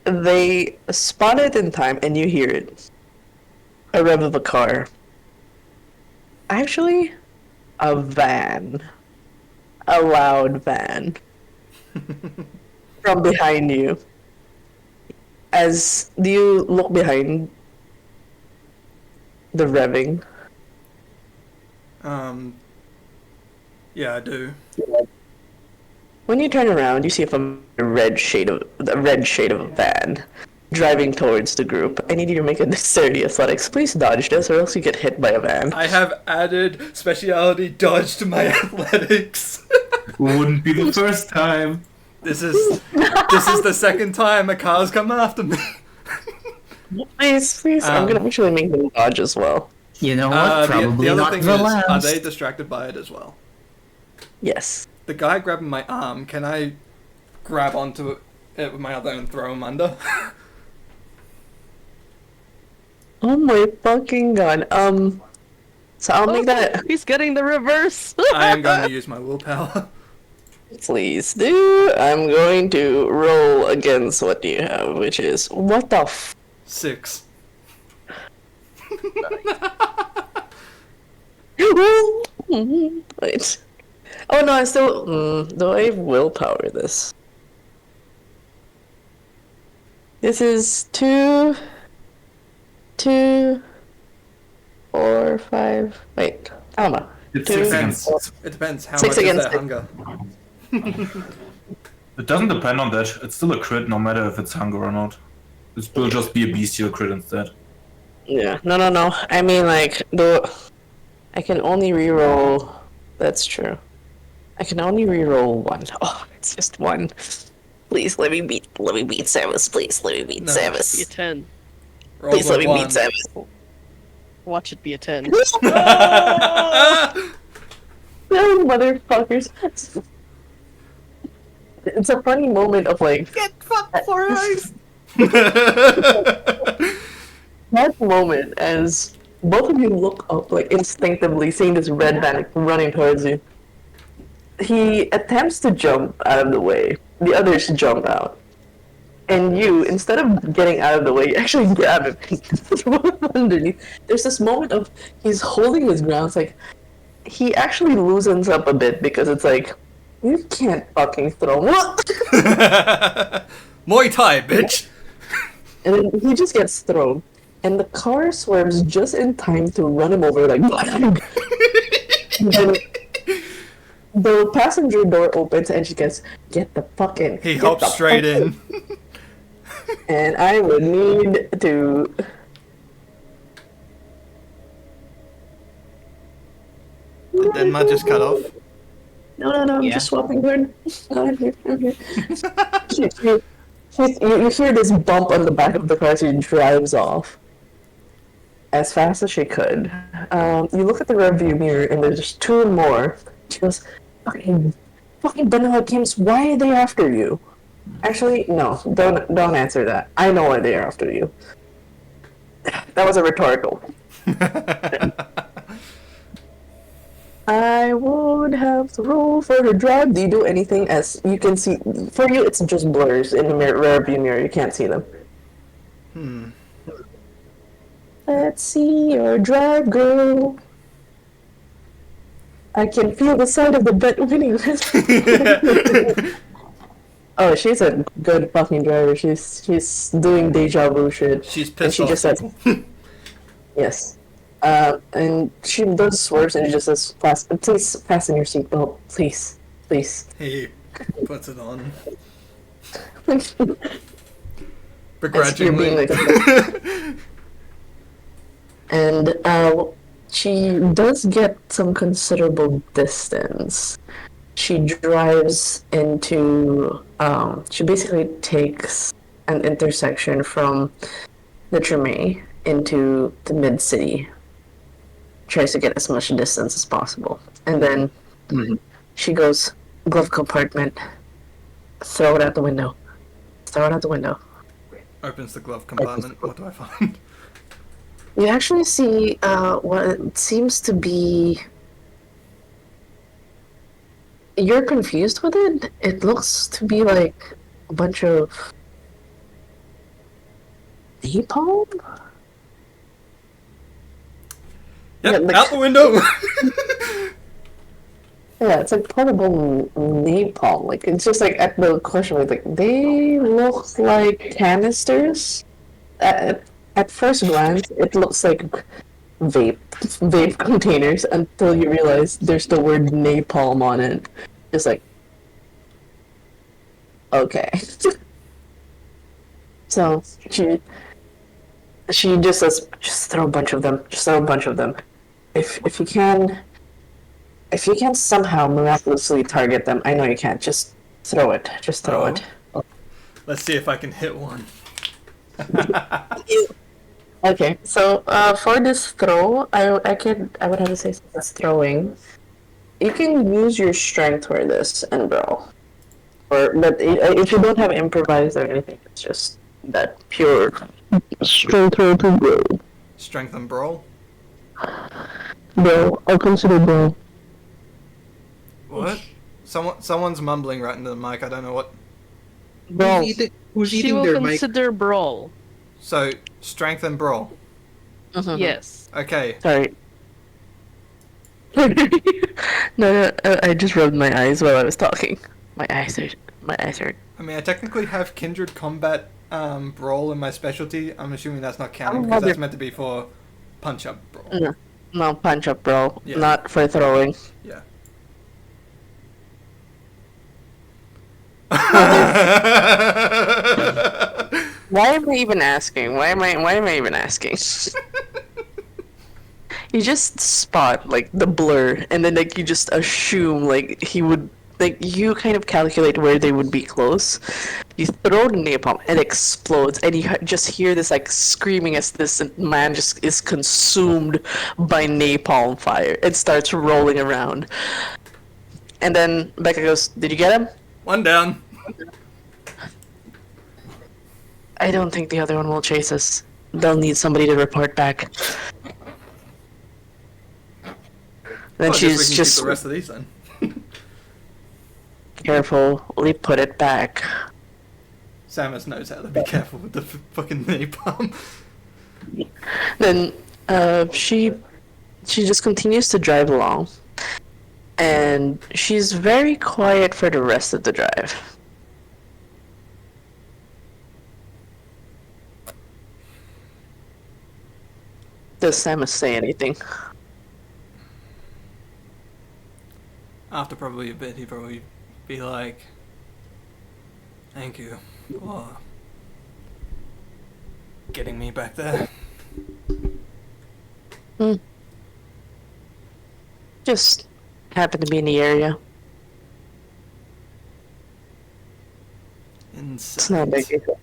They spot it in time, and you hear it. A rev of a car. Actually, a van. A loud van. From behind you. As you look behind the revving. Yeah, I do. When you turn around, you see a red shade of a van driving towards the group. I need you to make a dexterity athletics. Please dodge this, or else you get hit by a van. I have added speciality dodge to my athletics. Wouldn't be the first time. This is the second time a car's come after me. Please, I'm gonna actually make them dodge as well. You know what? Probably the other not thing the is, last. are they distracted by it as well? Yes. The guy grabbing my arm, can I grab onto it with my other and throw him under? Oh my fucking god. So I'll make that. He's getting the reverse. I am going to use my willpower. Please do. I'm going to roll against what you have, which is what the 6. Wait. Oh no, I still. Do I willpower this? This is 2, 4, 5. Wait, I don't know. It's 2, 6 against. 4. It depends. How 6 much is against their 6. hunger? It doesn't depend on that. It's still a crit, no matter if it's hunger or not. It will just be a bestial crit instead. Yeah, no. I mean, like, I can only reroll. That's true. I can only reroll 1. Oh, it's just 1. Please let me beat Samus. Please let me beat Be a Samus. 10. Please let me beat Samus. Watch it be a 10. No, motherfuckers. It's a funny moment of like. Get fucked for eyes! That moment as both of you look up, like instinctively, seeing this red van running towards you. He attempts to jump out of the way. The others jump out. And you, instead of getting out of the way, you actually grab him and throw him underneath. There's this moment of he's holding his ground. It's like he actually loosens up a bit because it's like, you can't fucking throw him. Muay Thai, bitch! And then he just gets thrown. And the car swerves just in time to run him over, like, and then the passenger door opens and she gets, get the fuck in. He hops straight in. And I would need to... Did Denma just cut off? No, I'm just swapping word. No, I'm here. You hear this bump on the back of the car as she drives off. As fast as she could. You look at the rearview mirror and there's just 2 more. She goes, fucking vanilla games, why are they after you? Actually, no, don't answer that. I know why they are after you. That was a rhetorical. I would have to roll for her drive. Do you do anything? As you can see, for you it's just blurs in the rearview mirror. You can't see them. Let's see your drive, girl. I can feel the side of the bed winning. Oh, she's a good fucking driver. She's doing deja vu shit. She's and pissed she off. just says, yes. And she does swerves and just says, please fasten your seatbelt, please, please. He puts it on. As you're Begrudgingly. being like, and she does get some considerable distance. She drives into, she basically takes an intersection from the Tremé into the mid-city. Tries to get as much distance as possible. And then she goes, glove compartment, throw it out the window. Throw it out the window. Opens the glove compartment. What do I find? You actually see what seems to be... You're confused with it? It looks to be like a bunch of... napalm? Yep, out the window! Yeah, it's like portable napalm. Like, it's just like at the question mark, like, they look like canisters. At first glance, it looks like vape containers until you realize there's the word napalm on it. Just like, okay. So she just says, just throw a bunch of them. Just throw a bunch of them. If you can somehow miraculously target them, I know you can't. Just throw it. Just throw it. Let's see if I can hit one. Okay, so for this throw, I would have to say it's throwing. You can use your strength for this and brawl, but if you don't have improvised or anything, it's just that pure strength roll to brawl. Strength and brawl? Brawl, I'll consider brawl. What? Someone's mumbling right into the mic. I don't know what. Brawl. Who's She eating will their mic? consider brawl. So strength and brawl. Yes. Okay. Sorry. No, I just rubbed my eyes while I was talking. My eyes hurt. I mean, I technically have Kindred combat brawl in my specialty. I'm assuming that's not counting I'm because that's rather- meant to be for punch up brawl. No, punch up brawl, Yeah. not for throwing. Yeah. Why am I even asking? Why am I even asking? You just spot like the blur, and then like you just assume like he would like you kind of calculate where they would be close. You throw the napalm, it explodes, and you just hear this like screaming as this man just is consumed by napalm fire. It starts rolling around, and then Becca goes, "Did you get him?" One down. I don't think the other one will chase us. They'll need somebody to report back. Then Well, I guess we she's can just keep the rest of these then. carefully put it back. Samus knows how to be careful with the fucking napalm. Then she just continues to drive along, and she's very quiet for the rest of the drive. Does Samus say anything? After probably a bit, he'd probably be like, "Thank you for getting me back there." Just happened to be in the area. It's not a big deal.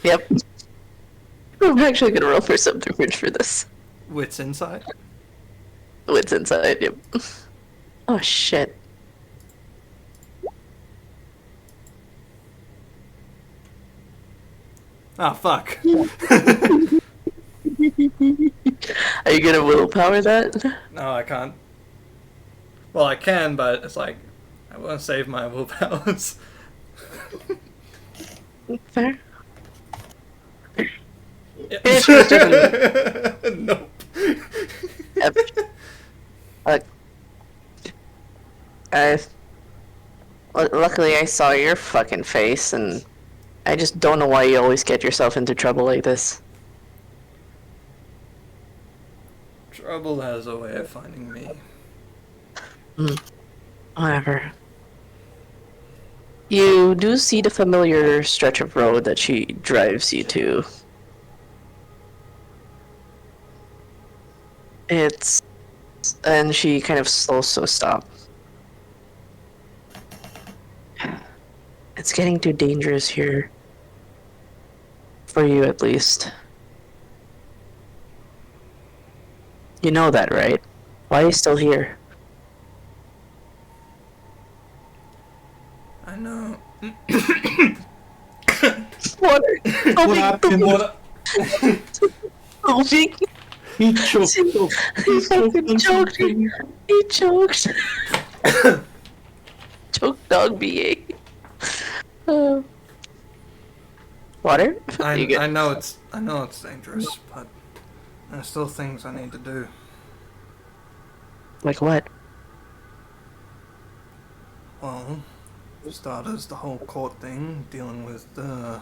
Yep. I'm actually gonna roll for subterfuge for this. Wits inside. Wits inside, yep. Oh shit. Ah, fuck. Are you gonna willpower that? No, I can't. Well, I can, but it's like, I want to save my willpowers. Fair. Nope. Yep. Luckily I saw your fucking face, and I just don't know why you always get yourself into trouble like this. Trouble has a way of finding me. Whatever. You do see the familiar stretch of road that she drives you to. And she kind of slows to a stop. It's getting too dangerous here. For you, at least. You know that, right? Why are you still here? I know. Water! What happened? Toby! He choked. He fucking choked. He choked. Choked dog BA. Water? I know it's dangerous, but there's still things I need to do. Like what? Well, for starters, the whole court thing, dealing with the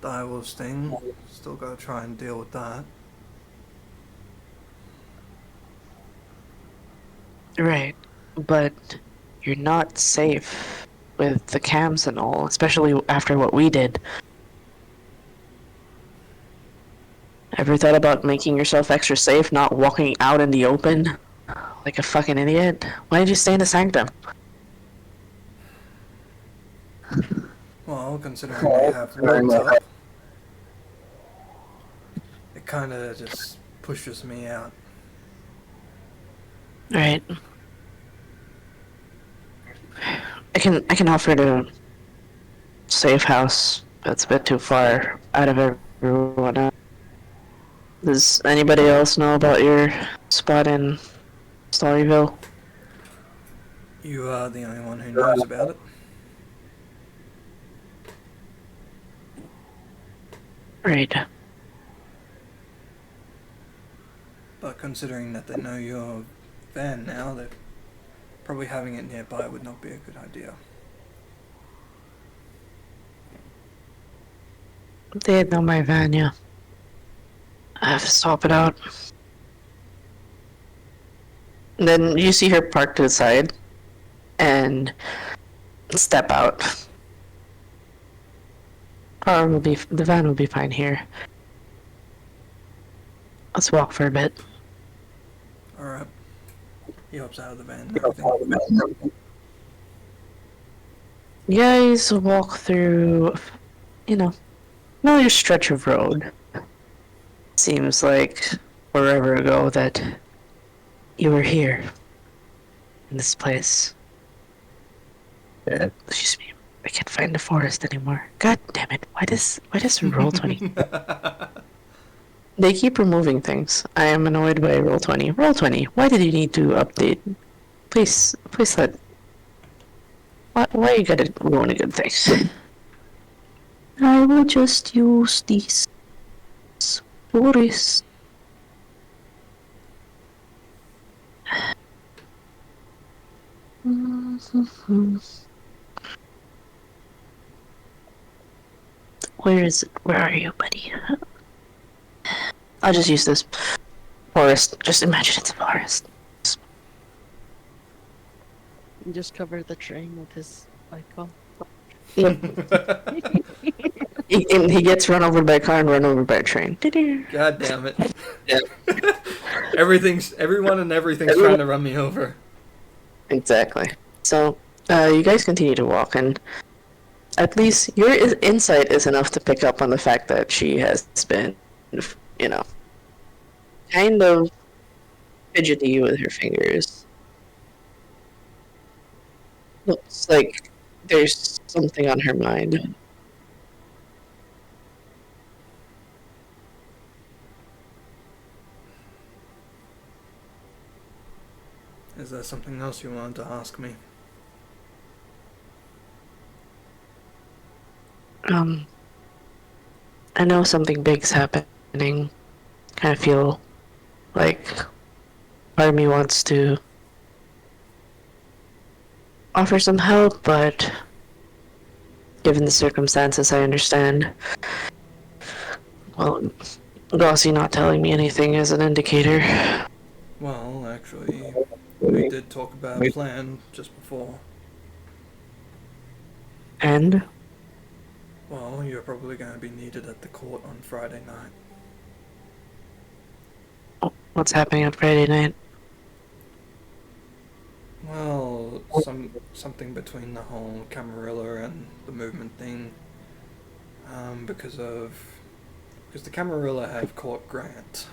direwolves thing, still gotta try and deal with that. Right, but you're not safe with the cams and all, especially after what we did. Ever thought about making yourself extra safe, not walking out in the open like a fucking idiot? Why did you stay in the sanctum? Well, considering we have roads up, it kinda just pushes me out. Right. I can offer the safe house. That's a bit too far out of everyone else. Does anybody else know about your spot in Storyville? You are the only one who knows about it. Right. But considering that they know your van now, they're probably having it nearby would not be a good idea. They know my van, yeah. I have to swap it out. And then you see her park to the side and step out. Car will be, the van will be fine here. Let's walk for a bit. Alright. He hops out of the van and everything. You guys walk through, another stretch of road. Seems like forever ago that you were here, in this place. Excuse me, I can't find the forest anymore. God damn it! Why does Roll20? They keep removing things. I am annoyed by Roll20. Roll20, why did you need to update? Please let. Why you gotta ruin a good thing? I will just use these stories. Where are you, buddy? I'll just use this forest. Just imagine it's a forest. And just cover the train with his icon. He gets run over by a car and run over by a train. God damn it. Yeah. Everyone and everything's trying to run me over. Exactly. So, you guys continue to walk, and at least your insight is enough to pick up on the fact that she has been, kind of fidgety with her fingers. Looks like there's something on her mind. Is there something else you wanted to ask me? I know something big's happening. Kind of feel like part of me wants to offer some help, but given the circumstances, I understand. Well, Gauzy not telling me anything is an indicator. Well, actually, we did talk about a plan just before. And? Well, you're probably going to be needed at the court on Friday night. What's happening on Friday night? Well, something between the whole Camarilla and the movement thing. Because the Camarilla have court grant.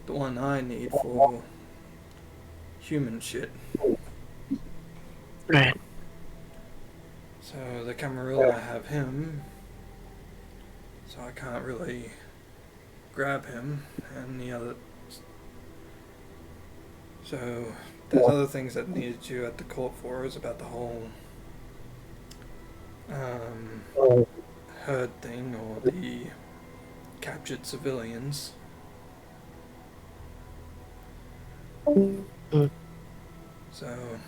The one I need for human shit. Right. So the Camarilla have him, so I can't really grab him, and the other... So there's other things that needed you at the court for is about the whole herd thing, or the captured civilians. So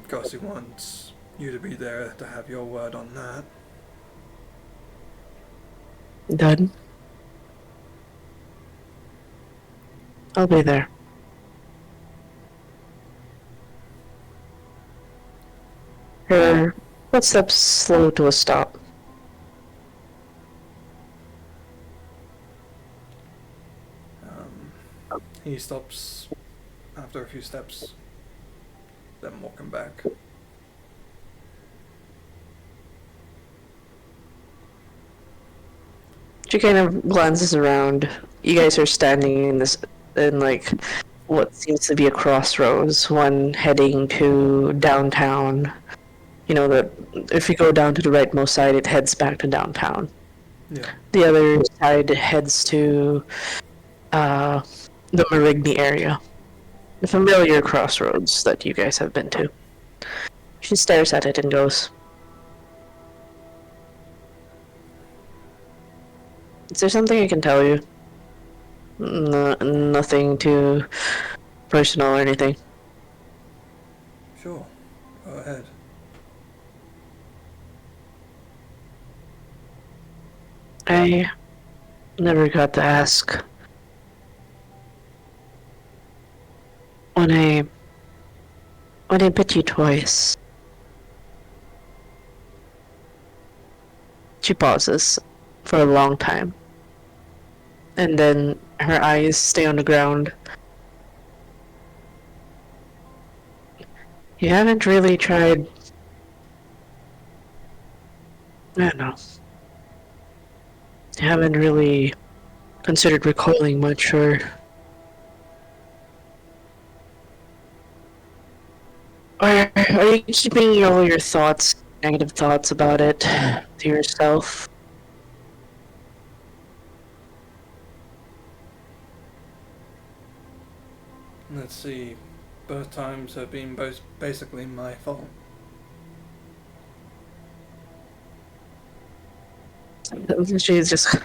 Gauzy wants you to be there to have your word on that. Done. I'll be there. Her footsteps slow to a stop. He stops after a few steps, then walking back. She kind of glances around. You guys are standing in like what seems to be a crossroads. One heading to downtown. You know that if you go down to the rightmost side, it heads back to downtown. Yeah. The other side heads to the Marigny area. The familiar crossroads that you guys have been to. She stares at it and goes, "Is there something I can tell you? Nothing too personal or anything." Sure. Go ahead. I never got to ask. When I bit you twice. She pauses for a long time. And then her eyes stay on the ground. You haven't really tried... I don't know. You haven't really considered recoiling much, or... Or are you keeping all your thoughts, negative thoughts about it, to yourself? Let's see. Both times have been basically my fault. She's just...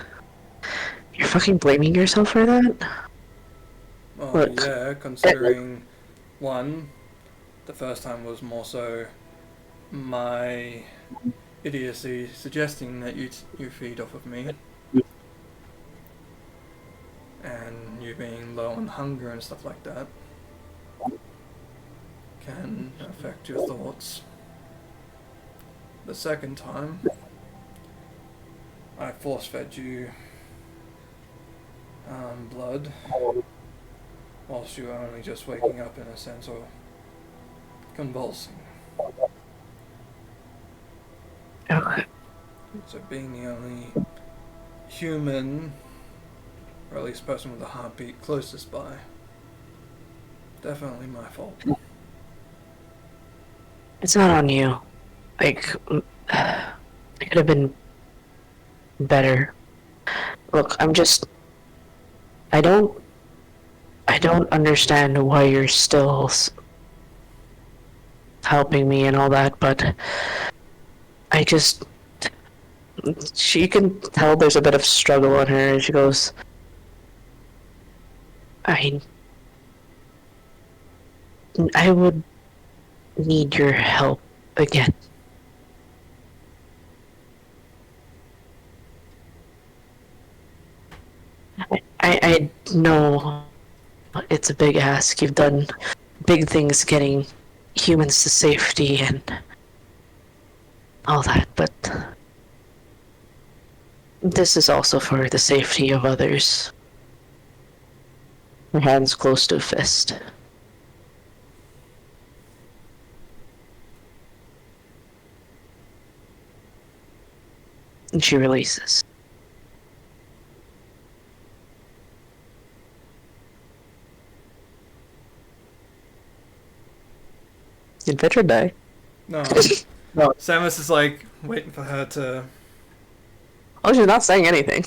You're fucking blaming yourself for that? Well, Look. yeah, considering, one, the first time was more so my idiocy suggesting that you feed off of me. And you being low on hunger and stuff like that can affect your thoughts. The second time, I force-fed you blood whilst you were only just waking up, in a sense, or convulsing. Okay. So being the only human, or at least person with a heartbeat closest by, definitely my fault. It's not on you. Like, it could have been better. Look, I don't understand why you're still helping me and all that, but she can tell there's a bit of struggle on her, and she goes, I would need your help again. I know it's a big ask. You've done big things getting humans to safety and all that, but this is also for the safety of others. Her hands close to a fist. And she releases. Did Vetra die? No. No. Samus is like waiting for her to. Oh, she's not saying anything.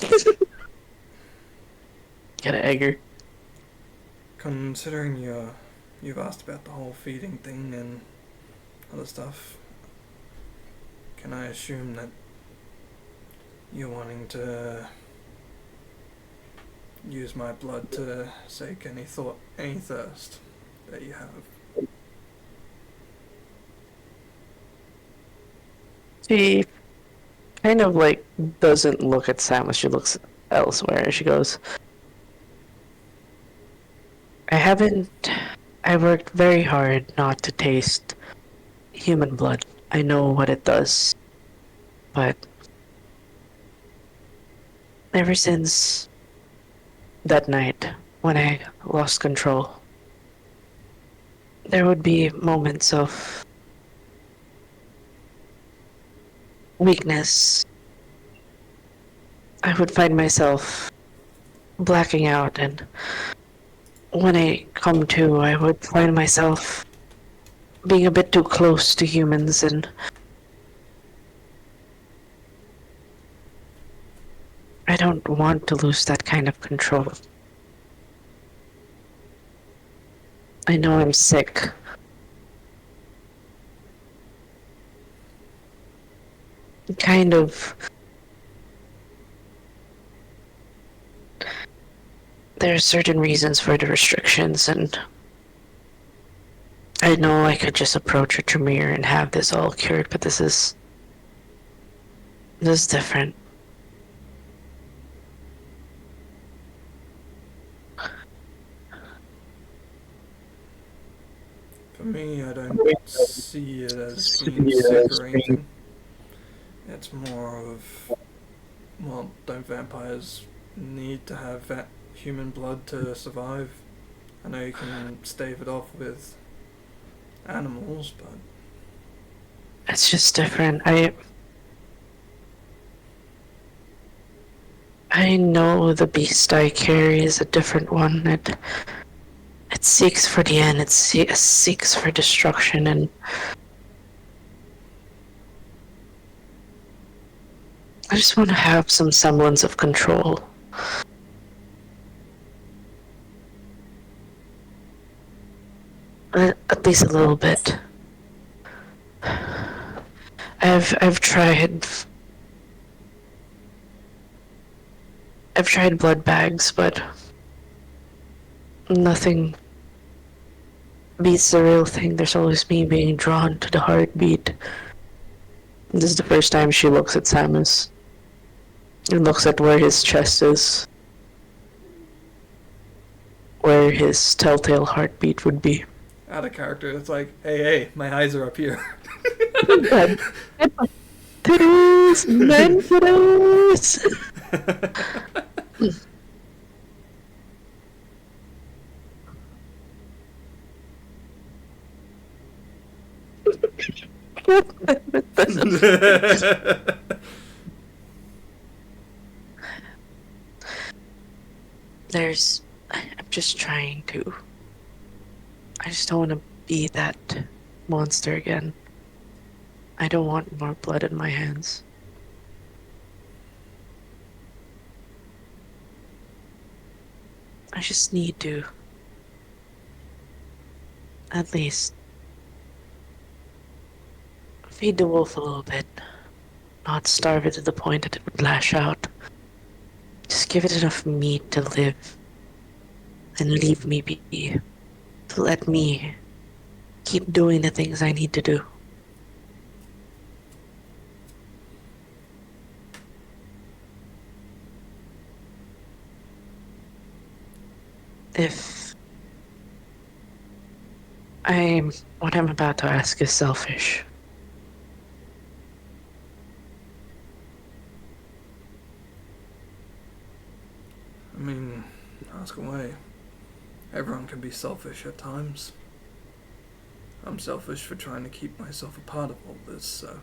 Gotta egg her. Considering you've asked about the whole feeding thing and other stuff, can I assume that you're wanting to use my blood to sake any thirst that you have? She kind of like doesn't look at Samus, she looks elsewhere. She goes, I worked very hard not to taste human blood. I know what it does. But ever since that night when I lost control, there would be moments of weakness. I would find myself blacking out, and when I come to, I would find myself being a bit too close to humans, and I don't want to lose that kind of control. I know I'm sick. Kind of. There are certain reasons for the restrictions, and I know I could just approach a Tremere and have this all cured, but this is different. For me, I don't see it as being sick or anything. It's more of, well, don't vampires need to have that human blood to survive? I know you can stave it off with animals, but It's just different. I know the beast I carry is a different one. It seeks for the end. It seeks for destruction, and I just want to have some semblance of control. At least a little bit. I've tried blood bags, but nothing beats the real thing. There's always me being drawn to the heartbeat. This is the first time she looks at Samus. And looks at where his chest is. Where his telltale heartbeat would be. out of character, it's like, hey, my eyes are up here. Titties! Men titties! I'm just trying to. I just don't want to be that monster again. I don't want more blood in my hands. I just need to. At least. Feed the wolf a little bit. Not starve it to the point that it would lash out. Just give it enough meat to live. And leave me be. To let me keep doing the things I need to do. if what I'm about to ask is selfish. I mean, ask away. Everyone can be selfish at times. I'm selfish for trying to keep myself a part of all this, so...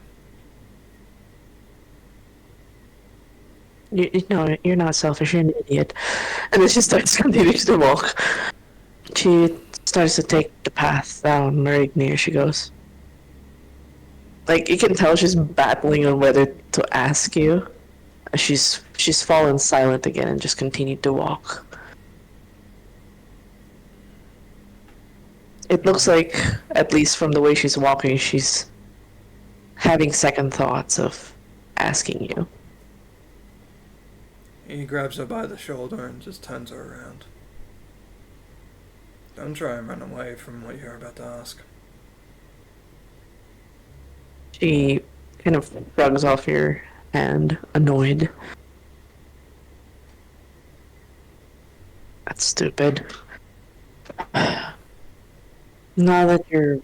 No, you're not selfish, you're an idiot. And then she starts continuing to walk. She starts to take the path down right near she goes. Like, you can tell she's battling on whether to ask you. She's fallen silent again and just continued to walk. It looks like, at least from the way she's walking, she's having second thoughts of asking you. He grabs her by the shoulder and just turns her around. Don't try and run away from what you're about to ask. She kind of shrugs off your hand, annoyed. That's stupid. Now that you're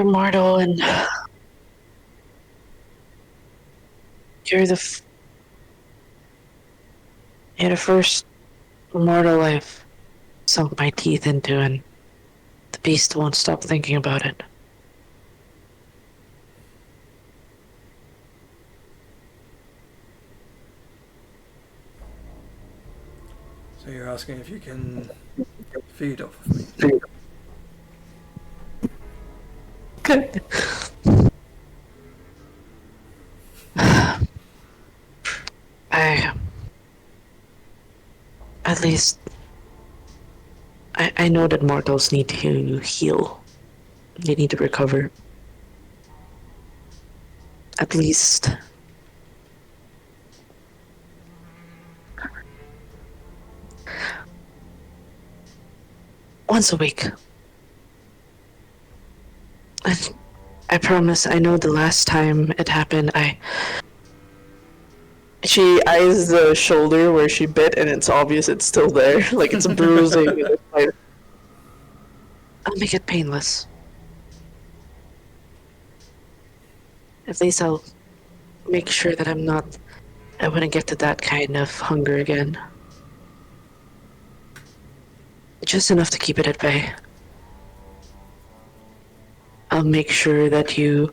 mortal and you're the first mortal I've sunk my teeth into, and the beast won't stop thinking about it. So you're asking if you can feed off of me? Good. At least I know that mortals need to heal. They need to recover. At least once a week. I promise. I know the last time it happened, she eyes the shoulder where she bit, and it's obvious it's still there. Like, it's bruising. I'll make it painless. At least I'll make sure that I wouldn't get to that kind of hunger again. Just enough to keep it at bay. I'll make sure that you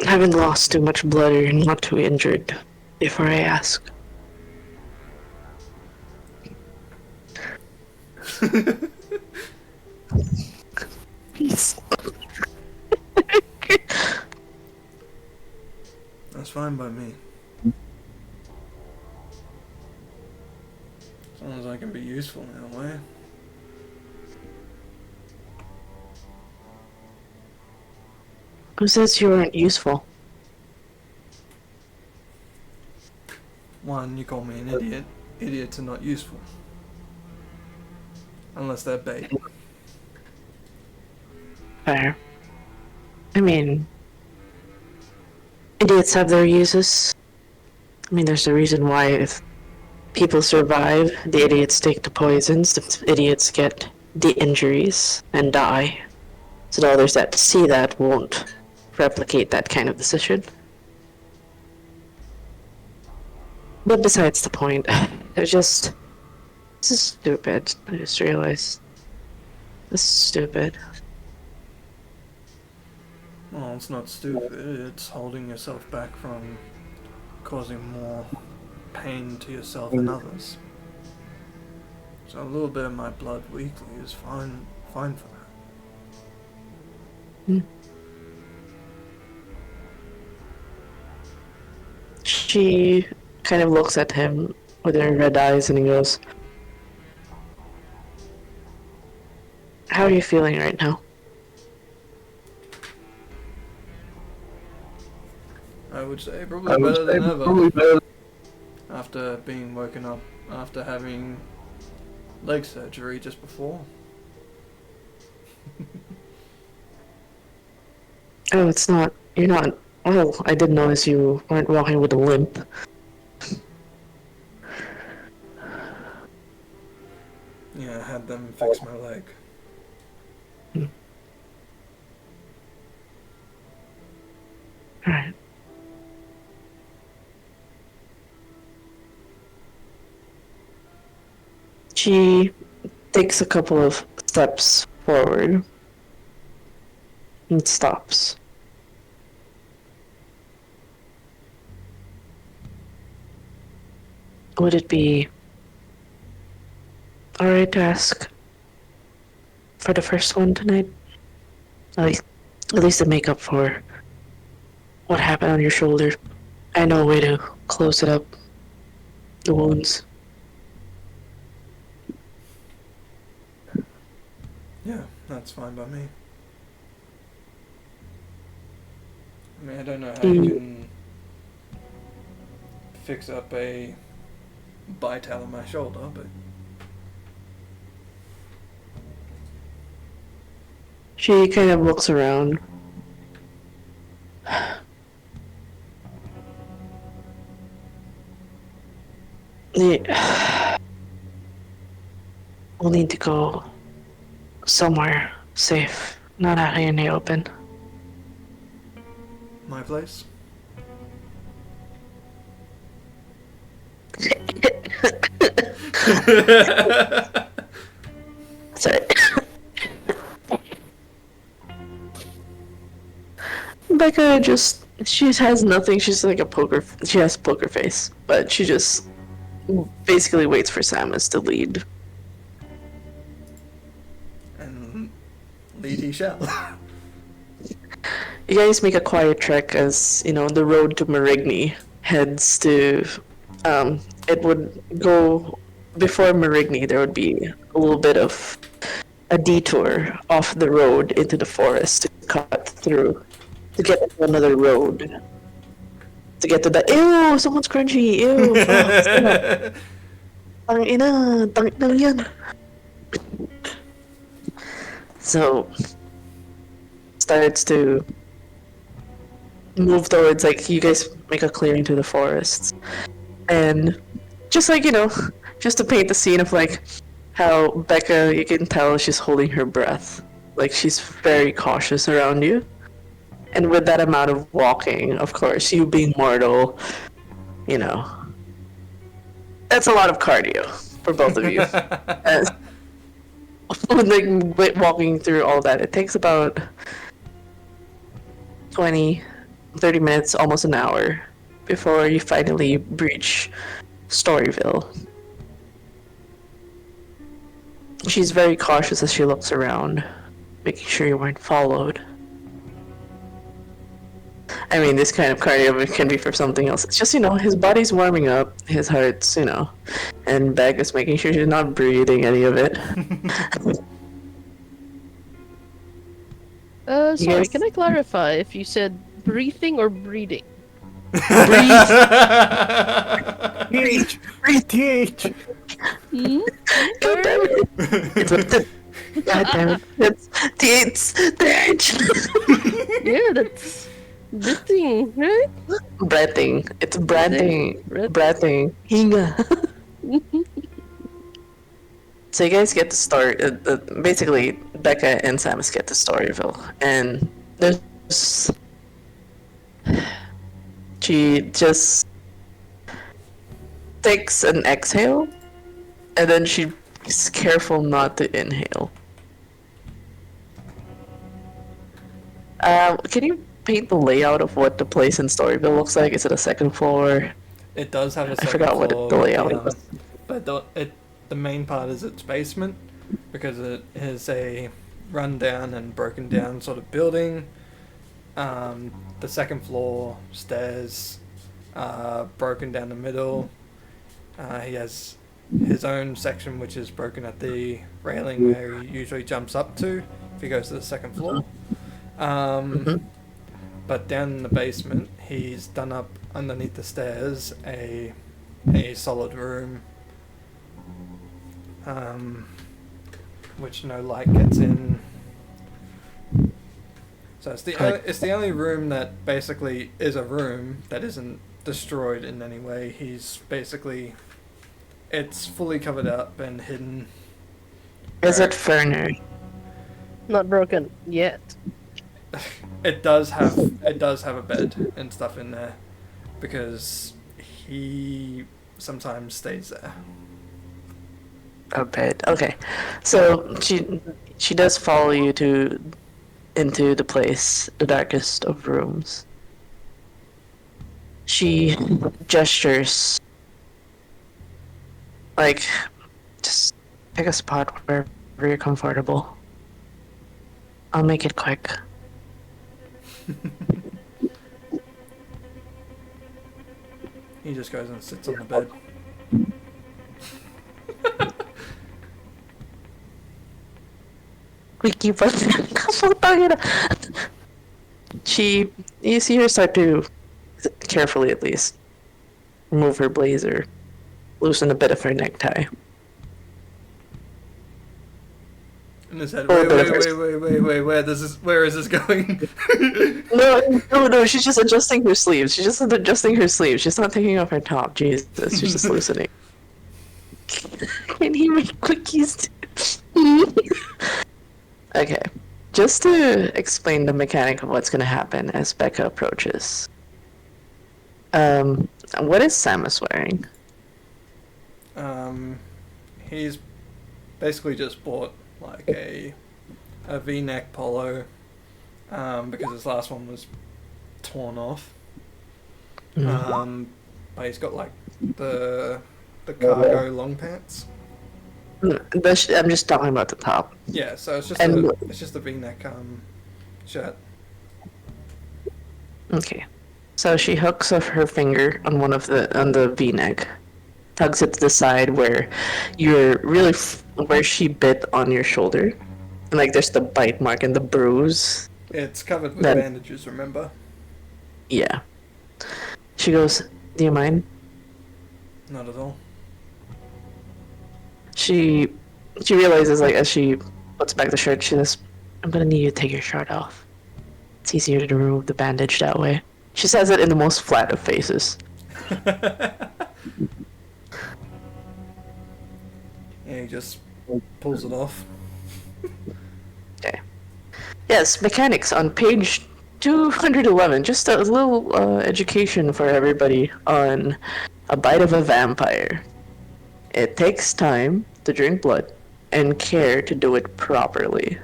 haven't lost too much blood or you're not too injured before I ask. That's fine by me. As long as I can be useful in a way. Who says you weren't useful? One, you call me an idiot. Idiots are not useful. Unless they're bait. Fair. I mean, idiots have their uses. I mean, there's a reason why if people survive, the idiots take the poisons, the idiots get the injuries and die. So the others that see that won't replicate that kind of decision. But besides the point, this is stupid. I just realized. This is stupid. Well, it's not stupid, it's holding yourself back from causing more pain to yourself and others. So a little bit of my blood weekly is fine for that. She kind of looks at him with her red eyes and he goes, "How are you feeling right now?" I would say probably better than ever. After being woken up after having leg surgery just before. Oh, it's not. You're not. Oh, I didn't notice you weren't walking with a limp. Yeah, I had them fix my leg. Alright. She takes a couple of steps forward and stops. Would it be alright to ask for the first one tonight? At least to make up for what happened on your shoulder. I know a way to close it up. The wounds. Yeah, that's fine by me. I mean, I don't know how you can fix up a bite out of my shoulder, but... She kind of looks around. We'll need to go somewhere safe, not out here in the open. My place? Sorry. Becca she has nothing. She's like she has poker face, but she just basically waits for Samus to lead. And lead he shall. You guys make a quiet trek as, the road to Marigny heads to, it would go, before Marigny there would be a little bit of a detour off the road into the forest to cut through, to get to another road. To get to the, ew, someone's crunchy, ew. Tangina yan. So, starts to move towards, you guys make a clearing to the forests. And just just to paint the scene of how Becca, you can tell she's holding her breath. She's very cautious around you. And with that amount of walking, of course, you being mortal, that's a lot of cardio for both of you. Walking through all that, it takes about 20, 30 minutes, almost an hour, before you finally reach Storyville. She's very cautious as she looks around, making sure you weren't followed. I mean, this kind of cardio can be for something else. It's just, his body's warming up, his heart's, and Beck is making sure she's not breathing any of it. Sorry, can I clarify if you said breathing or breeding? Breathe, TH. God damn it. God damn it. It's TH. Yeah, that's breathing, right? Breathing. It's breathing. Breathing. Hinga. So you guys get to start. Basically, Becca and Samus get to Storyville, and there's. She just takes an exhale, and then she's careful not to inhale. Can you paint the layout of what the place in Storyville looks like? Is it a second floor? It does have a second I forgot floor, what the layout was. But the main part is its basement, because it is a run-down and broken down sort of building. The second floor stairs broken down the middle. He has his own section which is broken at the railing where he usually jumps up to if he goes to the second floor. But down in the basement, he's done up underneath the stairs a solid room, which no light gets in. So it's the only room that basically is a room that isn't destroyed in any way. It's fully covered up and hidden Is it Ferner? Not broken yet. It does have a bed and stuff in there because he sometimes stays there. A bed. Okay, so she does follow you into the place, the darkest of rooms. She gestures like, just pick a spot wherever you're comfortable. I'll make it quick. He just goes and sits on the bed. We keep on. You see her start to, carefully at least, remove her blazer, loosen a bit of her necktie. And he said, wait, where is this going? No, she's just adjusting her sleeves. She's just adjusting her sleeves. She's not taking off her top. Jesus, she's just loosening. Can he make cookies too? Okay, just to explain the mechanic of what's going to happen as Becca approaches. What is Samus wearing? He's basically just bought like a V-neck polo because his last one was torn off. But he's got like the cargo long pants. I'm just talking about the top. Yeah, so it's just a V-neck shirt. Okay, so she hooks up her finger on on the V-neck, tugs it to the side where you're really where she bit on your shoulder, and like there's the bite mark and the bruise. It's covered with bandages, remember? Yeah. She goes, "Do you mind?" Not at all. She realizes, like, as she puts back the shirt, she says, "I'm gonna need you to take your shirt off. It's easier to remove the bandage that way." She says it in the most flat of faces. Yeah, he just pulls it off. Okay. Yes, mechanics on page 211. Just a little education for everybody on A Bite of a Vampire. It takes time to drink blood and care to do it properly.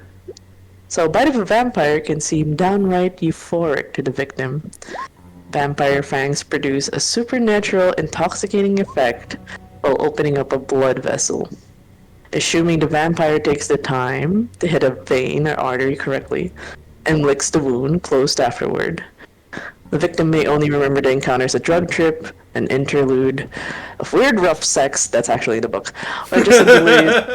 So, A Bite of a Vampire can seem downright euphoric to the victim. Vampire fangs produce a supernatural, intoxicating effect while opening up a blood vessel. Assuming the vampire takes the time to hit a vein or artery correctly and licks the wound closed afterward. The victim may only remember the encounter as a drug trip, an interlude of weird rough sex, that's actually in the book, or just a delayed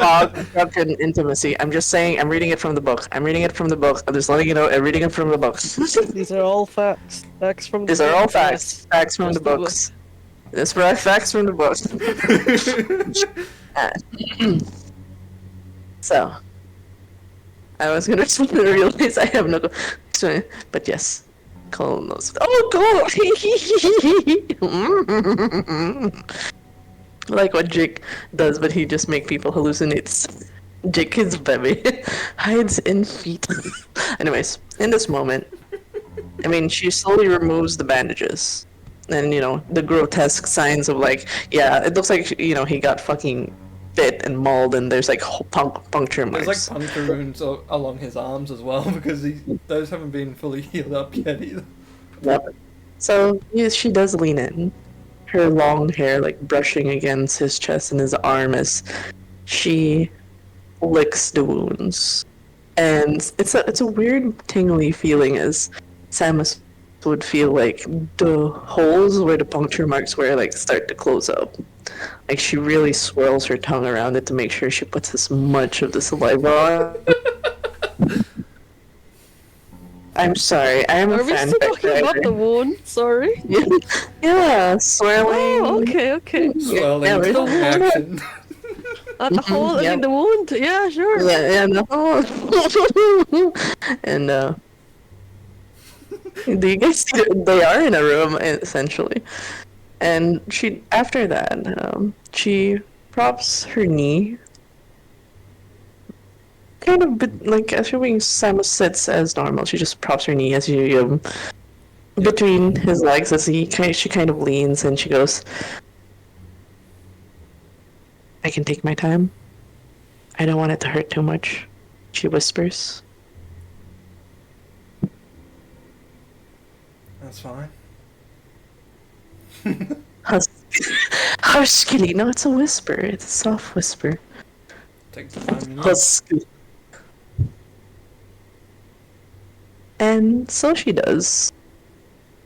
drunken intimacy. I'm just saying, I'm reading it from the book. I'm just letting you know, I'm reading it from the book. These are all facts. Facts from the These are all facts. Facts from the books. That's right, facts from the books. So, I was gonna realize I have no... But yes. Colonos. Oh god! Like what Jake does, but he just make people hallucinate. Jake is baby. Hides in feet. Anyways, in this moment, I mean, she slowly removes the bandages. And, you know, the grotesque signs of like, yeah, it looks like, you know, he got fucking bit and mauled and there's like puncture marks. There's like puncture wounds along his arms as well because those haven't been fully healed up yet either. Yep. So yeah, she does lean in, her long hair like brushing against his chest and his arm as she licks the wounds, and it's a weird tingly feeling as Samus would feel like the holes where the puncture marks were like start to close up. Like she really swirls her tongue around it to make sure she puts as much of the saliva on. I'm sorry, I am a fan. Are we still talking about the wound? Sorry. Yeah, swirling. Oh, okay. Swirling yeah, action. The hole in the wound. Yeah, sure. Yeah, the hole. And do you guys see that they are in a room essentially? And after that, she props her knee kind of like assuming Samus sits as normal. She just props her knee as you between his legs as she kind of leans and she goes, "I can take my time. I don't want it to hurt too much," she whispers. That's fine. Huskily. No, it's a whisper. It's a soft whisper. Take the time you need. Husky. And so she does.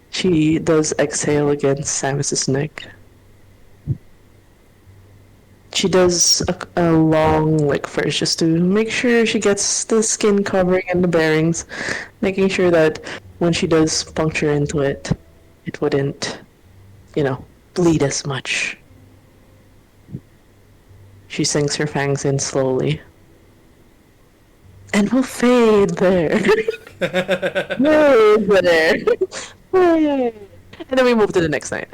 She does exhale against Samus's neck. She does a long lick first just to make sure she gets the skin covering and the bearings, making sure that when she does puncture into it, it wouldn't, bleed as much. She sinks her fangs in slowly. And we'll fade there. Fade there. And then we move to the next night.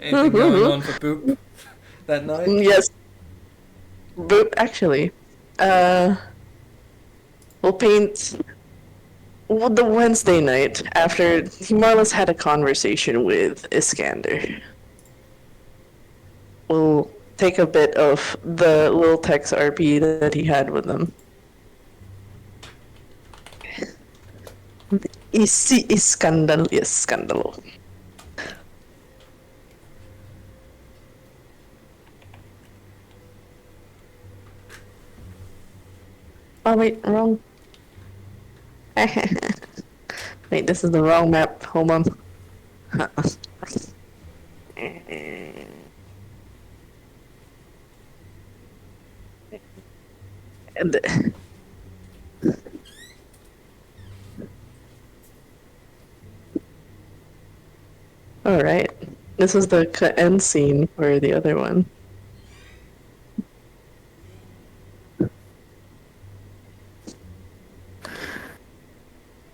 Anything going on for Boop that night? Yes. Boop, actually. We'll paint the Wednesday night after he more or less had a conversation with Iskander. We'll take a bit of the little text RP that he had with them. Iskandalo. Oh wait, wrong. Wait, this is the wrong map. Hold on. And all right, this is the end scene for the other one.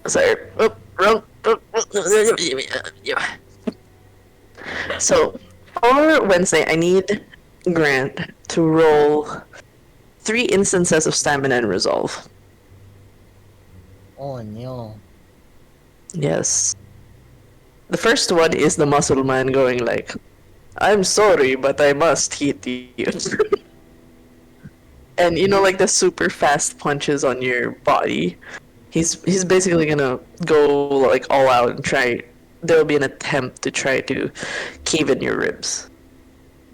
Sorry. Oh, wrong. So, for Wednesday, I need Grant to roll 3 instances of stamina and resolve. Oh no. Yes. The first one is the muscle man going like, "I'm sorry, but I must hit you." And like the super fast punches on your body. He's basically gonna go like all out and try. There'll be an attempt to try to cave in your ribs.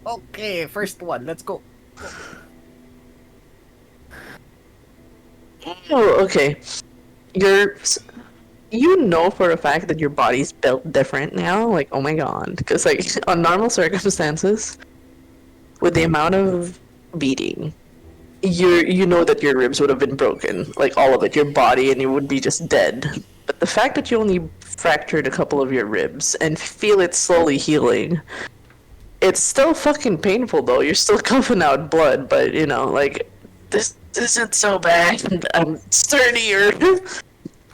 Okay, first one, let's go. Oh, okay. You know for a fact that your body's built different now. Like, oh my god, because like on normal circumstances, with the amount of beating, you know that your ribs would have been broken, like all of it, your body, and you would be just dead. But the fact that you only fractured a couple of your ribs and feel it slowly healing, it's still fucking painful though. You're still coughing out blood, but like this isn't so bad. I'm sturdier.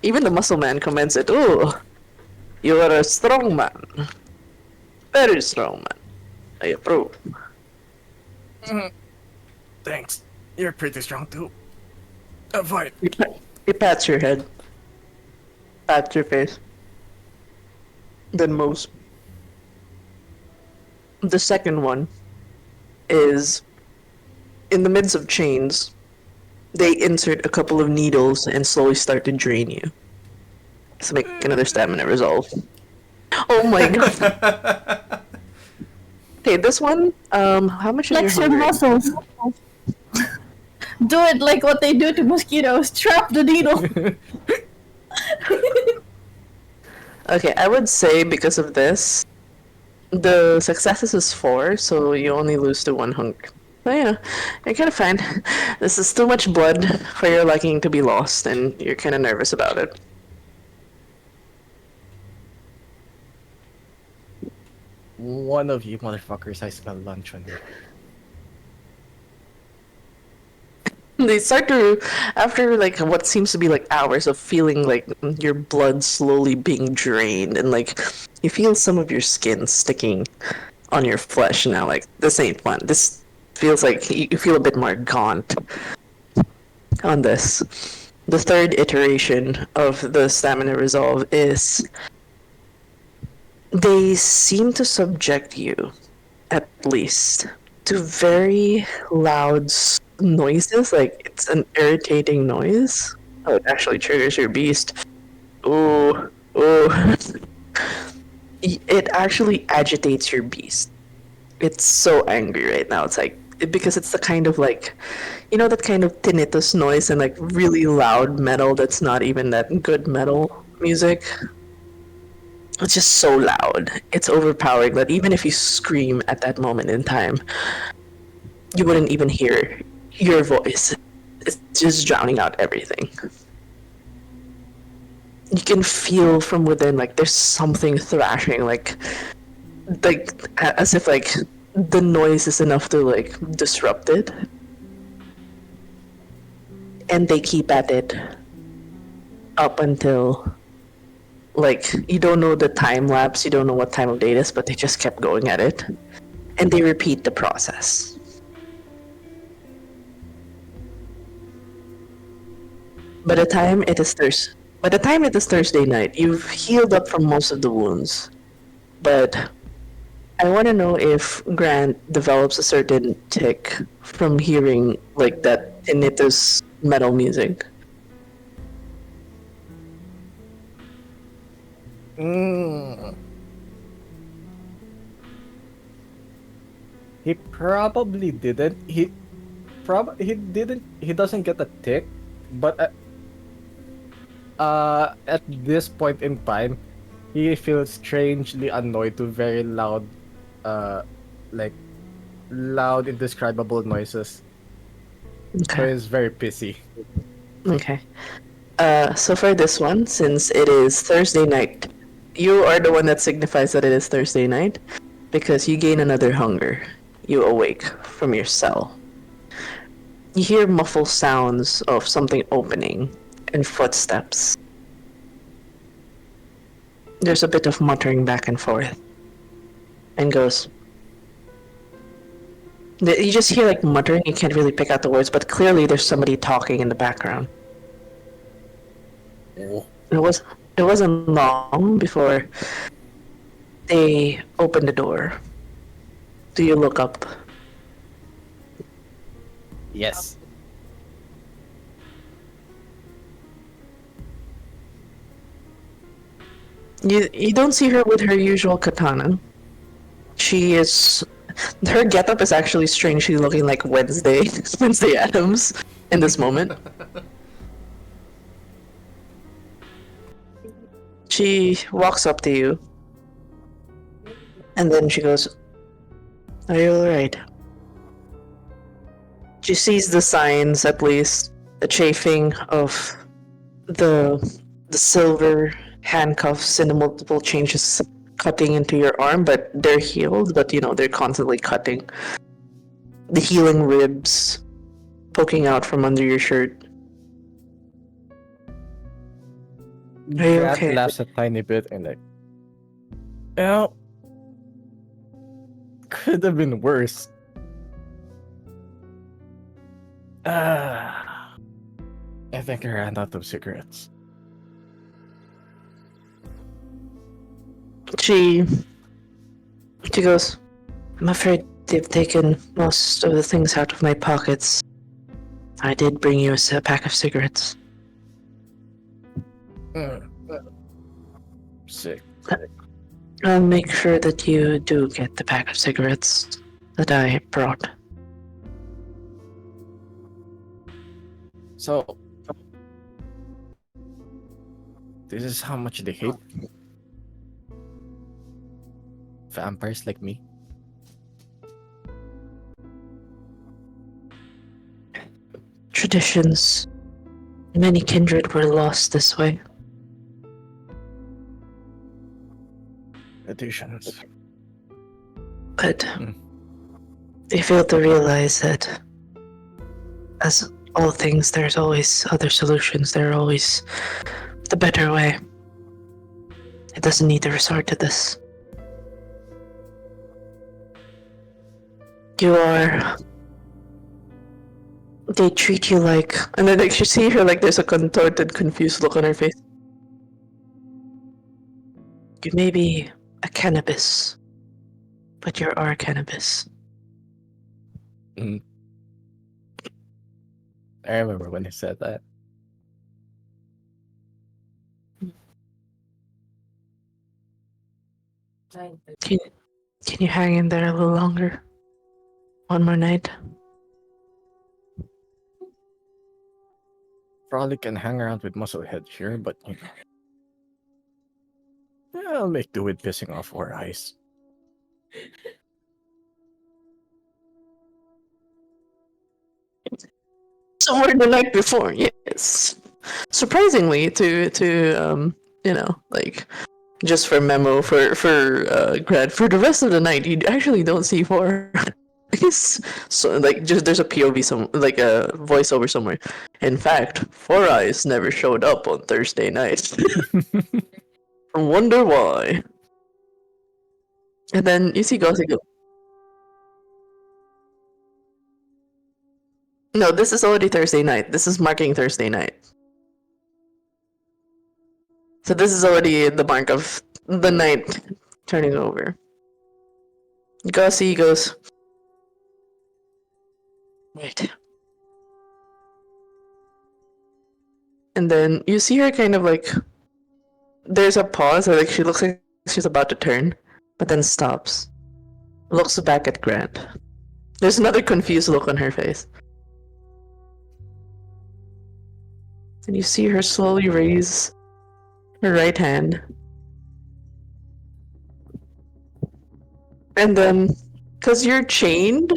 Even the muscle man comments it. "Oh, you are a strong man. Very strong man. I approve." Thanks. You're pretty strong too. Fine. He pats your head. Pats your face. Then moves. The second one is in the midst of chains. They insert a couple of needles and slowly start to drain you. So make another stamina resolve. Oh my god. Okay, this one, how much is Flex your your hunger? muscles. Do it like what they do to mosquitoes. Trap the needle. Okay, I would say because of this, the successes is 4, so you only lose to 1 hunger. So yeah, you're kind of fine. This is too much blood for your liking to be lost, and you're kind of nervous about it. One of you motherfuckers, I smell lunch on you. They start to, after like what seems to be like hours of feeling like your blood slowly being drained, and like you feel some of your skin sticking on your flesh now. Like, this ain't fun. This feels like you feel a bit more gaunt on this. The third iteration of the stamina resolve is they seem to subject you, at least, to very loud noises. Like, it's an irritating noise. Oh, it actually triggers your beast. Ooh, ooh. It actually agitates your beast. It's so angry right now. It's like, because it's the kind of like, you know, that kind of tinnitus noise and like really loud metal that's not even that good metal music. It's just so loud. It's overpowering that even if you scream at that moment in time, you wouldn't even hear your voice. It's just drowning out everything. You can feel from within like there's something thrashing, like as if like the noise is enough to like disrupt it. And they keep at it up until like you don't know the time lapse, you don't know what time of day it is, but they just kept going at it. And they repeat the process. By the time it is Thursday night, you've healed up from most of the wounds. But I want to know if Grant develops a certain tic from hearing like that tinnitus metal music. He probably didn't. He didn't. He doesn't get a tick, but at this point in time, he feels strangely annoyed to very loud, like loud, indescribable noises. Okay. So he's very pissy. Okay. So for this one, since it is Thursday night, you are the one that signifies that it is Thursday night, because you gain another hunger. You awake from your cell. You hear muffled sounds of something opening and footsteps. There's a bit of muttering back and forth. And goes. You just hear like muttering, you can't really pick out the words, but clearly there's somebody talking in the background. It wasn't long before they opened the door. Do you look up? Yes. You don't see her with her usual katana. Her getup is actually strangely looking like Wednesday Addams in this moment. She walks up to you, and then she goes, "Are you alright?" She sees the signs, at least, the chafing of the silver handcuffs and the multiple changes cutting into your arm, but they're healed, but they're constantly cutting. The healing ribs poking out from under your shirt. Are you Grant okay? laughs a tiny bit and like, well, could have been worse. I think I ran out of cigarettes. She goes, "I'm afraid they've taken most of the things out of my pockets. I did bring you a pack of cigarettes." Sick. I'll make sure that you do get the pack of cigarettes that I brought. So, this is how much they hate vampires like me. Traditions. Many kindred were lost this way. Traditions. But they failed to realize that, as all things, there's always other solutions. There are always the better way. It doesn't need to resort to this. You are they treat you like, and then like you see her like there's a contorted, confused look on her face. You may be a cannabis, but you're our cannabis. I remember when he said that. Can you hang in there a little longer? One more night? Probably can hang around with Musclehead here, but you know. Yeah, I'll make do with pissing off 4 Eyes. Somewhere the night before, yes. Surprisingly, to you know, like, just for memo for Grad, for the rest of the night, you actually don't see 4 Eyes. So like, just there's a POV, like a voiceover somewhere. In fact, 4 Eyes never showed up on Thursday night. Wonder why. And then you see Gossy go. No, this is already Thursday night. This is marking Thursday night. So this is already the mark of the night turning over. Gossy goes. Right. And then you see her kind of like, there's a pause, or like she looks like she's about to turn, but then stops. Looks back at Grant. There's another confused look on her face. And you see her slowly raise her right hand. And then, because you're chained,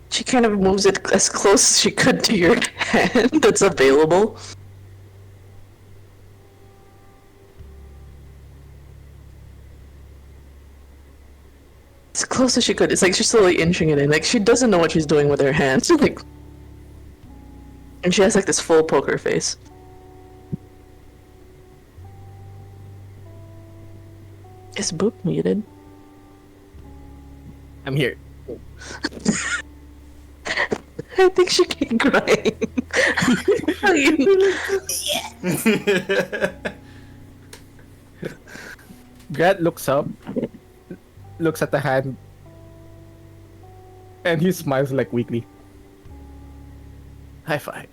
she kind of moves it as close as she could to your hand that's available. As close as she could. It's like she's slowly inching it in. Like she doesn't know what she's doing with her hands. Like, and she has like this full poker face. Is Boop muted? I'm here. I think she came crying. Grant looks up, looks at the hand, and he smiles like weakly. High five.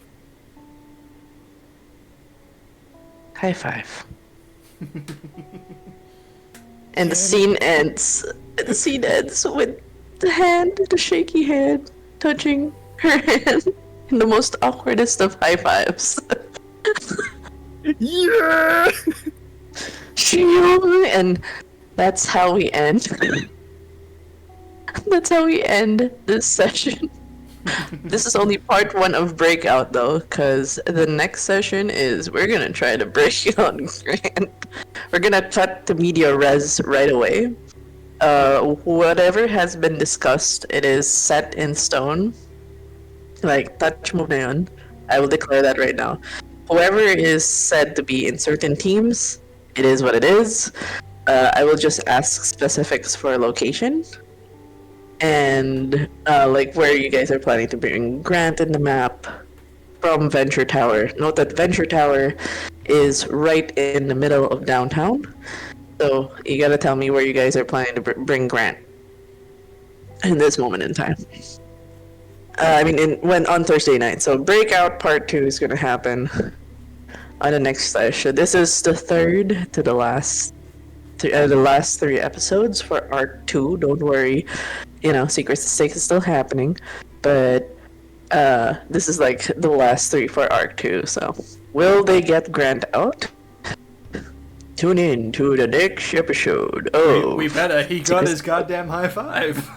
High five. And the scene ends. The scene ends with the hand, the shaky hand, touching her hand in the most awkwardest of high fives. Yeah! And that's how we end. That's how we end this session. This is only part 1 of Breakout though, because the next session is we're gonna try to break out Grant. We're gonna cut the media res right away. Whatever has been discussed, it is set in stone. Like, touch mo na yun. I will declare that right now. Whoever is said to be in certain teams, it is what it is. I will just ask specifics for location. And, like, where you guys are planning to bring Grant in the map from Venture Tower. Note that Venture Tower is right in the middle of downtown. So, you gotta tell me where you guys are planning to bring Grant in this moment in time. When on Thursday night. So, Breakout Part 2 is gonna happen on the next session. This is the third to the last 3 episodes for Arc 2. Don't worry. You know, Secrets to Stakes is still happening. But, this is like the last 3 for Arc 2. So, will they get Grant out? Tune in to the next episode. Oh, we better. He got his goddamn high five.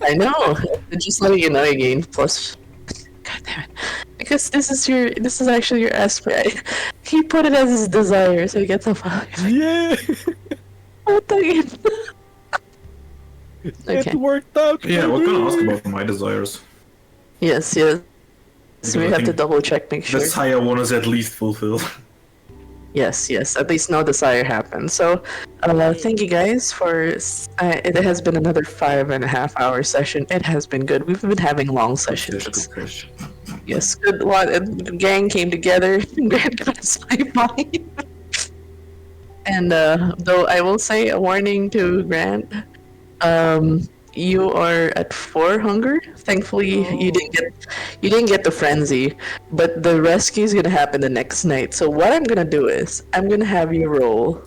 I know. Just letting you know again. Plus, God damn it, because this is actually your aspect. He put it as his desire, so he gets a 5. Yeah. What the? Okay. It worked out. Yeah, what can I ask about my desires? Yes. So we have to double check, make sure. This higher one is at least fulfilled. Yes, yes. At least no desire happened. So, thank you guys for. It has been another 5.5 hour session. It has been good. We've been having long sessions. Yes, good. The gang came together. Grant got us by. And though I will say a warning to Grant, you are at 4 hunger. Thankfully, you didn't get the frenzy, but the rescue is gonna happen the next night. So what I'm gonna do is I'm gonna have you roll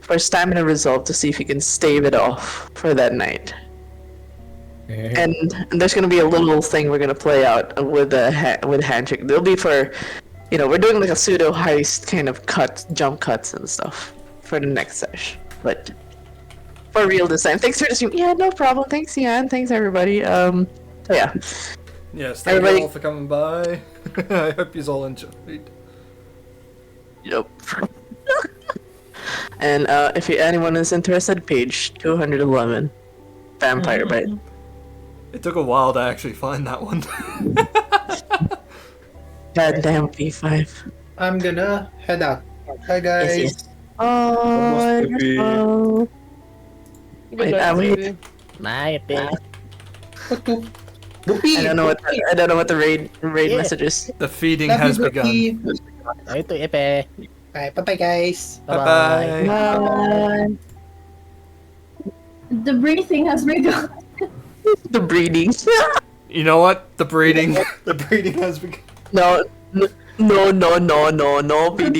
for stamina resolve to see if you can stave it off for that night. And there's gonna be a little thing we're gonna play out with with handshake. There'll be for, we're doing like a pseudo heist kind of jump cuts and stuff for the next sesh, but. For real this time. Thanks for the stream. Yeah, no problem. Thanks, Ian. Thanks, everybody. So yeah. Yes, thank you all for coming by. I hope you all enjoyed. Yep. And if anyone is interested, page 211. Vampire Bite. It took a while to actually find that one. Goddamn P5. I'm gonna head out. Bye, guys. Yes. Oh, wait, wait. Night. I don't know what the raid message is. The feeding has begun. Bye, guys. Bye. Bye. The breathing has begun. The breeding. You know what? The breeding has begun. No. Breeding.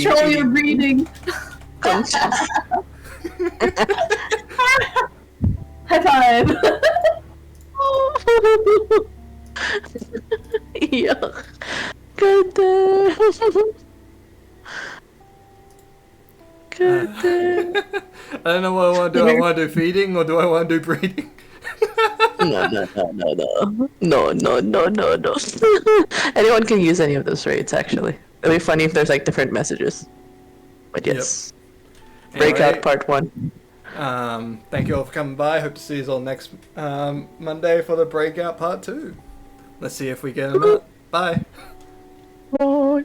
Control your breathing. High five. Yuck. God damn. God damn. I don't know what I want to do. I want to do feeding or do I want to do breeding? No. Anyone can use any of those raids, actually. It'll be funny if there's like different messages. But yes. Yep. Breakout part 1. Thank you all for coming by. Hope to see you all next Monday for the breakout part 2. Let's see if we get them up. Bye. Bye.